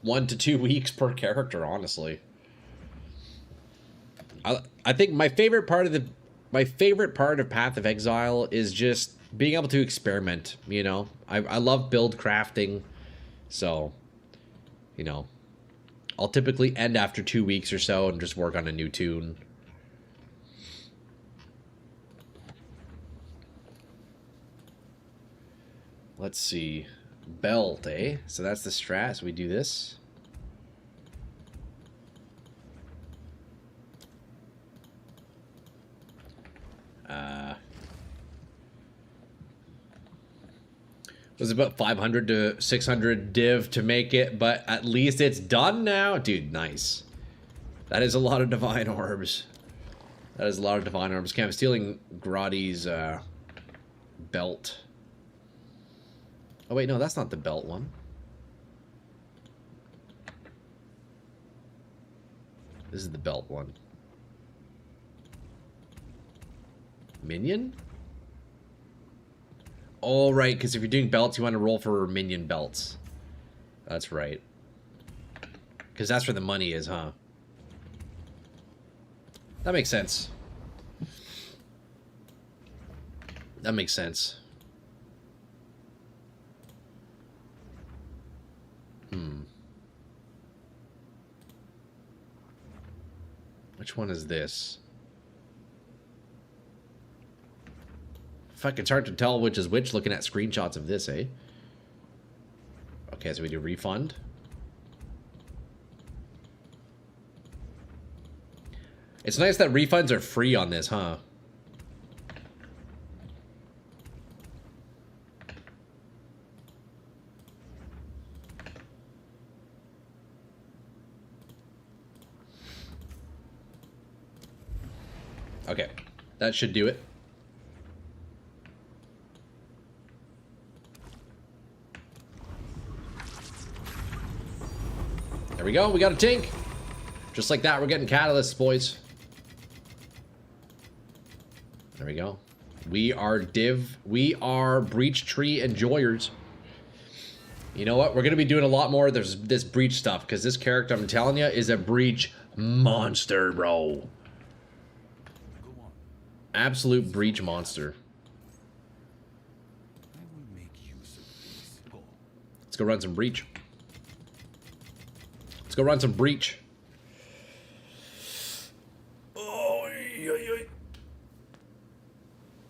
1 to 2 weeks per character, honestly. I think my favorite part of Path of Exile is just being able to experiment, you know? I love build crafting, so, you know, I'll typically end after 2 weeks or so and just work on a new tune. Let's see. Belt, eh? So that's the strat, so we do this. It was about 500 to 600 div to make it, but at least it's done now. Dude, nice. That is a lot of divine orbs. That is a lot of divine orbs. Okay, I'm stealing Grotti's belt. Oh, wait, no, that's not the belt one. This is the belt one. Minion? Oh, right, because if you're doing belts, you want to roll for minion belts. That's right. Because that's where the money is, huh? That makes sense. That makes sense. Which one is this? Fuck, it's hard to tell which is which looking at screenshots of this, eh? Okay, so we do refund. It's nice that refunds are free on this, huh? Okay, that should do it. There we go, we got a tink. Just like that, we're getting catalysts, boys. There we go. We are breach tree enjoyers. You know what? We're going to be doing a lot more of this breach stuff, because this character, I'm telling you, is a breach monster, bro. Absolute breach monster. Let's go run some breach. Let's go run some breach. Oh,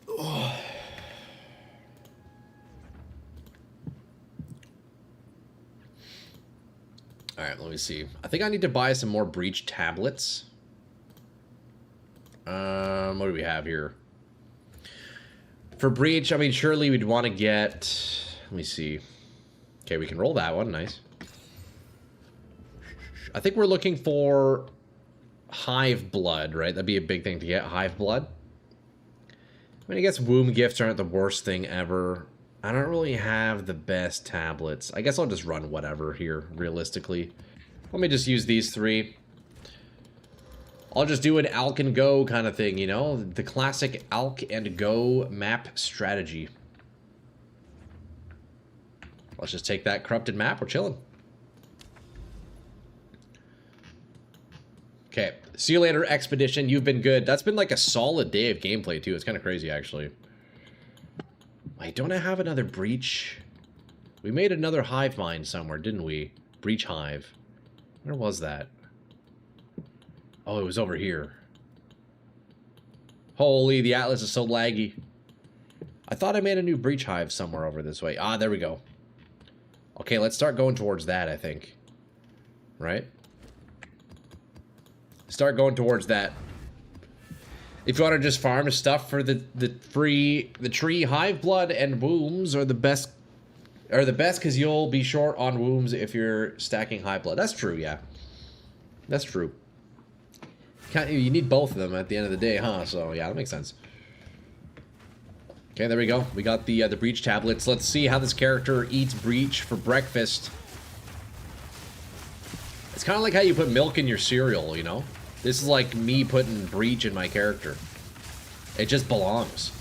oh. Alright, let me see. I think I need to buy some more breach tablets. What do we have here? For breach, I mean, surely we'd want to get... Let me see. Okay, we can roll that one. Nice. I think we're looking for hive blood, right? That'd be a big thing to get, hive blood. I mean, I guess womb gifts aren't the worst thing ever. I don't really have the best tablets. I guess I'll just run whatever here, realistically. Let me just use these three. I'll just do an Alk and Go kind of thing, you know? The classic Alk and Go map strategy. Let's just take that corrupted map. We're chilling. Okay. See you later, Expedition. You've been good. That's been like a solid day of gameplay, too. It's kind of crazy, actually. Wait, don't I have another breach? We made another hive mind somewhere, didn't we? Breach hive. Where was that? Oh, it was over here. Holy, the Atlas is so laggy. I thought I made a new breach hive somewhere over this way. Ah, there we go. Okay, let's start going towards that, I think. Right? Start going towards that. If you want to just farm stuff for the tree, hive blood and wombs are the best because you'll be short on wombs if you're stacking hive blood. That's true, yeah. That's true. You need both of them at the end of the day, huh? So yeah, that makes sense. Okay, there we go. We got the breach tablets. Let's see how this character eats breach for breakfast. It's kind of like how you put milk in your cereal, you know? This is like me putting breach in my character. It just belongs.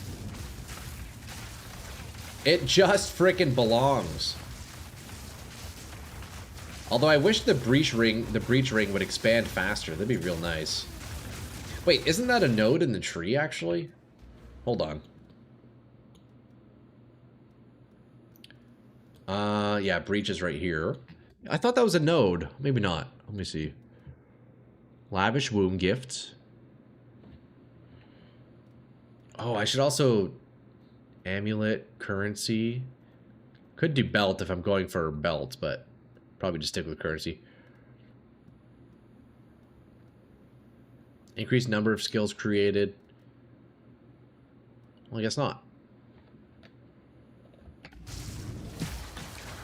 It just frickin' belongs. Although I wish the breach ring would expand faster. That'd be real nice. Wait, isn't that a node in the tree, actually? Hold on. Yeah, breach is right here. I thought that was a node. Maybe not. Let me see. Lavish womb gifts. Oh, I should also... Amulet, currency. Could do belt if I'm going for belt, but probably just stick with currency. Increased number of skills created. Well, I guess not.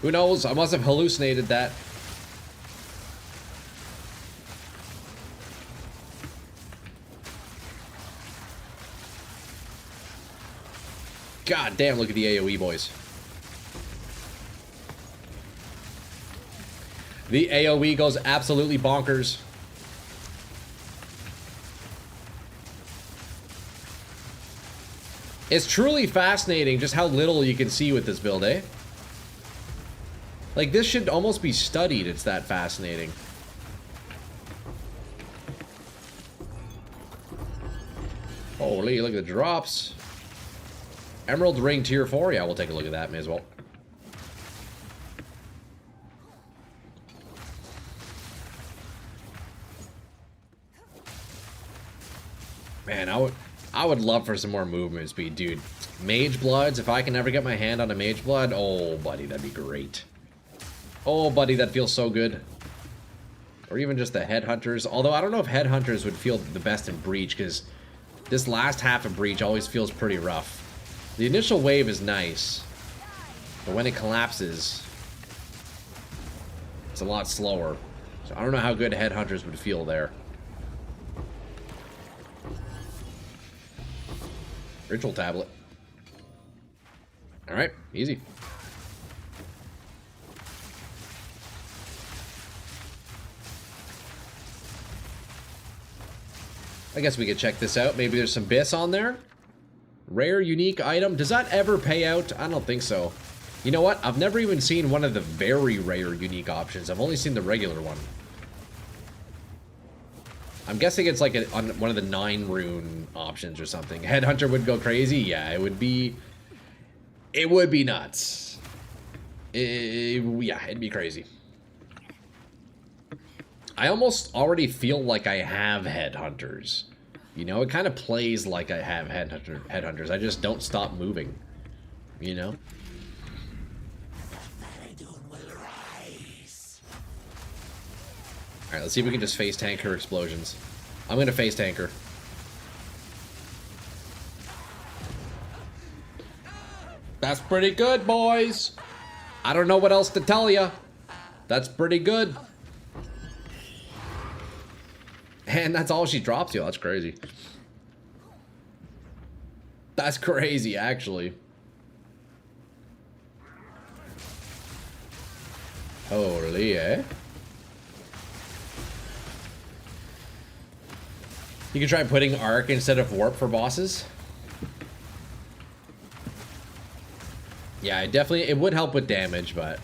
Who knows? I must have hallucinated that. God damn, look at the AoE, boys. The AoE goes absolutely bonkers. It's truly fascinating just how little you can see with this build, eh? Like, this should almost be studied. It's that fascinating. Holy, look at the drops. Emerald Ring Tier 4. Yeah, we'll take a look at that. May as well. Man, I would love for some more movement speed, dude. Mage Bloods, if I can ever get my hand on a Mage Blood, oh, buddy, that'd be great. Oh, buddy, that feels so good. Or even just the Headhunters. Although, I don't know if Headhunters would feel the best in Breach, because this last half of Breach always feels pretty rough. The initial wave is nice, but when it collapses, it's a lot slower. So I don't know how good Headhunters would feel there. Ritual tablet. Alright, easy. I guess we could check this out. Maybe there's some bis on there. Rare, unique item. Does that ever pay out? I don't think so. You know what? I've never even seen one of the very rare unique options. I've only seen the regular one. I'm guessing it's like on one of the 9 rune options or something. Headhunter would go crazy. Yeah, it would be nuts. Yeah, it'd be crazy. I almost already feel like I have headhunters. You know, it kind of plays like I have headhunters. I just don't stop moving. You know? Alright, let's see if we can just face tank her explosions. I'm gonna face tank her. That's pretty good, boys! I don't know what else to tell you. That's pretty good. And that's all she drops you. That's crazy. That's crazy, actually. Holy, eh? You can try putting arc instead of warp for bosses. Yeah, it would help with damage, but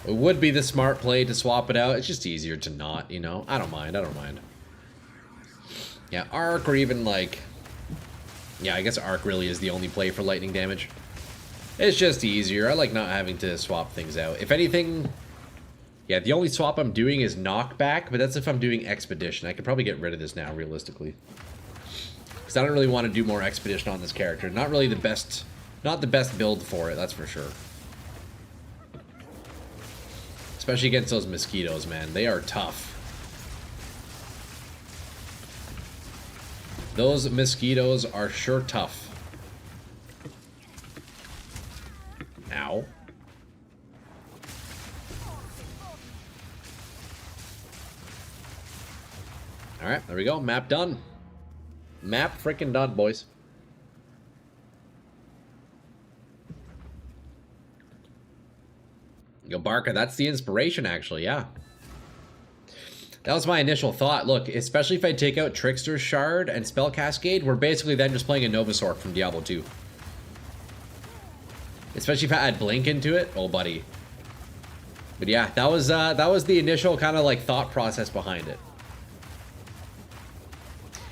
it would be the smart play to swap it out. It's just easier to not, you know? I don't mind. Yeah, arc or even like... Yeah, I guess arc really is the only play for lightning damage. It's just easier. I like not having to swap things out. If anything... Yeah, the only swap I'm doing is knockback, but that's if I'm doing expedition. I could probably get rid of this now, realistically. Because I don't really want to do more expedition on this character. Not really the best... Not the best build for it, that's for sure. Especially against those mosquitoes, man. They are tough. Those mosquitoes are sure tough. Ow. Alright, there we go. Map done. Map freaking done, boys. Yo, Barca, that's the inspiration, actually, yeah. That was my initial thought. Look, especially if I take out Trickster's Shard and Spell Cascade, we're basically then just playing a Nova Sorc from Diablo 2. Especially if I add Blink into it. Oh, buddy. But yeah, that was the initial kind of like thought process behind it.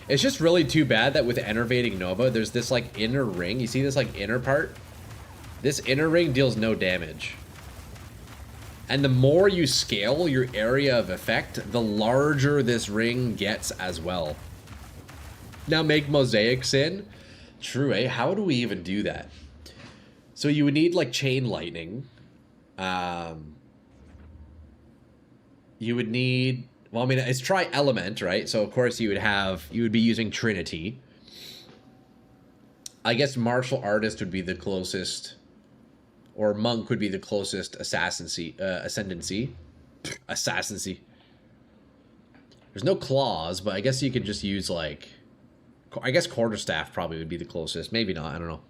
It's just really too bad that with Enervating Nova, there's this like inner ring. You see this like inner part? This inner ring deals no damage. And the more you scale your area of effect, the larger this ring gets as well. Now make mosaics in. True, eh? How do we even do that? So you would need like chain lightning. You would need, well, I mean, it's tri-element, right? So of course you would be using Trinity. I guess martial artist would be the closest. Or monk would be the closest ascendancy. Ascendancy. There's no claws, but I guess you could just use like... I guess quarterstaff probably would be the closest. Maybe not, I don't know.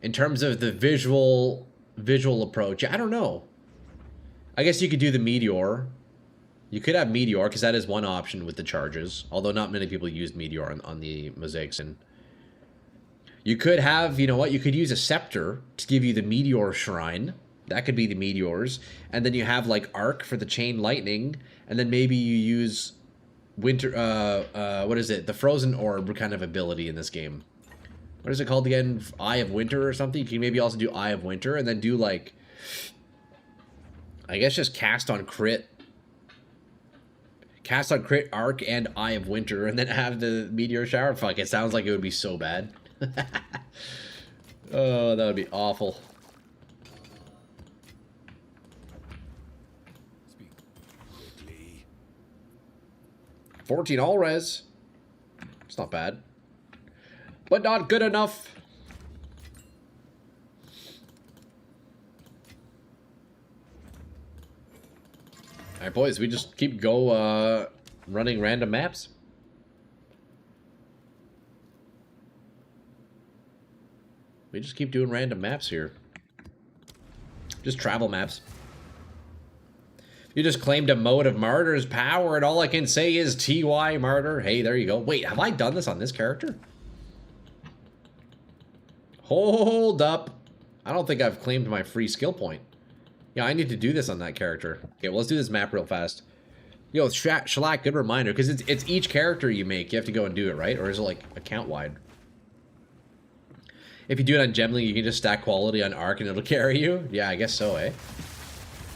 In terms of the visual approach, I don't know. I guess you could do the meteor. You could have meteor, because that is one option with the charges. Although not many people use meteor on the mosaics. And you could have, you know what, you could use a scepter to give you the meteor shrine. That could be the meteors. And then you have like arc for the chain lightning. And then maybe you use winter, what is it? The frozen orb kind of ability in this game. What is it called again? Eye of Winter or something? You can maybe also do Eye of Winter and then do like, I guess just cast on crit. Cast on crit, arc, and Eye of Winter, and then have the meteor shower. Fuck, it sounds like it would be so bad. Oh, that would be awful. Speak quickly. 14 all res. It's not bad. But not good enough. Alright, boys, we just keep running random maps. We just keep doing random maps here. Just travel maps. You just claimed a mode of martyr's power, and all I can say is TY martyr. Hey, there you go. Wait, have I done this on this character? Hold up. I don't think I've claimed my free skill point. Yeah, I need to do this on that character. Okay, well, let's do this map real fast. Yo, Shellac, good reminder, because it's each character you make. You have to go and do it, right? Or is it, like, account-wide? If you do it on Gemling, you can just stack quality on Arc and it'll carry you? Yeah, I guess so, eh?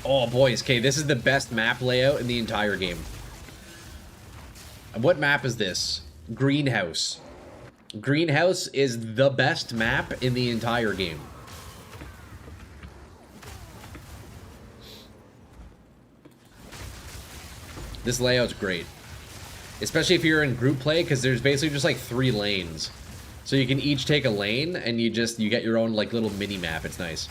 Oh, boys. Okay, this is the best map layout in the entire game. What map is this? Greenhouse. Greenhouse is the best map in the entire game. This layout's great. Especially if you're in group play, because there's basically just like 3 lanes. So you can each take a lane, and you get your own like little mini map. It's nice.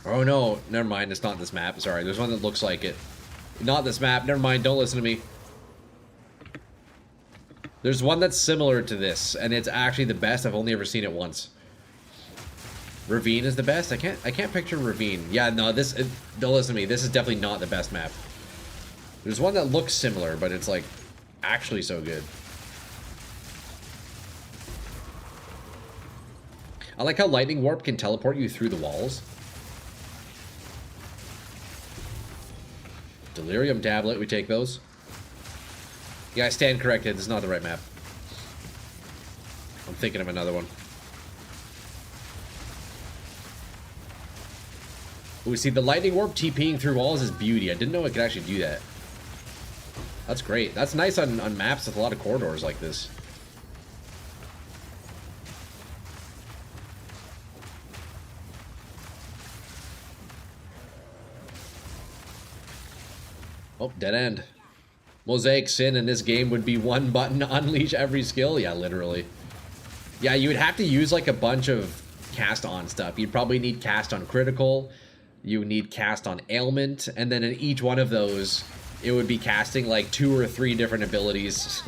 Oh no, never mind. It's not this map. Sorry, there's one that looks like it. Not this map. Never mind. Don't listen to me. There's one that's similar to this, and it's actually the best. I've only ever seen it once. Ravine is the best. I can't picture Ravine. Yeah, no. Don't listen to me. This is definitely not the best map. There's one that looks similar, but it's like actually so good. I like how Lightning Warp can teleport you through the walls. Delirium Tablet, we take those. Yeah, I stand corrected. This is not the right map. I'm thinking of another one. We see the Lightning Warp TPing through walls is beauty. I didn't know it could actually do that. That's great. That's nice on maps with a lot of corridors like this. Oh, dead end. Mosaic Sin in this game would be one button to unleash every skill. Yeah, literally. Yeah, you would have to use like a bunch of cast on stuff. You'd probably need cast on critical. You need cast on ailment. And then in each one of those, it would be casting like 2 or 3 different abilities.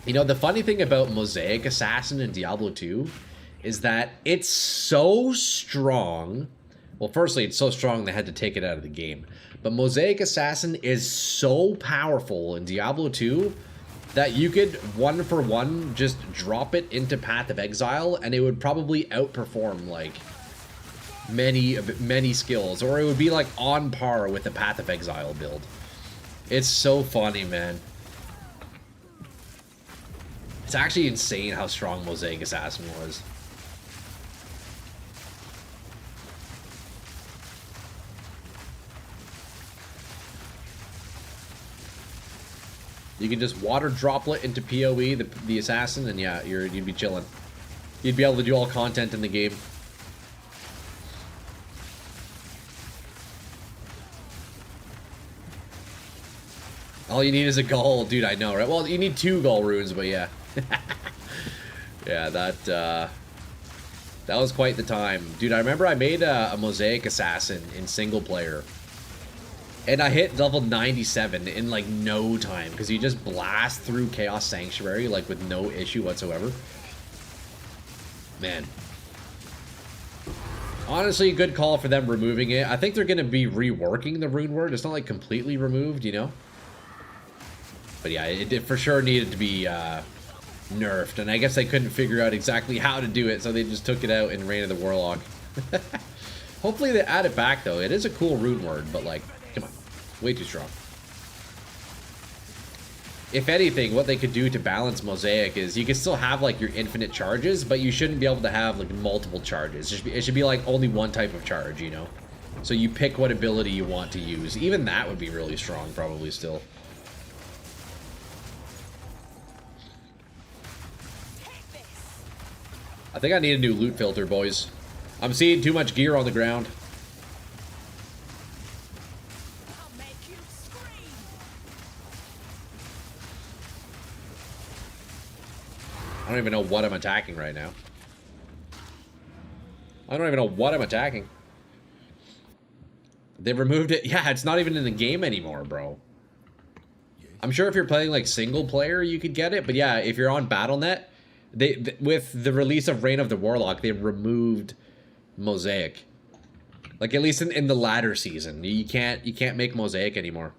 You know, the funny thing about Mosaic Assassin in Diablo 2 is that it's so strong. Well, firstly, it's so strong they had to take it out of the game. But Mosaic Assassin is so powerful in Diablo 2 that you could 1-for-1 just drop it into Path of Exile and it would probably outperform like many skills, or it would be like on par with the Path of Exile build. It's so funny, man. It's actually insane how strong Mosaic Assassin was. You can just water droplet into PoE, the assassin, and yeah, you'd be chilling. You'd be able to do all content in the game. All you need is a Gull. Dude, I know, right? Well, you need 2 Gull runes, but yeah. Yeah, that was quite the time. Dude, I remember I made a Mosaic Assassin in single player. And I hit level 97 in like no time, because you just blast through Chaos Sanctuary like with no issue whatsoever. Man. Honestly, a good call for them removing it. I think they're going to be reworking the rune word. It's not like completely removed, you know? But yeah, it for sure needed to be nerfed. And I guess they couldn't figure out exactly how to do it, so they just took it out in Reign of the Warlock. Hopefully they add it back, though. It is a cool rune word, but like, come on. Way too strong. If anything, what they could do to balance Mosaic is you can still have like your infinite charges, but you shouldn't be able to have like multiple charges. It should be like only one type of charge, you know? So you pick what ability you want to use. Even that would be really strong, probably still. I think I need a new loot filter, boys. I'm seeing too much gear on the ground. I don't even know what I'm attacking right now. I don't even know what I'm attacking. They removed it. Yeah, it's not even in the game anymore, bro. I'm sure if you're playing like single player, you could get it. But yeah, if you're on BattleNet, with the release of Reign of the Warlock, they removed Mosaic. Like, at least in the latter season. You can't make Mosaic anymore.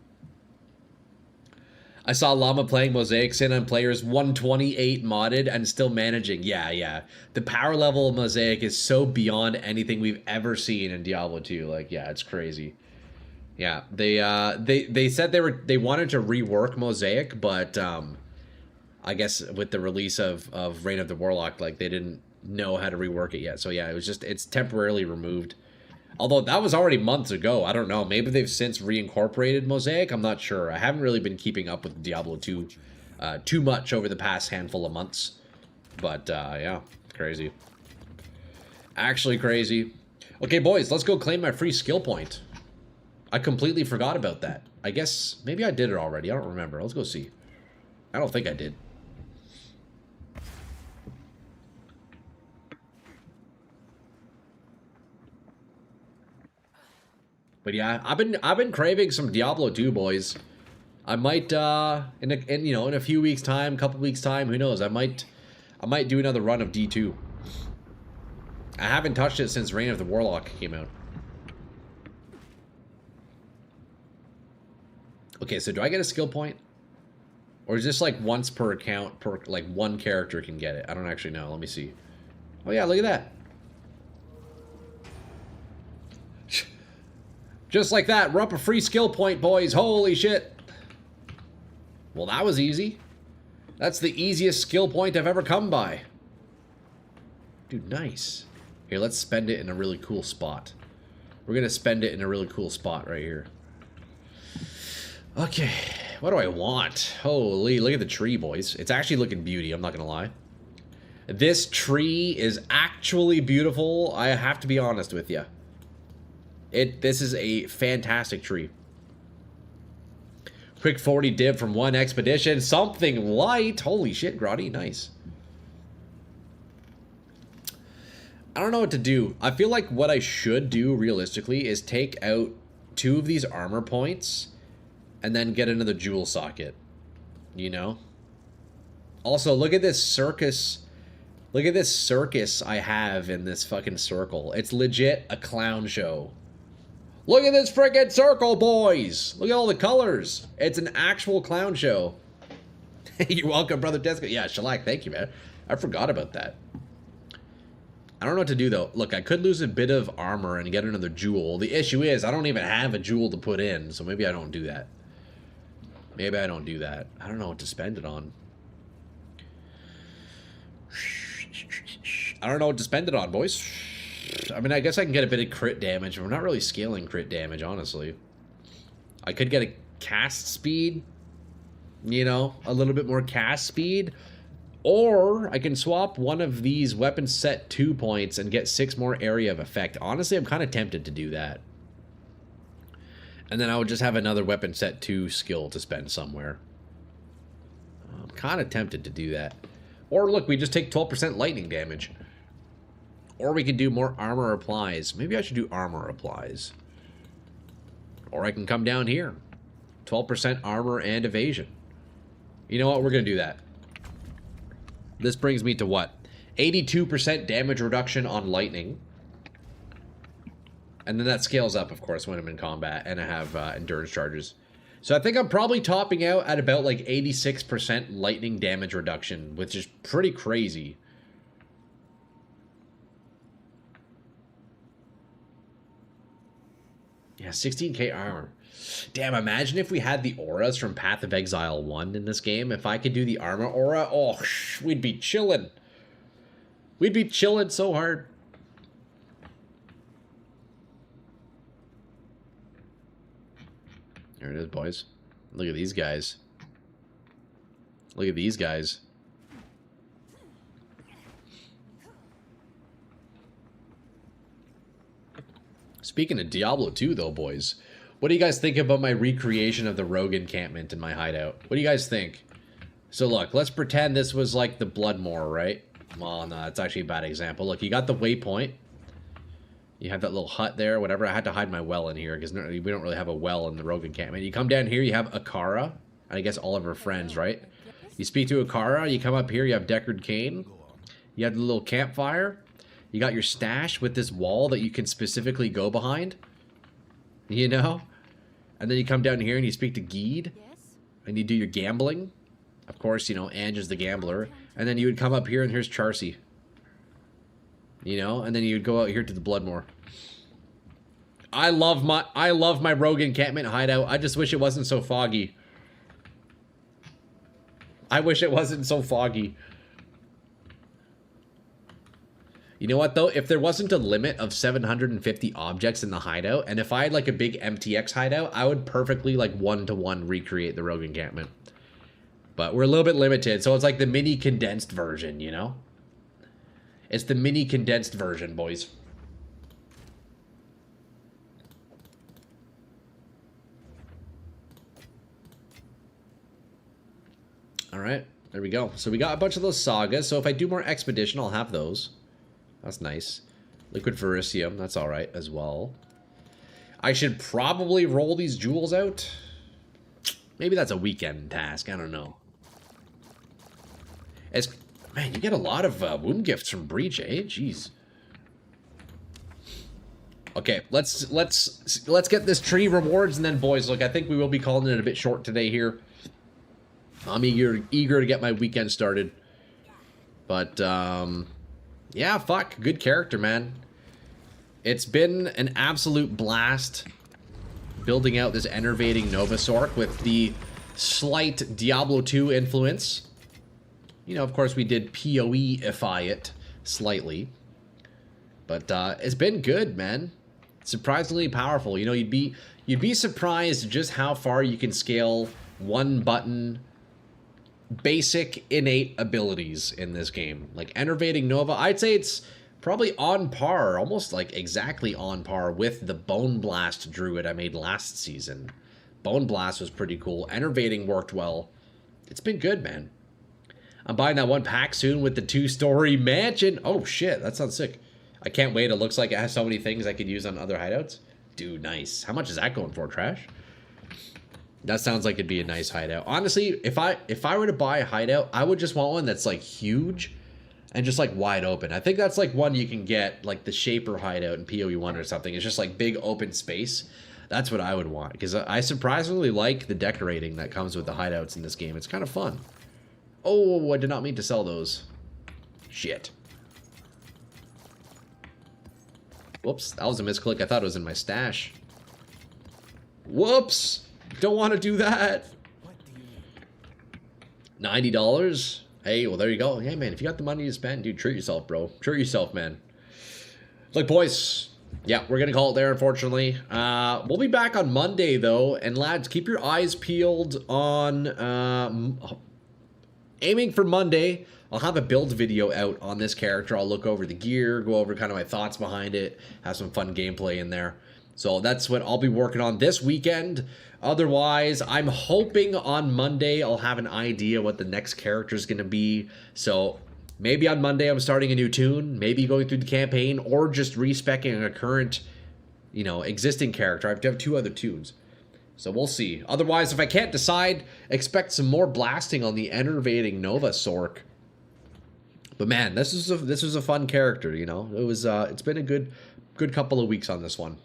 I saw Llama playing Mosaic Sin on players 128 modded and still managing. Yeah. The power level of Mosaic is so beyond anything we've ever seen in Diablo 2. Like, yeah, it's crazy. Yeah, they said they wanted to rework Mosaic, but I guess with the release of Reign of the Warlock, like, they didn't know how to rework it yet. So yeah, it's temporarily removed. Although that was already months ago. I don't know. Maybe they've since reincorporated Mosaic. I'm not sure. I haven't really been keeping up with Diablo 2 too much over the past handful of months. But yeah, crazy. Actually crazy. Okay, boys, let's go claim my free skill point. I completely forgot about that. I guess maybe I did it already. I don't remember. Let's go see. I don't think I did. But yeah, I've been craving some Diablo 2, boys. I might in a few weeks time, couple weeks time, who knows? I might do another run of D2. I haven't touched it since Reign of the Warlock came out. Okay, so do I get a skill point? Or is this like once per account, per like one character can get it? I don't actually know. Let me see. Oh yeah, look at that. Just like that, we're up a free skill point, boys. Holy shit. Well, that was easy. That's the easiest skill point I've ever come by. Dude, nice. Here, let's spend it in a really cool spot. We're gonna spend it in a really cool spot right here. Okay, what do I want? Holy, look at the tree, boys. It's actually looking beauty, I'm not gonna lie. This tree is actually beautiful. I have to be honest with you. This is a fantastic tree. Quick 40 div from one expedition. Something light. Holy shit, Grotty. Nice. I don't know what to do. I feel like what I should do, realistically, is take out 2 of these armor points and then get another jewel socket. You know? Also, look at this circus. Look at this circus I have in this fucking circle. It's legit a clown show. Look at this frickin' circle, boys! Look at all the colors. It's an actual clown show. You're welcome, Brother Tesco. Yeah, Shellac, thank you, man. I forgot about that. I don't know what to do, though. Look, I could lose a bit of armor and get another jewel. The issue is, I don't even have a jewel to put in, so maybe I don't do that. Maybe I don't do that. I don't know what to spend it on. I don't know what to spend it on, boys. I mean, I guess I can get a bit of crit damage. We're not really scaling crit damage, honestly. I could get a cast speed. You know, a little bit more cast speed. Or I can swap one of these weapon set 2 points and get 6 more area of effect. Honestly, I'm kind of tempted to do that. And then I would just have another weapon set 2 skill to spend somewhere. I'm kind of tempted to do that. Or look, we just take 12% lightning damage. Or we could do more armor applies. Maybe I should do armor applies. Or I can come down here. 12% armor and evasion. You know what? We're going to do that. This brings me to what? 82% damage reduction on lightning. And then that scales up, of course, when I'm in combat. And I have endurance charges. So I think I'm probably topping out at about like 86% lightning damage reduction. Which is pretty crazy. Yeah, 16k armor. Damn, imagine if we had the auras from Path of Exile 1 in this game. If I could do the armor aura, oh, we'd be chilling. We'd be chilling so hard. There it is, boys. Look at these guys. Look at these guys. Speaking of Diablo 2, though, boys, what do you guys think about my recreation of the rogue encampment in my hideout? What do you guys think? So, look, let's pretend this was like the Bloodmoor, right? Well, no, that's actually a bad example. Look, you got the waypoint. You have that little hut there, whatever. I had to hide my well in here because we don't really have a well in the rogue encampment. You come down here, you have Akara, and I guess all of her friends, right? You speak to Akara, you come up here, you have Deckard Cain. You have the little campfire. You got your stash with this wall that you can specifically go behind. You know? And then you come down here and you speak to Geed. Yes? And you do your gambling. Of course, you know, Ange is the gambler. And then you would come up here and here's Charcy. You know? And then you would go out here to the Bloodmoor. I love my rogue encampment hideout. I just wish it wasn't so foggy. I wish it wasn't so foggy. You know what, though? If there wasn't a limit of 750 objects in the hideout, and if I had, like, a big MTX hideout, I would perfectly, like, one-to-one recreate the rogue encampment. But we're a little bit limited, so it's like the mini condensed version, you know? It's the mini condensed version, boys. Alright, there we go. So we got a bunch of those sagas, so if I do more expedition, I'll have those. That's nice. Liquid Vericium, that's alright as well. I should probably roll these jewels out. Maybe that's a weekend task, I don't know. Man, you get a lot of wound gifts from Breach, eh? Jeez. Okay, let's get this tree rewards, and then, boys, look, I think we will be calling it a bit short today here. I'm eager to get my weekend started. But, yeah, fuck. Good character, man. It's been an absolute blast building out this Enervating Nova Sorc with the slight Diablo 2 influence. You know, of course, we did PoE-ify it slightly. But, it's been good, man. Surprisingly powerful. You know, you'd be surprised just how far you can scale one button basic innate abilities in this game. Like Enervating Nova, I'd say it's probably on par, almost like exactly on par with the Bone Blast Druid I made last season. Bone Blast was pretty cool. Enervating worked well. It's been good, man. I'm buying that one pack soon with the 2-story mansion. Oh shit, that sounds sick. I can't wait. It looks like it has so many things I could use on other hideouts. Dude, nice. How much is that going for, Trash? That sounds like it'd be a nice hideout. Honestly, if I were to buy a hideout, I would just want one that's like huge and just like wide open. I think that's like one you can get, like the Shaper hideout in PoE1 or something. It's just like big open space. That's what I would want, because I surprisingly like the decorating that comes with the hideouts in this game. It's kind of fun. Oh, I did not mean to sell those. Shit. Whoops, that was a misclick. I thought it was in my stash. Whoops. Don't want to do that. $90? Hey, well, there you go. Hey, man, if you got the money to spend, dude, treat yourself, bro. Treat yourself, man. Look, boys. Yeah, we're going to call it there, unfortunately. We'll be back on Monday, though. And, lads, keep your eyes peeled on... aiming for Monday. I'll have a build video out on this character. I'll look over the gear, go over kind of my thoughts behind it, have some fun gameplay in there. So that's what I'll be working on this weekend. Otherwise, I'm hoping on Monday I'll have an idea what the next character is going to be. So maybe on Monday I'm starting a new tune, maybe going through the campaign, or just respecking a current, you know, existing character. I have to have 2 other tunes. So we'll see. Otherwise, if I can't decide, expect some more blasting on the Enervating Nova Sorc. But man, this was a fun character, you know. It was it's been a good couple of weeks on this one.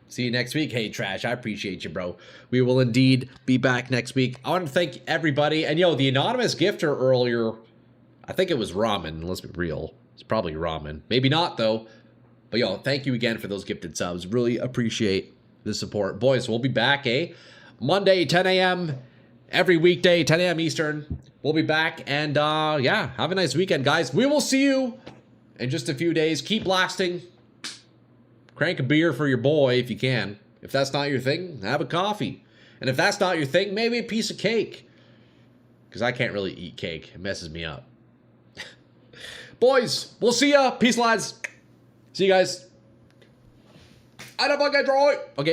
See you next week. Hey, Trash, I appreciate you, bro. We will indeed be back next week. I want to thank everybody. And, yo, the anonymous gifter earlier, I think it was ramen. Let's be real. It's probably ramen. Maybe not, though. But, yo, thank you again for those gifted subs. Really appreciate the support. Boys, we'll be back, eh? Monday, 10 a.m. Every weekday, 10 a.m. Eastern. We'll be back. And, yeah, have a nice weekend, guys. We will see you in just a few days. Keep blasting. Crank a beer for your boy if you can. If that's not your thing, have a coffee. And if that's not your thing, maybe a piece of cake. Because I can't really eat cake. It messes me up. Boys, we'll see ya. Peace, lads. See you guys. I don't fucking draw it. Okay, bye.